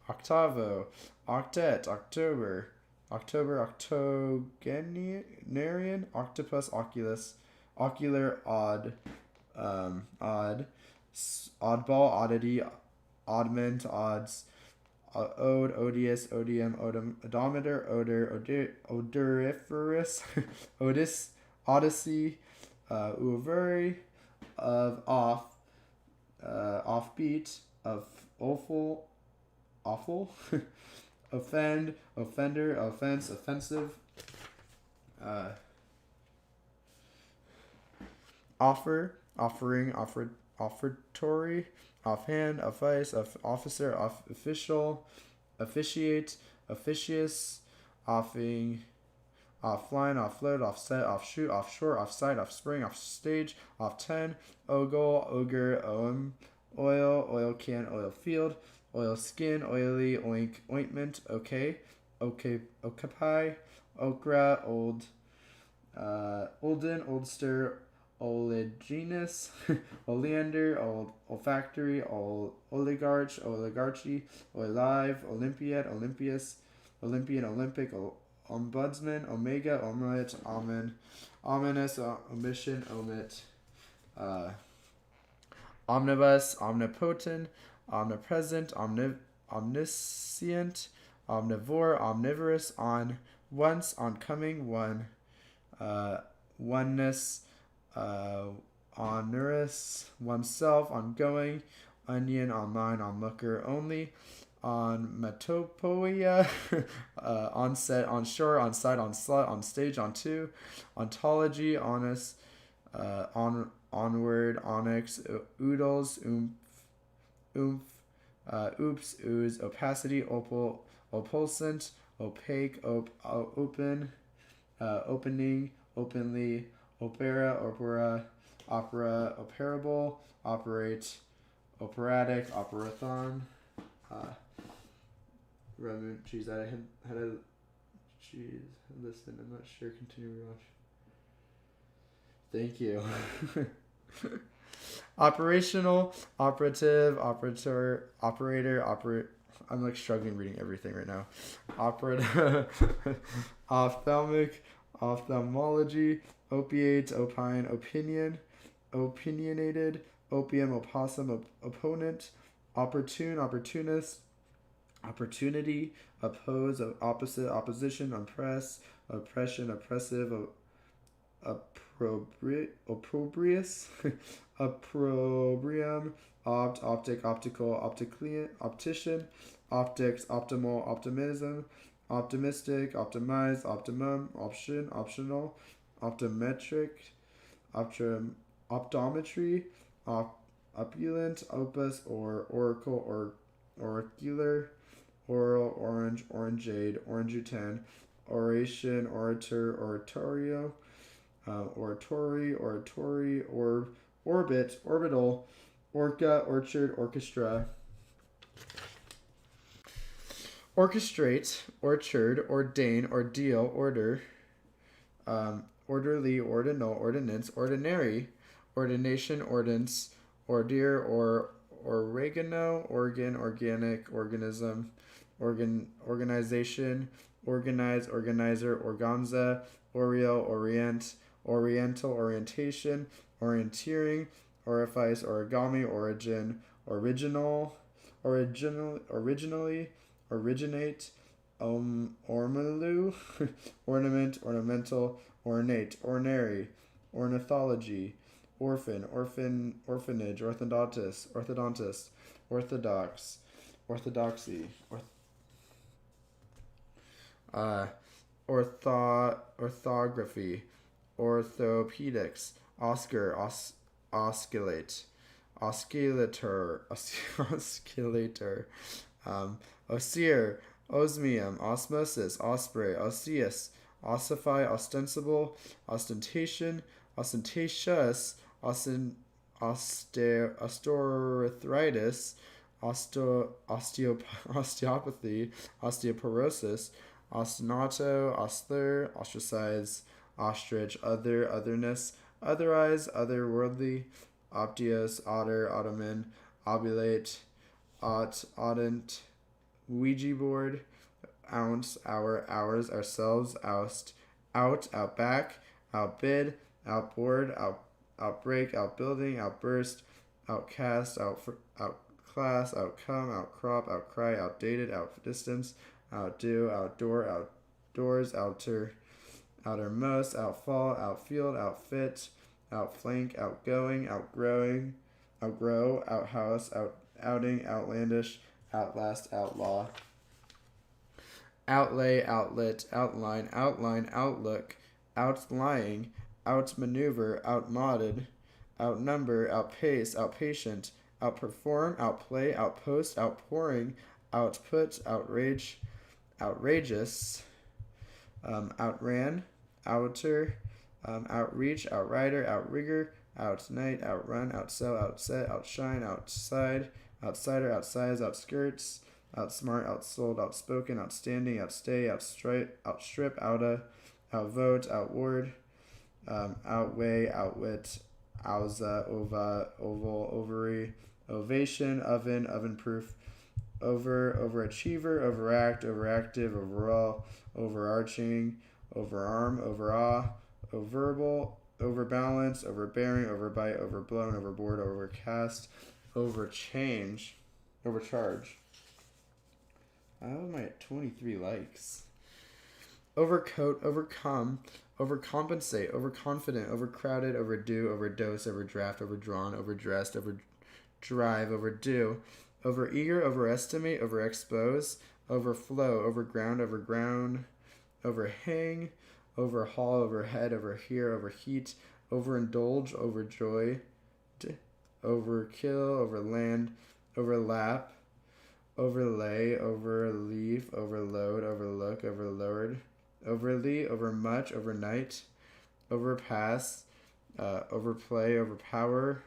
octavo, octet, october, octogenarian, octopus, oculus, ocular, odd, oddball, oddity, oddment, odds, ode, odious, odium, odometer, odor, odoriferous, odis, odyssey, uvari, of off, offbeat, of awful, offend, offender, offense, offensive, offer, offering, offertory, offhand, office, officer, official, officiate, officious, offing, offline, offload, offset, offshoot, offshore, offsite, offspring, offstage, off 10, ogle, ogre, oil can, oil field, oil skin, oily, oink, ointment, okay, occupy, okra, olden, oldster, oleaginous, oleander, olfactory, oligarchy, olive, olympiad, olympius, olympian, olympic, ombudsman, omega, omelette, almond, ominous, omission, omit, omnibus, omnipotent, omnipresent, omniscient, omnivore, omnivorous, on, once, oncoming, one, oneness, onerous, oneself, ongoing, onion, online, onlooker, only, on metopoeia, onset, onshore, onsite, onslut, on stage, on two, ontology, honest, onward, onyx, oodles, oomph, oops, ooze, opacity, opal, opulsant, opaque, open, opening, openly, opera, opera, operable, operate, operatic, operathon, geez, I had a, geez, listen, I'm not sure, continue watch. Thank you. Operational, operative, operator. I'm like struggling reading everything right now. Operative, ophthalmic, ophthalmology, opiates, opine, opinion, opinionated, opium, opossum, opponent, opportune, opportunist, opportunity, oppose, opposite, opposition, oppress, oppression, oppressive, opprobrious, opprobrium, optic, optical, optician, optics, optimal, optimism, optimistic, optimize, optimum, option, optional, optometric, optometry, opulent, opus, or oracle, or oracular, oral, orange, orangeade, orangutan, oration, orator, oratorio, oratory, or orbit, orbital, orca, orchard, orchestra, orchestrate, orchard, ordain, ordeal, order, orderly, ordinal, ordinance, ordinary, ordination, ordinance, ordeer, or oregano, organ, organic, organism, organization, organize, organizer, organza, oriel, orient, oriental, orientation, orienteering, orifice, origami, origin, originally, originate, ormalu, ornament, ornamental, ornate, ornary, ornithology, orphanage, orthodontist, orthodoxy, orthography, orthopedics, oscillator, osir, osmium, osmosis, osprey, osseous, ossify, ostensible, ostentation, ostentatious, osteoarthritis, osteopathy, osteoporosis, ostinato, ostler, ostracize, ostrich, other, otherness, otherize, otherworldly, optios, otter, ottoman, obulate, oddant, Ouija board, ounce, hour, hours, ourselves, oust, out, outback, outbid, outboard, outbreak, outbuilding, outburst, outcast, outclass, outcome, outcrop, outcry, outdated, outdistance, outdo, outdoor, outdoors, outermost, outfall, outfield, outfit, outflank, outgoing, outgrowing, outgrow, outhouse, outing, outlandish, outlast, outlaw, outlay, outlet, outline, outlook, outlying, outmaneuver, outmoded, outnumber, outpace, outpatient, outperform, outplay, outpost, outpouring, output, outrageous, outran, outer, outreach, outrider, outrigger, outnight, outrun, outsell, outset, outshine, outside, outsider, outsize, outskirts, outsmart, outsold, outspoken, outstanding, outstay, outstrip, outvote, outward, outweigh, outwit, owza, ova, oval, ovary, ovation, oven-proof, overachiever, overact, overactive, overall, overarching, overarm, overawe, overable, overbalance, overbearing, overbite, overblown, overboard, overcast, overcharge. How am I at 23 likes? Overcoat, overcome, overcompensate, overconfident, overcrowded, overdue, overdose, overdraft, overdrawn, overdressed, overdrive, overdue, overeager, overestimate, overexpose, overflow, overground, overhang, overhaul, overhead, overhear, overheat, overindulge, overjoy, overkill, overland, overlap, overlay, overleaf, overload, overlook, overlowered, overly, overmuch, overnight, overpass, overplay, overpower,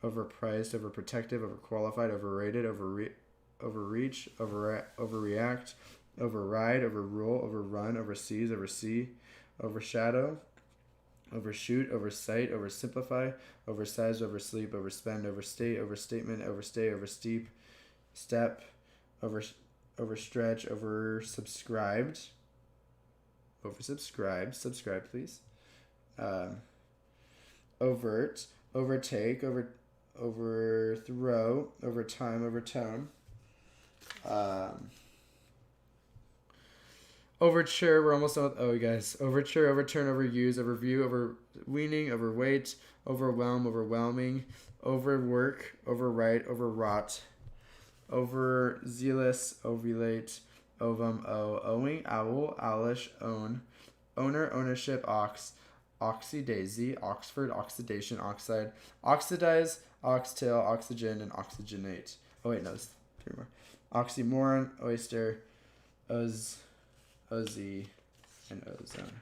overpriced, overprotective, overqualified, overrated, overreach, overreact, override, overrule, overrun, overseas, oversee, overshadow, overshoot, oversight, oversimplify, oversize, oversleep, overspend, overstate, overstatement, overstay, oversteep, step, overstretch, oversubscribed, subscribe please, overt, overtake, overthrow, overtime, overtone, overture, we're almost done with O, guys. Overture, overturn, overuse, overview, overweening, overweight, overwhelm, overwhelming, overwork, overwrite, overwrought, overzealous, ovulate, ovum, owing, owl, owlish, own, owner, ownership, oxidaisy, Oxford, oxidation, oxide, oxidize, oxtail, oxygen, and oxygenate. Oh wait, no, there's 3 more. Oxymoron, oyster, OZ, and ozone.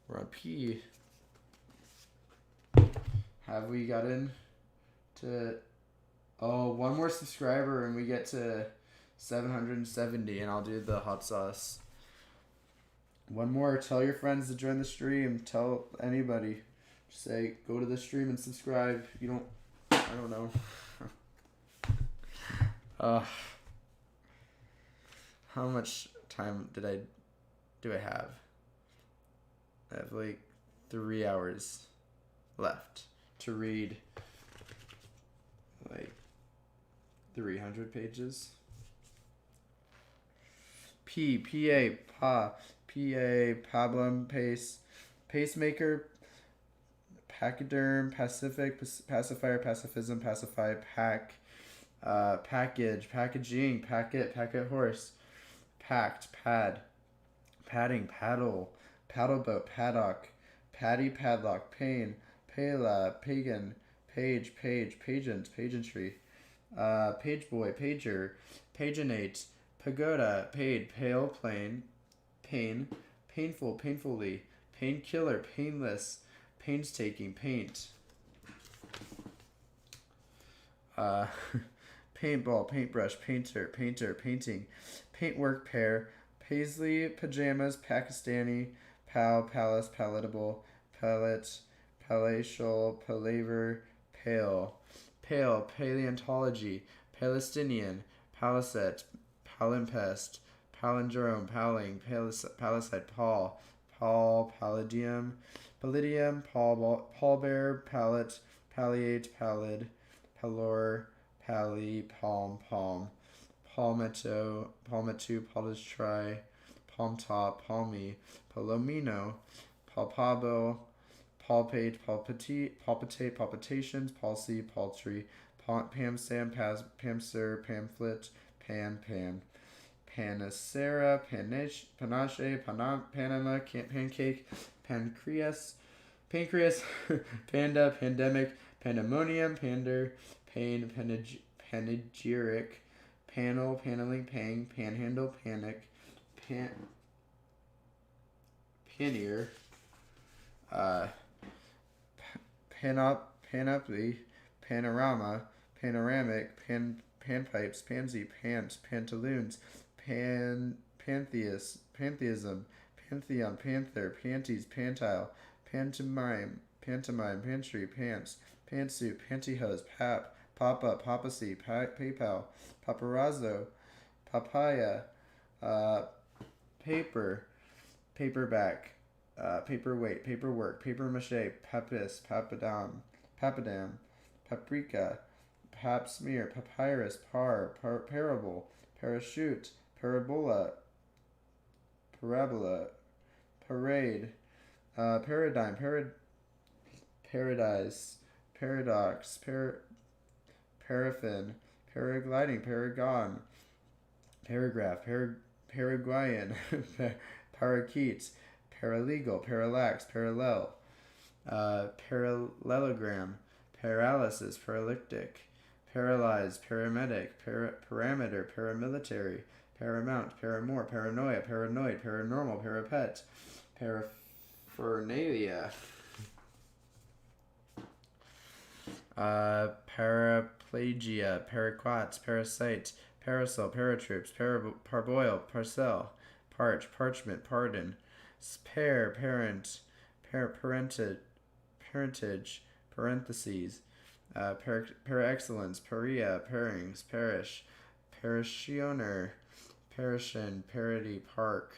We're on P. Have we gotten to... Oh, 1 more subscriber and we get to 770 and I'll do the hot sauce. 1 more. Tell your friends to join the stream. Tell anybody. Just say, go to the stream and subscribe. If you don't... I don't know. How much time do I have? I have like 3 hours left to read like 300 pages. Pablum, pacemaker, pachyderm, pacific, pacifier, pacifism, pacify, package, packaging, packet horse, packed, pad, padding, paddle, paddle boat, paddock, paddy, padlock, pain, pala, pagan, page, pageantry, page boy, pager, paginate, pagoda, paid, pale, plain, pain, painful, painfully, painkiller, painless, painstaking, paint, paintball, paintbrush, painter, painting, paintwork, pair, paisley, pajamas, Pakistani, palace, palatable, palette, palatial, palaver, pale, paleontology, Palestinian, palisade, palimpest, palindrome, paling, palisade, palladium, pallbear, palette, palliate, pallid, pallor, pally, palm, palmetto, palmistry, palm top, palmy, palomino, palpable, palpate, palpitations, palsy, paltry, pamsam, pamser, pamphlet, panacera, panache, panama, pancake, pancreas, panda, pandemic, pandemonium, pander, panegyric, panel, paneling, pang, panhandle, panic, pannier, panoply, panorama, panoramic, panpipes, pansy, pants, pantaloons, pantheism, pantheon, panther, panties, pantile, pantomime, pantry, pants, pantsuit, pantyhose, pop-up, papacy, PayPal, paparazzo, papaya, paperback, paperweight, paperwork, paper mache, papis, papadam, paprika, pap smear, papyrus, parable, parachute, parabola, parade, paradigm, paradise, paradox, paraffin, paragliding, paragon, paragraph, Paraguayan, parakeet, paralegal, parallax, parallel, parallelogram, paralysis, paralytic, paralyzed, paramedic, parameter, paramilitary, paramount, paramour, paranoia, paranoid, paranormal, parapet, paraphernalia, paraplegia, paraquats, parasite, parasol, paratroops, parboil, parcel, parch, parchment, pardon, spare, parent, parentage, parentheses, per excellence, paria, parings, parish, parissioner, parishin, parody, park,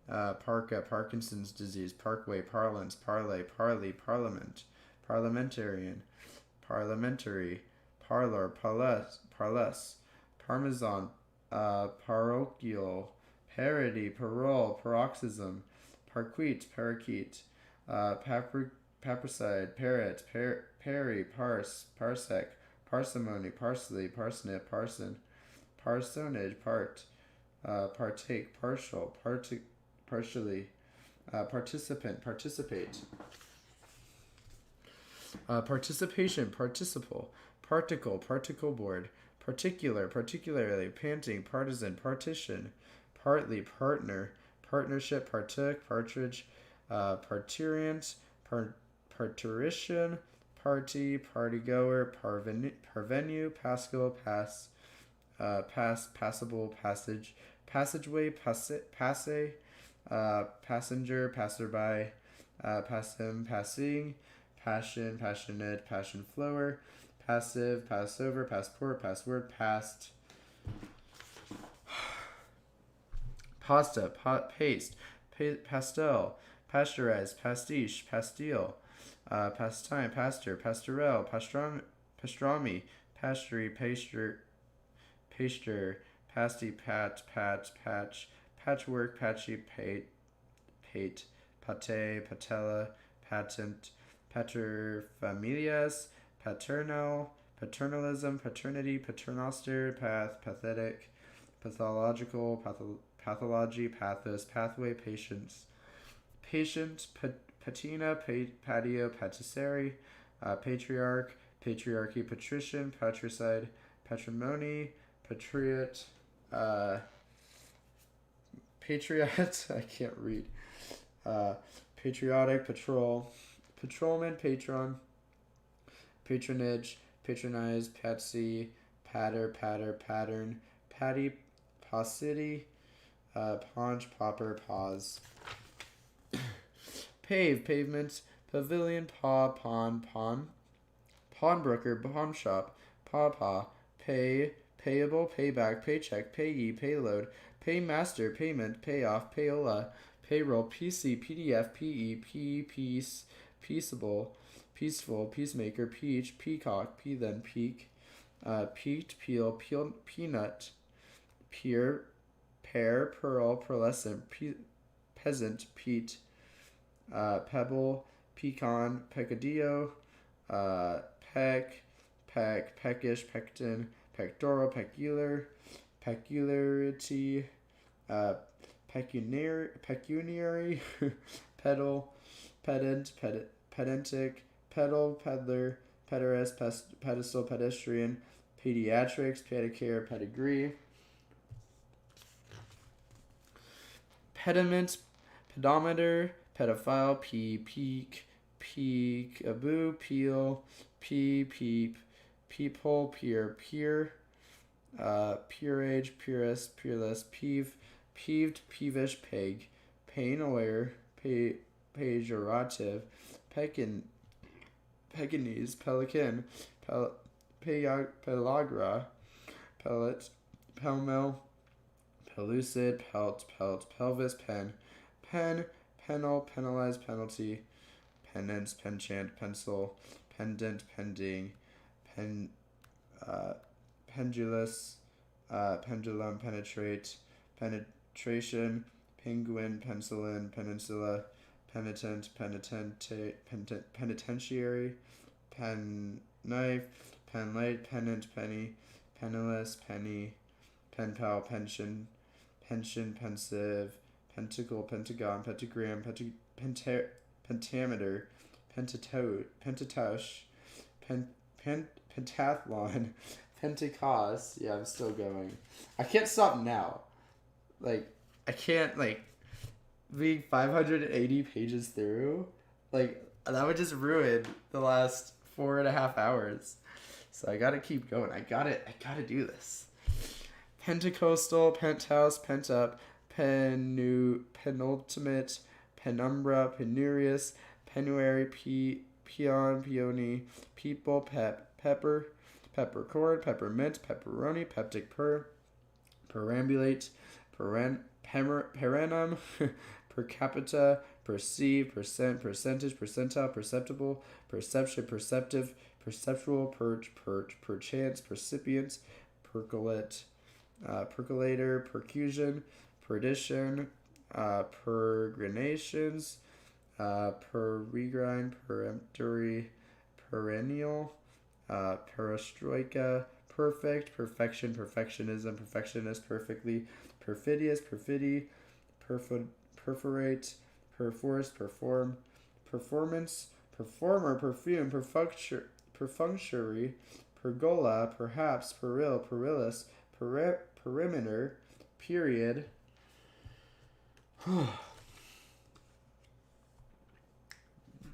parka, Parkinson's disease, parkway, parlance, parlay, parley, parliament, parliamentarian, parliamentary, parlor, parlus, parmesan, parochial, parody, parole, paroxysm, parquet, parakeet, papricide, parrot, parry, parsec, parsimony, parsley, parsnip, parson, parsonage, partake, partial, partially, participant, participate, participation, participle, particle board, particular, particularly, panting, partisan, partition, partly, partner, partnership, partook, partridge, parturient, parturition, party, partygoer, parvenu, pascal, passable, passage, passageway, passe, passenger, passerby, passim, passing, passion, passionate, passion flower, passive, passover, passport, password, past, pasta, paste, pastel, pasteurized, pastiche, pastille, pastime, pastor, pastorelle, pastrami, pastry, paster, pasty, patch, patchwork, patchy, pate, pate, patella, patent, paterfamilias, paternal, paternalism, paternity, paternoster, pathetic, pathological, pathology, pathos, pathway, patience, patient, patina, patio, patisserie, patriarch, patriarchy, patrician, patricide, patrimony, patriot, patriot, I can't read, patriotic, patrol, patrolman, patron, patronage, patronize, patsy, patter, pattern, patty, paucity, paunch, popper, pause, pavement, pavilion, pawn, pawnbroker, pawn shop, pawpaw, payable, payback, paycheck, payee, payload, paymaster, payment, payoff, payola, payroll, PC, PDF, PE, piece, peaceable, peaceful, peacemaker, peach, peacock, peathen, peak, peaked, peanut, peer, pear, pearl, pearlescent, peasant, peat, pebble, pecan, peccadillo, peckish, pectin, pectoral, peculiarity, pecuniary, pedal, pedantic, pedal, peddler, pederast, pedestal, pedestrian, pediatrics, pedicare, pedigree, pediment, pedometer, pedophile, peak, peekaboo, peel, peep, peephole, peer, peerage, peerless, peeved, peevish, peg, pain aware, pejorative, Pekingese, pelican, pelagra, pellet, pelmel, pellucid, pelt, pelvis, pen, penal, penalized, penalty, penance, penchant, pencil, pendant, pending, pendulous, pendulum, penetrate, penetration, penguin, penicillin, peninsula, penitent, penitentiary, pen knife, pen light, pennant, penny, penniless, penny, pen pal, pension, pensive, pentacle, pentagon, pentagram, pentameter, pentatouche, pentathlon, Pentecost. Yeah, I'm still going. I can't stop now. I can't, being 580 pages through, that would just ruin the last 4.5 hours. So I gotta keep going. I gotta do this. Pentecostal, penthouse, pent up, penultimate, penumbra, penurious, penuary, peony, people, pepper, peppercorn, peppermint, pepperoni, peptic perambulate, perennum, per capita, perceive, percent, percentage, percentile, perceptible, perception, perceptive, perceptual, perchance, percipient, percolate, percolator, percussion, perdition, peregrinations, peregrine, peremptory, perennial, perestroika, perfect, perfection, perfectionism, perfectionist, perfectly, perfidious, perfidy, perforate, perforce, perform, performance, performer, perfume, perfunctory, pergola, perhaps, peril, perilous, perimeter, period.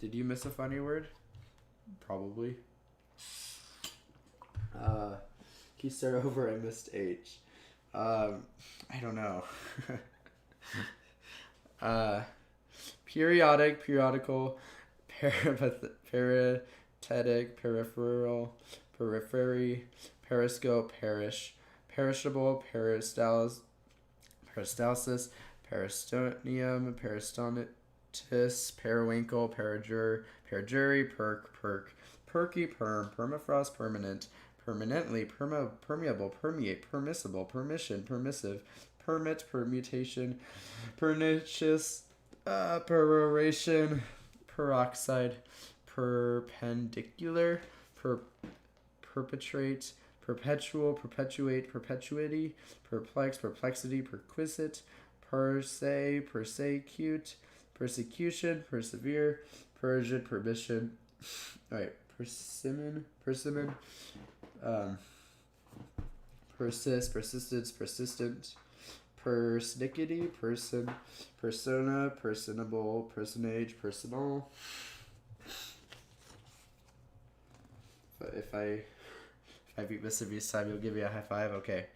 Did you miss a funny word? Probably. Can you start over? I missed H. I don't know. Periodic, periodical, paritetic, peripheral, periphery, periscope, perish, perishable, peristalsis, peristonium, peristonitis, periwinkle, perjury, perky, permafrost, permanent, permanently, permeable, permeate, permissible, permission, permissive, permit, permutation, pernicious, peroration, peroxide, perpendicular, perpetrate, perpetual, perpetuate, perpetuity, perplex, perplexity, perquisite, per se, persecute, persecution, persevere, persian, permission. All right, persimmon, persist, persistence, persistent, persnickety, person, persona, personable, personage, personal. If I beat Mr. Beast time, you'll give me a high five. Okay.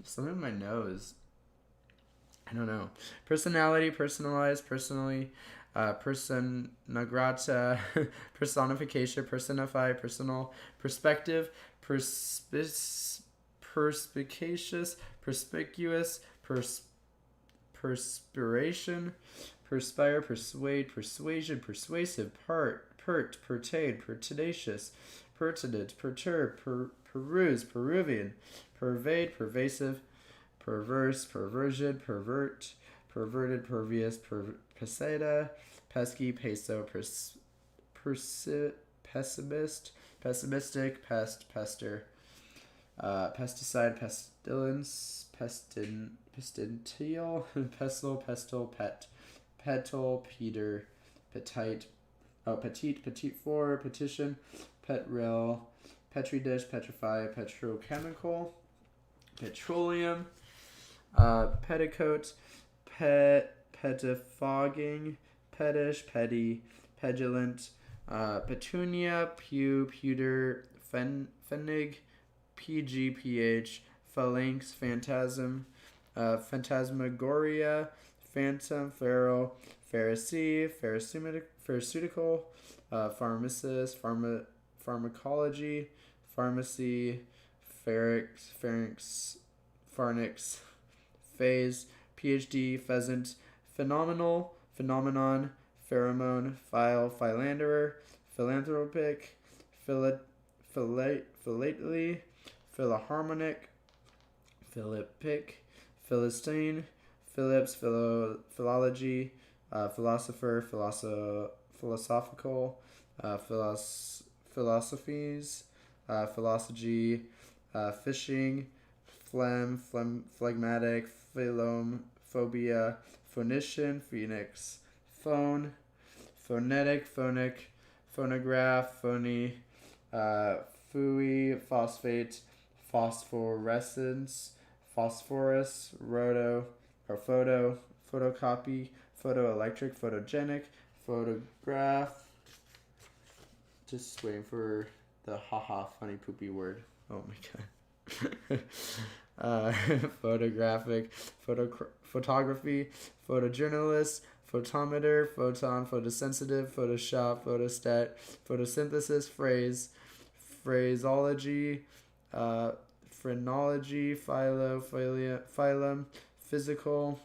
Something in my nose. I don't know. Personality, personalized, personally, persona grata, personification, personify, personal, perspective, perspicacious, perspicuous, perspiration, perspire, persuade, persuasion, persuasive, pertain, pertinacious, pertinent, perturb, peruse, Peruvian, pervade, pervasive, perverse, perversion, pervert, perverted, pervious, peseta, pesky, peso, pessimist, pessimistic, pester, pesticide, pestilence, pestintial, pestle, pet, petal, peter, petite, petite four, petition, pet rail, petri dish, petrify, petrochemical, petroleum, petticoat, pettifogging, pettish, petty, petulant, petunia, pewter, pfennig, pgph, phalanx, phantasm, phantasmagoria, phantom, feral, pharisee, pharmaceutical, pharmacist, pharmacology, pharmacy, pharynx, phase, PhD, pheasant, phenomenal, phenomenon, pheromone, philanderer, philanthropic, philately, philharmonic, philippic, philistine, Phillips, philology, philosopher, philosophical, philosophies, philosophy, fishing, phlegmatic, philome, phobia, phonician, phoenix, phone, phonetic, phonic, phonograph, phony, phooey, phosphate, phosphorescence, phosphorus, photocopy, photoelectric, photogenic, photograph. Just waiting for the haha funny poopy word. Oh my god. uh, photographic, photography, photojournalist, photometer, photon, photosensitive, Photoshop, photostat, photosynthesis, phraseology, uh, phrenology, phylum, physical,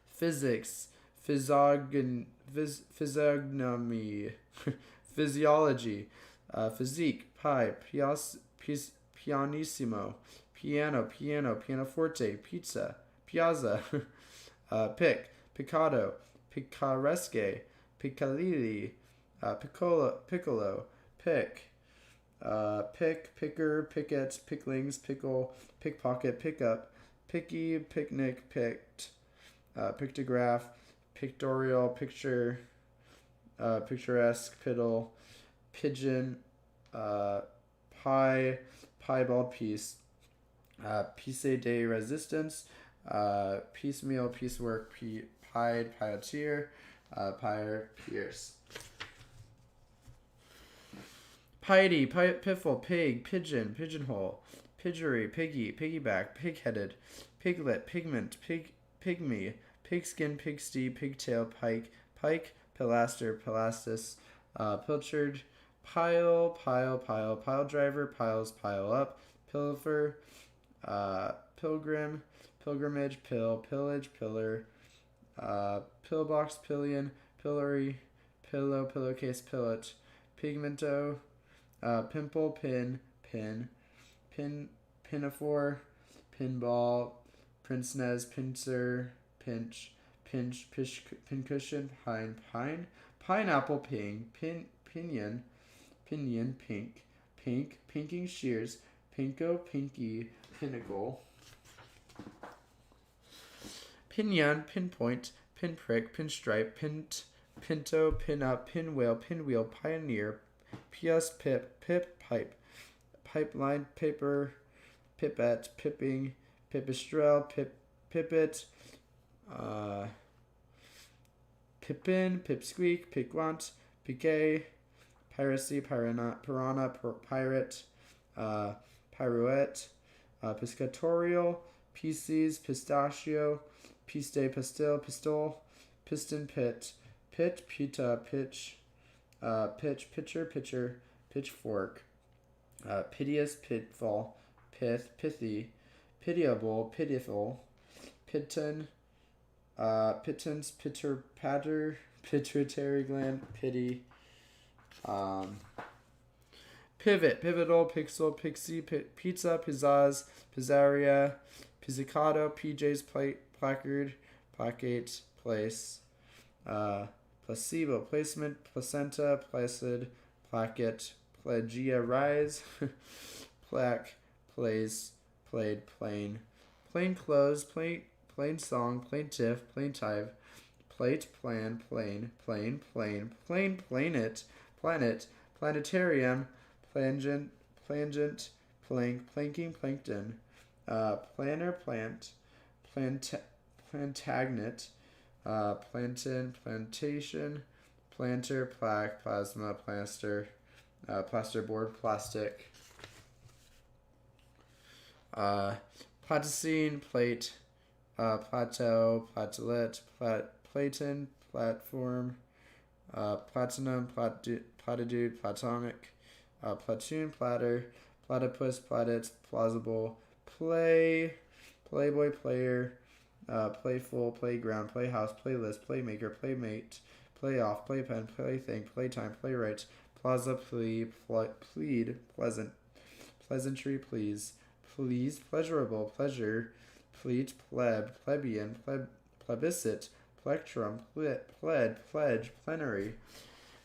physics, physiognomy, physiology, physique, pianissimo, pianoforte, pizza, piazza, picado, picaresque, picalili, piccolo, picker, pickets, picklings, pickle, pickpocket, pickup, picky, picnic, picked, pictograph, pictorial, picture, picturesque, piddle, pigeon, piebald piece, piece de resistance, piecemeal, piecework, pied, pioneer, pyre, pierce. Piety, piffle, pig, pigeon, pigeonhole, pidgery, piggy, piggyback, pig-headed, piglet, pigment, pygmy, pigskin, pigsty, pigtail, pike, pilaster, pilastus, pilchard, pile driver, piles, pile up, pilfer, pilgrim, pilgrimage, pillage, pillar, pillbox, pillion, pillory, pillowcase, pillet, pigmento, pimple, pinafore, pinball, pincenez, pincer, pinch, pincushion, pineapple, pinion, pinking shears, pinko, pinky, pinnacle, pinion, pinpoint, pinprick, pinstripe, pinto, pinup, pinwheel, pioneer, pious, pip, pipe, pipeline, paper, pipette, pipping, pipistrelle, pipit, pippin, pipsqueak, piquant, piquet, piracy, piranha, pirate, pirouette, piscatorial, pieces, pistachio, piste, pistol, piston, pita, pitch, pitcher, pitchfork, piteous, pitfall, pithy, pitiable, pitiful, pittance, patter, pituitary gland, pity, pivot, pivotal, pixel, pixie, pizza, pizzazz, pizzeria, pizzicato, PJ's, placard, placate, place, placebo, placement, placenta, placid, placket, plagia, rise, plaque, plays, played, plain clothes, plain song, plaintiff, plaintive, plate, plan, planet, planetarium, plangent, planking, plankton, planner, plantagenet, plantation, planter, plaque, plasma, plasterboard, plastic, plasticine, plate, plateau, platelet, platen, platform, platinum, platitude, platonic, platoon, platter, platypus, planet, plausible, playboy, player, playful, playground, playhouse, playlist, playmaker, playmate, playoff, playpen, plaything, playtime, playwright, plaza, plead, pleasant, pleasantry, please, pleasurable, pleasure, pleat, plebeian, plebiscite, plectrum, pledge, plenary,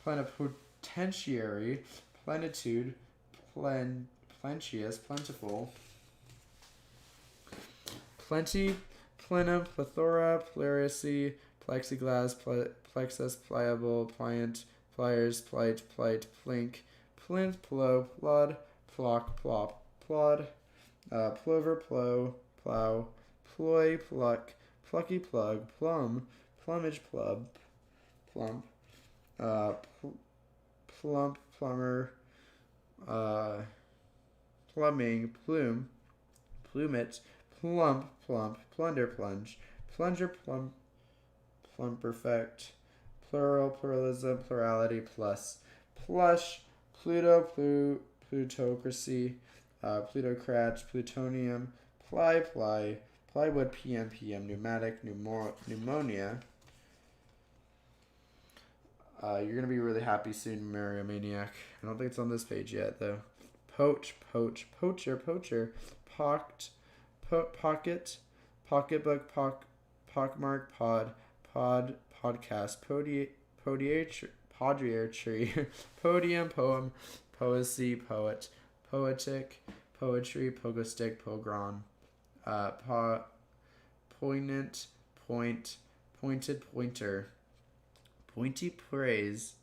plenipotentiary, plenitude, plenteous, plentiful, plenty, plenum, plethora, pleurisy, plexiglass, plexus, pliable, pliant, pliers, plight, plink, plinth, plow, plod, plock, plop, plod, plover, plow, ploy, pluck, plucky, plug, plum, plumage, plump, plump, plumber, plumbing, plume, plummet, plump, plump, plunder, plunge, plunger, plump, plumperfect, plural, pluralism, plurality, plus, plush, Pluto, plutocracy, plutocrats, plutonium, plywood, PM, pneumatic, pneumonia. You're going to be really happy soon, Mario Maniac. I don't think it's on this page yet, though. Poacher, pocket, pocketbook, pockmark, podcast, podiatry, podium, poem, poesy, poet, poetic, poetry, pogo stick, pogron, poignant, pointed, pointer, pointy poise,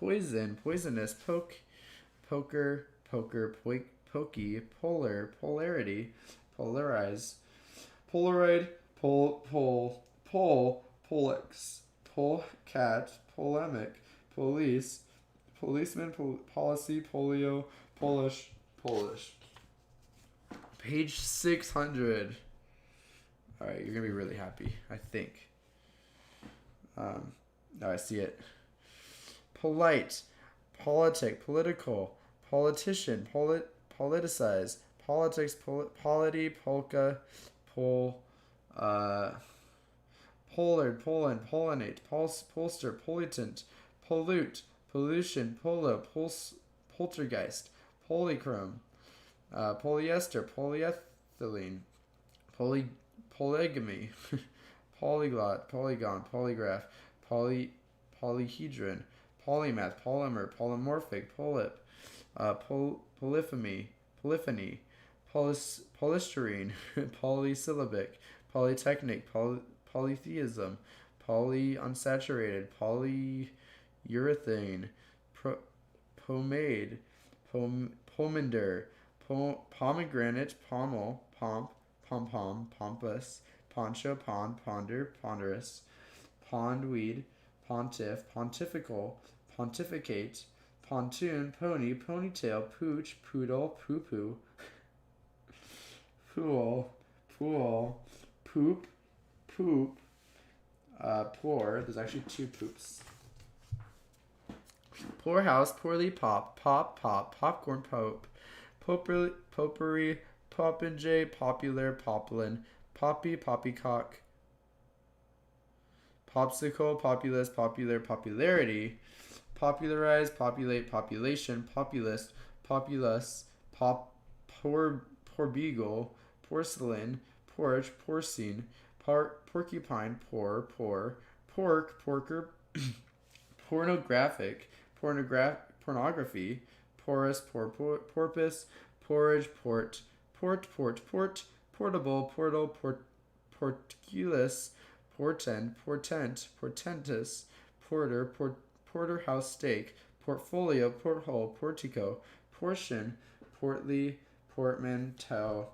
poison, poisonous, poker, pokey, polarity, polarize, polaroid, polix, polecat, polemic, police, policeman, policy, polio, Polish. Page 600. Alright, you're gonna be really happy, I think. I see it. Polite, politic, political, politician, politicize, politics, polity, polka, pollard, Poland, pollinate, polster, pollutant, pollute, pollution, polo, poltergeist, polychrome, polyester, polyethylene, polygamy, polyglot, polygon, polygraph, polyhedron, polymath, polymer, polymorphic, polyp, polyphony, polystyrene, polysyllabic, polytechnic, polytheism, polyunsaturated, polyurethane, pomade, pomander, pomegranate, pommel, pomp, pom-pom, pompous, poncho, pond, ponder, ponderous, pondweed, pontiff, pontifical, pontificate, pontoon, pony, ponytail, pooch, poodle, poo-poo, pool, poop, poor. There's actually two poops. Poorhouse, poorly popcorn, potpourri, popinjay, popular, poplin, poppy, poppycock, popsicle, populist, popular, popularity, popularize, populate, population, populist, populace, poor beagle, porcelain, porch, porcine, porcupine, pork, porker, pornographic, pornography, porous, porpoise, porridge, portable, portculus, portent, portentous, porterhouse steak, portfolio, porthole, portico, portion, portly, portmanteau,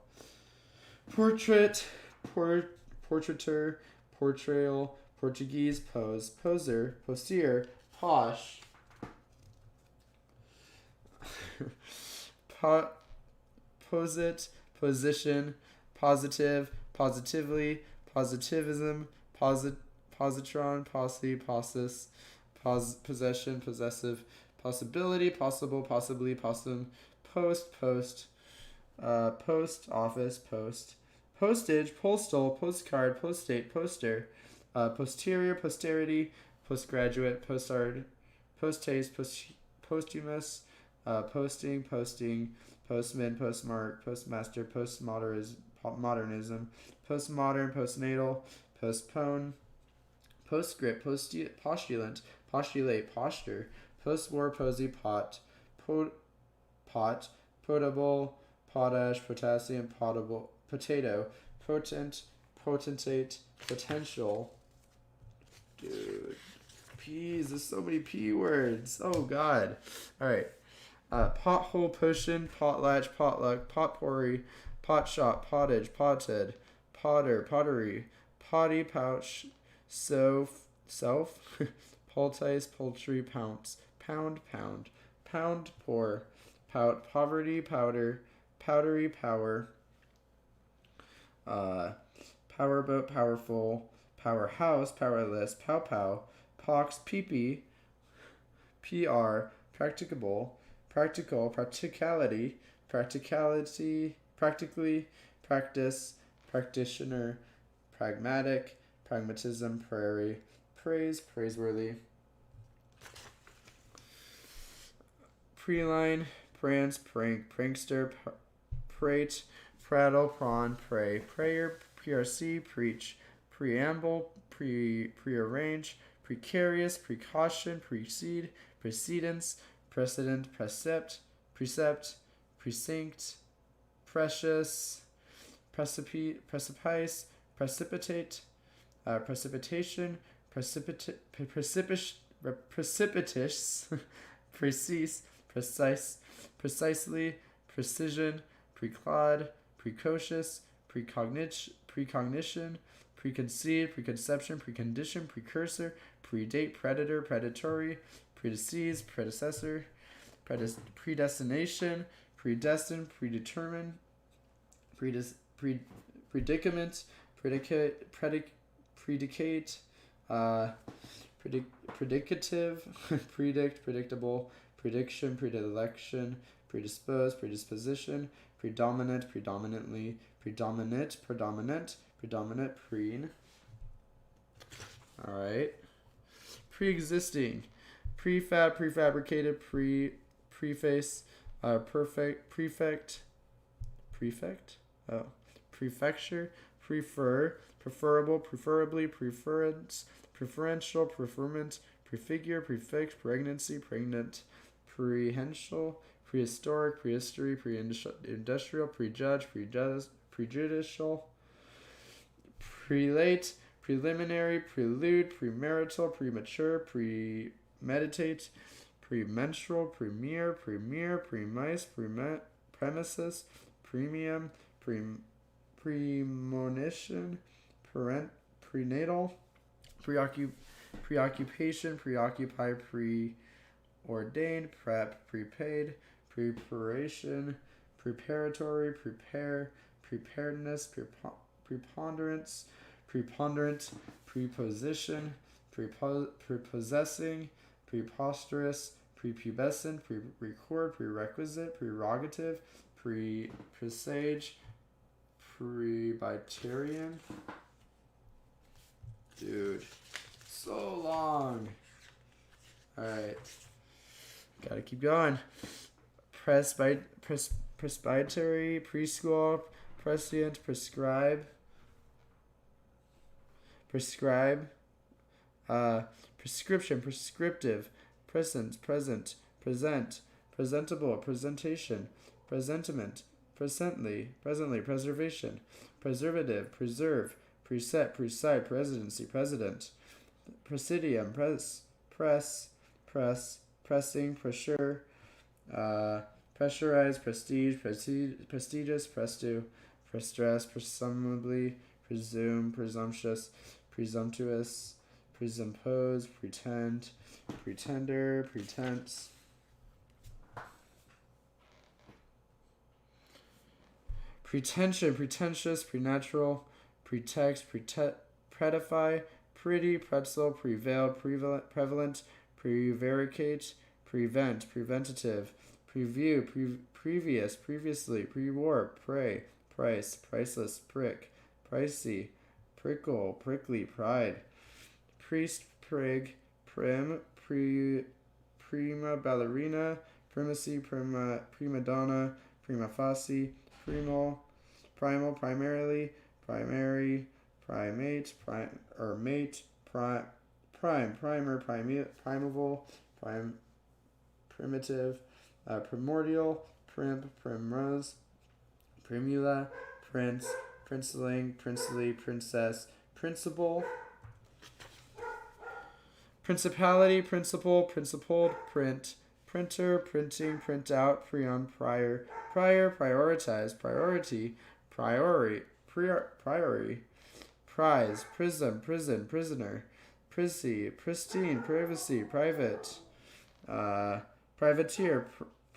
portrait, portraiture, portrayal, Portuguese, pose, poser, postere, posh, posit, position, positive, positively, positivism, positron, posse, possus, possession, possessive, possibility, possible, possibly, possum, post, office, post, postage, postal, postcard, postate, poster, posterior, posterity, postgraduate, postard, postaste, posthumous, posting, postman, postmark, postmaster, postmodernism, postmodern, postnatal, postpone, postscript, postulant, postulate, posture, postwar, posy, pot, potable, potash, potassium, potable, potato, potentate, potential. Dude, P's. There's so many P words. Oh, God. All right. Pothole, potion, potlatch, potluck, potpourri, potshot, pottage, potted, pottery, potty, pouch, self, poultice, poultry, pounce, pound, pour, poverty, powder, powdery, power, powerboat, powerful, powerhouse, powerless, pow pow, pox, peepee, PR, practicable, practical, practicality, practicality, practically, practice, practitioner, pragmatic, pragmatism, prairie, praise, praiseworthy, preline, prance, prank, prankster, prate, prattle, prawn, pray, prayer, PRC, preach, preamble, prearrange, precarious, precaution, precede, precedence, precedent, precept, precinct, precious, precipice, precipitate, precipitation, precipitous, precise, precisely, precision, preclod, precocious, precognition, preconceived, preconception, precondition, precursor, predate, predator, predatory, predeceased, predecessor, predestination, predestined, predetermined, predicament, predicate, predicative, predict, predictable, prediction, predilection, predispose, predisposition, predominant, predominantly, predominant, preen. All right. Pre-existing, prefab, prefabricated, preface, prefect, prefecture, prefer, preferable, preferably, preference, preferential, preferment, prefigure, prefix, pregnancy, pregnant, prehensile, prehistoric, prehistory, pre-industrial, prejudge, prejudicial, prelate, preliminary, prelude, premarital, premature, premeditate, premenstrual, premier, premise, premises, premium, premonition, prenatal, preoccupation, preoccupy, preordained, prep, prepaid, preparation, preparatory, preparedness, preponderance, preponderant, preposition, prepossessing, preposterous, prepubescent, record, prerequisite, prerogative, presage, presbyterian. Dude, so long. Alright. Gotta keep going. Presbytery, preschool, prescient, prescribe, prescription, prescriptive, present, presentable, presentation, presentiment, presently, preservation, preservative, preserve, precept, preside, presidency, president, presidium, pressing, pressure, pressurize, prestige, prestigious, presto, prestress, presumably, presume, presumptuous, presumptuous, presumpose, pretend, pretender, pretense, pretension, pretentious, prenatural, pretext, predify, pretty, pretzel, prevail, prevalent, prevaricate, prevent, preventative, preview, previous, previously, pre-war, prey, price, priceless, prick, pricey, prickle, prickly, pride, priest, prig, prim, prima ballerina, primacy, prima donna, prima facie, primal, primarily, primary, primate, mate, primer, primeval, primitive, primordial, primrose, primula, prince, princeling, princely, princess, principal, principality, principle, principled, print, printer, printing, printout, prion, prior, prioritize, priority, priori, prize, prism, prison, prisoner, prissy, pristine, privacy, private, privateer,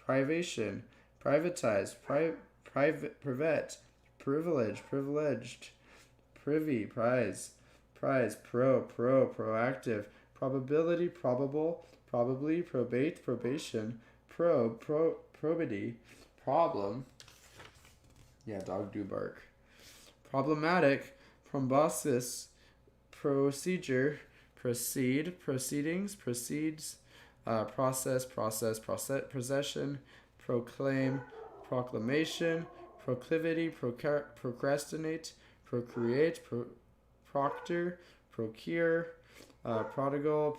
privation, privatize, privet, privilege, privileged, privy, prize, proactive, probability, probable, probably, probate, probation, probity, problem. Yeah, dog do bark. Problematic, proboscis, procedure, proceedings, proceeds, process, possession, proclaim, proclamation, proclivity, procrastinate, procreate, proctor, procure, prodigal,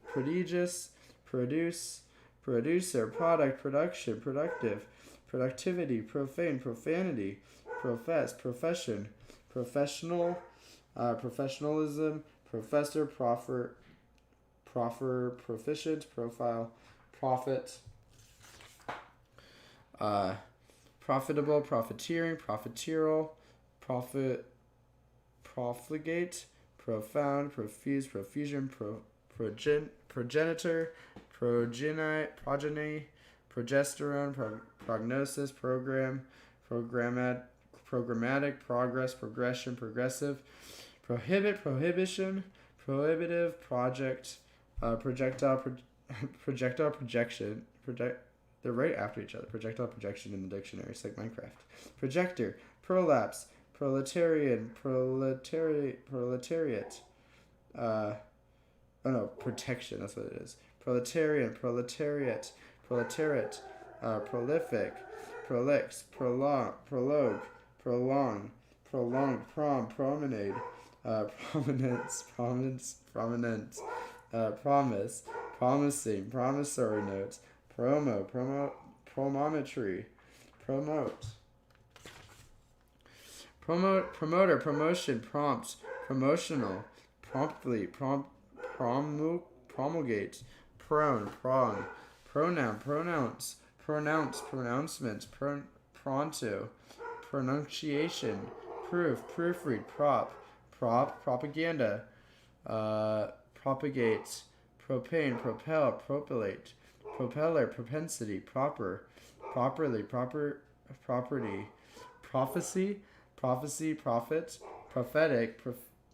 prodigious, produce, producer, product, production, productive, productivity, profane, profanity, profess, profession, professional, professionalism, professor, proffer, proficient, profile, profit, profitable, profiteering, profiteurial, profligate, profound, profuse, profusion, progenitor, progeny, progesterone, prognosis, programmatic, progress, progression, progressive, prohibit, prohibition, prohibitive, project, projectile, projection, they're right after each other. Projectile, projection in the dictionary. It's like Minecraft. Projector, prolapse, proletariat. Protection. That's what it is. Proletariat, prolific, prolix, prologue, prolonged, promenade, prominence, promise, promising, promissory notes, promontory, promoter, promotion, prompt, promotional, promptly, promulgate, prone, prong, pronoun, pronounce, pronouncement, pronto, pronunciation, proof, proofread, propaganda, propagate, propane, propel, propellate, propeller, propensity, properly, property, prophecy, prophet, prophetic,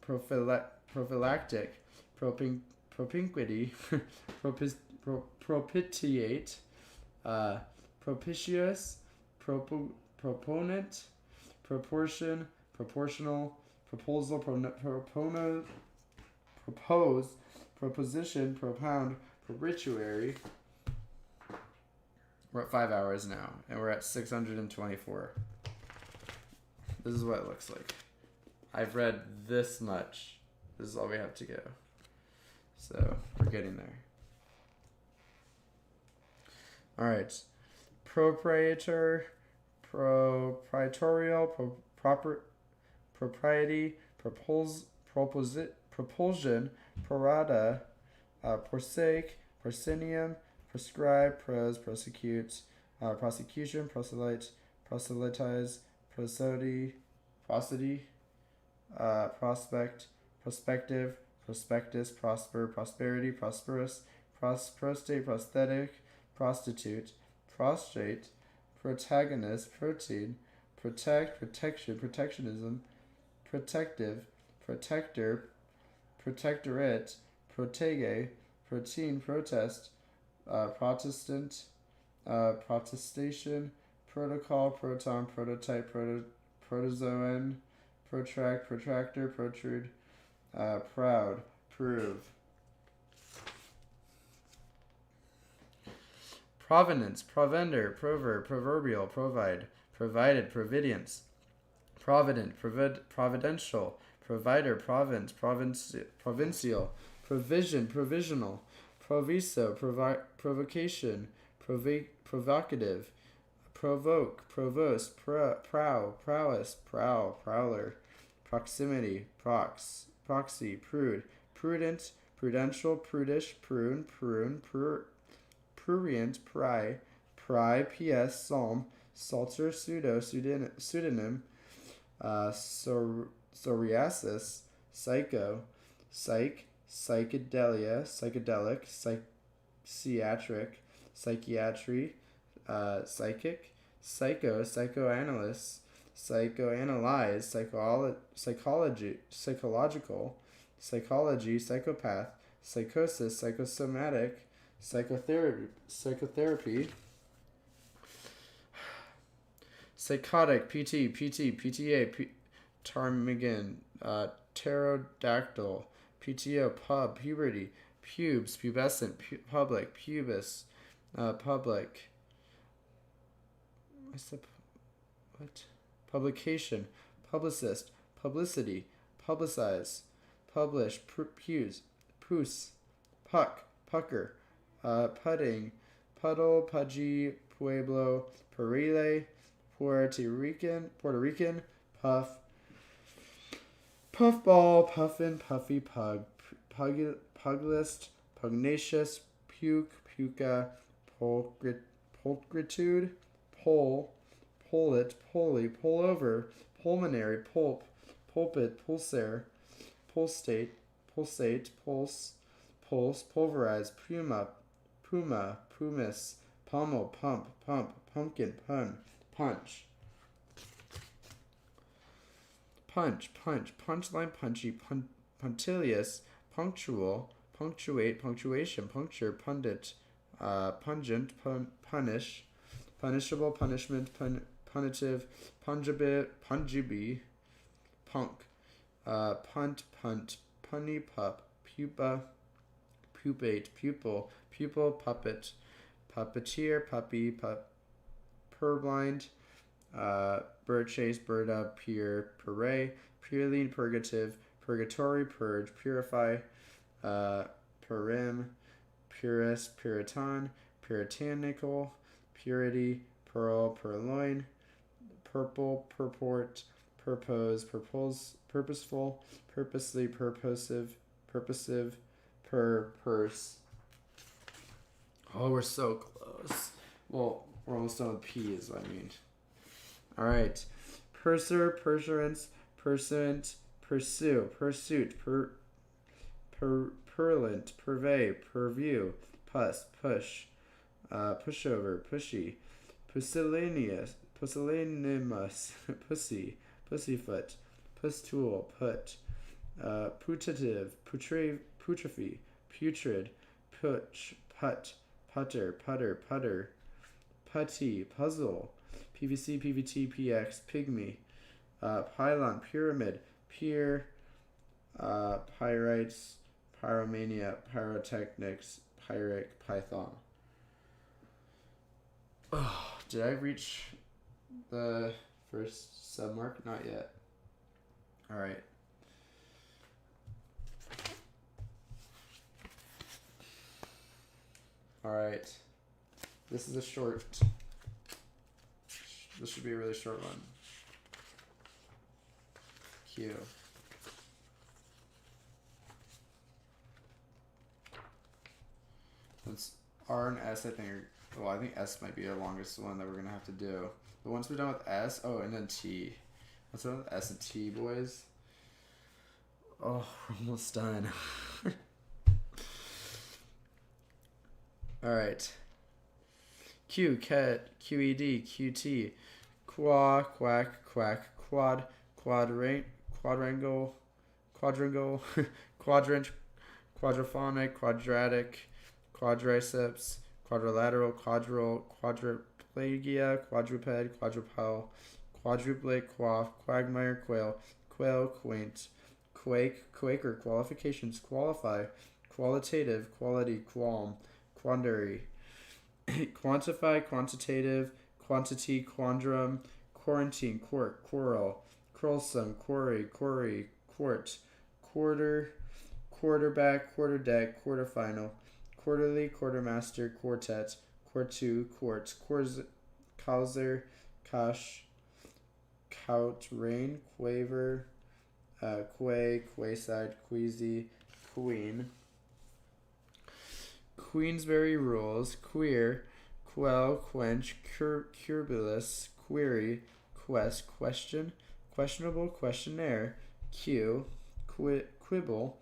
prophylactic, propinquity, propitiate, propitious, proponent, proportion, proportional, proposal, propose, proposition, propound, propitiatory. We're at 5 hours now, and we're at 624. This is what it looks like. I've read this much. This is all we have to go. So, we're getting there. Alright. Proprietorial, propriety, propulsion, prorata, forsake, proscenium, prescribe, prosecute, prosecution, proselytize, prosody, prospect, prospective, prospectus, prosper, prosperity, prosperous, prostate, prosthetic, prostitute, prostrate, protagonist, protein, protect, protection, protectionism, protective, protector, protectorate, protege, protein, protest, protestant, protestation, protocol, proton, prototype, protozoan, protract, protractor, protrude, proud, prove. Provenance, provender, proverb, proverbial, provide, provided, providience, provident, providential, provider, province, provincial, provision, provisional, proviso, provocation, provocative, provoke, provost, prowess, prowler, proximity, proxy, prude, prudent, prudential, prudish, prune, prurient, ps, psalm, psalter, pseudonym, psoriasis, psycho, psychedelia, psychedelic, psychiatric, psychiatry, psychic, psycho, psychoanalyst, psychoanalyze, psychological, psychology, psychopath, psychosis, psychosomatic, psychotherapy, psychotic, PTA, ptarmigan, pterodactyl, PTO, pub, puberty, pubes, pubescent, public, pubis, public. What's the what? Publication, publicist, publicity, publicize, publish, puce, puce, puck, pucker, pudding, puddle, pudgy, pueblo, puerile, Puerto Rican, puff, puffball, puffin, puffy, puglist, pugnacious, puke, puka, pulchritude, pole, pullet, pulley, pullover, pulmonary, pulp, pulpit, pulsar, pulsate, pulse, pulverize, puma, pumice, pummel, pump, pumpkin, punch, punchline, punchy, punctilious, punctual, punctuate, punctuation, puncture, pundit, pungent, punish, punishable, punishment, punitive, pungibi, punk, punt, punny, pup, pupa, pupate, pupil, puppet, puppeteer, puppy, purblind, bird chase, bird up, peer, puree, purline, purgative, purgatory, purge, purify, purim, purist, puritan, puritanical, purity, pearl, purloin, purple, purport, purpose, purposeful, purposely, purposive, purse. Oh, we're so close. Well, we're almost done with P is what I mean. Alright. Purser, pursuance, pursuant, pursue, pursuit, purlant, purvey, purview, puss, push, pushover, pushy, pusillanimous, pussy, pussyfoot, pustool, put, putative, putrophy, putrid, putch, putter, putty, puzzle, PVC, PVT, PX, pygmy, pylon, pyramid, pier, pyrites, pyromania, pyrotechnics, pyric, python. Oh, did I reach the first sub mark? Not yet. Alright. Alright. This is a short. This should be a really short one. Q. Since R and S, I think I think S might be the longest one that we're gonna have to do. But once we're done with S, oh, and then T. Let's done with S and T, boys. Oh, we're almost done. Alright. Q, cat, QED, QT, qua, quack, quack, quad, quadrangle, quadrant, quadraphonic, quadratic, quadriceps, quadrilateral, quadriplegia, quadruped, quadrupel, quadruplate, quaff, quagmire, quail, quaint, quaker, qualifications, qualify, qualitative, quality, qualm, quandary, quantify, quantitative, quantity, quandrum, quarantine, quirk, quarrel, quarrelsome, quarry, quart, quarter, quarterback, quarterdeck, quarterfinal, quarterly, quartermaster, quartet, quartu, quartz, causer, cash, cout, rain, quaver, quayside, queasy, queen, Queensberry rules, queer, quell, quench, curibulus, query, quest, question, questionable, questionnaire, cue, quibble,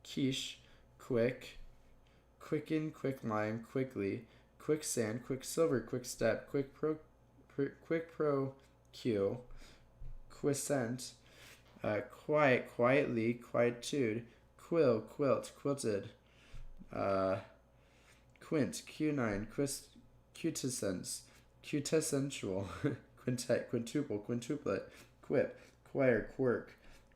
quiche, quick, quicken, quicklime, quickly, quicksand, quicksilver, quickstep, quick pro q, quiescent, quiet, quietly, quietude, quill, quilt, quilted, quint, q9, quintessence, quintessential, quintet, quintuple, quintuplet, quip, choir, quirk,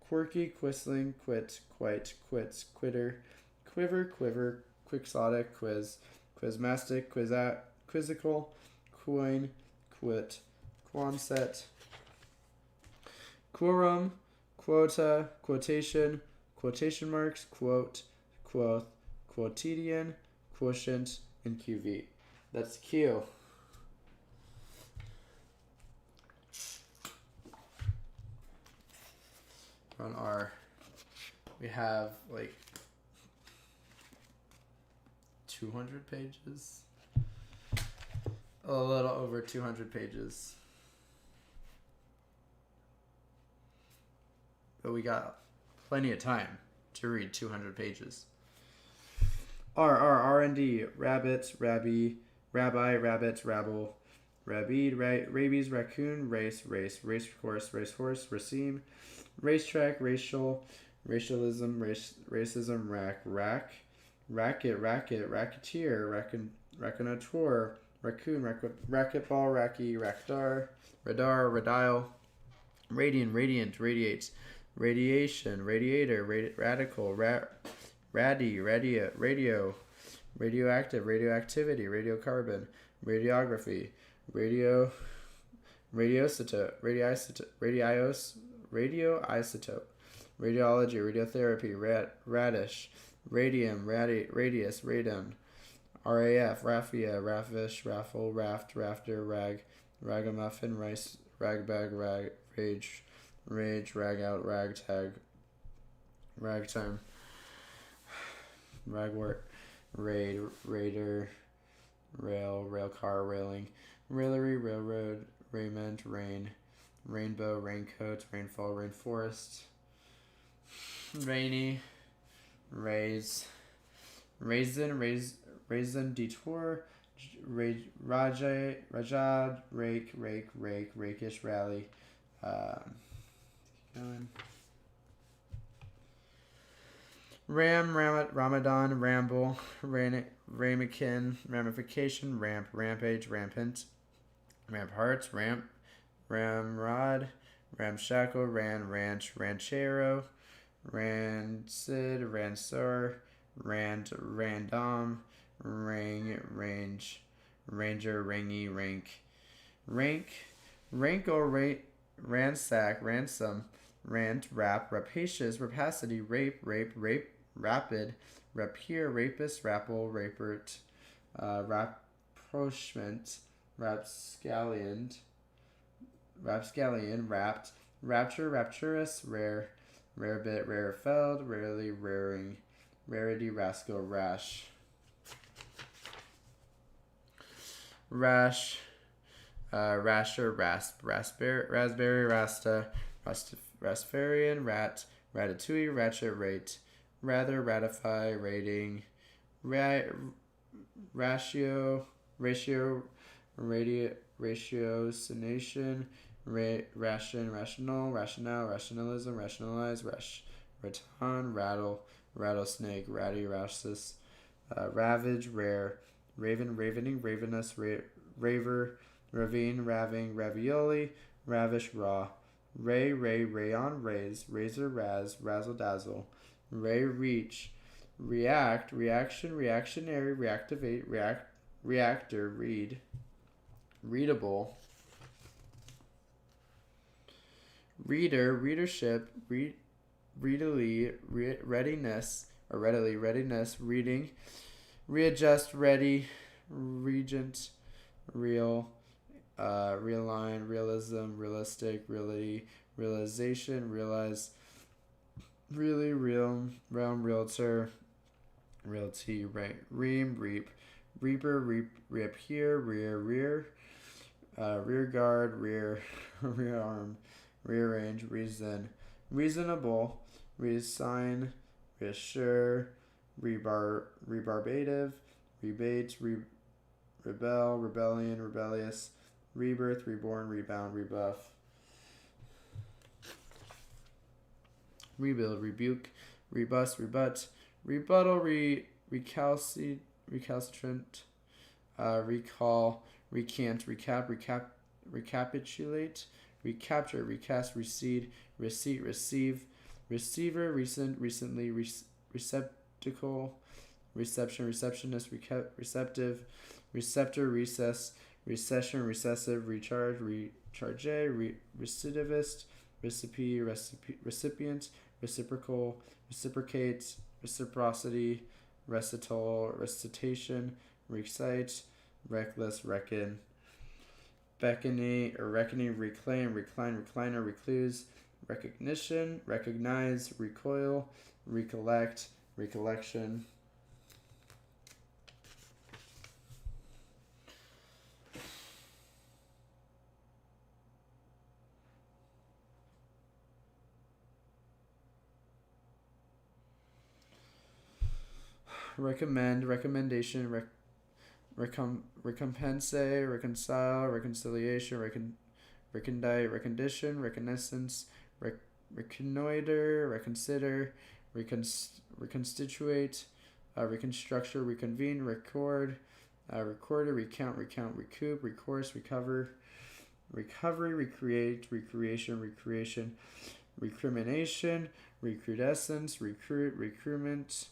quirky, quisling, quit, quite, quits, quitter, quiver, quiver, quixotic, quiz, quizmastic, quizzical, coin, quit, quonset, quorum, quota, quotation, quotation marks, quote, quoth, quotidian, quotient, and QV. That's Q. On R, we have like 200 pages. A little over 200 pages. But we got plenty of time to read 200 pages. R&D, rabbit, rabbi, rabbit, rabble, rabid, rabies, raccoon, race, course, racehorse, raceme, racetrack, racial, racialism, racism, racket, racketeer, raconateur, raccoon, racquetball, radar, radial, radiant, radiates, radiation, radiator, radical, radio, radioactive, radioactivity, radiocarbon, radiography, radioisotope, radiology, radiotherapy, radish, radium, radius, radon, RAF, raffia, raffish, raffle, raft, rafter, ragamuffin, rice, ragbag, rage, rag out, ragtag, ragtime, ragwort, raider, rail car, railing, raillery, railroad, raiment, rainbow, raincoat, rainfall, rainforest, rainy, raisin, detour, rajad, rakish, rally, going. Ramadan, ramble, ramekin, ramification, rampage, rampant, ramparts, ramrod, ramshackle, ranch, ranchero, rancid, ransor, random, range, ranger, rangy, rank or ransack, ransom, rant, rapacious, rapacity, rape, rapid, rapier, rapist, rapple, rapert, rapprochement, rapscallion, rapt, rapture, rapturous, rarebit, rarefeld, rarely, raring, rarity, rascal, rash, rasher, raspberry, rasta, Rastafarian, ratatouille, ratchet, rate, rather, ratify, rating, ratiocination, rational, rationalism, rationalize, raton, rattlesnake, ratty, rastus, ravage, rare, ravening, ravenous, raver, ravine, raving, ravioli, ravish, raw, rayon, razor, razzle dazzle, reach, react, reaction, reactionary, reactivate, reactor, readable, reader, readership, readily, readiness, reading, readjust, ready, regent, real, realign, realism, realistic, realization, realize, really, realm, realtor, realty, reap, reaper, reappear, rear guard, rear arm, rearrange, reasonable, reassign, reassure, rebarbative, rebate, rebel, rebellion, rebellious, rebirth, reborn, rebound, rebuff, rebuild, rebuke, rebus, rebut, rebuttal, recalcitrant, recall, recant, recapitulate, recapture, recast, recede, receipt, receive, receiver, recent, recently, receptacle, reception, receptionist, receptive, receptor, recess, recession, recessive, recharge, recidivist, recipient, reciprocal, reciprocate, reciprocity, recital, recitation, recite, reckless, reckon, beckoning or reckoning, reclaim, recline, recliner, recluse, recognition, recognize, recoil, recollect, recollection. Recommend, recommendation, recompense, reconcile, reconciliation, recondite, recondition, reconnaissance, reconnoiter, reconsider, reconstitute, reconstructure, reconvene, record, recorder, recount, recoup, recourse, recover, recovery, recreate, recreation, recrimination, recrudescence, recruitment,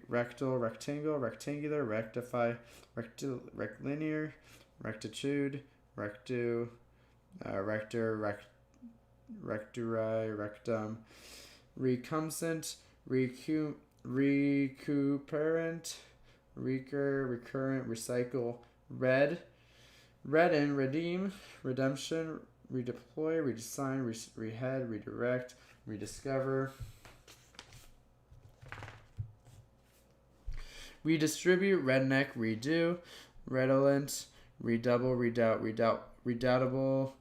rectal, rectangle, rectangular, rectify, rectilinear, rectitude, rector, recturi, rectum, recumscent, recuperant, recurrent, recycle, redden, redeem, redemption, redeploy, redesign, rehead, redirect, rediscover, redistribute, redneck, redo, redolent, redouble, redoubtable,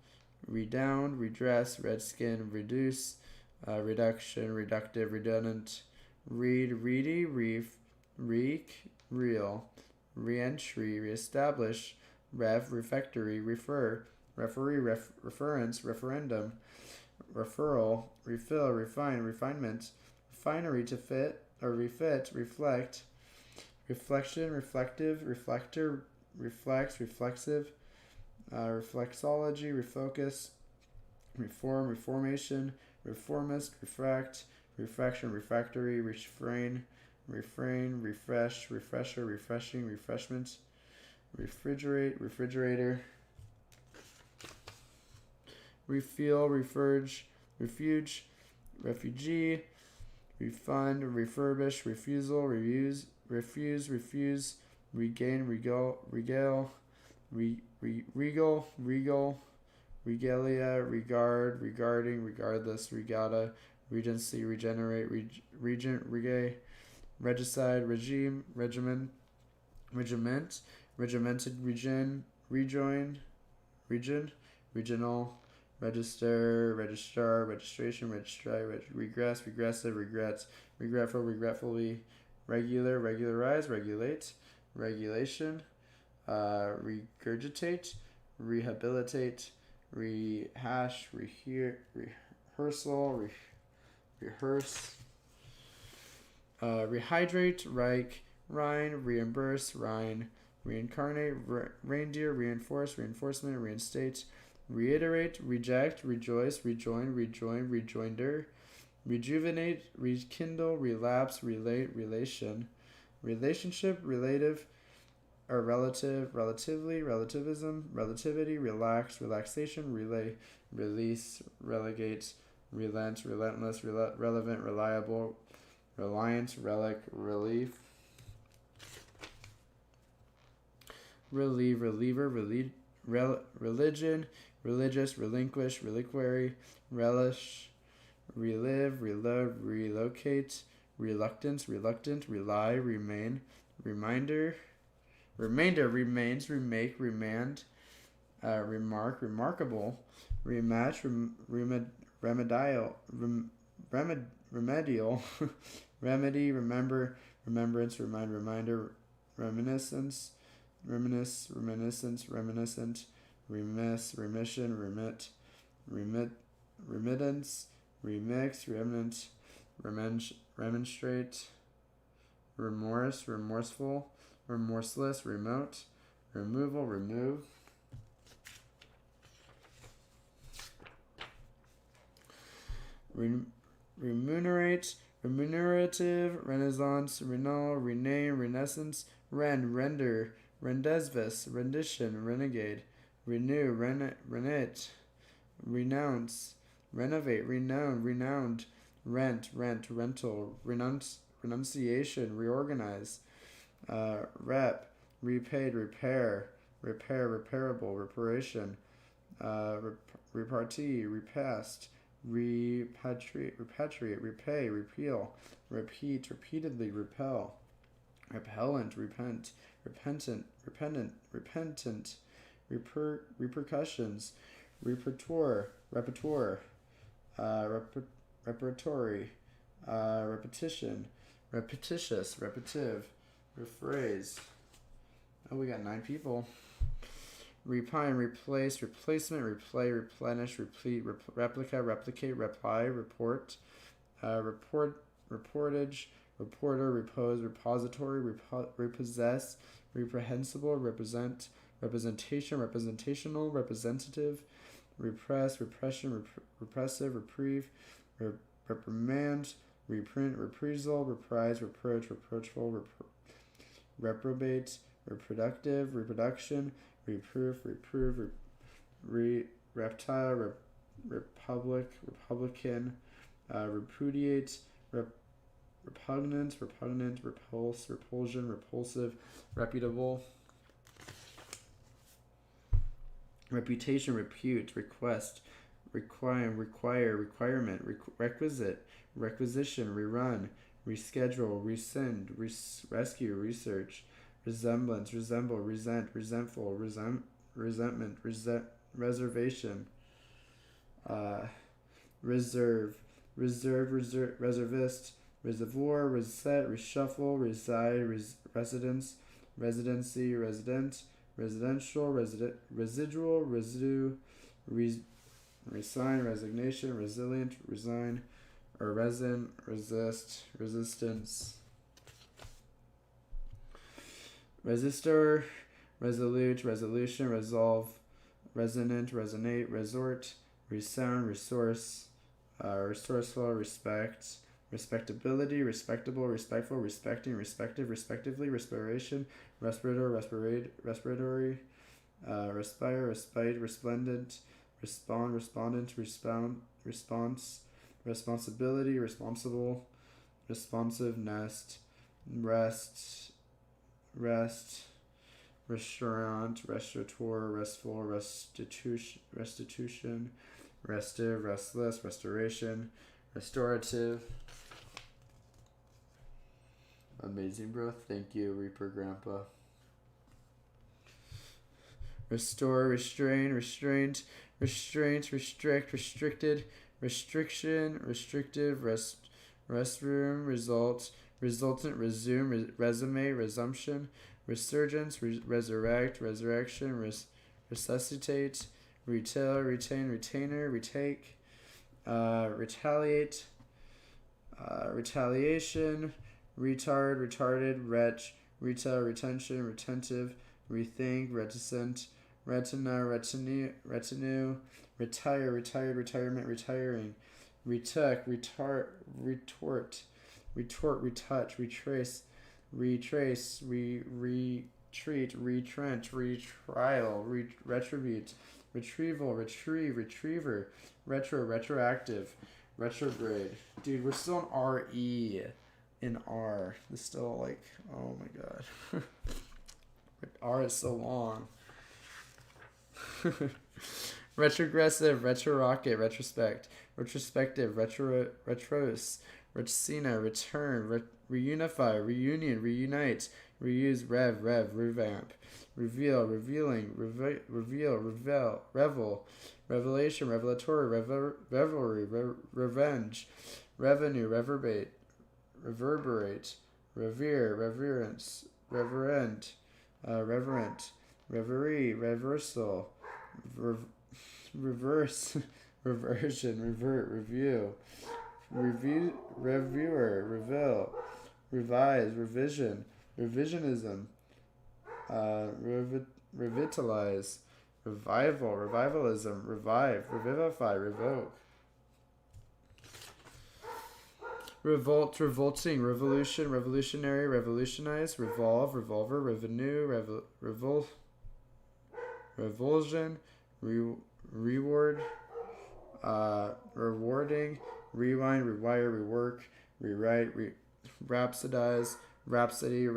redound, redress, redskin, reduce, reduction, reductive, redundant, reedy, real, reentry, reestablish, refectory, referee, reference, referendum, referral, refill, refine, refinement, refinery, to fit or refit, reflect, reflection, reflective, reflector, reflex, reflexive, reflexology, refocus, reform, reformation, reformist, refract, refraction, refractory, refrain, refresh, refresher, refreshing, refreshment, refrigerate, refrigerator, refuel, refuge, refugee, refund, refurbish, refusal, refuse, regain, regale, regal, regalia, regarding, regardless, regatta, regency, regenerate, regent, regicide, regime, regiment, regimented, region, regional, registrar, registration, regress, regressive, regrets, regretful, regretfully, regular, regularize, regulate, regulation, regurgitate, rehabilitate, rehash, rehearsal, rehearse, rehydrate, Rhine, reimburse, reincarnate, reindeer, reinforce, reinforcement, reinstate, reiterate, reject, rejoice, rejoin, rejoinder, rejuvenate, rekindle, relapse, relate, relation, relationship, relative, or relative, relatively, relativism, relativity, relax, relaxation, relay, release, relegate, relent, relentless, relevant, reliable, reliance, relic, relief, relieve, reliever, religion, religious, relinquish, reliquary, relish, relive, relocate, reluctance, reluctant, rely, remain, remainder, remains, remake, remand, remark, remarkable, rematch, remedial, remedy, remember, remembrance, reminder, reminiscence, reminisce, reminiscence, reminiscent, remiss, remission, remittance, remix, remnant, remonstrate, remorse, remorseful, remorseless, remote, removal, remove, remunerate, remunerative, renaissance, renal, rename, renaissance, render, rendezvous, rendition, renegade, renew, renit, renounce, renovate, renown, renowned, rent, rental, renunciation, reorganize, repaid, repairable, reparation, repartee, repast, repatriate, repay, repeal, repeat, repeatedly, repel, repellent, repentant, repercussions, repertoire, repertory, repetition, repetitious, repetitive, rephrase. Oh, we got 9 people. Repine, replace, replacement, replay, replenish, replete, replica, replicate, reply, report, reportage, reporter, repose, repository, repossess, reprehensible, representation, representational, representative, repress, repression, repressive, reprieve, reprimand, reprint, reprisal, reprise, reproach, reproachful, reprobate, reproductive, reproduction, reproof, reptile, republican, repudiate, repugnant, repulse, repulsion, repulsive, reputable, reputation, repute, request, requirement, requisite, requisition, rerun, reschedule, rescind, rescue, research, resemblance, resemble, resent, resentful, resentment, reservation, reservist, reservoir, reset, reshuffle, reside, residence, residency, resident, residential, residual, residue, resign, resignation, resilient, resign, or resin, resist, resistance, resistor, resolute, resolution, resolve, resonant, resonate, resort, resound, resource, resourceful, respect, respectability, respectable, respectful, respecting, respective, respectively, respiration, respirator, respiratory, respire, respite, resplendent, respond, respondent, response, responsibility, responsible, responsive, nest, rest, restaurant, restaurateur, restful, restitution, restive, restless, restoration, restorative. Amazing, bro. Thank you, Reaper Grandpa. Restore, restrain, restraint, restrict, restricted, restriction, restrictive, restroom, result, resultant, resume, resume, resumption, resurgence, resurrect, resurrection, resuscitate, retail, retain, retainer, retake, retaliate, retaliation, retard, retarded, wretch, retail, retention, retentive, rethink, reticent, retina, retinue, retire, retired, retirement, retiring, retook, retort, retouch, retrace, retreat, retrench, retrial, retribute, retrieval, retrieve, retriever, retroactive, retrograde. Dude, we're still in RE in R. It's still like, oh my god. R is so long. Retrogressive, retrorocket, retrospect, retrospective, retros, reticina, return, reunify, reunion, reunite, reuse, revamp, reveal, revealing, reveal, revel, revelation, revelatory, revelry, revenge, revenue, reverberate, revere, reverence, reverent, reverent, reverie, reversal, reverse, reversion, revert, review, reviewer, reveal, revise, revision, revisionism, revitalize, revival, revivalism, revive, revivify, revoke. Revolt, revolting, revolution, revolutionary, revolutionize, revolve, revolver, revenue, revulsion, reward, rewarding, rewind, rewire, rework, rewrite, rhapsodize, rhapsody,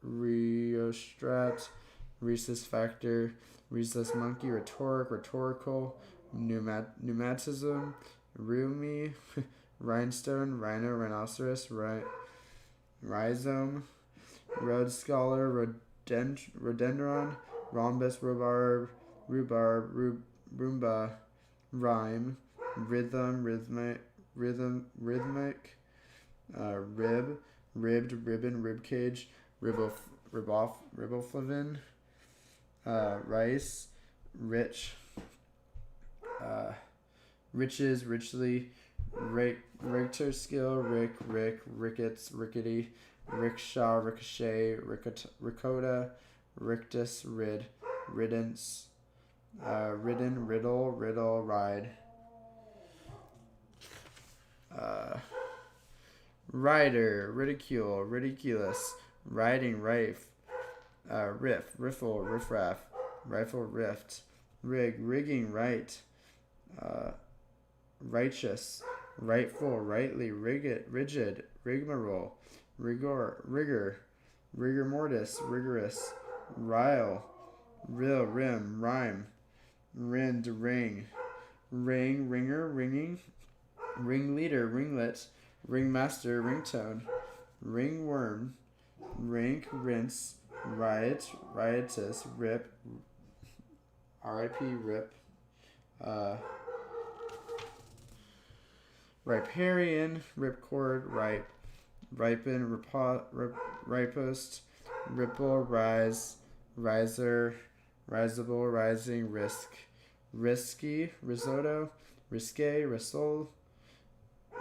rheostrat, rhesus factor, rhesus monkey, rhetoric, rhetorical, pneumatism, rheumy, rhinestone, rhino, rhinoceros, rhizome, road scholar, rhododendron, rhombus, rhubarb, roomba, rhyme, rhythmic, rib, ribbed, ribbon, ribcage, riboflavin, rice, rich, riches, richly, Richter skill, rickets, rickety, rickshaw, ricochet, ricotta, rictus, riddance, ridden, riddle, ride, rider, ridicule, ridiculous, riding, riff, riffle, riffraff, rifle, rift, rigging, right, righteous, rightful, rightly, rigid, rigmarole, rigor mortis, rigorous, rile, rim, rhyme, rind, ringer, ringing, ringleader, ringlet, ringmaster, ringtone, ringworm, rink, rinse, riot, riotous, rip, RIP, rip, riparian, ripcord, ripen, ripost, ripple, rise, riser, risible, rising, risky, risotto, risque, risol,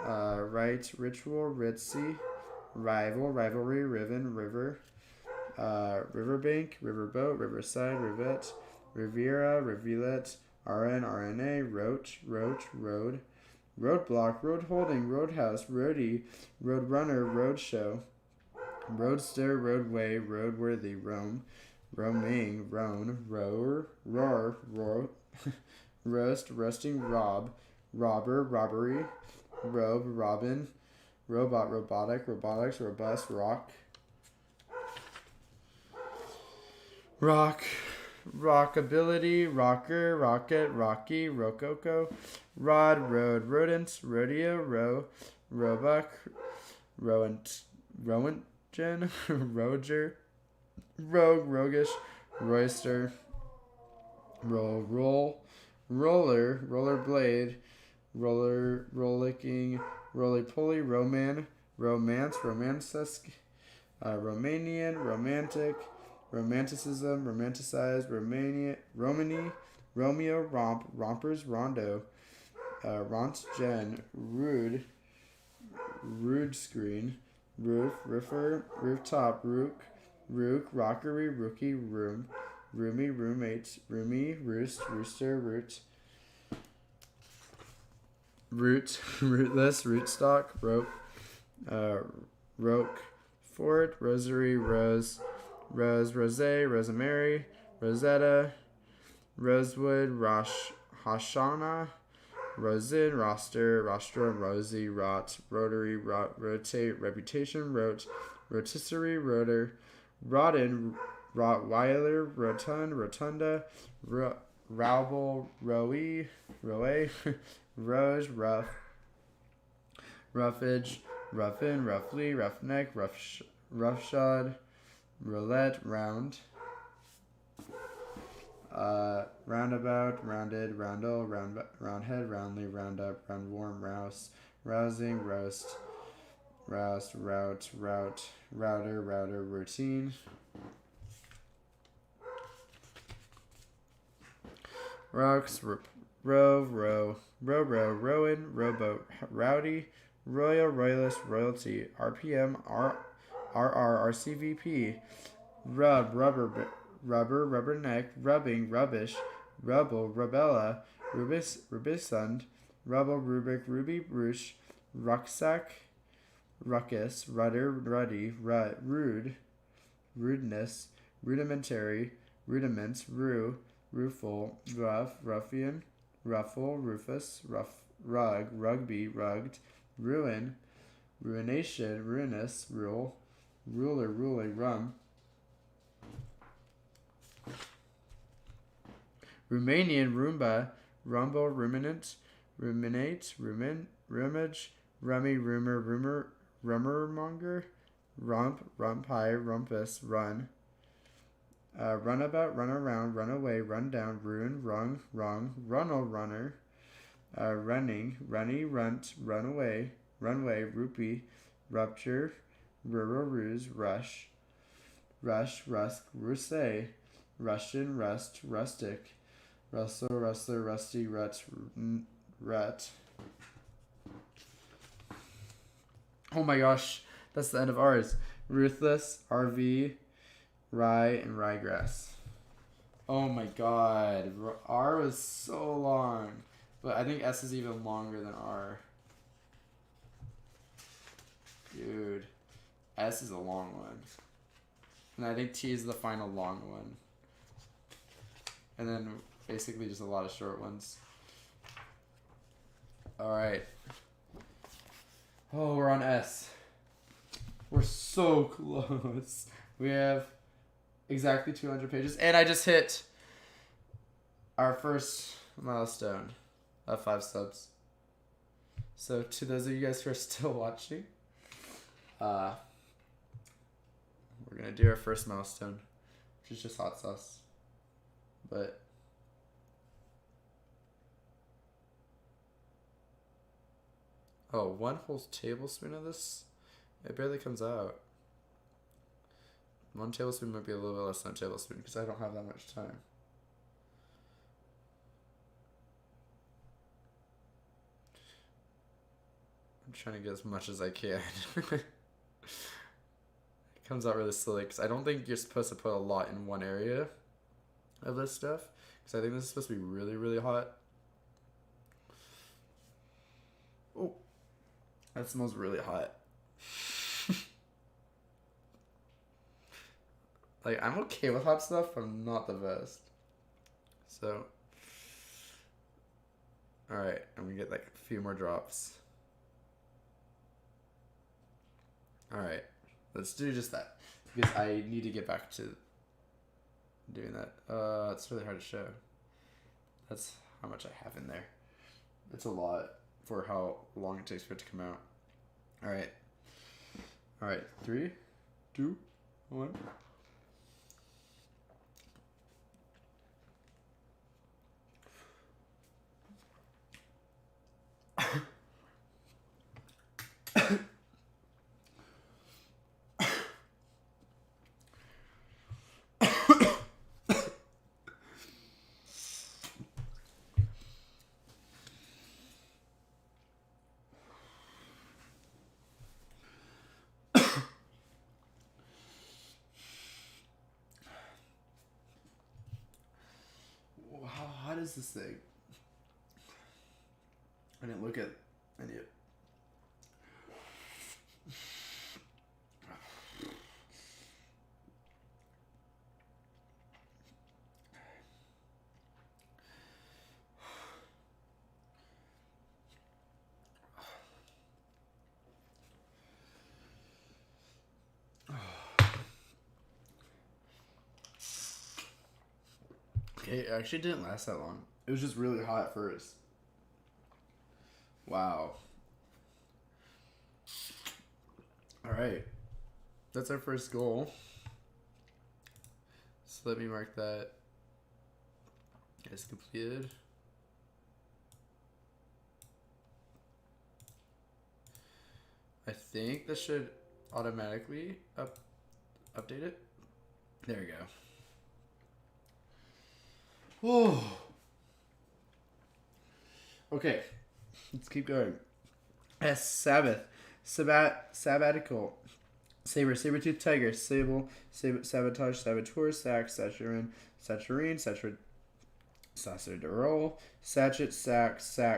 right, ritual, ritzy, rival, rivalry, riven, river, riverbank, riverboat, riverside, rivet, riviera, rivulet, RNA, roach, road, roadblock, road holding, roadhouse, roadie, roadrunner, roadshow, roadster, roadway, roadworthy, roaming, roar, roast, roasting, robber, robbery, robin, robot, robotics, robust, rock, rockability, rocker, rocket, rocky, rococo, road, rodents, rodeo, roebuck, roentgen, roger, roguish, royster, roller, rollerblade, rollicking, roly-poly, romance, romancesque, Romanian, romantic, romanticism, romanticized, Romany, Romeo, rompers, rondo, rontgen, rude screen, roofer, rooftop, rook, rockery, rookie, roomy, roommates, roomy, roost, rooster, rootless, rootstock, roke, fort, rosary, rose, rosemary, rosetta, rosewood, Hoshana, rosin, rostrum, rosy, rotary, rotate, reputation, rotisserie, rodden, rottweiler, rotunda, rowble, roe, rose, roughage, ruffin, roughly, roughneck, roughshod, roulette, round, roundabout, rounded, roundel, roundhead, roundly, roundup, roundworm, rousing, roast, route, router, routine, rocks, row, rowin, rowboat, rowdy, royal, royalist, royalty, RPM, RCVP, rubberneck, rubbing, rubbish, rubble, rubella, rubicund, rubble, rubric, ruby, ruche, rucksack, ruckus, rudder, ruddy, rude, rudeness, rudimentary, rudiments, rueful, rough, ruffian, ruffle, rufus, rug, rugby, rugged, ruin, ruination, ruinous, ruler, rum, Romanian, Roomba, rumble, ruminant, rummage, rummy, rummermonger, rumpi, rumpus, runabout, run around, run away, run down, ruin, wrong, runnel, runner, running, runny, runt, runaway, runway, rupee, rupture, ruse, rush, rusk, russe, Russian, rust, rustic, Russell, rustler, rusty, rut. Oh my gosh, that's the end of ours. Ruthless, RV, rye, and ryegrass. Oh my god, R was so long, but I think S is even longer than R. Dude, S is a long one. And I think T is the final long one. And then basically just a lot of short ones. Alright. Oh, we're on S. We're so close. We have exactly 200 pages. And I just hit our first milestone of 5 subs. So to those of you guys who are still watching, we're going to do our first milestone, which is just hot sauce. But oh, 1 whole tablespoon of this? It barely comes out. 1 tablespoon might be a little bit less than a tablespoon because I don't have that much time. I'm trying to get as much as I can. It comes out really slowly because I don't think you're supposed to put a lot in one area of this stuff, because I think this is supposed to be really, really hot. Oh, that smells really hot. Like, I'm okay with hot stuff, but I'm not the best. So, alright, I'm gonna get like a few more drops. Alright, let's do just that, because I need to get back to doing that. It's really hard to show. That's how much I have in there. It's a lot for how long it takes for it to come out. Alright. Alright, 3, 2, 1. How hot is this thing? I didn't look at any of it. Okay, it actually didn't last that long. It was just really hot at first. Wow. Alright. That's our first goal. So let me mark that as completed. I think this should automatically update it. There we go. Oh, Okay, let's keep going. S. Sabbath. Sabbatical. Saber-tooth tiger. Sabotage, saboteur, sacerdotal,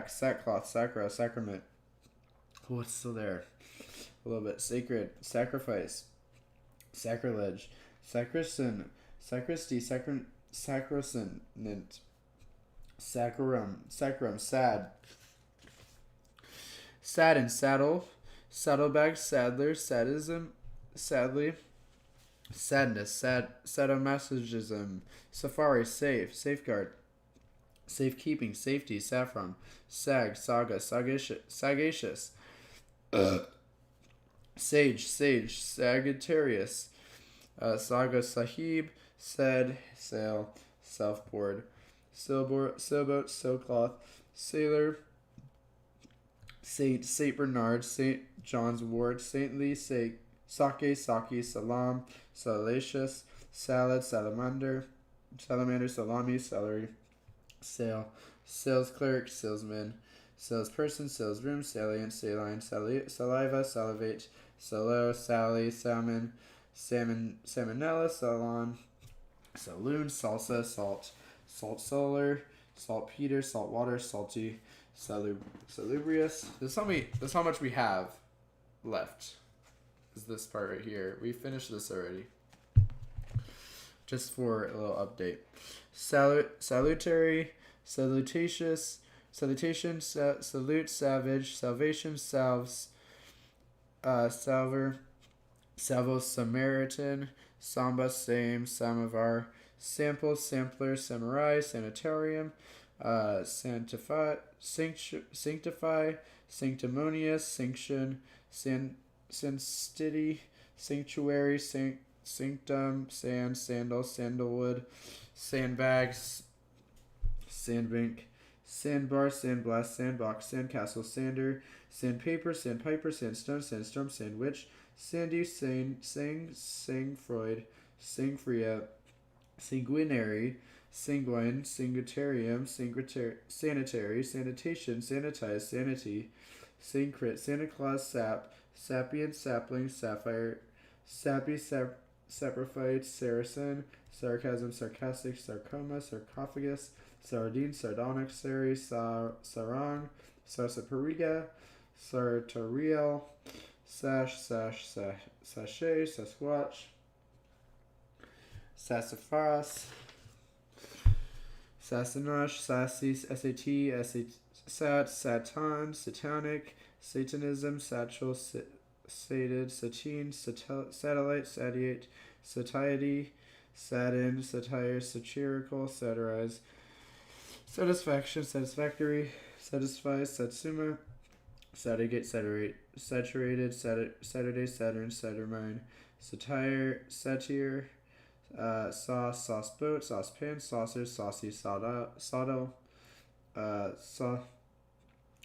sackcloth, sacrament. What's still there? A little bit. Sacred, sacrifice, sacrilege, sacristy, sacrosanct, sacrum, sadden, saddlebag, sadly, sadness, sadomasochism, safari, safeguard, safekeeping, safety, saffron, sagacious, sage, Sagittarius, saga, sahib, sail, self-board, sailboat, sailcloth, sailor, Saint Bernard, Saint John's wort, saintly, sake, salam, salacious, salamander, salami, celery, sales clerk, salesman, salesperson, salesroom, salient, saline, saliva, salivate, salo, sally, salmonella, salon, saloon, salsa, salt solar, saltpeter, saltwater, salty, salubrious. That's how much we have left. Is this part right here? We finished this already. Just for a little update. Salutary, salutation, salute, savage, salvation, salvo, Samaritan, samba, samovar, sample, sampler, samurai, sanitarium, sanctify, sanctimonious, sanction, sanctity, sanctuary, sanctum, sandal, sandalwood, sandbags, sandbank, sandbar, sandblast, sandbox, sandcastle, sander, sandpaper, sandpiper, sandstone, sandstorm, sandwich, sandy, Freud, sangfria, sanguinary, sanguine, sanguitarium, sanitary, sanitation, sanitize, sanity, sancrit, Santa Claus, sapient, sapling, sapphire, sappy, saprophyte, saracen, sarcasm, sarcastic, sarcoma, sarcophagus, sardine, sardonic, sarong, sarsapariga, sartorial, sachet, sasquatch, sassafras, Sasanash, Sassy, Satan, Satanic, Satanism, Satchel, Sated, Satine, Satellite, Satiate, Satiety, Satin, Satire, Satirical, Satirize, Satisfaction, Satisfactory, Satisfies, Satsuma, Saturate, Saturated, Saturday, Saturn, Saturnine, Satire, sauce boat, saucepan, saucer, saucy, sawdle,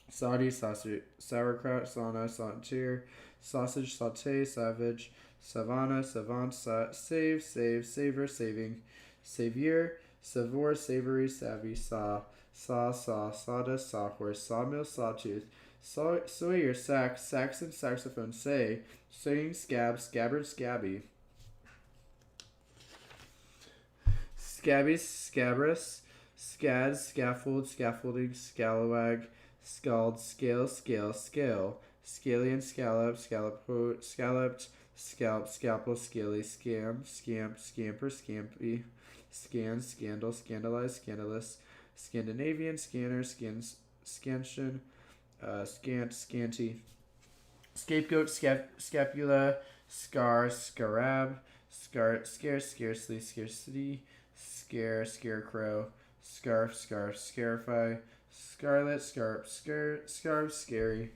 saudi, sauerkraut, sauna, sauntier, sausage, saute, savage, savannah, savant, save, savor, saving, savior, savor, savory, savvy, sawdust, sawhorse, sawmill, sawtooth, sawyer, saxon, saxophone, saying, scabbard, scabby, scabrous, scaffold, scaffolding, scalawag, scald, scale, scallion, scalloped, scalpel, scaly, scamper, scampy, scandal, scandalize, scandalous, Scandinavian, scanner, scansion, scanty, scapegoat, scapula, scarab, scarcely, scarcity, scarecrow, scarify, scarlet, scarf, scary,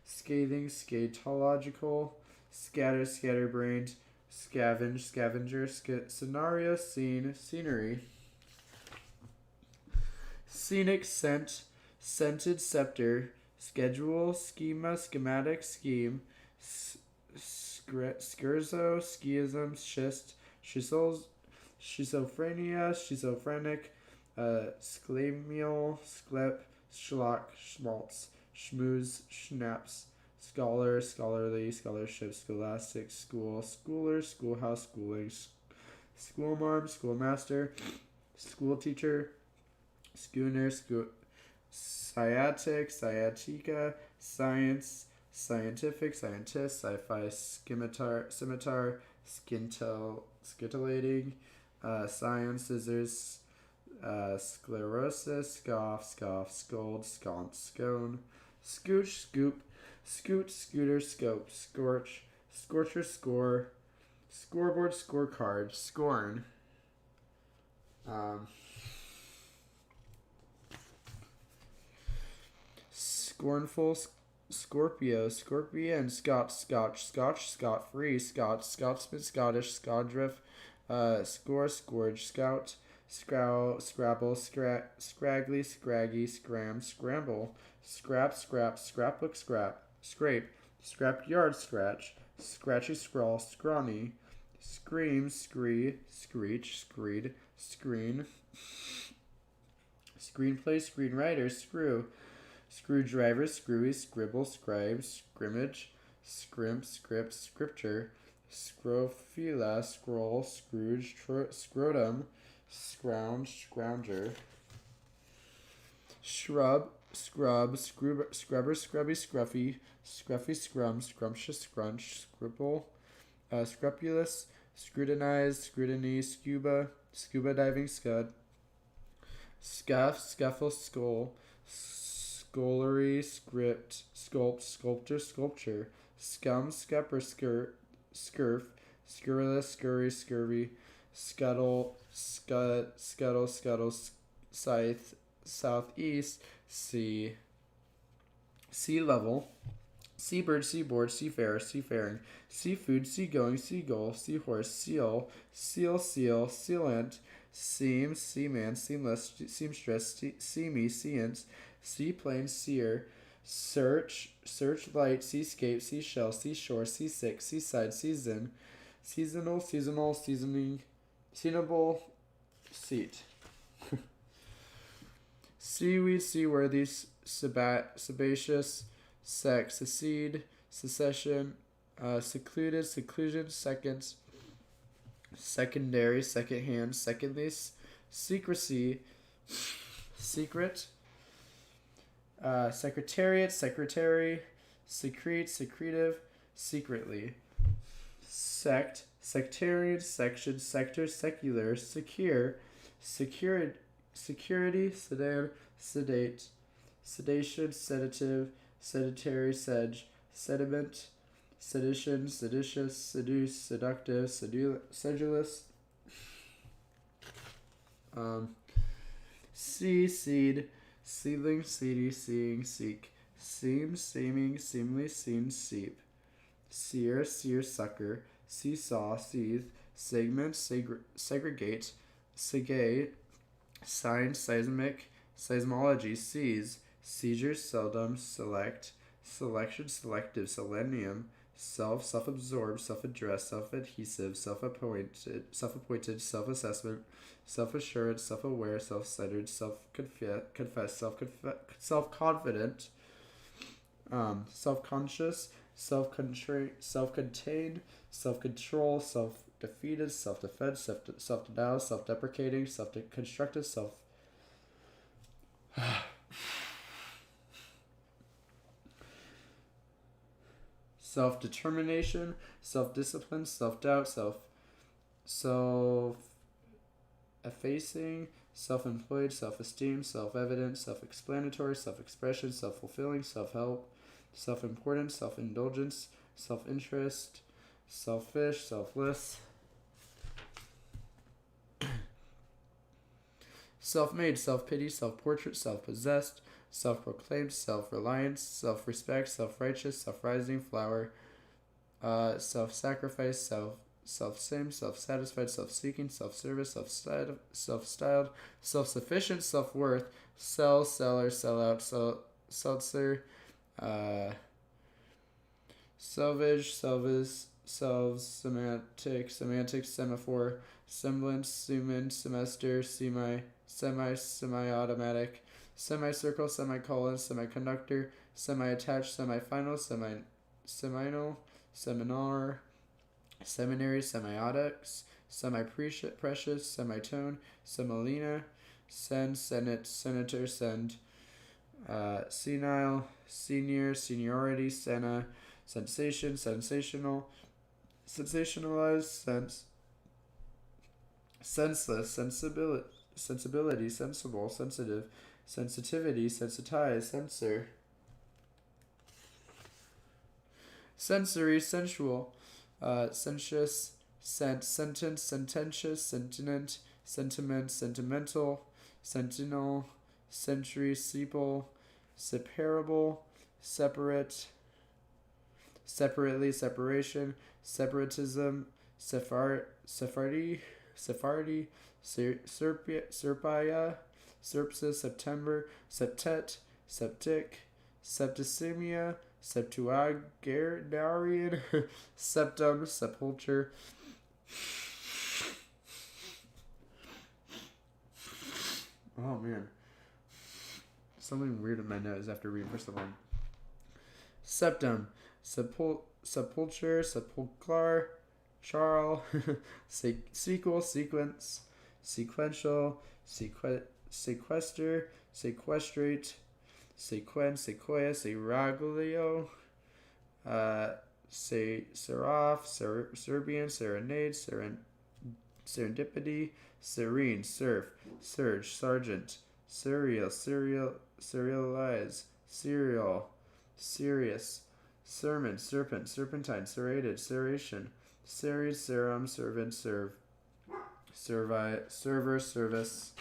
scathing, scatological, scatterbrained, scavenger, scenario, scenery, scenic, scented, scepter, schedule, schematic, scheme, scherzo, schism, schizophrenia, schizophrenic, sclemial, schlock, schmaltz, schmooze, schnapps, scholar, scholarly, scholarship, scholastic, school, schooler, schoolhouse, schooling, schoolmarm, schoolmaster, schoolteacher, schooner, sciatic, sciatica, science, scientific, scientist, sci-fi, scimitar, scintillating, science, scissors, sclerosis, scoff, scold, sconce, scone, scooch, scoop, scoot, scooter, scope, scorch, scorcher, score, scoreboard, scorecard, scorn, um, scornful, Scorpio, Scorpion, Scotch, free, Scotsman, Scottish, Scodrift, Scourge, Scout, Scrabble, Scraggly, Scraggy, Scramble, Scrapbook, Scrape, Scrapyard, Scratchy, Scrawl, Scrawny, Scream, Screech, Screen, Screenplay, Screenwriter, Screw, Screwdriver, screwy, scribble, scribe, scrimmage, scrimp, script, scripture, scrophila, scroll, scrooge, scrotum, scrounger, shrub, scrubber, scrubby, scruffy, scrumptious, scrunch, scribble, scrupulous, scrutinize, scrutiny, scuba diving, scud, scuffle, scullery, sculpture, scum, scupper, scurf, scurrilous, scurvy, scuttle, scythe, southeast, sea level, seabird, seaboard, seafarer, seafaring, seafood, seagoing, seagull, seahorse, seal, sealant, seaman, seamless, seamstress, seamy, seance, seaplane, seer, searchlight, seascape, seashell, seashore, seasick, seaside, seasonal, seasoning, seasonable, seat. Seaweed, seaworthy, sebaceous, secede, secession, seclusion, secondary, secondhand, secondly, secrecy, secret, secretariat, secretary, secretive, secretly, sectarian, section, sector, secular, security, sedan, sedation, sedative, sedentary, sediment, sedition, seditious, seduce, seductive, sedulous, seed, seedling, seedy, seeing, seek, seeming, seemly, seep, sear, sucker, seesaw, seethe, segment, segregate, segay, sign, seismic, seismology, seizure, seldom, selection, selective, selenium, self-absorbed, self-addressed, self-adhesive, self-appointed, self-assessment, self-assurance, self-aware, self-centered, self-confessed, self-confident, self-conscious, self-contained, self-control, self-defeated, self-defense, self-denial, self-deprecating, self-constructive, self-determination, self-discipline, self-doubt, self-effacing, self-employed, self-esteem, self-evident, self-explanatory, self-expression, self-fulfilling, self-help, self-importance, self-indulgence, self-interest, selfish, selfless, self-made, self-pity, self-portrait, self-possessed, self-proclaimed, self-reliance, self-respect, self-righteous, self-rising, flower, self-sacrifice, self-same, self-satisfied, self-seeking, self-service, self-styled, self-sufficient, self-worth, seller, sellout, seltzer, selvage, semantic, semaphore, semblance, semester, semi-automatic, semicircle, semicolon, semiconductor, semi-attached, semifinal, seminal, seminar, seminary, semiotics, semi-precious, semitone, semolina, send, senate, senator, send, senile, senior, seniority, senna, sensation, sensational, sensationalized, senseless, sensibility, sensible, sensitive, sensitivity, sensitized, censor, sensory, sensual, sensuous, sentence, sententious, sentient, sentiment, sentimental, sentinel, century, sepal, separable, separate, separately, separation, separatism, Sephardi, Serpia, Serpsis, September, Septet, Septic, Septicemia, Septuagenarian, Septum, Sepulture. Oh man. Something weird in my nose after reading first of all. Septum, sepulture, sepulchre, charl, sequel, sequence, sequential, sequester, sequestrate, sequence, sequoia, seraglio, seraph, Serbian, serenade, serendipity, serene, surf, surge, sergeant, serialize, serial, serious, sermon, serpent, serpentine, serrated, serration, series, serum, servant, serve, server, service,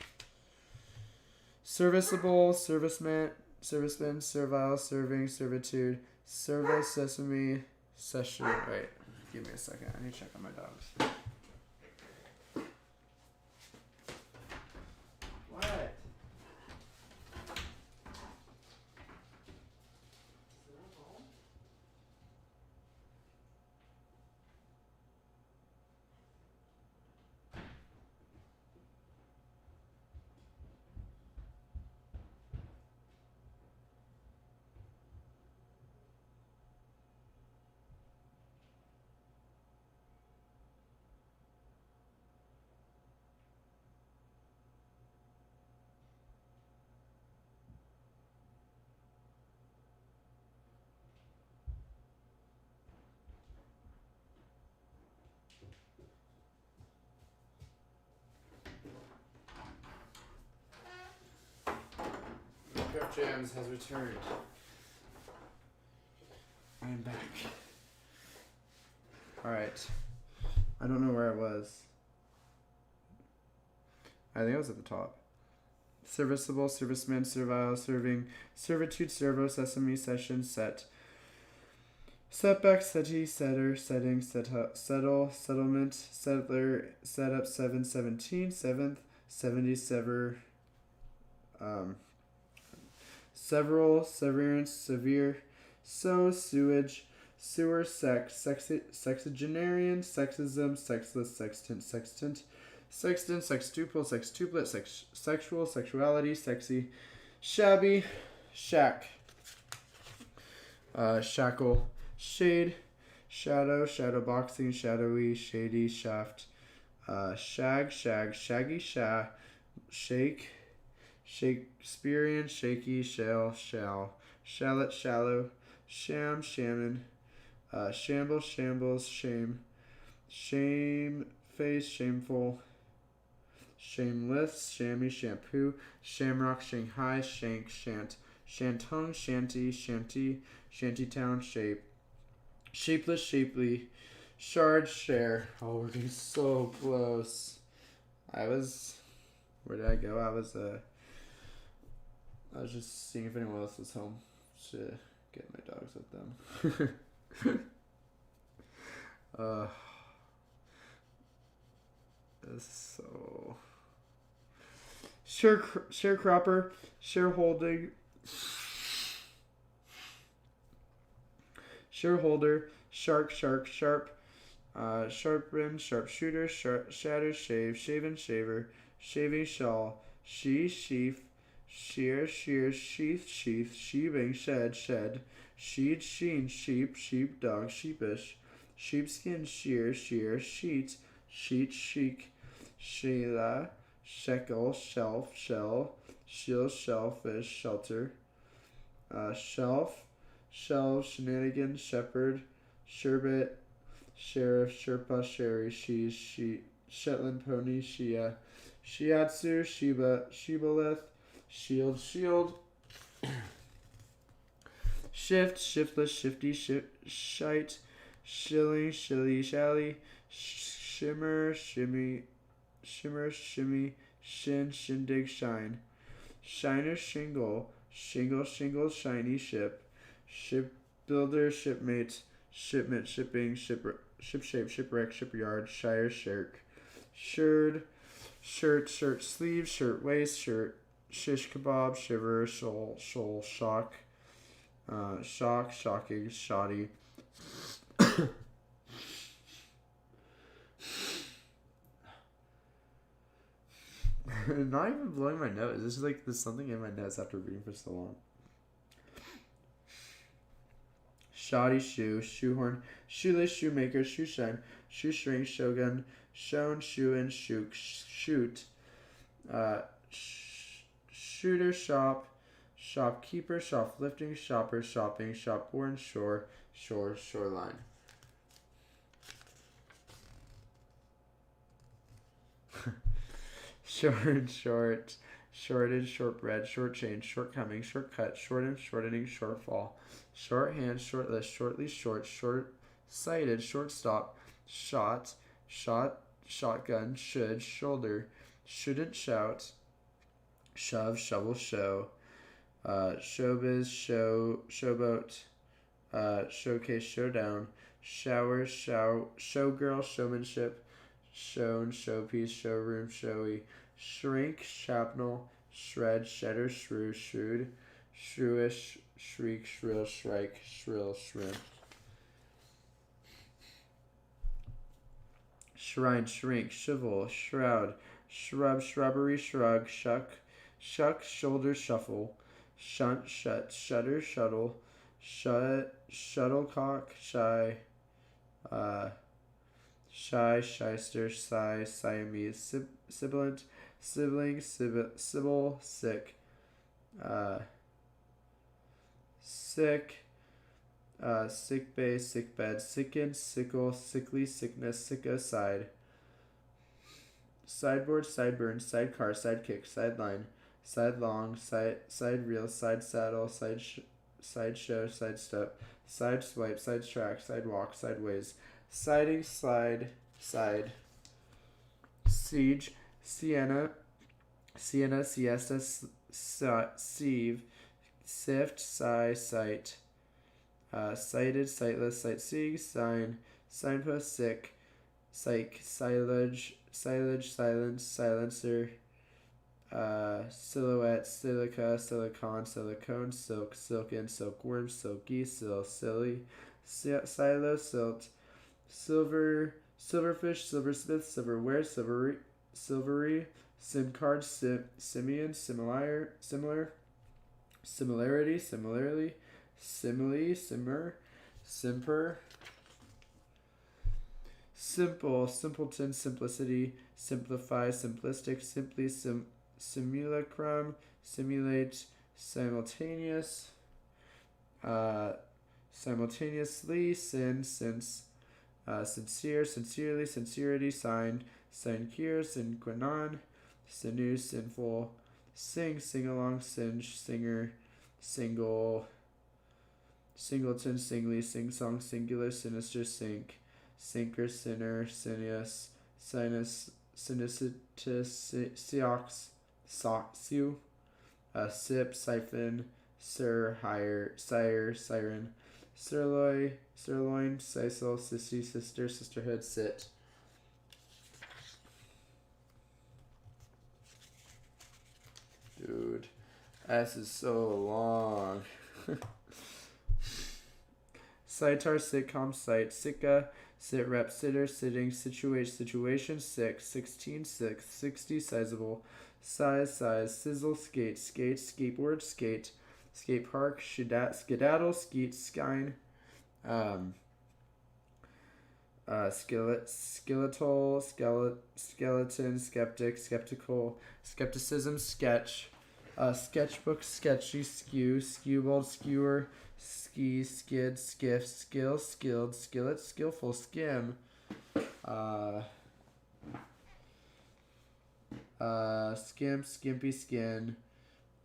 serviceable, serviceman, servile, serving, servitude, service, sesame, session. Wait, give me a second. I need to check on my dogs. What? Mincraft Jamz has returned. I am back. Alright. I don't know where I was. I think I was at the top. Serviceable, serviceman, servile, serving, servitude, servo, sesame, session, set. Setback, settee, setter, setting, settle, settlement, settler, setup, 717, 7th, 70, sever, several, severance, severe, sewage, sewer, sexagenarian, sexism, sexless, sextant, sextuple, sextuplet, sexual, sexuality, sexy, shabby, shack, shackle, shade, shadow, shadow boxing, shadowy, shady, shaft, shaggy, shake, Shakespearean, shaky, shallot, shallow, shaman, shambles, shame, face, shameful, shameless, chamois, shampoo, shamrock, Shanghai, shank, shantung, shantytown, shapeless, shapely, shard, share. Oh, we're getting so close. Where did I go? I was just seeing if anyone else was home to get my dogs with them. This is so... Sharecropper, shareholding, shareholder, sharp, sharpen, sharpshooter, shatter, shave, shaven, shaver, shaving shawl, sheaf, shear, sheath, sheeving, shed, sheed, sheen, sheep, dog, sheepish, sheepskin, sheet, chic, Sheila, shekel, shelf, shield, shellfish, shelter, shelves, shenanigans, shepherd, sherbet, sheriff, sherpa, sherry, Shetland pony, shiatsu, shibboleth, shield, shift, shiftless, shifty, shite, shilling, shally, shimmer, shimmy, shindig, shine, shiner, shingle, shiny, shipbuilder, shipmate, shipment, shipping, shipshape, shipwreck, shipyard, shire, shirt, sleeve, shirt waist, shish kebab, shiver, shoal, shocking, shoddy. Not even blowing my nose. This is like there's something in my nose after reading for so long. Shoddy shoe, shoehorn, shoeless, shoemaker, shoeshine, shoestring, shogun, shown, shoe-in, shoot, shooter, shopkeeper, shoplifting, shopper, shopping, shopborn, shoreline. Shorted, shortbread, shortchange, shortcoming, shortcut, shortening, shortfall, shorthand, shortlist, shortly, short-sighted, shortstop, shotgun, shoulder, shouldn't shout, shove, shovel, show, showbiz, showboat, showcase, showdown, shower, showgirl, showmanship, shown, showpiece, showroom, showy, shrink, shrapnel, shred, shedder, shrewd, shrewish, shriek, shrill, shrike, shrill, shrimp. Shrine, shrink, shivel, shroud, shrub, shrubbery, shrug, shuck, shoulder, shuffle, shunt, shutter, shuttle, shuttlecock, shy, shyster, Siamese, sibilant, sibling, sibyl, sick, sick, sick bay, sick bed, sicken, sickle, sickly, sickness, sicko, sideboard, sideburn, sidecar, sidekick, sideline, sidelong, side reel, side saddle, sideshow, sidestep, side swipe, side track, sidewalk, sideways, siding, side, siege, sienna, siesta, sieve, sift, sight, sighted, sightless, sightseeing, signpost, psych, silage, silence, silencer, silhouette, silica, silicone, silk, silken, silkworm, silky, silly, silo, silt, silverfish, silversmith, silverware, silvery, sim card, simian, similarity, similarly, simile, simper, simple, simpleton, simplicity, simplify, simplistic, simply, simulacrum, simulate, simultaneous, simultaneously, since, sincere, sincerely, sincerity, sign cure, sinquinon, sinew, sinful, sing along, singe, singer, single, singleton, singly, sing song, singular, sinister, sinker, sinner, sineus, sinus, sinicitus, siox, soxu, sip, siphon, sire, siren, sirloin, sisal, sissy, sister, sisterhood, sit. Dude, S is so long. Sitar, sitcom, site, sitka, sit, rep, sitter, sitting, situate, situation, 16, 60, sizable, size, sizzle, skate, skateboard, skate park, skedaddle, skeet, skine, um, skeleton, skeptic, skeptical, skepticism, sketch, sketchbook, sketchy, skewbald, skewer, ski, skid, skiff, skill, skilled, skillet, skillful, skim, uh, skimp, skimpy, skin,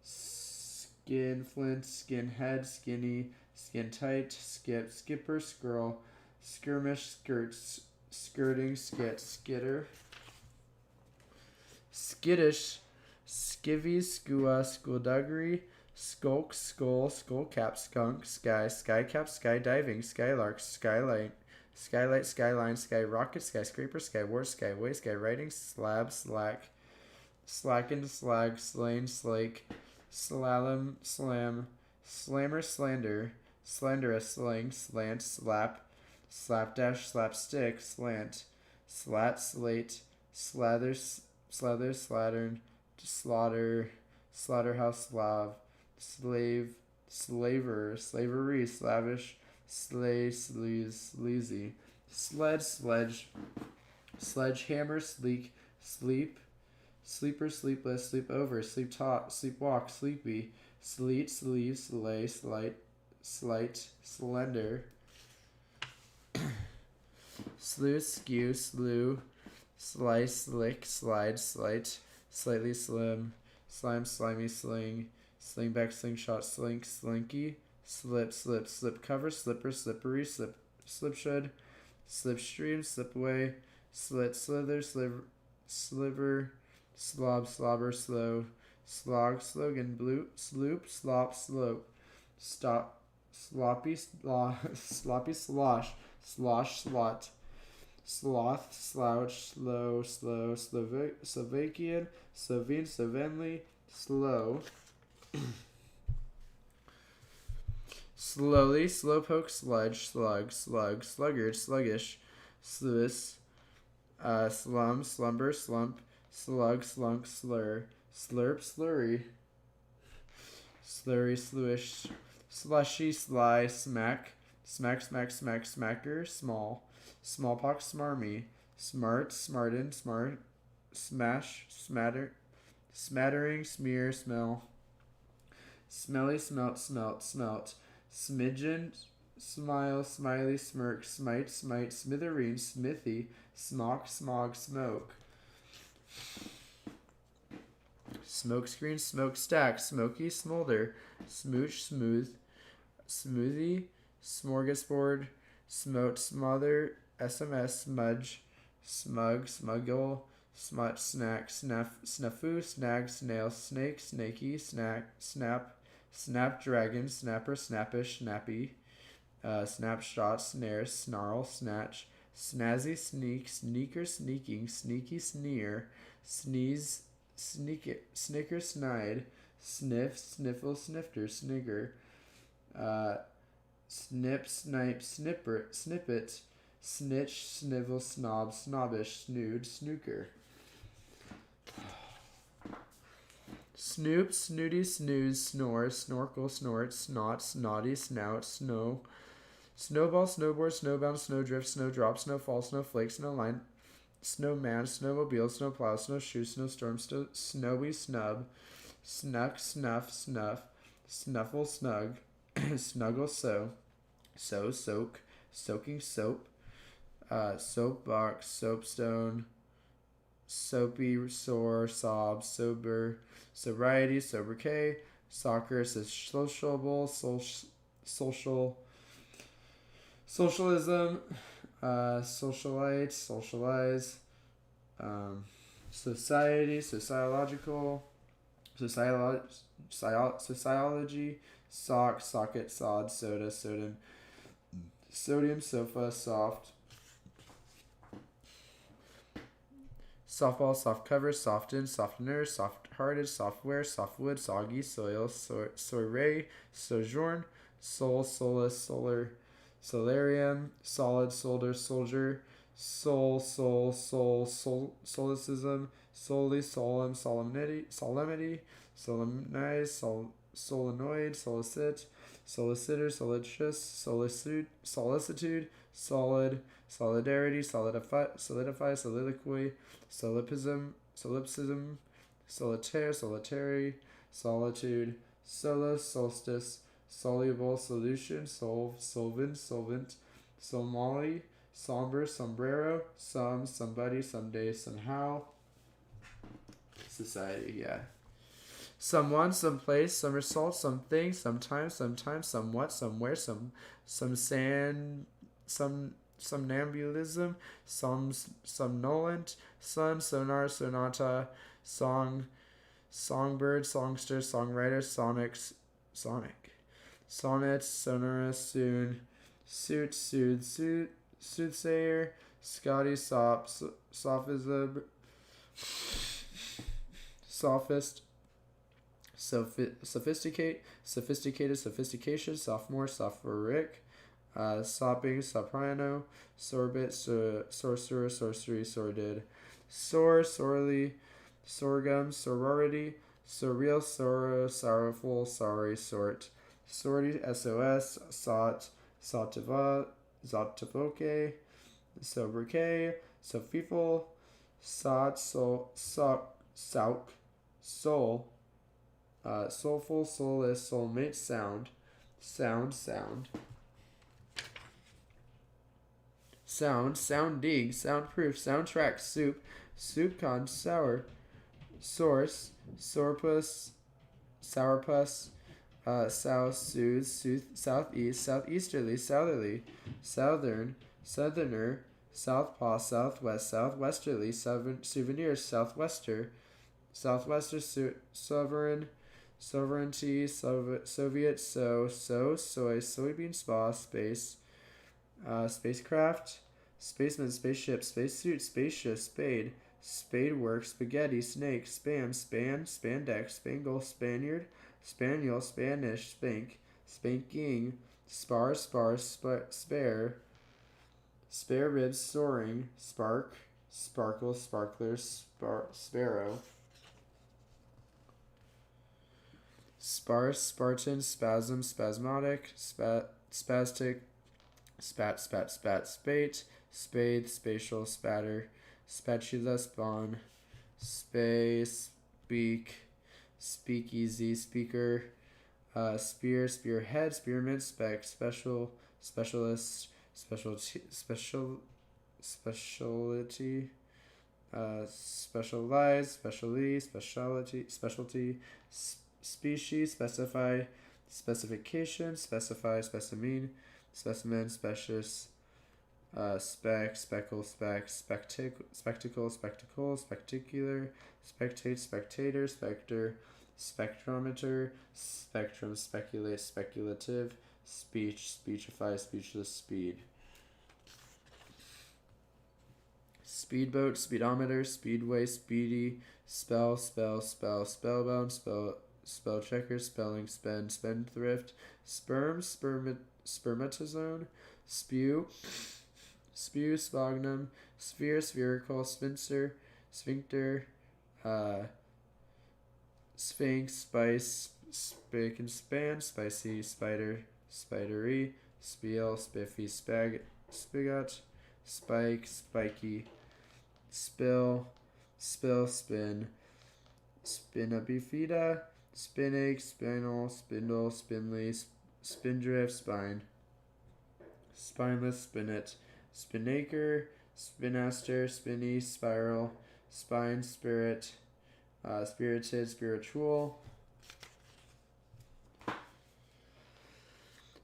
skin, flint, skinhead, skinny, skin tight, skipper, squirrel, skirmish, skirts, skirting, skitter, skittish, skivvy, skua, skullduggery, skulk, skull cap, skunk, sky cap, skydiving, skylark, skylight, skyline, skyrocket, skyscraper, skyward, skyway, skywriting, slab, slackened, slag, slain, slake, slalom, slam, slammer, slanderous, slang, slant, slapdash, slapstick, slant, slat, slate, slattern, slaughterhouse, slavery, slavish, sleazy, sledge, sledgehammer, sleeper, sleepless, sleepover, sleepwalk, sleepy, sleet, sleeve, slay, slight, slender, slew, skew, slew, slice, slick, slide, slight, slightly slim, slime, slimy, slingback, slingshot, slinky, slip cover, slipper, slippery, slipshed, slipstream, slipaway, slither, sliver, slobber, slow, slog, slogan, sloop, slope, stop, sloppy, slosh, sloth, slouch, Slovakian, Slovene, slow, slowly, slowpoke, sluggard, sluggish, sluice, slumber, slump, slunk, slurp, slurry, sluish, slushy, sly, smacker, smallpox, smarmy, smarten, smash, smattering, smear, smelly, smelt, smidgen, smile, smiley, smirk, smite, smithereen, smithy, smog, smoke, smokescreen, smokestack, smoky, smolder, smooch, smoothie, smorgasbord, smote, smother, SMS, smuggle, smut, snack, snafu, snag, snail, snake, snaky, snapdragon, snapper, snappish, snappy, snapshot, snare, snarl, snatch, snazzy, sneaker, sneaking, sneaky, sneer, sneeze, snicker, snide, sniff, sniffle, snifter, snigger, snip, snipe, snippet, snitch, snivel, snob, snobbish, snood, snooker, snoop, snooty, snooze, snore, snorkel, snort, snot, snotty, snout, snowball, snowboard, snowbound, snowdrift, snowdrop, snowfall, snowflake, snowline, snowman, snowmobile, snowplow, snowshoe, snowstorm, snowy, snub, snuck, snuff, snuffle, snug, snuggle, soak, soaking, soap, soapbox, soapstone, soapy, sore, sob, sober, sobriety, sobriquet, soccer, sociable, socialism, socialite, socialize, society, sociology, socket, sod, soda, sodium, sofa, softball, soft cover, soften, softener, soft-hearted, software, softwood, soggy, soil, soiree, sojourn, soul, solace, solar, solarium, solid, solder, soldier, solicism, solely, solemn, solemnity, solemnize, solenoid, solicit, solicitor, solicitude, solid, solidarity, solidify, soliloquy, solipsism, solitary, solitude, solus, solstice, soluble, solution, solvent, somali, somber, sombrero, somebody, someday, somehow, society, yeah. Someone, someplace, somersault, something, sometimes, somewhat, somewhere, some sand, somnambulism, somnolent, sonar, sonata, songbird, songster, songwriter, sonic, sonnet, sonorous, soothsayer, Scotty, sophism, sophist, sophisticated, sophistication, sophomore, sophoric, sopping, soprano, sorbet, sorcerer, sorcery, sordid, sorely, sorghum, sorority, surreal, sorrow, sorrowful, sorry, sort, sortie, SOS, zotivoke, sobriquet, sofiful, souk, soul, soulful, soulless, soulmate, sound, sounding, soundproof, soundtrack, soupcon, source, sourpuss, southeast, southerly, southerner, southpaw, southwest, southwesterly, souvenir, southwester, sovereignty, Soviet, soy, soybean, spa, space, spacecraft, spaceman, spaceship, spacesuit, spaceship, spade work, spaghetti, snake, spandex, spangle, Spaniard, spaniel, Spanish, spanking, spare ribs, soaring, sparkle, sparkler, sparrow, sparse, Spartan, spasm, spasmodic, spastic, spat, spade, spatial, spatter, spatula, spawn, speakeasy, speaker, spearhead, spearmint, specialist, specialty, specialize, specialty, species, specification, specimen, specious, spectacle, spectacular, spectator, specter, spectrometer, spectrum, speculate, speculative, speechify, speechless, speedboat, speedometer, speedway, speedy, spellbound, spell checker, spelling, spendthrift, spermatozoon, spew, sphagnum, sphere, spherical, sphincter, sphinx, spice, spick and span, spicy, spidery, spiel, spiffy, spigot, spike, spiky, spin, spinabifida, spinach, spinal, spindle, spindly, spindrift, spineless, spinet, spinnaker, spinaster, spinny, spiral, spine, spirit, spirited, spiritual,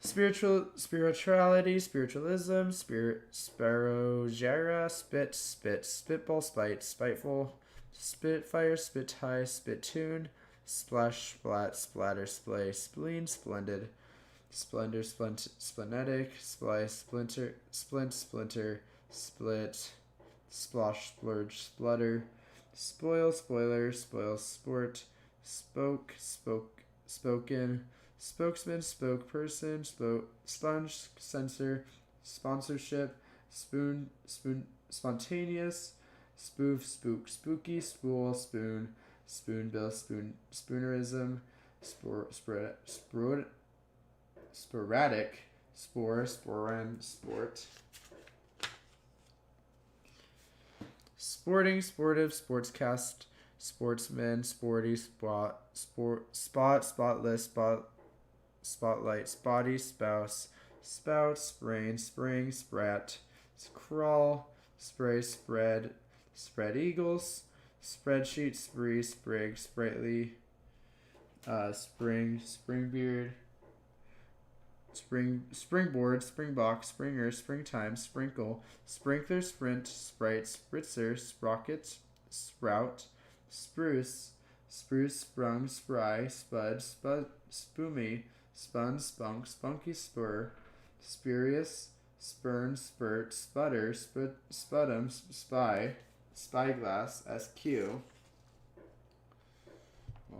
spirituality, spiritualism, sparrowjera, spitball, spiteful, spitfire, spit high, spittoon, splash, splatter, splay, spleen, splendid, splendor, splenetic, splice, splinter, split, splosh, splurge, splutter, spoil, spoiler, sport, spoken, spokesman, spokesperson, sponge, censor, sponsorship, spontaneous, spoof, spook, spooky, spool, spoon, spoonbill, spoonerism, sporadic, sporan, sport. Sporting, sportive, sportscast, sportsman, sporty, spotless, spotlight, spotty, spouse, spout, sprain, spring, sprat, crawl, spray, spread eagles, spreadsheet, spree, sprig, sprightly, spring beard, springboard, springbox, springer, springtime, sprinkle, sprinkler, sprint, sprite, spritzer, sprocket, sprout, spruce, sprung, spry, spud, spoomy, spun, spunk, spunky, spur, spurious, spurn, spurt, sputter, sputum, spyglass, SQ.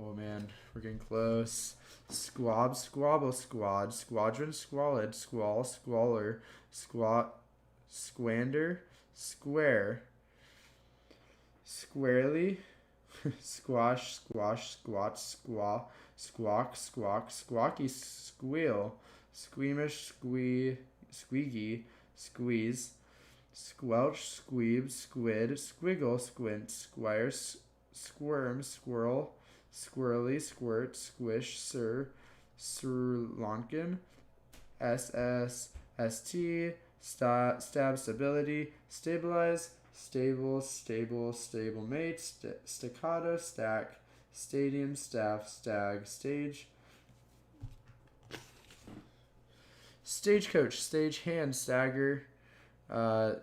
Oh man, we're getting close. Squab, squabble, squad, squadron, squalid, squall, squalor, squander, square, squarely, squash, squat, squawk, squawky, squeal, squeamish, squeaky, squeeze, squelch, squeeb, squid, squiggle, squint, squire, squirm, squirrel, squirrely, squirt, squish, sirlonkin, st, stab, stability, stabilize, stablemate, staccato, stack, stadium, staff, stag, stagecoach, stagehand, stagger,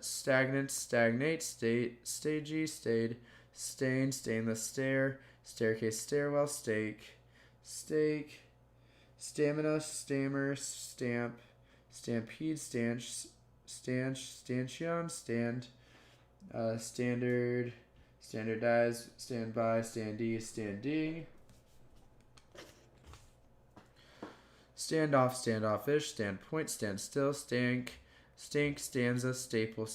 stagnant, stagnate, stagey, stayed, stain, stainless, stare, staircase, stairwell, stake, stamina, stammer, stamp, stampede, stanchion, standard, standardize, standby, standee, standing, standoff, standoffish, standpoint, standstill, stink, stanza, staple,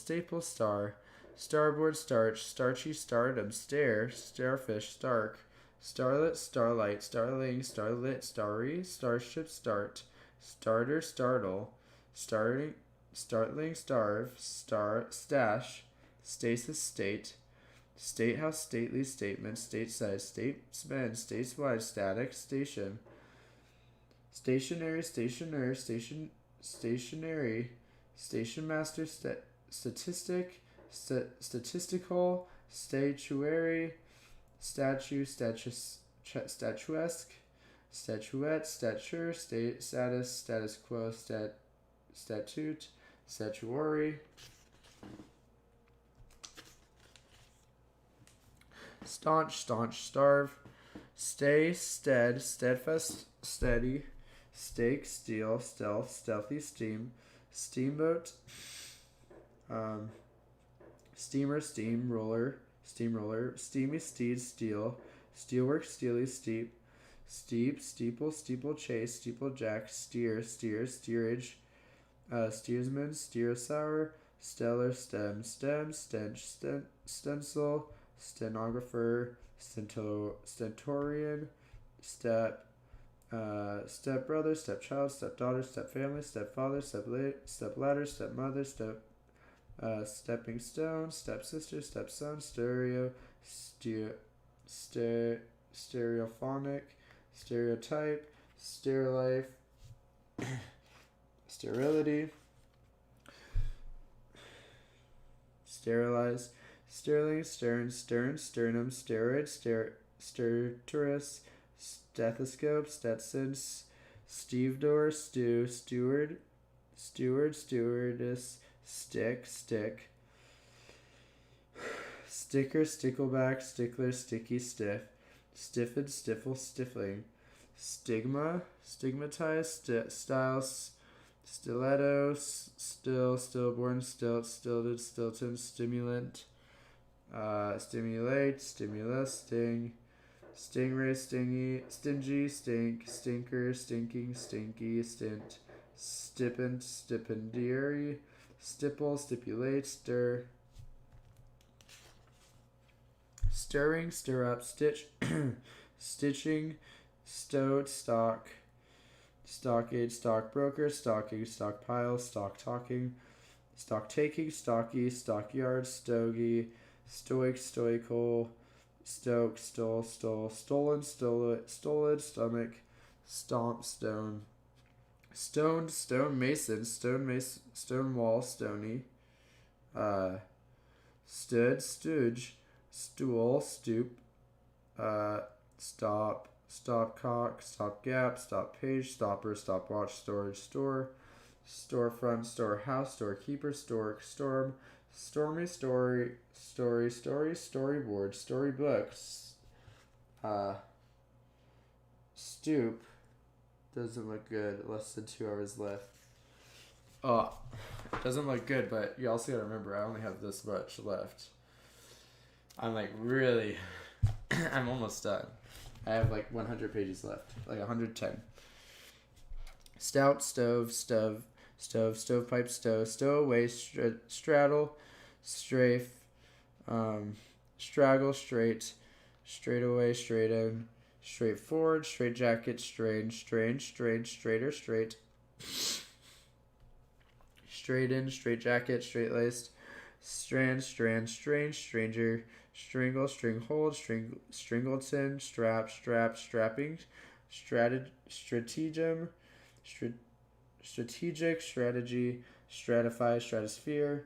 star, starboard, starch, starchy, stardom, starfish, stark, starlet, starlight, starling, starlit, starry, starship, starter, startle, startling, starve, stash, stasis, statehouse, stately, statement, stateside, statesman, stateswide, static, stationary, station master, statistical, statuary, statuesque, statuette, stature, status quo, statute, statuary, staunch, starve, steadfast, steady, stake, steel, stealth, stealthy, steamboat, steamer, steamroller, steamy, steed, steelwork, steely, steep, steeple, steeplechase, steeplejack, steerage, steersman, steerosour, stellar, stench, stencil, stenographer, stentorian, stepbrother, stepchild, stepdaughter, stepfamily, stepfather, stepladder, stepmother, stepping stone, stepsister, stepson, stereophonic, stereotype, sterilife, sterility, sterilize, sterling, sternum, steroid, stertorous, stethoscope, Stetson, stevedore, steward, stewardess, stick, sticker, stickleback, stickler, sticky, stiffened, stiffle, stiffling, stigma, stigmatized, styles, stiletto, stillborn, stilted, stilton, stimulant, stimulate, stimulus, sting, Stingray, stingy, stingy, stink, stinker, stinking, stinky, stint, stipend, stipendiary, stipple, stipulate, stir, stirring, stir up, stitch, stitching, stowed, stock, stockade, stockbroker, stocking, stockpile, stock talking, stock taking, stocky, stockyard, stogie, stoic, stoical, stoke, stole, stole, stolen, stolid, stomach, stomp, stone, stoned, stone mason, stone wall, stony, stood, stooge, stool, stoop, stop, stopcock, stopgap, stop page, stopper, stopwatch, storage, store, storefront, storehouse, storekeeper, stork, storm, stormy, storyboard, storybooks, stoop. Doesn't look good. Less than 2 hours left. Oh, it doesn't look good, but you also gotta remember I only have this much left. I'm like really, I'm almost done. I have like 100 pages left, like 110. Stout, stovepipe, stowaway, straddle, strafe, straggle, straightaway, straighten, straightforward, straitjacket, strange, straighter, straighten, straitjacket, straightlaced, strange, stranger, strangle, stringhold, stringleton, strapping, stratagem, strategic, strategy, stratify, stratosphere,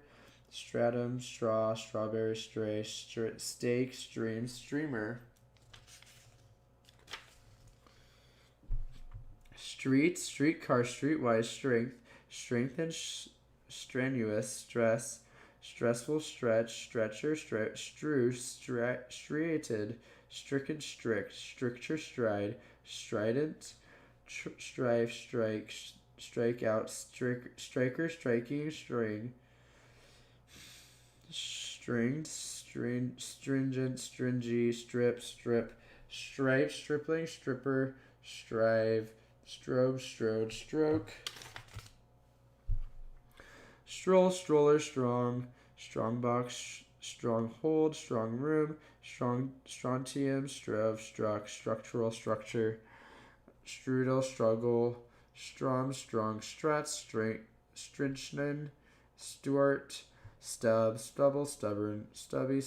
stratum, straw, strawberry, stray, steak, stream, streamer, streetcar, streetwise, strengthen, strenuous, stressful, stretcher, striated, stricken, stricture, stride, strident, strife, strike out, striker, striking, stringed, stringent, stringy, strip, stripe, stripling, stripper, strive, strode, stroke, stroll, stroller, strong box, stronghold, strong room, strontium, structural, structure, strudel, struggle, strong, struts, strinchnen, stuart, stubble, stubborn, stubby,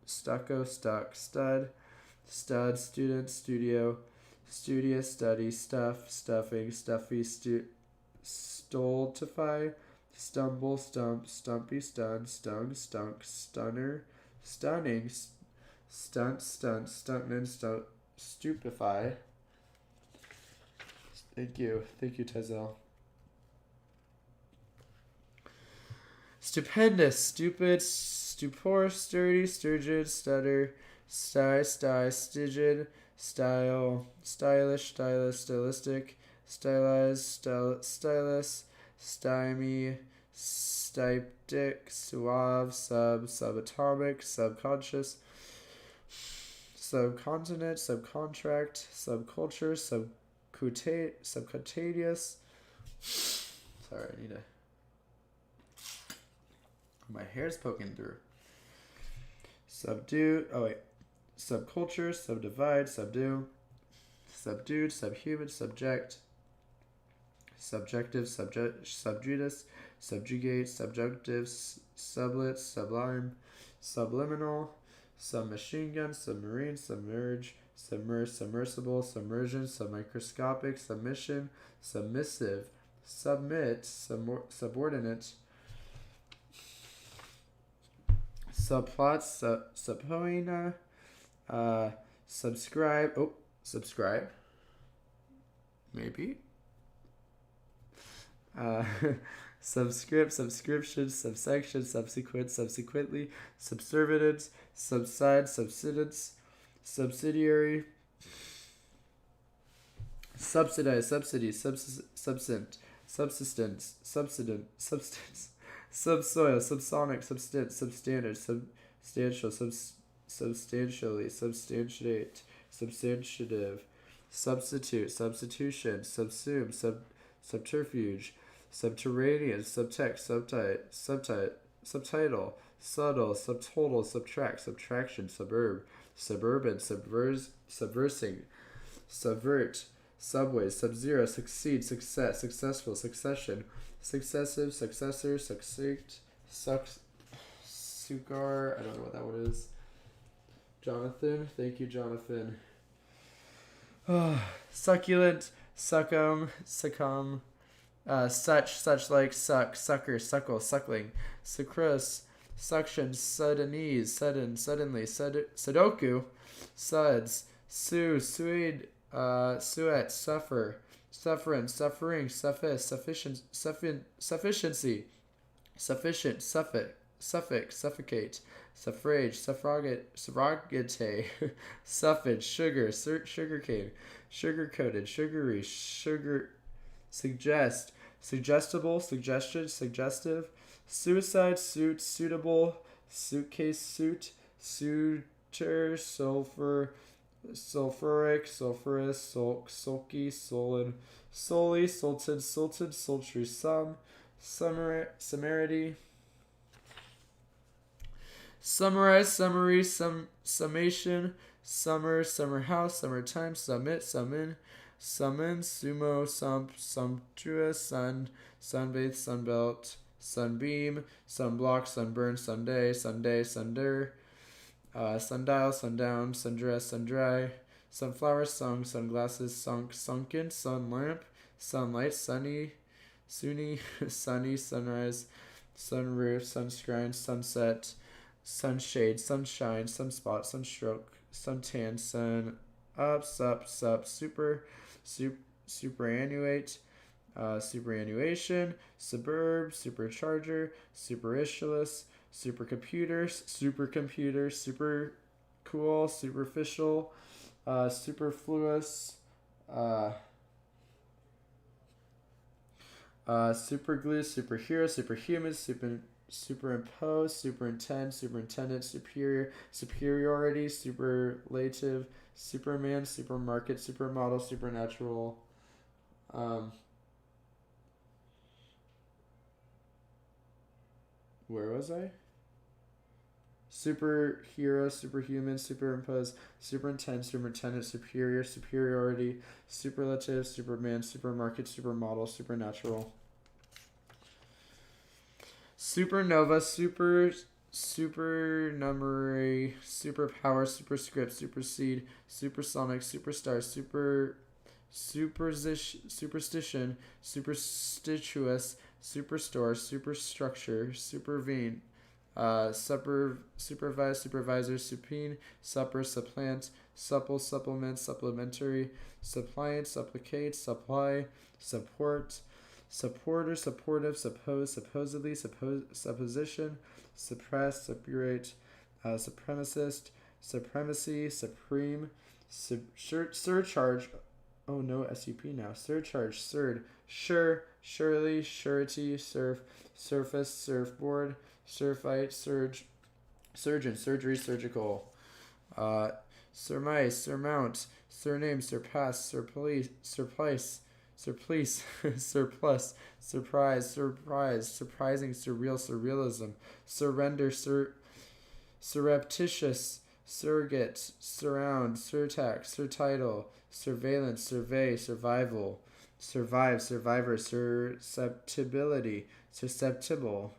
stucco, stuck, stud, student, studio, studious, study, stuffing, stuffy, stoltify, stumble, stumpy, stung, stunk, stunner, stunning, stuntman, stupefy. Thank you, Tezel. Stupendous, stupid, stupor, sturdy, sturgeon, stutter, stigid, style, stylish, stylistic, stylized, stylus, stymie, styptic, suave, subatomic, subconscious, subcontinent, subcontract, subculture, subcutaneous. Sorry, I need to. My hair's poking through. Subdue. Oh wait. Subculture, subdivide, subdue, subdued, subhuman, subject, subjective, subjudice, subjugate, subjunctive, sublet, sublime, subliminal, submachine gun, submarine, submerge, submersible, submersion, submicroscopic, submission, submissive, submit, subordinate, subplot, subpoena, subscribe. Oh, subscribe. Maybe. Subscript, subscription, subsection, subsequent, subsequently, subservience, subside, subsidence, subsidiary, subsidize, subsidy, substance, subsoil, subsonic, substance, substandard, substantial, substantially, substantiate, substantive, substitute, substitution, subsume, subterfuge, subterranean, subtext, subtitle, subtle, subtotal, subtract, subtraction, suburb, suburban, subversing, subvert, subway, sub-zero, succeed, success, successful, succession, successive, successor, succinct, sugar. I don't know what that one is. Jonathan, thank you, Jonathan. Succulent, succumb, such like, suck, sucker, suckle, suckling, sucrose, suction, suddenese, suddenly, sudoku, suds, suede, suet, suffer, suffering, sufficiency, sufficient, suffocate, suffrage, suffragate, suffrage, sugarcane, sugar-coated, sugary, suggest, suggestible, suggestion, suggestive, suicide, suit, suitable, suitcase, suit, suitor, sulfur, sulfuric, sulfurous, sulky, sullen, solely, sultan, sultry, summarity, summarize, summary, summation, summer house, summertime, summit, summon, sumo, sumptuous, sunbathe, sunbelt, sunbeam, sunblock, sunburn, sunday, sunder, sundial, sundown, sundress, sundry, sunflower, sung, sunglasses, sunken, sun lamp, sunlight, sunny, sunny, sunrise, sunroof, sunscreen, sunset, sunshade, sunshine, sunspot, sunstroke, suntan, sun up, sup, superannuate, superannuation, suburb, supercharger, superficialist, supercomputer, super cool, superficial, superfluous, superglue, superhero, superhuman, superimpose, superintend, superintendent, superiority, superlative, superman, supermarket, supermodel, supernatural, where was I? Superhero, superhuman, superimpose, superintend, superintendent, superior, superiority, superlative, superman, supermarket, supermodel, supernatural. Supernova, supernumerary, superpower, superscript, supersede, supersonic, superstar, superstition, superstitious, superstore, superstructure, supervene, supervise, supervisor, supine, supper, supplant, supple, supplement, supplementary, suppliant, supplicate, supply, support, supporter, supportive, suppose, supposedly, supposition, suppress, suppurate, supremacist, supremacy, supreme, surcharge. Oh no, SUP now. Surcharge, surely, surety, surface, surfboard, surfite, surgeon, surgery, surgical, surmise, surmount, surname, surpass, surplice, surplice, surplus, surprise, surprising, surreal, surrealism, surrender, surreptitious, surrogate, surround, surtax, surtitle, surveillance, survey, survival, survive, survivor, susceptibility, susceptible,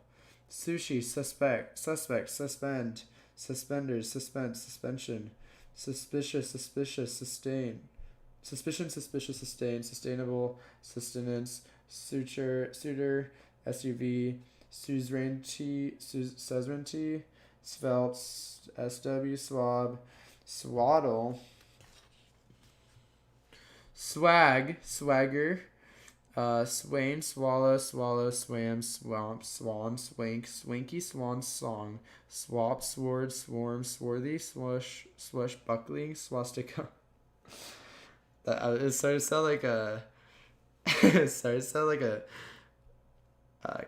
sushi, suspect, suspend, suspenders, suspense, suspension, suspicious, sustain, suspicion, suspicious, sustainable, sustenance, suitor, SUV, suzerainty, svelte, SW, swab, swaddle, swagger, swain, swallow, swam, swamp, swan, swanky, swan, song, swap, sword, swarm, swarthy, swashbuckling, swastika. It started to sound like a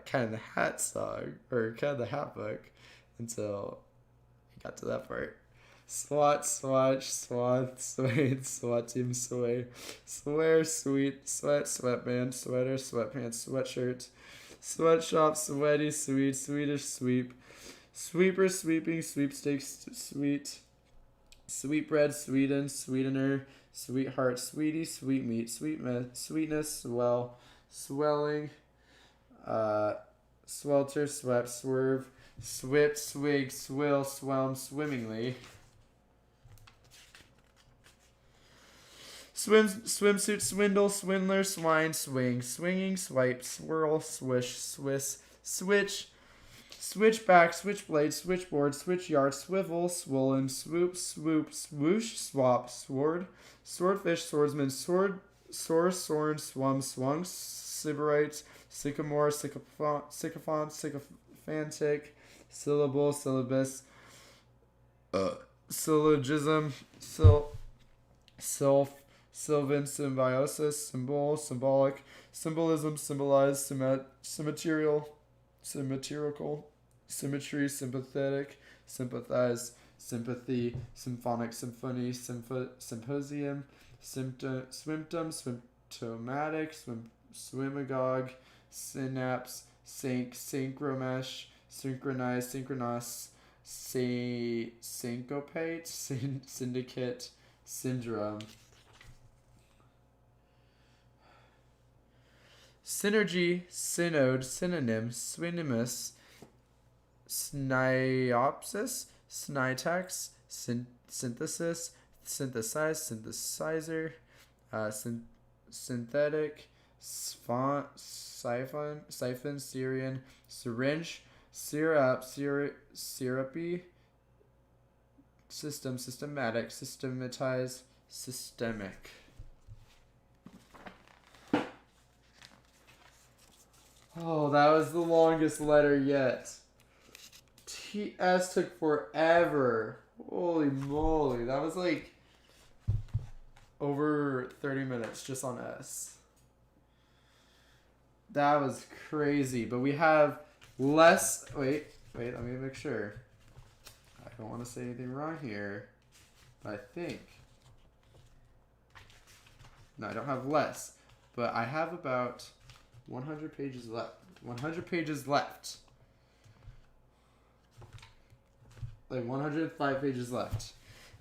Cat in the Hat song or Cat in the Hat book until you got to that part. Swat, swatch, swath, swathe, swatim, sway, swear, sweet, sweat, sweatband, sweater, sweatpants, sweatshirt, sweatshop, sweaty, sweet, Swedish, sweep, sweeper, sweeping, sweepstakes, sweet, sweetbread, Sweden, sweetener, sweetheart, sweetie, sweetmeat, sweetness, swell, swelling, swelter, swept, swerve, swift, swig, swill, swelm, swimmingly. Swimsuit, swindle, swindler, swine, swing, swinging, swipe, swirl, swish, swiss, switch, switchback, switchblade, switchboard, switchyard, swivel, swollen, swoop, swoop, swoosh, swap, sword, swordfish, swordsman, soar, sorn, swung, sybarite, sycamore, sycophant, sycophantic, syllable, syllabus, syllogism, sylph, sylvan, symbiosis, symbol, symbolic, symbolism, symbolize, symmetrical, symmetry, sympathetic, sympathize, sympathy, symphonic, symphony, symposium, symptom, symptomatic, swimagog, synapse, synchromesh, synchronize, synchronous, syncopate, syndicate, syndrome. Synergy, synode, synonym, synonymous, sniopsis, syntax, synthesis, synthesize, synthesizer, synthetic, siphon, Syrian, syringe, syrup, syrupy, system, systematic, systematize, systemic. Oh, that was the longest letter yet. TS took forever. Holy moly. That was like over 30 minutes just on S. That was crazy. But we have less. Wait, let me make sure. I don't want to say anything wrong here. But I think. No, I don't have less. But I have about 100 pages left. 100 pages left. Like 105 pages left.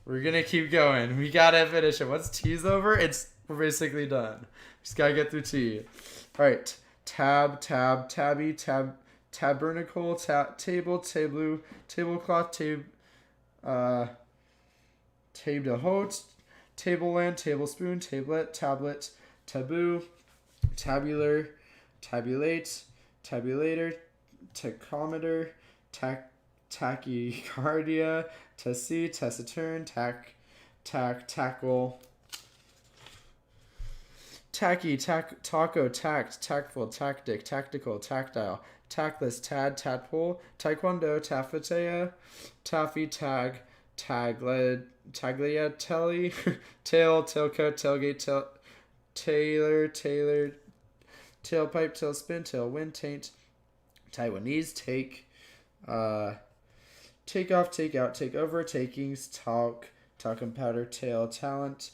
We're gonna keep going. We gotta finish it. Once T's over, we're basically done. Just gotta get through T. Alright. Tabby, tabernacle, table, tablecloth, table d'hote, tableland, tablespoon, tablet, taboo, tabular, tabulate, tabulator, tachometer, tachycardia, tessie, taciturn, tackle, tacky, taco, tact, tactful, tactic, tactical, tactile, tactless, tadpole, taekwondo, taffetea, taffy, tagliatelle, tailcoat, tailgate, tailor, tailpipe, tailspin, tailwind, taint, Taiwanese, take off, take out, take over, takings, talcum powder, talented,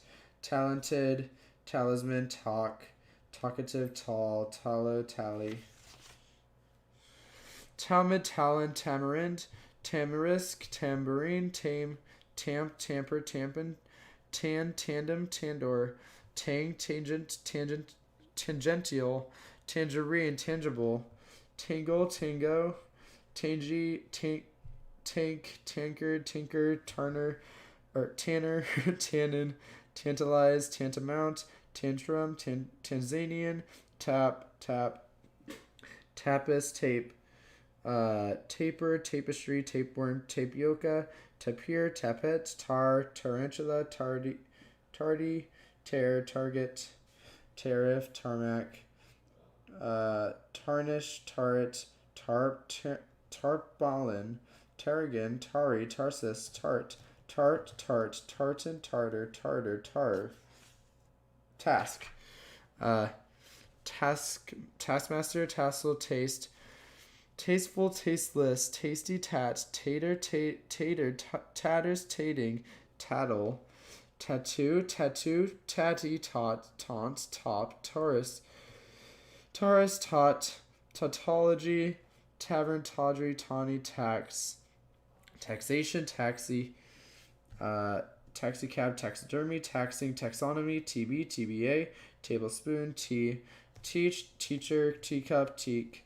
talisman, talkative, tally, talmud, talon, tamarind, tamarisk, tambourine, tamper, tampon, tandem, tandor, tangential, tangerine, tangible, tango, tankard, tinker, tanner, tannin, tantalize, tantamount, tantrum, Tanzanian, tapis, tape, taper, tapestry, tapeworm, tapioca, tapir, tapet, tarantula, tardy, target, tariff, tarmac, tarnish, tarret, tarpaulin, tarragon, tari, tarsus, tart, tartan, tartar, task, taskmaster, tassel, taste, tasteful, tasteless, tasty, tat, tater, tater, tatters, tating, tattle, tattoo, tattoo, tatty, tot, taunt, top, taurus, tot, tautology, tavern, tawdry, tawny, tax, taxation, taxi, taxi cab, taxidermy, taxing, taxonomy, TB, TBA, tablespoon, tea, teach, teacher, teacup, teak,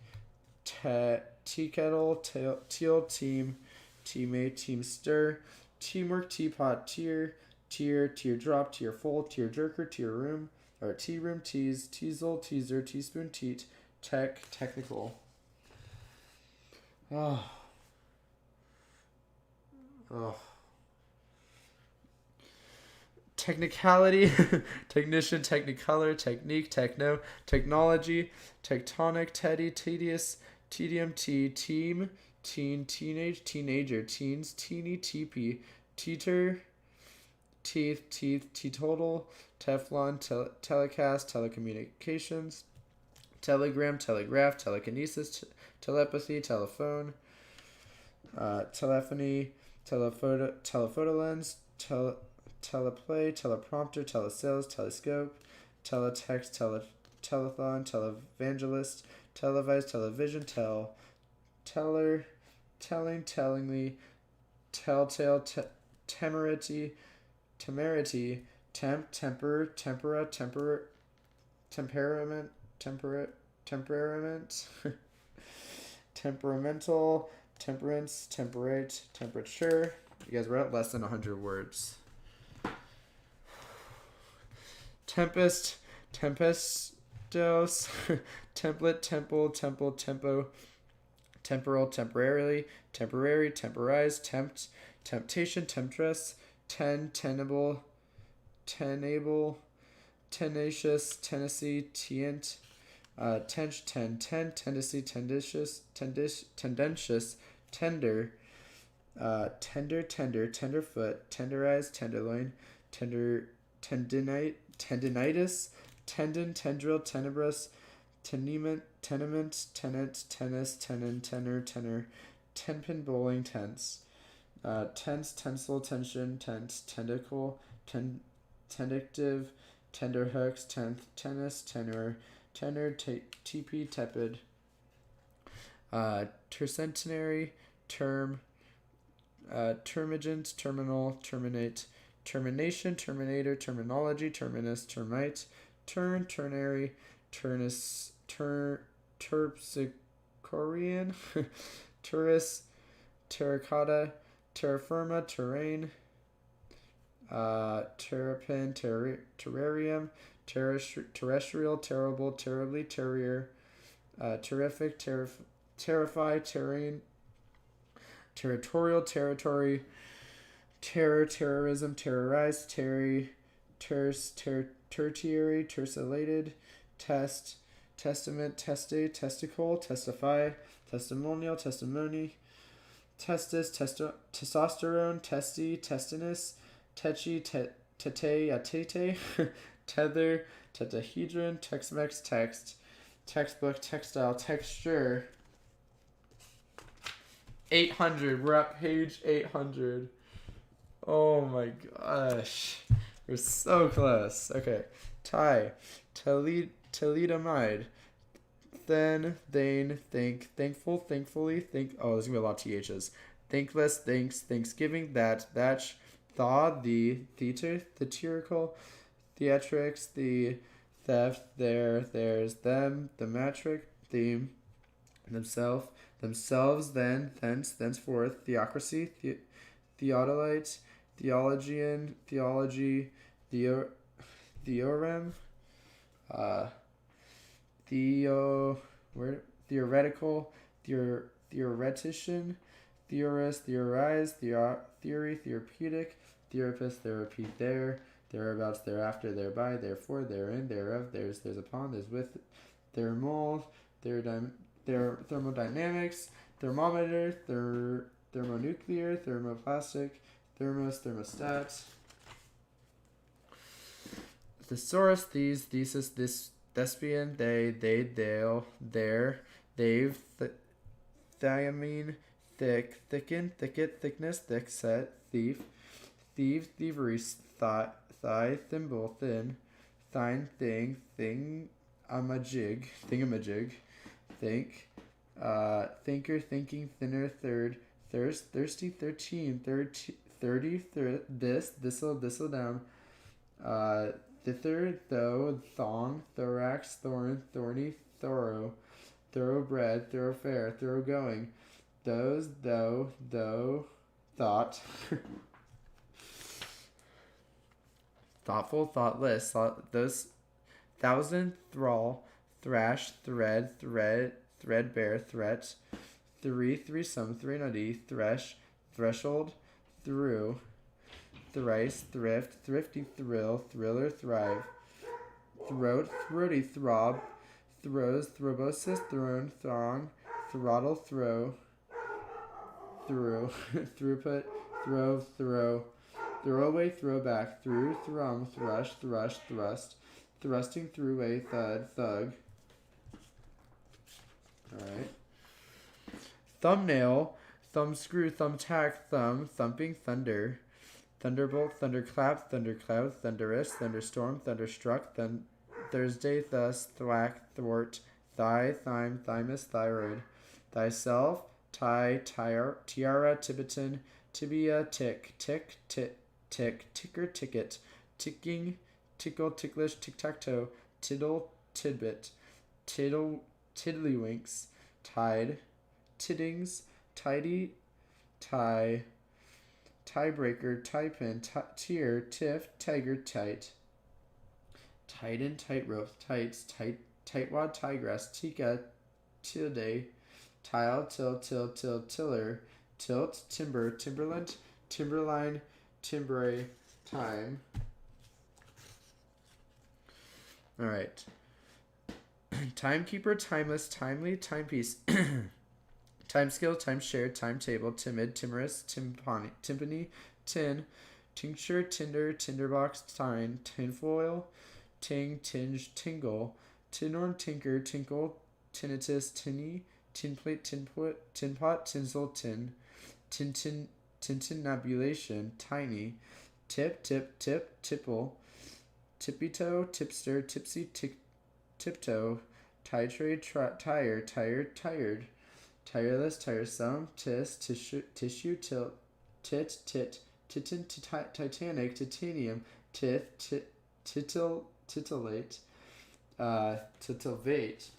tea kettle, teal, team, teammate, teamster, teamwork, teapot, teardrop, tearful, tearjerker, tear room, or tea room, tease, teasel, teaser, teaspoon, teat, technical. Oh. Oh. Technicality, technician, technicolor, technique, techno, technology, tectonic, teddy, tedious, tedium, team, teen, teenage, teenager, teens, teeny, teepee, teeter, teeth, teetotal, Teflon, telecast, telecommunications, telegram, telegraph, telekinesis, telepathy, telephone, telephony, telephoto lens, teleplay, teleprompter, telesales, telescope, teletext, telethon, televangelist, televised, television, teller, telling, tellingly, telltale, temerity, temper, tempera, temperament, temperament, temperamental, temperance, temperate, temperature. You guys were at less than 100 words. Tempest, tempestos, template, temple, tempo, temporal, temporarily, temporary, temporize, temptation, temptress, tenable, tenacious, Tennessee, tendency, tendentious, tender, tenderfoot, tenderize, tenderloin, tendinitis, tendril, tenebrous, tenement, tenant, tennis, tenor, tenpin, bowling, tense, tense, tensile, tension, tense, tentacle, tentative, tenderhooks, tennis, tenor, teepee, tepid, tercentenary, term, termagant, terminal, terminate, termination, terminator, terminology, terminus, termite, ternary, terpsichorean, turris, terracotta, terra firma, terrain, terrapin, terrarium, terrestrial, terrible, terribly, terrier, terrific, terrify, terrain, territorial, territory, terrorism, terrorize, tertiary, tercelated, testament, testate, testicle, testify, testimonial, testimony, testis, testosterone, testy, testinus, techi, tete, atete, tether, tetrahedron, Tex-Mex, text, textbook, textile, texture. 800. We're at page 800. Oh my gosh. We're so close. Okay. Tie. Talidomide. Then, thane, think, thankful, thankfully, think. Oh, there's gonna be a lot of THs. Thankless, thanks, Thanksgiving, that, thaw, the, theater, satirical, theatrics, the, theft, theirs, them, the metric, theme, themselves, then, thence, thenceforth, theocracy, theodolite, theologian, theology, theorem, theoretical, theoretician, theorist, theorize, theory, therapeutic, therapist, therapy, thereabouts, thereafter, thereby, therefore, therein, thereof, there's upon, there's with, thermal, thermodynamics, thermometer, thermonuclear, thermoplastic, thermostat, thesaurus, these, thesis, this, thespian, they, they'll, their, they've, thiamine, thick, thicken, thicket, thickness, thick set, thief, thievery, thigh, thimble, thin, thine, thing, thingamajig, think, thinker, thinking, thinner, third, thirsty, 13, 30, thistle down, thither, though, thong, thorax, thorn, thorny, thoroughbred, thoroughfare, thoroughgoing, those, though, thought, thoughtful, thoughtless, those, thousand, thrall, thrash, threadbare, threat, threesome, threnody, threshold, through, thrice, thrift, thrifty, thrill, thriller, thrive, throat, throaty, throb, throws, thrombosis, throne, throng, throttle, throw, throughput, throw away, throw back, through, thrum, thrush, thrust, thrusting, through way, thug. Alright. Thumbnail, thumbscrew, thumbtack, thumping, thunder, thunderbolt, thunderclap, thundercloud, thunderous, thunderstorm, thunderstruck, Thursday, thus, thwack, thwart, thymus, thyroid, thyself, tiara, Tibetan, tibia, ticker, ticket, ticking, tickle, ticklish, tic-tac-toe, tiddle, tidbit, tiddlywinks, tide, tiddings, tidy, tiebreaker, tie-pin, tier, tiff, tiger, tight, tighten, tightrope, tights, tightwad, tiegrass, tika, tilde, tile, tiller, tilt, timber, timberland, timberline, timbre, time. Alright. Timekeeper, timeless, timely, timepiece, time skill, time shared, timetable, timid, timorous, timpani, tin, tincture, tinder, tinderbox, tine, tinfoil, tinge, tingle, tinhorn, tinker, tinkle, tinnitus, tinny, tinplate, tinpot, tinsel, tintinnabulation, tiny, tip, tipple, tippy-toe, tipster, tipsy, tiptoe, titrate, tired, tireless, tiresome, tissue, tilt, titan, titanic, titanium, titillate, titivate,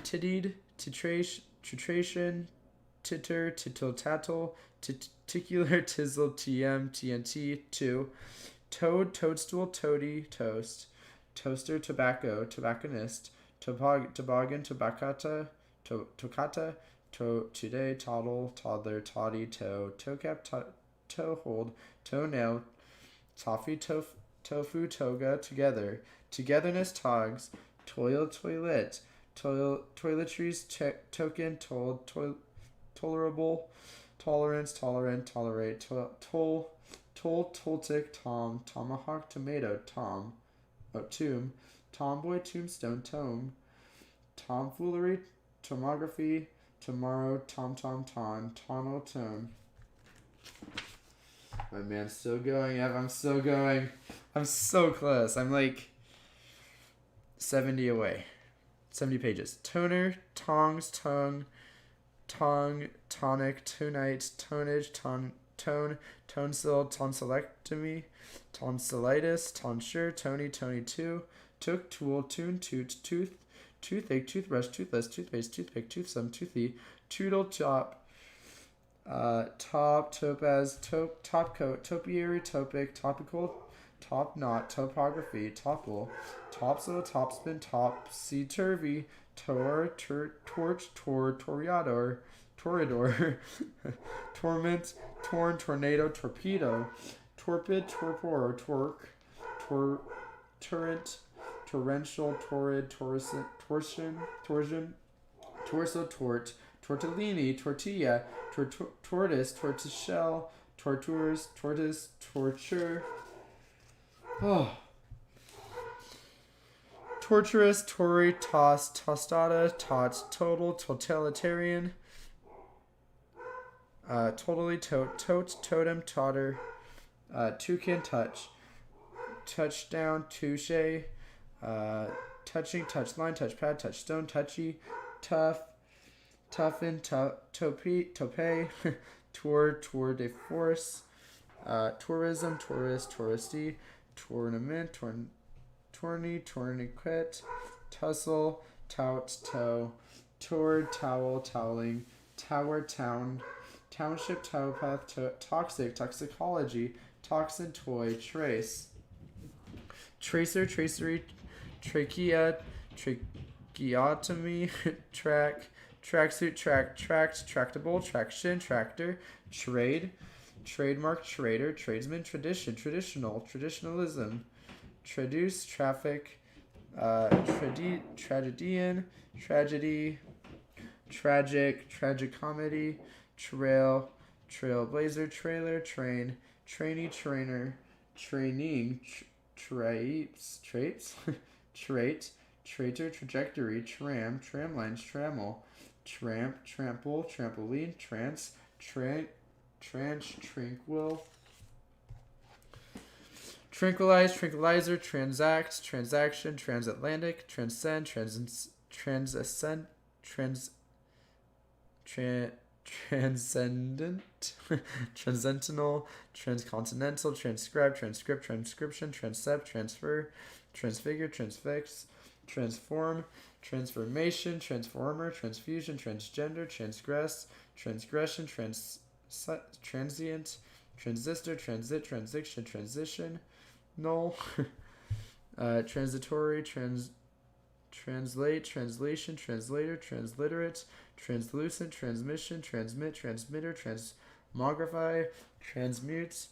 tittied, titration, titter, tittle, tattle, titicular, tizzle, TNT, toad, toadstool, toady, toast, toaster, tobacco, tobacconist, toboggan, toccata, today, toddle, toddler, toddy, toe cap, toe hold, toenail, toffee, tofu, toga, together, togetherness, togs, toilet, toiletries, token, tolerable, tolerance, tolerant, tolerate, toltic, tom, tomahawk, tomato, tomb, tomboy, tombstone, tome, tomfoolery, tomography, tomorrow, tonal, tone. My man's still going, Ev. I'm still going. I'm so close. I'm like 70 away. 70 pages. Toner, tongs, tongue, tonic, tonite, tonnage, tone, tonsil, tonsillectomy, tonsillitis, tonsure, tony, 2, took, tool, tune, tooth, toothache, toothbrush, toothless, toothpaste, toothpick, toothsome, toothy, toodle, top, topaz, top coat, topiary, topic, topical, top knot, topography, topple, topsail, topspin, topsy-turvy, torch, toreador, torment, torn, tornado, torpedo, torpid, torpor, torrent, torrential, torrid, torsion, torso, tortellini, tortilla, tortoise, tortoiseshell, tortoise, torture, torturous, tory, toss, tostada, tot, total, totalitarian, totally, tote, totem, totter, toucan, touch, touchdown, touche, touching, touchline, touchpad, touchstone, touchy, tough, toughen, tope, tour de force, tourism, tourist, touristy, tournament, tourniquet, tussle, tout, toe, tour, towel, toweling, tower, town, township, towpath, toxic, toxicology, toxin, toy, trace, tracer, tracery, trachea, tracheotomy, tracksuit, tract, tractable, traction, tractor, trade, trademark, trader, tradesman, tradition, traditional, traditionalism, traduce, traffic, tragedian, tragedy, tragic, tragicomedy, trail, trailblazer, trailer, train, trainee, trainer, training, traits, trait, traitor, trajectory, tram, tramlines, trammel, tramp, trample, trampoline, trance, tranche, tranquil, tranquilize, tranquilizer, transact, transaction, transatlantic, transcend, transcendent, transcendent, transcendental, transcontinental, transcribe, transcript, transcription, transept, transfer, transfigure, transfix, transform, transformation, transformer, transfusion, transgender, transgress, transgression, transient, transistor, transit, transition, transition, null, transitory, translate, translation, translator, transliterate, translucent, transmission, transmit, transmitter, transmogrify, transmute,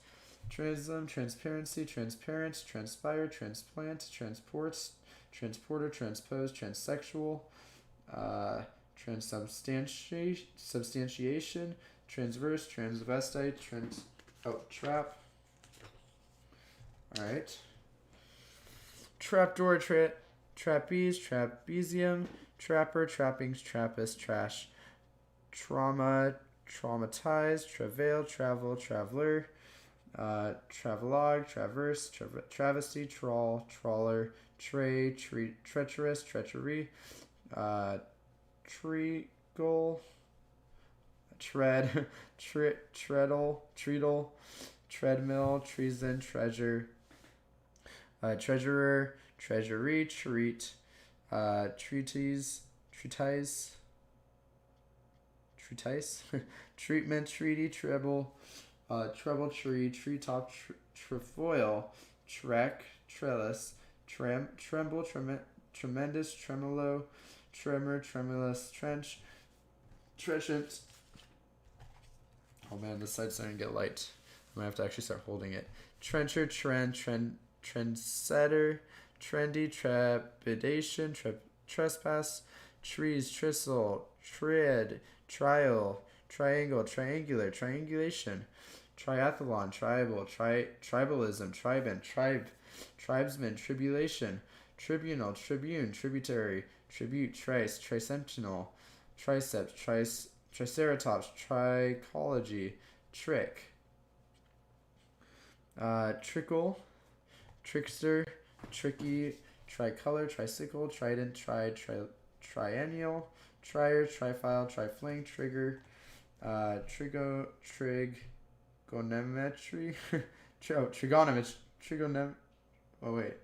translum, transparency, transparent, transpire, transplant, transports, transporter, transpose, transsexual, transubstantiation, transverse, transvestite, trap. Alright. Trapdoor, trapeze, trapezium, trapper, trappings, trappist, trash, trauma, traumatized, travail, travel, traveler, travelogue, traverse, travesty, trawler, treacherous, treachery, treacle, treadle, treadmill, treason, treasure, treasurer, treasury, treatise, treatment, treaty, treble, tree, treetop, trefoil, trek, trellis, tremble, tremendous, tremolo, tremor, tremulous, trench, trenchant. Oh man, this side's starting to get light. I'm gonna have to actually start holding it. Trencher, trendsetter, trendy, trepidation, trespass, trees, tristle, tread, trial, triangle, triangular, triangulation, triathlon, tribal, tribalism, tribesman, tribulation, tribunal, tribune, tributary, tribute, tricentennial, triceps, triceratops, trichology, trick, trickle, trickster, tricky, tricolor, tricycle, trident, triennial, trier, trifile, trifling, trigger, trigonometry, oh wait,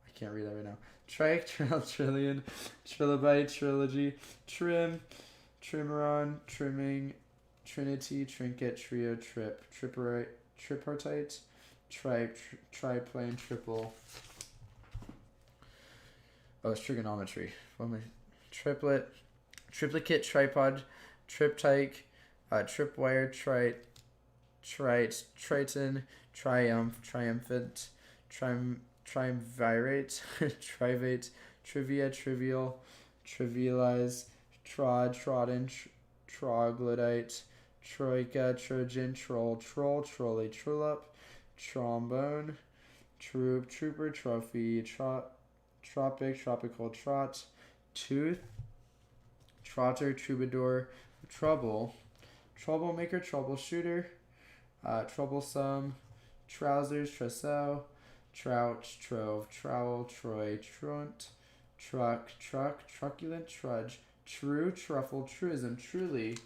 I can't read that right now. Trike, trillion, trilobite, trilogy, trim, trimaron, trimming, trinity, trinket, trio, tripartite, triplane, triple. Oh, it's trigonometry. What am I? Triplicate, tripod, triptych, tripwire, triton, triumphant, triumvirate, trivate, trivia, trivial, trivialize, trodden, troglodyte, troika, trojan, troll, trolley, trollop, trombone, troop, trooper, trophy, tropic, tropical, trot, tooth, trotter, troubadour, trouble, troublemaker, troubleshooter, troublesome, trousers, trousseau, trouch, trove, trowel, troy, truant, truck, truculent, trudge, true, truffle, truism, truly,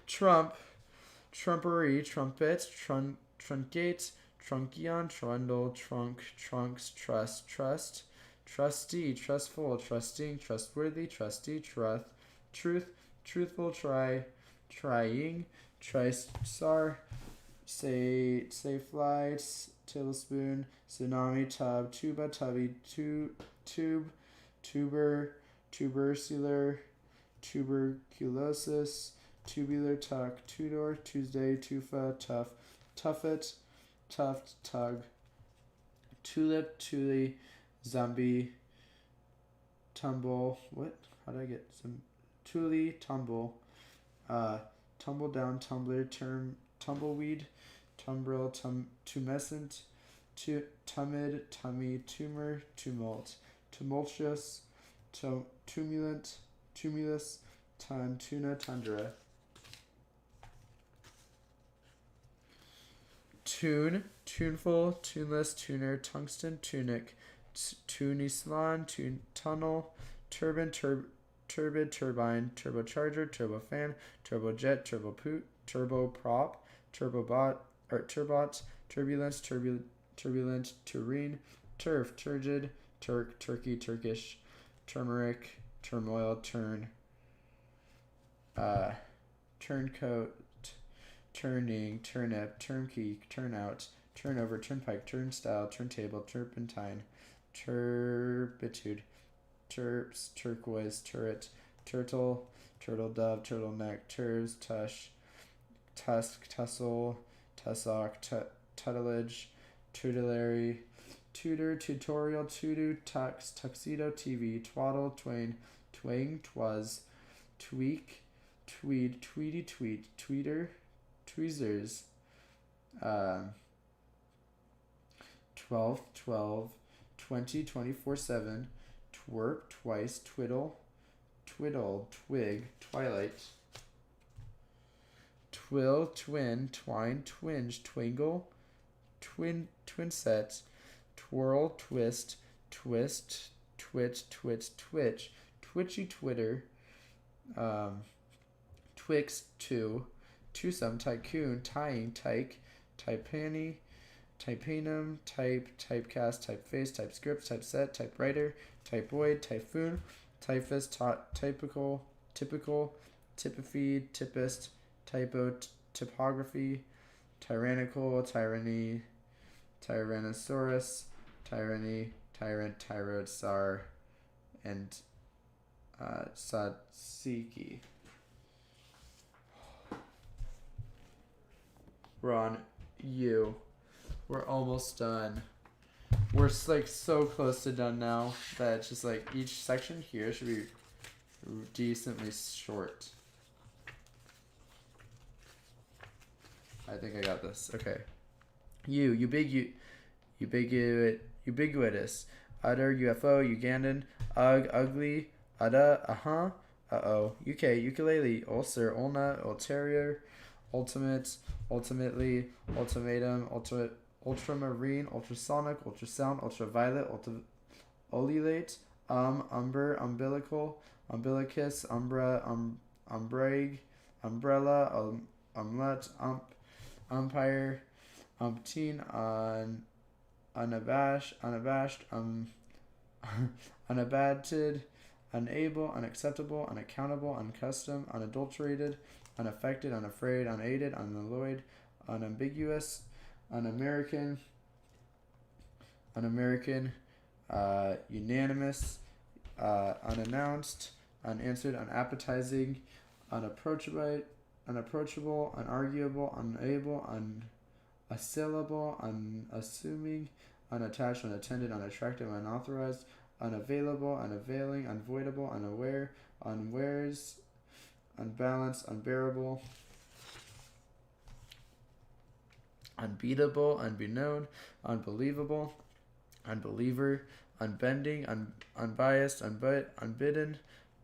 trump, trumpery, trumpet, truncate, trunkion, trundle, trunk, trunks, trust, trustee, trustful, trusting, trustworthy, trusty, truth, truthful, trying, tristar, say fly, tablespoon, tsunami, tub, tuba, tubby, tube, tubercular, tuberculosis, tubular, tuck, Tudor, Tuesday, tufa, tuffet, tuft, tug, tulip, tule, zombie, tumble. What? How did I get some? Tule, tumble, tumble down, tumbler, tumbleweed, tumbril, tumescent, tumid, tummy, tumor, tumult, tumultuous, tumulus, tuna, tundra. Tune, tuneful, tuneless, tuner, tungsten, tunic, tunislan, tunnel, turban, turbid, turbine, turbocharger, turbofan, turbojet, turboprop, turbot, turbulence, turbulent, tureen, turf, turgid, turkey, Turkish, turmeric, turmoil, turncoat, turning, turnip, turnkey, turnout, turnover, turnpike, turnstile, turntable, turpentine, turpitude, turps, turquoise, turret, turtle, turtle dove, turtleneck, turves, tusk, tussle, tussock, tutelage, tutelary, tutor, tutorial, tutu, tux, tuxedo, TV, twaddle, twain, twang, twas, tweak, tweed, tweety, tweet, tweeter, tweezers, 12, 20, 24/7, twerp, twice, twiddle, twig, twilight, twill, twin, twine, twinge, twingle, twinset, twirl, twist, twitch, twitchy, twitter, Twix, twosome, tycoon, tying, tyke, typani, typanum, typecast, typeface, typescript, typeset, typewriter, typoid, typhoon, typhus, typical, typifeed, typist, typo, typography, tyrannical, tyranny, tyrannosaurus, tyranny, tyrant, tyrodsar, and Satsiki. We're on U. We're almost done. We're like so close to done now that it's just like each section here should be decently short. I think I got this. Okay. Ubiquitous. Utter, UFO, Ugandan, ugly, udda, uh-oh. UK, ukulele, ulcer, ulna, ulterior, ultimate, ultimately, ultimatum, ultramarine, ultrasonic, ultrasound, ultraviolet, ululate, umber, umbilical, umbilicus, umbra, umbrage, umbrella, umlet, umpire, umpteen, unabashed, unabated, unable, unacceptable, unaccountable, unaccustomed, unadulterated, unaffected, unafraid, unaided, unalloyed, unambiguous, unamerican, unanimous, unannounced, unanswered, unappetizing, unapproachable, unarguable, unable, unassailable, unassuming, unattached, unattended, unattractive, unauthorized, unavailable, unavailing, unavoidable, unaware, unwares, unbalanced, unbearable, unbeatable, unbeknown, unbelievable, unbeliever, unbending, unbiased, unbidden,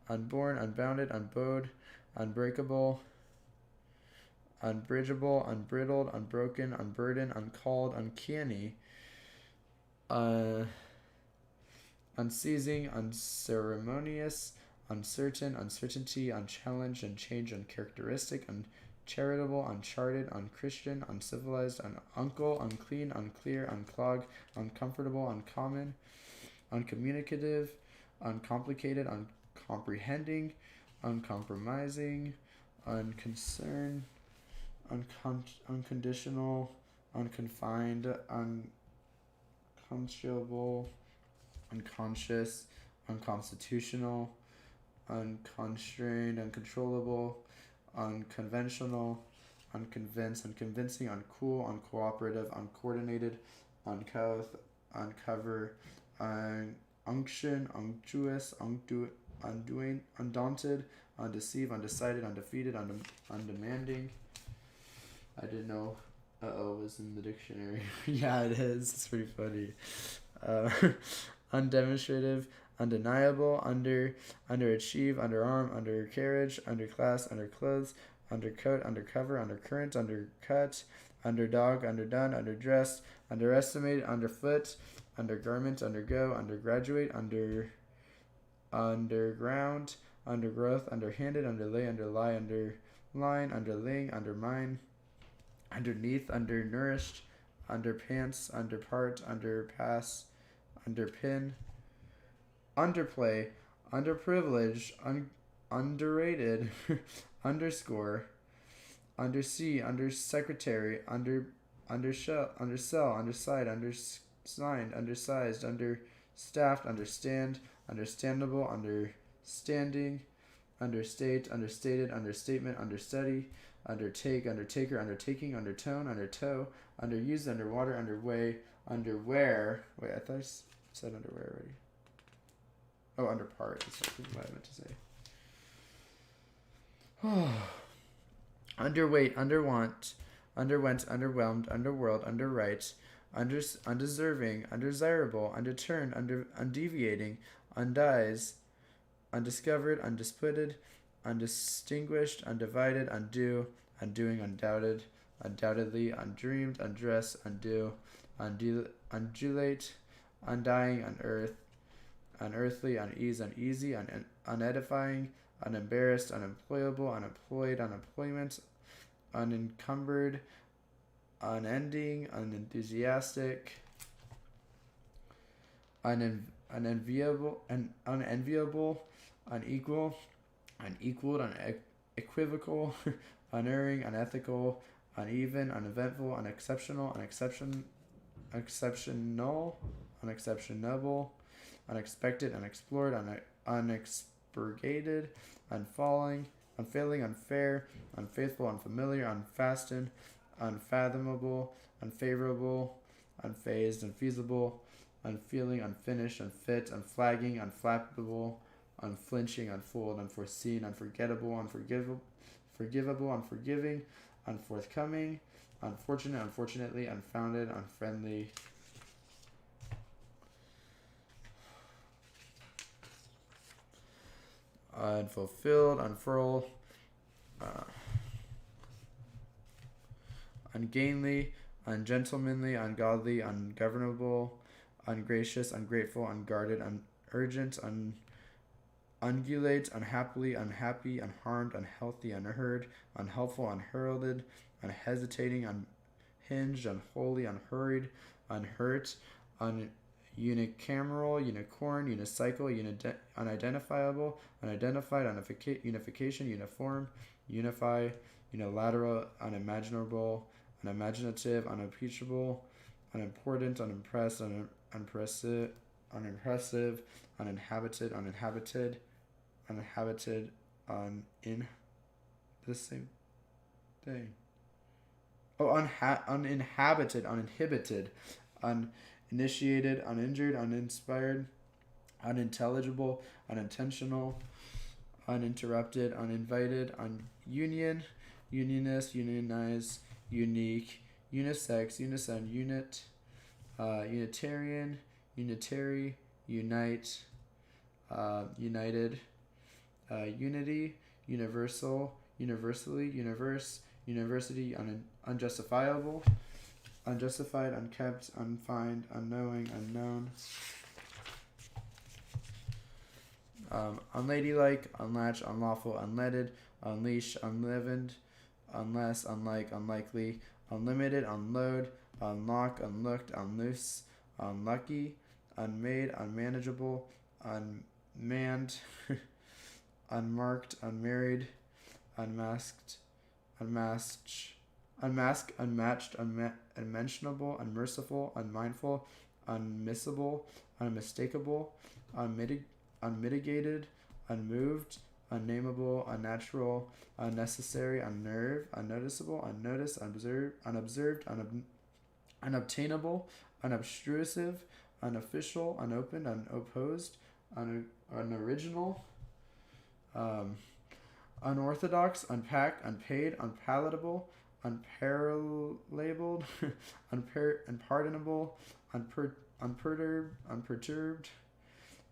unborn, unbounded, unbowed, unbreakable, unbridgeable, unbridled, unbroken, unburdened, uncalled, uncanny, unceasing, unceremonious, uncertain, uncertainty, unchallenged, unchanged, uncharacteristic, uncharitable, uncharted, unchristian, uncivilized, ununcle, unclean, unclear, unclogged, uncomfortable, uncommon, uncommunicative, uncomplicated, uncomprehending, uncompromising, unconcerned, unconditional, unconfined, unconscionable, unconscious, unconstitutional, unconstrained, uncontrollable, unconventional, unconvinced, unconvincing, uncool, uncooperative, uncoordinated, uncouth, uncover, unction, unctuous, undoing, undaunted, undeceived, undecided, undefeated, undemanding. I didn't know was in the dictionary. Yeah, it is. It's pretty funny. Undemonstrative, undeniable, underachieve, underarm, undercarriage, underclass, underclothes, undercoat, undercover, undercurrent, undercut, underdog, underdone, underdressed, underestimate, underfoot, undergarment, undergo, undergraduate, underground, undergrowth, underhanded, underlay, underlie, underline, underling, undermine, underneath, undernourished, underpants, underpart, underpass, underpin, underplay, underprivileged, underrated, underscore, undersea, undersecretary, undershell, undersell, underside, undersigned, undersized, understaffed, understand, understandable, understanding, understate, understated, understatement, understudy, undertake, undertaker, undertaking, undertone, undertow, underused, underwater, underway, underwear. Wait, I thought I said underwear already. Oh, underpart is what I meant to say. Underweight, underwant, underwent, underwhelmed, underworld, underright, undeserving, undesirable, underturned, undeviating, undies, undiscovered, undisputed, undistinguished, undivided, undo, undoing, undoubted, undoubtedly, undreamed, undress, undo, undulate, undying, unearth, unearthly, unease, uneasy, unedifying, unembarrassed, unemployable, unemployed, unemployment, unencumbered, unending, unenthusiastic, unenviable, unequal, unequaled, unequivocal, unerring, unethical, uneven, uneventful, unexceptional, unexceptional, unexceptionable, unexpected, unexplored, unexpurgated, unfalling, unfailing, unfair, unfaithful, unfamiliar, unfastened, unfathomable, unfavorable, unfazed, unfeasible, unfeeling, unfinished, unfit, unflagging, unflappable, unflinching, unfooled, unforeseen, unforgettable, forgivable, unforgiving, unforthcoming, unfortunate, unfortunately, unfounded, unfriendly, unfulfilled, unfurl, ungainly, ungentlemanly, ungodly, ungovernable, ungracious, ungrateful, unguarded, unurgent, ungulate, unhappily, unhappy, unharmed, unhealthy, unheard, unhelpful, unheralded, unhesitating, unhinged, unholy, unhurried, unhurt, unicameral, unicorn, unicycle, unidentifiable, unidentified, unification, uniform, unify, unilateral, unimaginable, unimaginative, unimpeachable, unimportant, unimpressed, unimpressive, uninhabited, the same thing. Oh, uninhabited, uninhibited, uninitiated, uninjured, uninspired, unintelligible, unintentional, uninterrupted, uninvited, unionist, unionize, unique, unisex, unison, unit, unitarian, unitary, unite, united, unity, universal, universally, universe, university, unjustifiable, unjustified, unkept, unfined, unknowing, unknown, unladylike, unlatched, unlawful, unleaded, unleash, unleavened, unless, unlike, unlikely, unlimited, unload, unlock, unlooked, unloose, unlucky, unmade, unmanageable, unmanned, unmarked, unmarried, unmasked, unmatched, unmentionable, unmerciful, unmindful, unmissable, unmistakable, unmitigated, unmoved, unnameable, unnatural, unnecessary, unnerved, unnoticeable, unnoticed, unobserved, unobtainable, unobtrusive, unofficial, unopened, unopposed, unoriginal, unorthodox, unpacked, unpaid, unpalatable, unparalleled, unpardonable, unperturbed,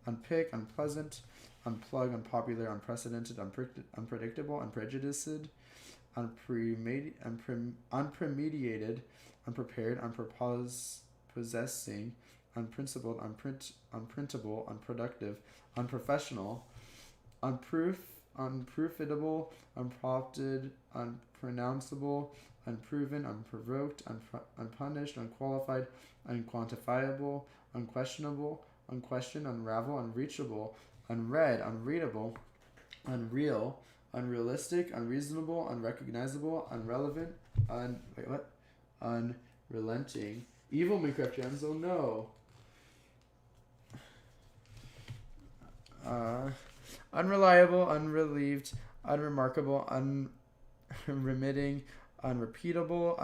unpick, unpleasant, unplug, unpopular, unprecedented, unpredictable, unprejudiced, unpremeditated, unprepared, unpossessing, unprincipled, unprintable, unproductive, unprofessional, unproofable, unprompted, unpronounceable, unproven, unprovoked, unpunished, unqualified, unquantifiable, unquestionable, unquestioned, unravel, unreachable, unread, unreadable, unreal, unrealistic, unreasonable, unrecognizable, unrelevant, unrelenting. Evil Mincraft Jamz, oh no. Unreliable, unrelieved, unremarkable, unremitting, unrepeatable,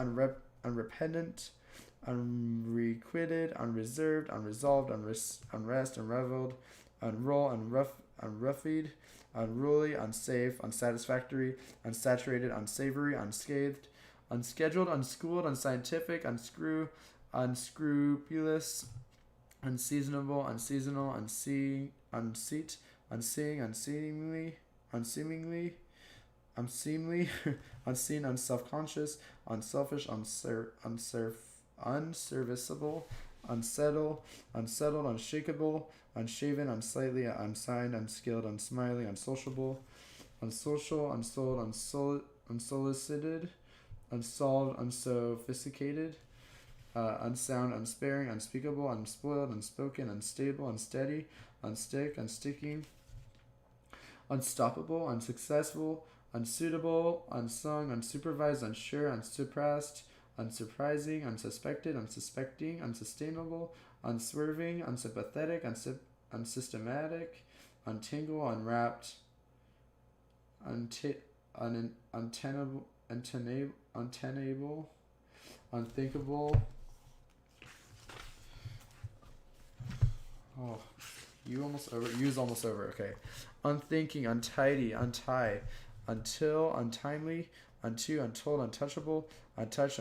unrepentant, unrequited, unreserved, unresolved, unrest, unreveled, unroll, unruffied, unruly, unsafe, unsatisfactory, unsaturated, unsavory, unscathed, unscheduled, unschooled, unscientific, unscrupulous, unseasonable, unseasonal, unseat, unseeing, unseemly, unseen, unselfconscious, unselfish, unserviceable, unsettled, unshakable, unshaven, unsightly, unsigned, unskilled, unsmiley, unsociable, unsocial, unsold, unsolicited, unsolved, unsophisticated, unsound, unsparing, unspeakable, unspoiled, unspoken, unstable, unsteady, unsticking, unstoppable, unsuccessful, unsuitable, unsung, unsupervised, unsure, unsurpassed, unsurprising, unsuspected, unsuspecting, unsustainable, unswerving, unsympathetic, unsystematic, untangle, unwrapped, untenable, unthinkable. Oh, You's almost over. Okay. Unthinking, untidy, untie, until, untimely, unto, untold, untouchable, untouched,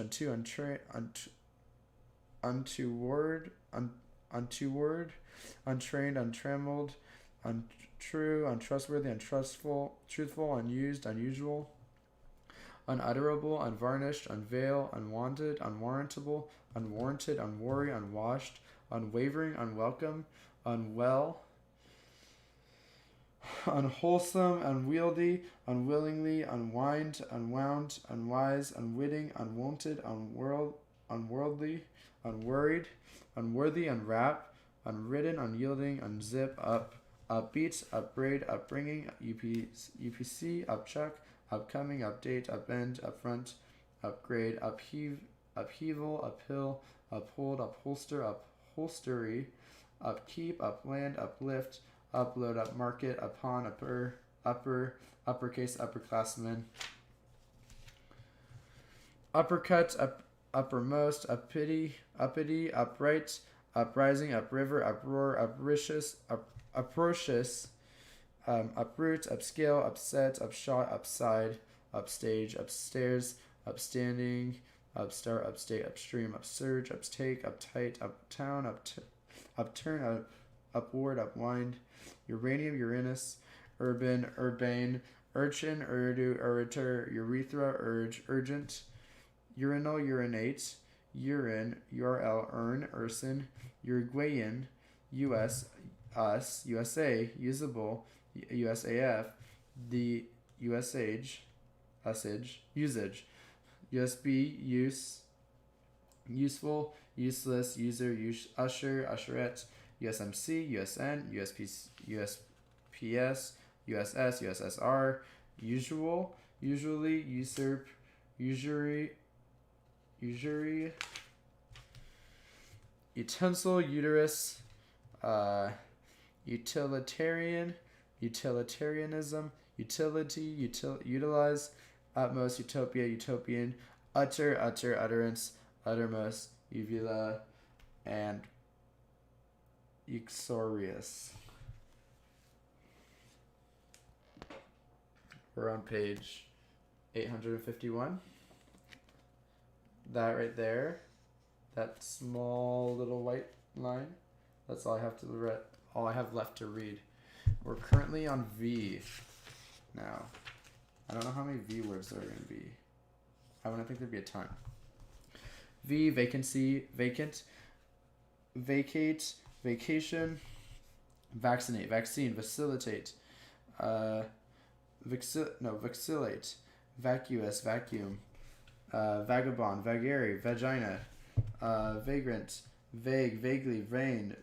untoward, untrained, untrammeled, untrue, untrustworthy, untrustful, truthful, unused, unusual, unutterable, unvarnished, unveil, unwanted, unwarrantable, unwarranted, unworry, unwashed, unwavering, unwelcome, unwell, unwholesome, unwieldy, unwillingly, unwind, unwound, unwise, unwitting, unwonted, unworldly, unworried, unworthy, unwrap, unridden, unyielding, unzip, upbeat, upbraid, upbringing, UPC, upchuck, upcoming, update, upend, upfront, upgrade, upheaval, uphill, uphold, upholster, upholstery, upkeep, upland, uplift, upload, upmarket, upon, uppercase, upperclassmen, uppercut, uppermost, uppity, upright, uprising, upriver, uproar, uproarious, uproot, upscale, upset, upshot, upside, upstage, upstairs, upstanding, upstart, upstate, upstream, upsurge, uptake, uptight, uptown, upturn, upward, upwind, uranium, Uranus, urban, urbane, urchin, urdu, uriter, urethra, urge, urgent, urinal, urinate, urine, URL, urn, urson, Uruguayan, US, us, USA, usable, USAF, the usage, usage, USB, use, useful, useless, user, usher, usherette, USMC, USN, USPS, USS, USSR, usual, usually, usurp, usury, utensil, uterus, utilitarian, utilitarianism, utility, utilize, utmost, utopia, utopian, utter, utterance, uttermost, uvula, and uxorious. We're on page 851. That right there, that small little white line, that's all I have left to read. We're currently on V now. I don't know how many V words there are going to be. I wouldn't think there'd be a ton. V, vacancy, vacant, vacate, vacation, vaccinate, vaccine, facilitate, vacillate, vacuous, vacuum, vagabond, vagary, vagina, vagrant, vague, vaguely, vain,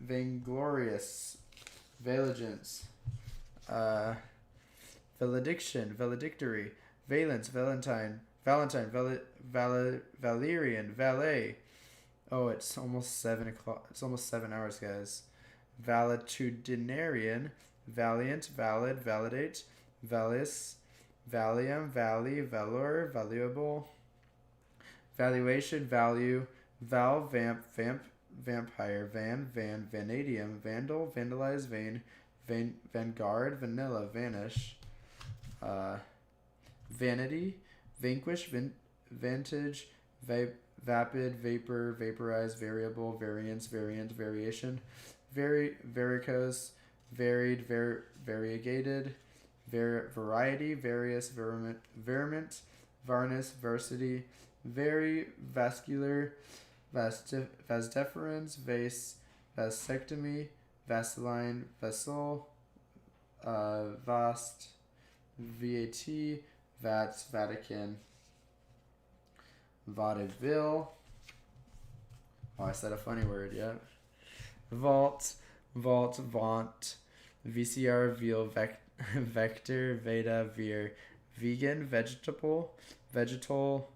vainglorious, valigance, valediction, valedictory, valence, valentine, Valerian, valet. Oh, it's almost 7 o'clock. It's almost 7 hours, guys. Valetudinarian, valiant, valid, validate, valis, valium, valley, valor, valuable, valuation, value, val, vampire, vanadium, vandal, vandalize, vanguard, vanilla, vanish, vanity, vanquish, vantage, vapid, vapor, vaporize, variable, variance, variant, variation, varicose, varied, variegated, variety, various, veriment, varnish, varsity, very, vascular, vasdeferens, vase, vasectomy, vaseline, vessel, vast, VAT, Vats, Vatican, vaudeville. Oh, I said a funny word, yeah. Vault, vaunt, VCR, veal, vector, veda, veer, vegan, vegetable, vegetal,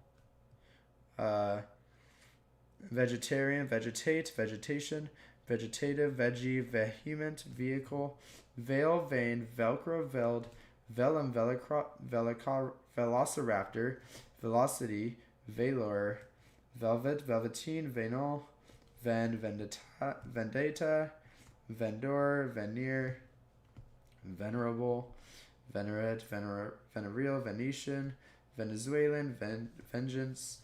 vegetarian, vegetate, vegetation, vegetative, veggie, vehement, vehicle, veil, vein, velcro, veld, velum, velociraptor, velocity, valor, velvet, velveteen, venal, vendetta, vendor, veneer, venerable, venerate, venereal, Venetian, Venezuelan, vengeance,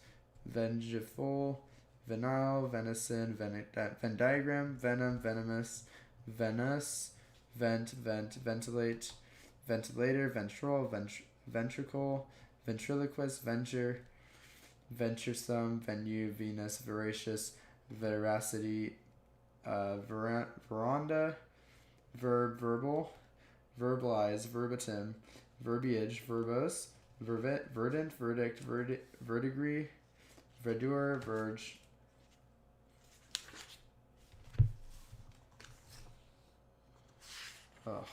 vengeful, venile, venison, Venn diagram, venom, venomous, venus, ventilate, ventilator, ventral, ventricle, ventriloquist, venture, venturesome, venue, Venus, voracious, veracity, veranda, verb, verbal, verbalize, verbatim, verbiage, verbose, verdant, verdict, verdigris, verdure, verge. Oh.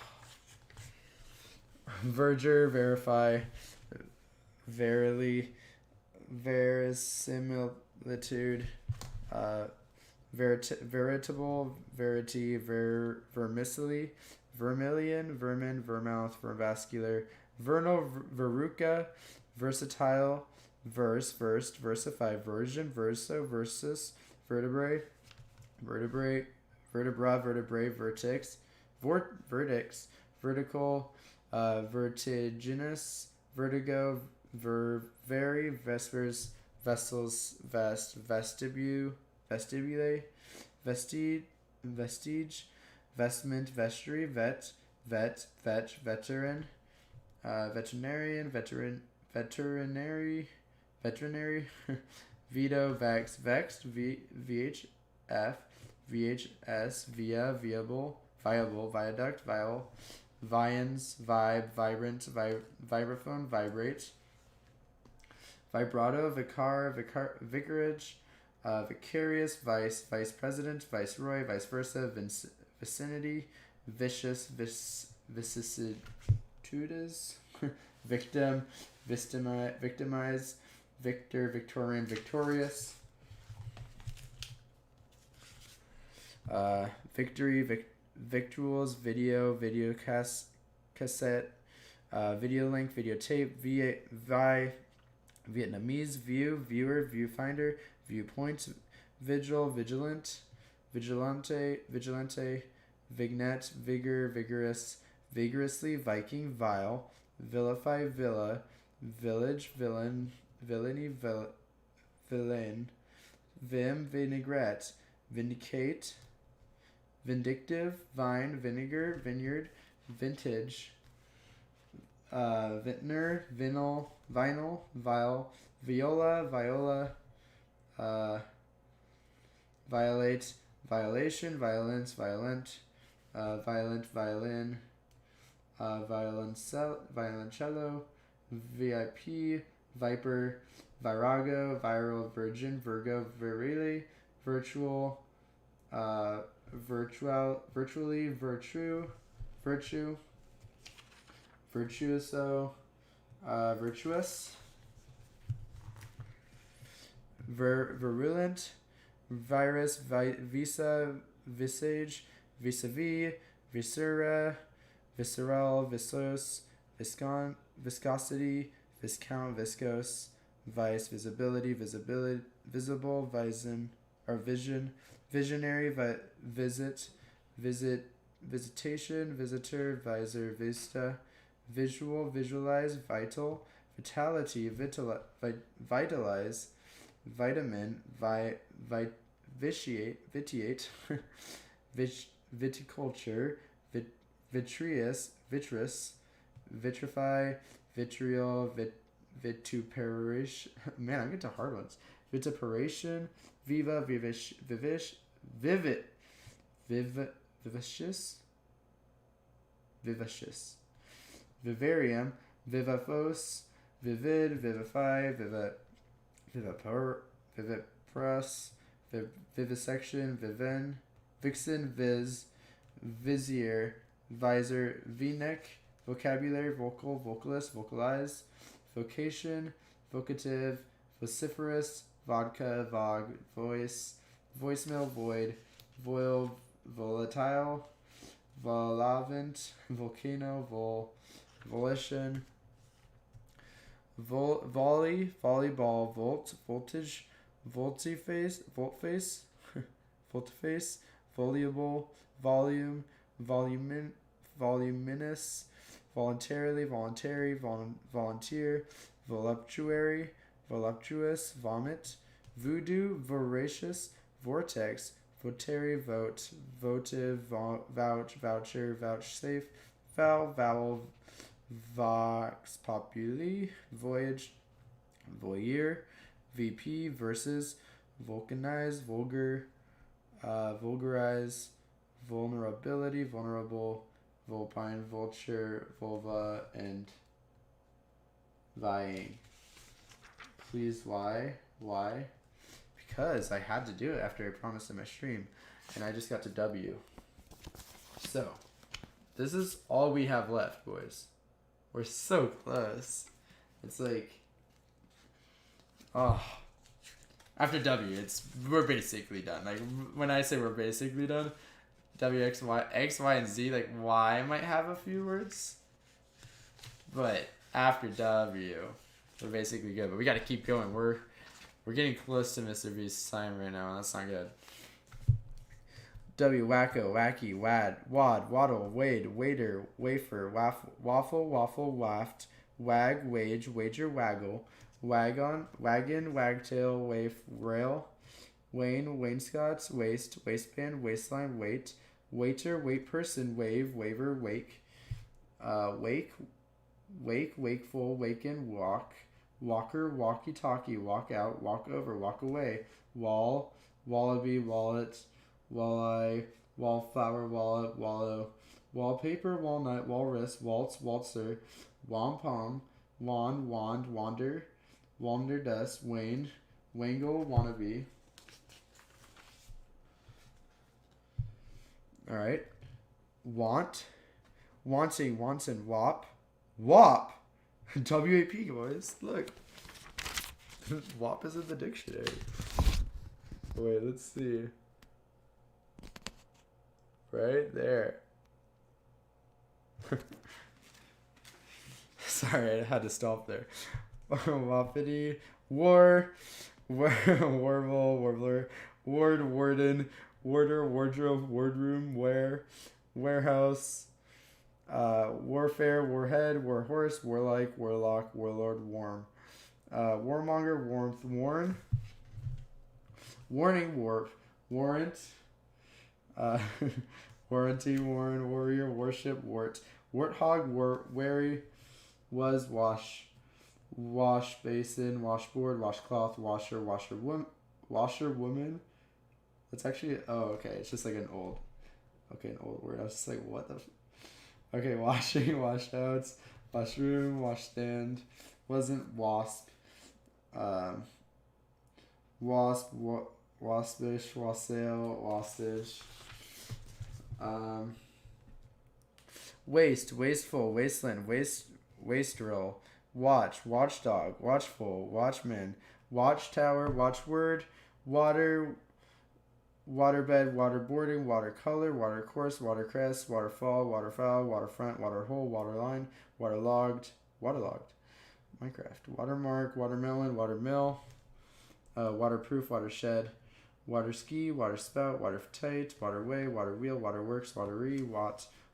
Verger, verify, verily, verisimilitude, veritable, verity, vermicily, vermilion, vermin, vermouth, vervascular, vernal, veruca, versatile, versed, versify, version, verso, versus, vertebrae, vertebrae, vertex, verdicts, vertical, vertiginous, vertigo, very, vespers, vessels, vestibule, vestige, vestment, vestry, vetch, veteran, veterinary, veto, vexed, VHF, VHS, viable, viaduct, vians, vibrant, vibraphone, vibrate, vibrato, vicarage, vicarious, vice president, viceroy, vice versa, vicinity, vicious, vicissitudes, victim, victimize, victor, Victorian, victorious, victory, victuals, video, cassette, video link, videotape, Vietnamese, viewer, viewfinder, viewpoint, vigilante, vignette, vigorously, Viking, vile, vilify, village, villainy, villain, vinaigrette, vindicate, vindictive, vine, vinegar, vineyard, vintage, vintner, vinyl, vial, viola, violate, violation, violence, violent, violin, violoncello, VIP, viper, virago, viral, virgin, Virgo, virile, virtual, virtually, virtue, virtuoso, virtuous, virulent, virus, visa, visage, vis-a-vis, viscera, visceral, viscose, viscosity, viscount, viscose, vice, visibility, visible, vision, visionary, visitation, visitor, visor, vista, visual, visualize, vital, vitality, vitalize, vitamin, vitiate, viticulture, vitreous, vitrify, vitriol, vituperation. Man, I'm getting to hard ones. Vituperation, vivacious, vivarium, vivifos, vivid, vivify, viviparous, vivisection, vixen, vizier, visor, v-neck, vocabulary, vocal, vocalist, vocalize, vocation, vocative, vociferous, vodka, vogue, voice, voicemail, void, volatile, volavent, volcano, volition, volley, volleyball, voltage, voltiface, voltiface, voluble, volume, voluminous, voluntarily, voluntary, volunteer, voluptuous, vomit, voodoo, voracious, vortex, votary, votive, vouch, voucher, vouchsafe, vowel, vox populi, voyage, voyeur, VP, versus, vulcanize, vulgar, vulgarize, vulnerability, vulnerable, vulpine, vulture, vulva, and vying. Please, why? Because I had to do it after I promised in my stream, and I just got to W. So, this is all we have left, boys. We're so close. It's like, oh, after W, we're basically done. Like, when I say we're basically done, W, X, Y, and Z, like, Y might have a few words, but after W, we're basically good. But we got to keep going. We're getting close to Mr. Beast's time right now, and that's not good. W, wacko, wacky, wad, waddle, wade, waiter, wafer, waffle, waffle, waft, wag, wage, wager, waggle, wagon, wagon, wagtail, waif, rail, wane, wainscots, waist, waistband, waistline, weight, waiter, wait person, wave, waver, wake, wake, wakeful, waken, walk, walker, walkie-talkie, walk out, walk over, walk away, wall, wallaby, wallet, walleye, wallflower, wallet, wallow, wallpaper, walnut, walrus, waltz, waltzer, wampum, wand, wand, wander, wanderlust, wane, wangle, wannabe. All right, want, wanting, wanton, wop, wop. WAP, boys. Look. WAP is in the dictionary. Wait, let's see. Right there. Sorry, I had to stop there. Wapity, warble, warbler, warden, warder, wardrobe, wardroom, warehouse, warfare, warhead, warhorse, warlike, warlock, warlord, warmonger, warmth, warning, warp, warrant, warranty, warren, warrior, worship, warthog, wary, was, wash basin, washboard, washcloth, washer, woman. That's actually, okay, it's just like an old word. I was just like, what the okay, washing, washouts, washroom, washstand, wasn't, wasp, waspish, wassail, wastage, waste, wasteful, wasteland, wastrel, watchdog, watchful, watchman, watchtower, watchword, waterbed, waterboarding, watercolor, watercourse, watercress, waterfall, waterfowl, waterfront, waterhole, waterline, waterlogged, Minecraft, watermark, watermelon, watermill, waterproof, watershed, waterski, waterspout, watertight, waterway, waterwheel, waterworks, watery,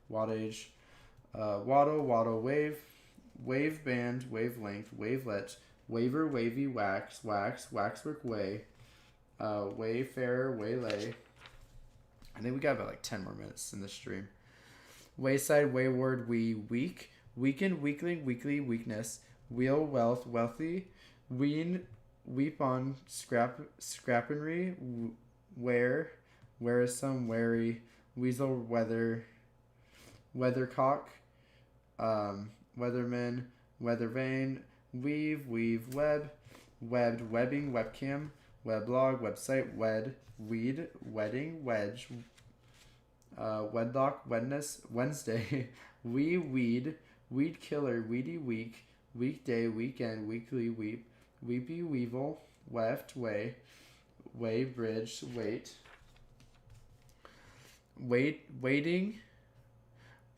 wattage, waddle, wave band, wavelength, wavelet, waver, wavy, waxwork, way, wayfarer, waylay. I think we got about like 10 more minutes in this stream. Wayside, wayward, weak, weaken, weakling, weekly, weakness, wheel, wealth, wealthy, weep on, scrappery, wearisome, wary, weasel, weathercock, weatherman, weathervane, weave, webbed, webbing, webcam, weblog, website, weed, wedding, wedge, wedlock, Wednesday, weed killer, weedy week, weekday, weekend, weekly, weepy, weevil, weft, way, bridge, waiting,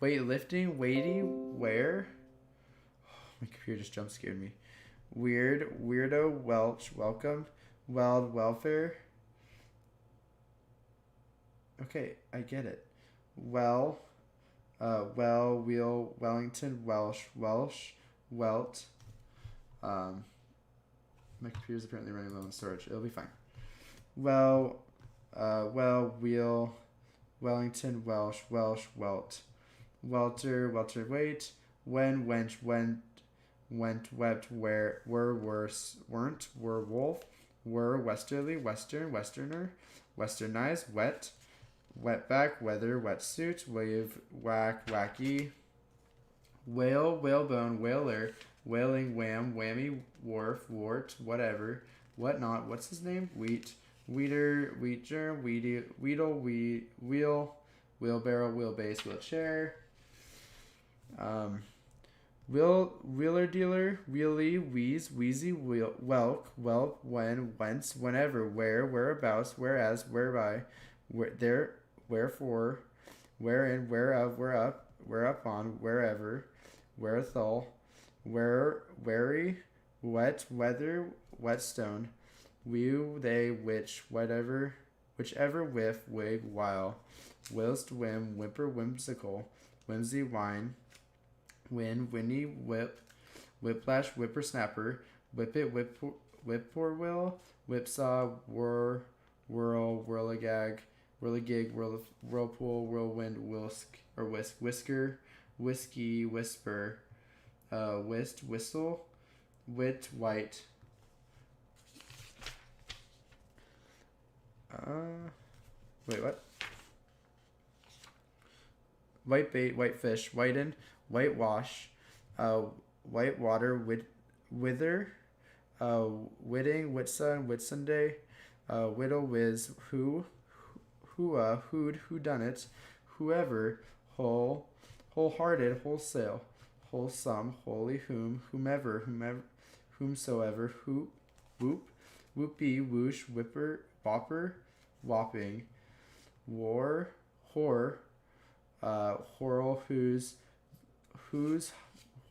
weightlifting, weighty, where? My computer just jump scared me. Weirdo, welch, welcome, weld, welfare. Okay, I get it. Wheel, Wellington, Welsh, welt. My computer's apparently running low on storage. It'll be fine. Wheel, Wellington, Welsh, welt. Welterweight, when, wench, went, wept, were, worse, weren't, were, wolf, were, westerly, westerner, westernized, wetback, weather, wetsuit, wave, wacky, whalebone, whaler, whaling, wham, whammy, wharf, wart, whatever, whatnot, what's his name? Weeder, wheat germ, wheedle, wheel, wheelbarrow, wheelbase, wheelchair, wheeler dealer, wheelie, wheeze, wheezy, whelp, when, whence, whenever, where, whereabouts, whereas, whereby, there, wherefore, wherein, whereof, whereup on, wherever, wherethal, wary, wet, weather, whetstone, they, which, whatever, whichever, whiff, wig, while, whilst, whim, whimper, whimsical, whimsy, wine, win, winnie, whip, whiplash, whippersnapper, whip it, whippoorwill, whipsaw, whirligig, whirlpool, whirlwind, whisker, whiskey, whisper, whistle, wit, white. Wait, what? Whitebait, whitefish, whiten, whitewash, white water, wither, Whitting, Whitsun, Whitsunday, Whittle, Whiz, Who'd, Whodunit, Whoever, Wholehearted, Wholesale, Wholesome, Holy, Whomever, Whomsoever, Whoop, Whoopee, Whoosh, Whipper, Whopper, Whopping, War, Whore, Whorl, Whose,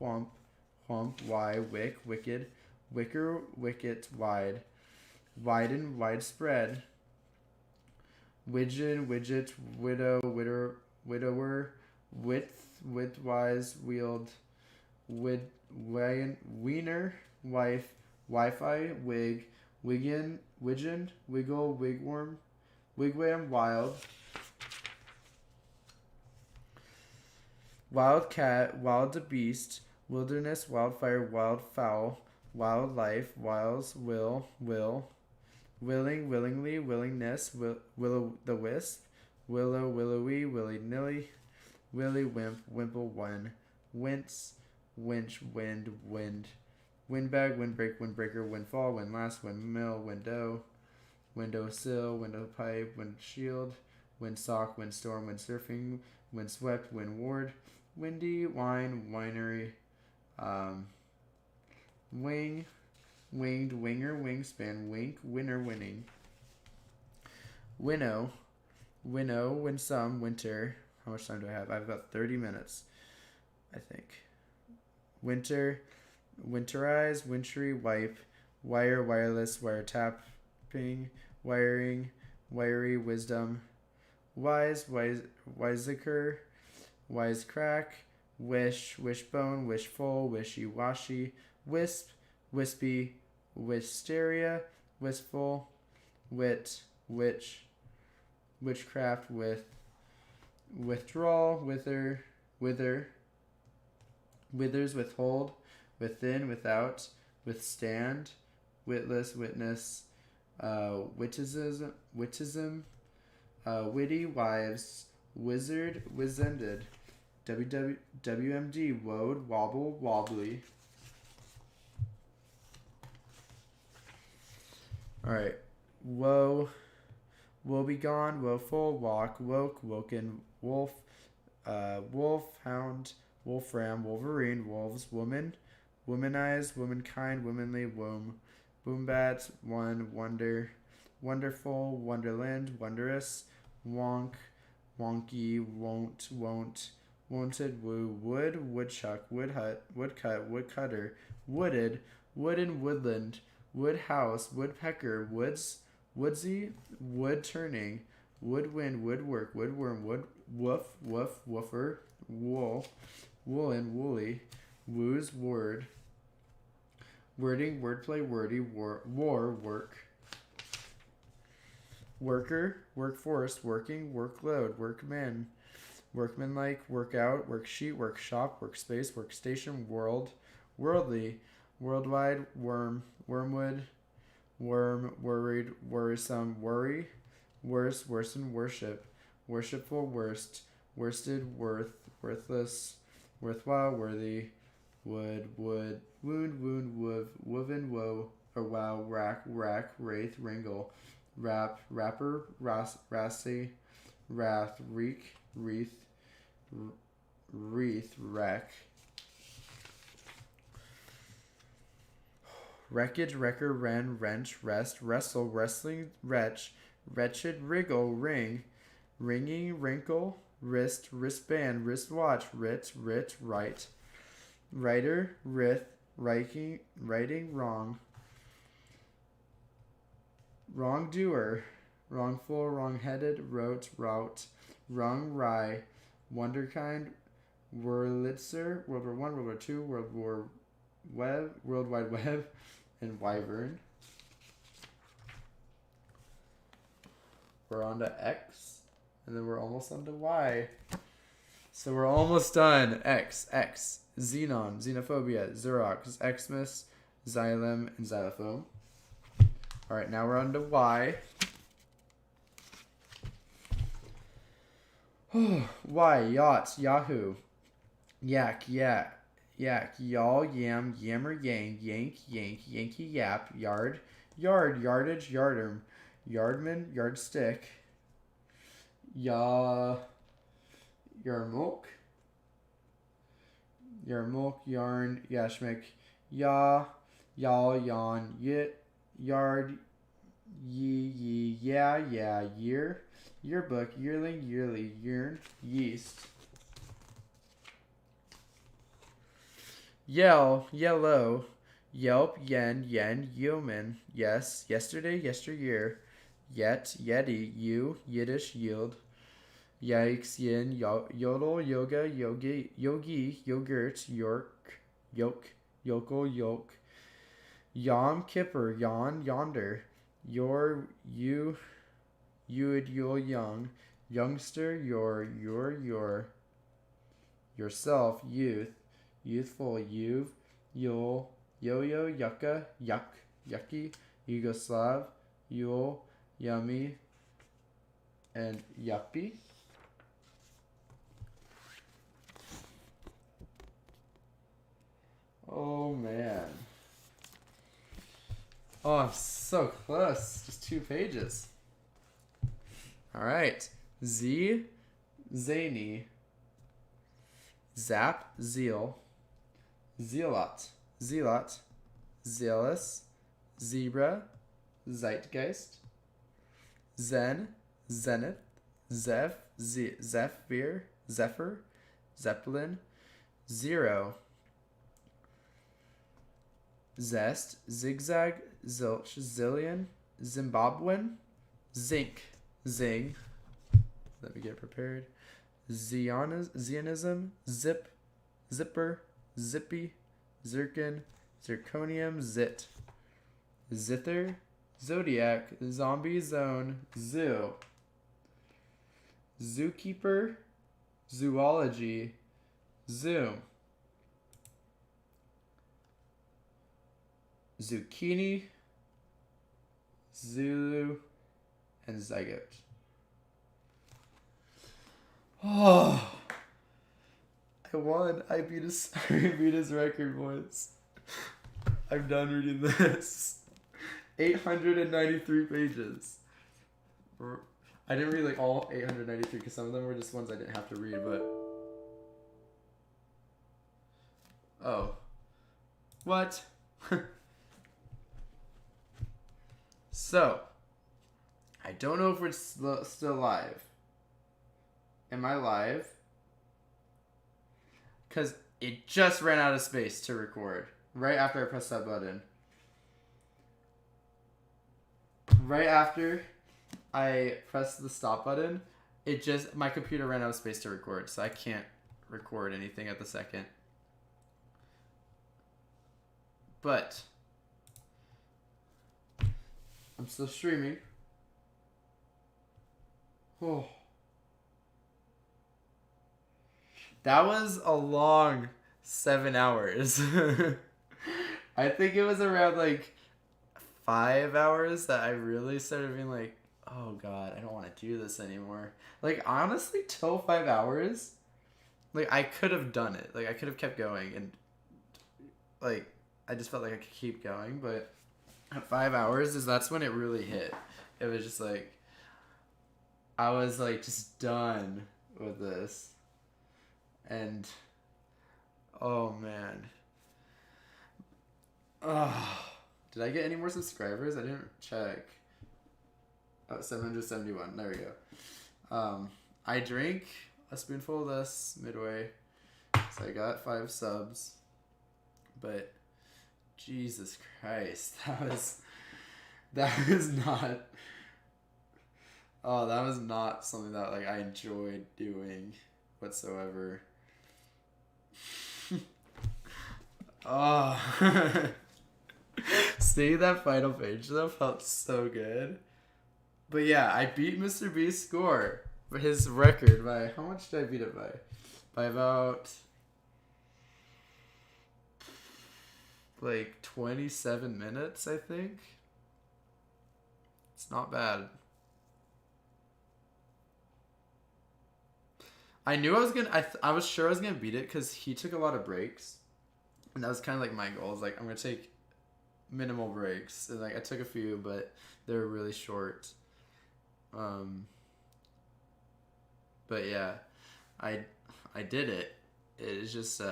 Whomp, Why, Wick, Wicked, Wicker, Wicket, Wide, Widen, Widespread, Widgeon, Widget, Widower, Widthwise, Wield, Wiener, Wife, Wi-Fi, Wig, Wiggin, Wiggle, Wigwam, Wild, Wildcat, Wild Beast, Wilderness, Wildfire, Wildfowl, Wildlife, Wiles, Willing, Willingly, Willingness, Willow the Wisp, Willow, Willowy, Willy Nilly, Willy Wimp, Wimple One, Wince, Winch, Wind, Windbag, Windbreak, Windbreaker, Windfall, Windlass, Windmill, Windowsill, Windowpipe, Windshield, Windsock, Windstorm, Windsurfing, Windswept, Windward, Windy, Wine, Winery, Wing, Winged, Winger, Wingspan, Wink, Winner, Winning, Winnow, Winsome, Winter. How much time do I have? I have about 30 minutes, I think. Winter, Winterize, Wintry, Wipe, Wire, Wireless, Wiretapping, Wiring, Wiry, Wisdom, Wiseacre, Wisecrack, Wish, Wishbone, Wishful, Wishy-washy, Wisp, Wispy, Wisteria, Wistful, Wit, Witch, Witchcraft, Withdrawal, Withers, Withhold, Within, Without, Withstand, Witless, Witness, Witticism, Witty, Wives, Wizard, Wizended, WMD, Woad, Wobble, Wobbly. Alright. Woe, Woe Begone, Woeful, Walk, Woke, Woken, Wolf, Wolf, Hound, Wolfram, Wolverine, Wolves, Woman, Womanize, Womankind, Womanly, Womb, Boombat, One, Wonder, Wonderful, Wonderland, Wondrous, Wonk, Wonky, Won't, Wonted, Woo, Wood, Woodchuck, Woodhut, Woodcut, Woodcutter, Wooded, Wooden, Woodland, Woodhouse, Woodpecker, Woodsy, Wood turning, Woodwind, Woodwork, Woodworm, Woofer, Wool, Woolen, Woolly, Woos, Word, Wording, Wordplay, Wordy, War, Work, Worker, Workforce, Working, Workload, Workman, Workmanlike, Workout, Worksheet, Workshop, Workspace, Workstation, World, Worldly, Worldwide, Worm, Wormwood, Worm, Worried, Worrisome, Worry, Worse, Worsen, Worship, Worshipful, Worst, Worsted, Worthless, Worthwhile, Worthy, Wound, Woven, Woe, or Wow, Rack, Wraith, Wrangle, Rapper, Rassy, Wrath, Wreath, Wreck, Wreckage, Wrecker, Wrench, Rest, Wrestle, Wrestling, Wretch, Wretched, Wriggle, Ring, Ringing, Wrinkle, Wrist, Wristband, Wristwatch, Writ, Right, Writer, Writing, Wrong, Wrongdoer, Wrongful, Wrongheaded, Route, Wrong, Wonderkind, Wurlitzer, World War I, World War II, World War Web, World Wide Web, and Wyvern. We're on to X, and then we're almost on to Y. So we're almost done. X, Xenon, Xenophobia, Xerox, Xmas, Xylem, and Xylophone. Alright, now we're on to Y. Y, Yacht, Yahoo, Yak, Y'all, Yam, Yammer, Yang, Yank, Yankee, Yap, Yard, Yardage, Yardarm, Yardman, Yardstick, Yarmulk, Yarn, Yashmik, Y'all, Yawn, Yit, Yard, Yeah, Yearbook, Yearling, Yearly, Yearn, Yeast. Yell, Yellow, Yelp, Yen, Yeoman, Yes, Yesterday, Yesteryear, Yet, Yeti, You, Yiddish, Yield, Yikes, Yin, Yodel, Yoga, Yogi, Yogurt, York, Yokel, Yolk, Yom Kippur, Yonder, You'd, You'll, Young, Youngster, Yourself, Youth, Youthful, You've, Yo-yo, Yucca, Yucky, Yugoslav, Yule, Yummy, and Yuppie. Oh man. Oh, I'm so close. Just 2 pages. Alright. Z, Zany, Zap, Zeal, Zealot, Zealous, Zebra, Zeitgeist, Zen, Zenith, Zephyr, Zeppelin, Zero, Zest, Zigzag, Zilch, Zillion, Zimbabwean, Zinc, Zing. Let me get prepared. Zionism, Zipper, Zippy, Zircon, Zirconium, Zit, Zither, Zodiac, Zombie Zone, Zoo, Zookeeper, Zoology, Zoom, Zucchini, Zulu, and Zygote. Oh, I won. I beat his record, boys. I'm done reading this. 893 pages. I didn't read like all 893 because some of them were just ones I didn't have to read, but... Oh. What? So, I don't know if we're still live. Am I live? Because it just ran out of space to record. Right after I pressed that button. Right after I pressed the stop button, my computer ran out of space to record. So I can't record anything at the second. But I'm still streaming. Oh. That was a long 7 hours. I think it was around like 5 hours that I really started being like, oh god, I don't want to do this anymore. Like honestly, till 5 hours, like I could have done it. Like I could have kept going and like I just felt like I could keep going, but at 5 hours that's when it really hit. It was just like I was like just done with this. And oh man. Did I get any more subscribers? I didn't check. Oh, 771. There we go. I drank a spoonful of this midway. So I got 5 subs. But Jesus Christ, that was not something that like I enjoyed doing whatsoever. Oh. Seeing that final page though felt so good. But yeah, I beat Mr. Beast's score. For his record by, how much did I beat it by? By about like 27 minutes, I think. It's not bad. I knew I was gonna. I was sure I was gonna beat it because he took a lot of breaks, and that was kind of like my goal. I was like, I'm gonna take minimal breaks, and like I took a few, but they were really short. But yeah, I did it. It was just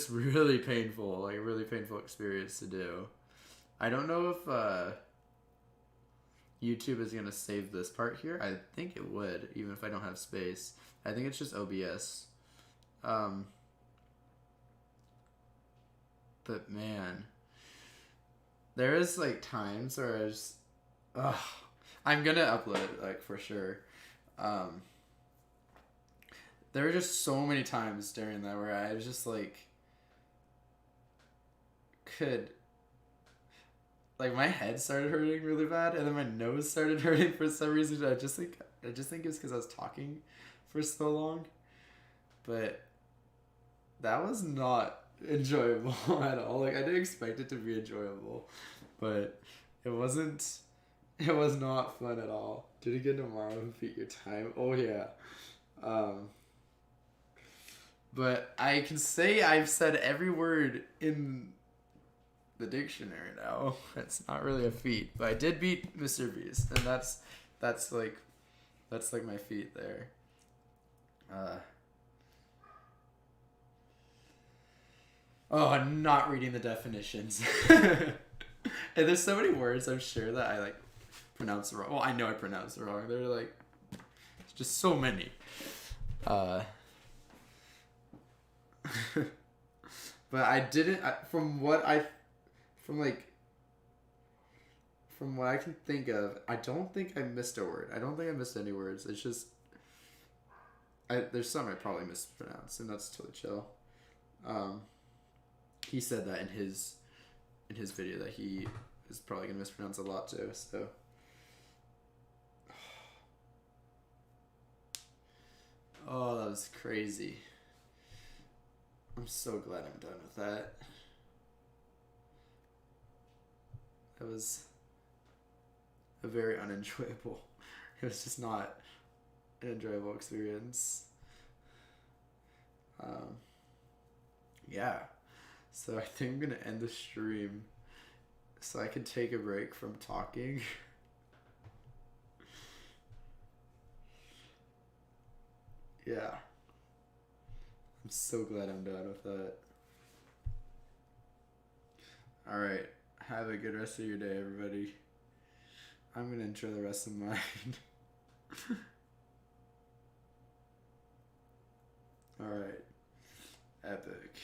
really painful, like a really painful experience to do. I don't know if YouTube is gonna save this part here. I think it would, even if I don't have space. I think it's just OBS. But man, there is like times where I just, ugh, I'm gonna upload it like for sure. There were just so many times during that where I was just like, could, like my head started hurting really bad, and then my nose started hurting for some reason. I just think it's because I was talking for so long, but that was not enjoyable at all. Like I didn't expect it to be enjoyable, but it wasn't. It was not fun at all. Do it again tomorrow and beat your time. Oh yeah. But I can say I've said every word in the dictionary now. It's not really a feat, but I did beat Mr. Beast, and that's like my feat there. Oh, I'm not reading the definitions. And there's so many words I'm sure that I like pronounce wrong. Well, I know I pronounced it wrong. They're like just so many. But I didn't. From what I can think of, I don't think I missed a word. I don't think I missed any words. It's just there's some I probably mispronounced, and that's totally chill. He said that in his video that he is probably gonna mispronounce a lot too. So. Oh, that was crazy. I'm so glad I'm done with that. It was a very unenjoyable. It was just not an enjoyable experience. Yeah. So I think I'm gonna end the stream so I can take a break from talking. Yeah. I'm so glad I'm done with that. Alright. Have a good rest of your day, everybody. I'm gonna enjoy the rest of mine. Alright. Epic.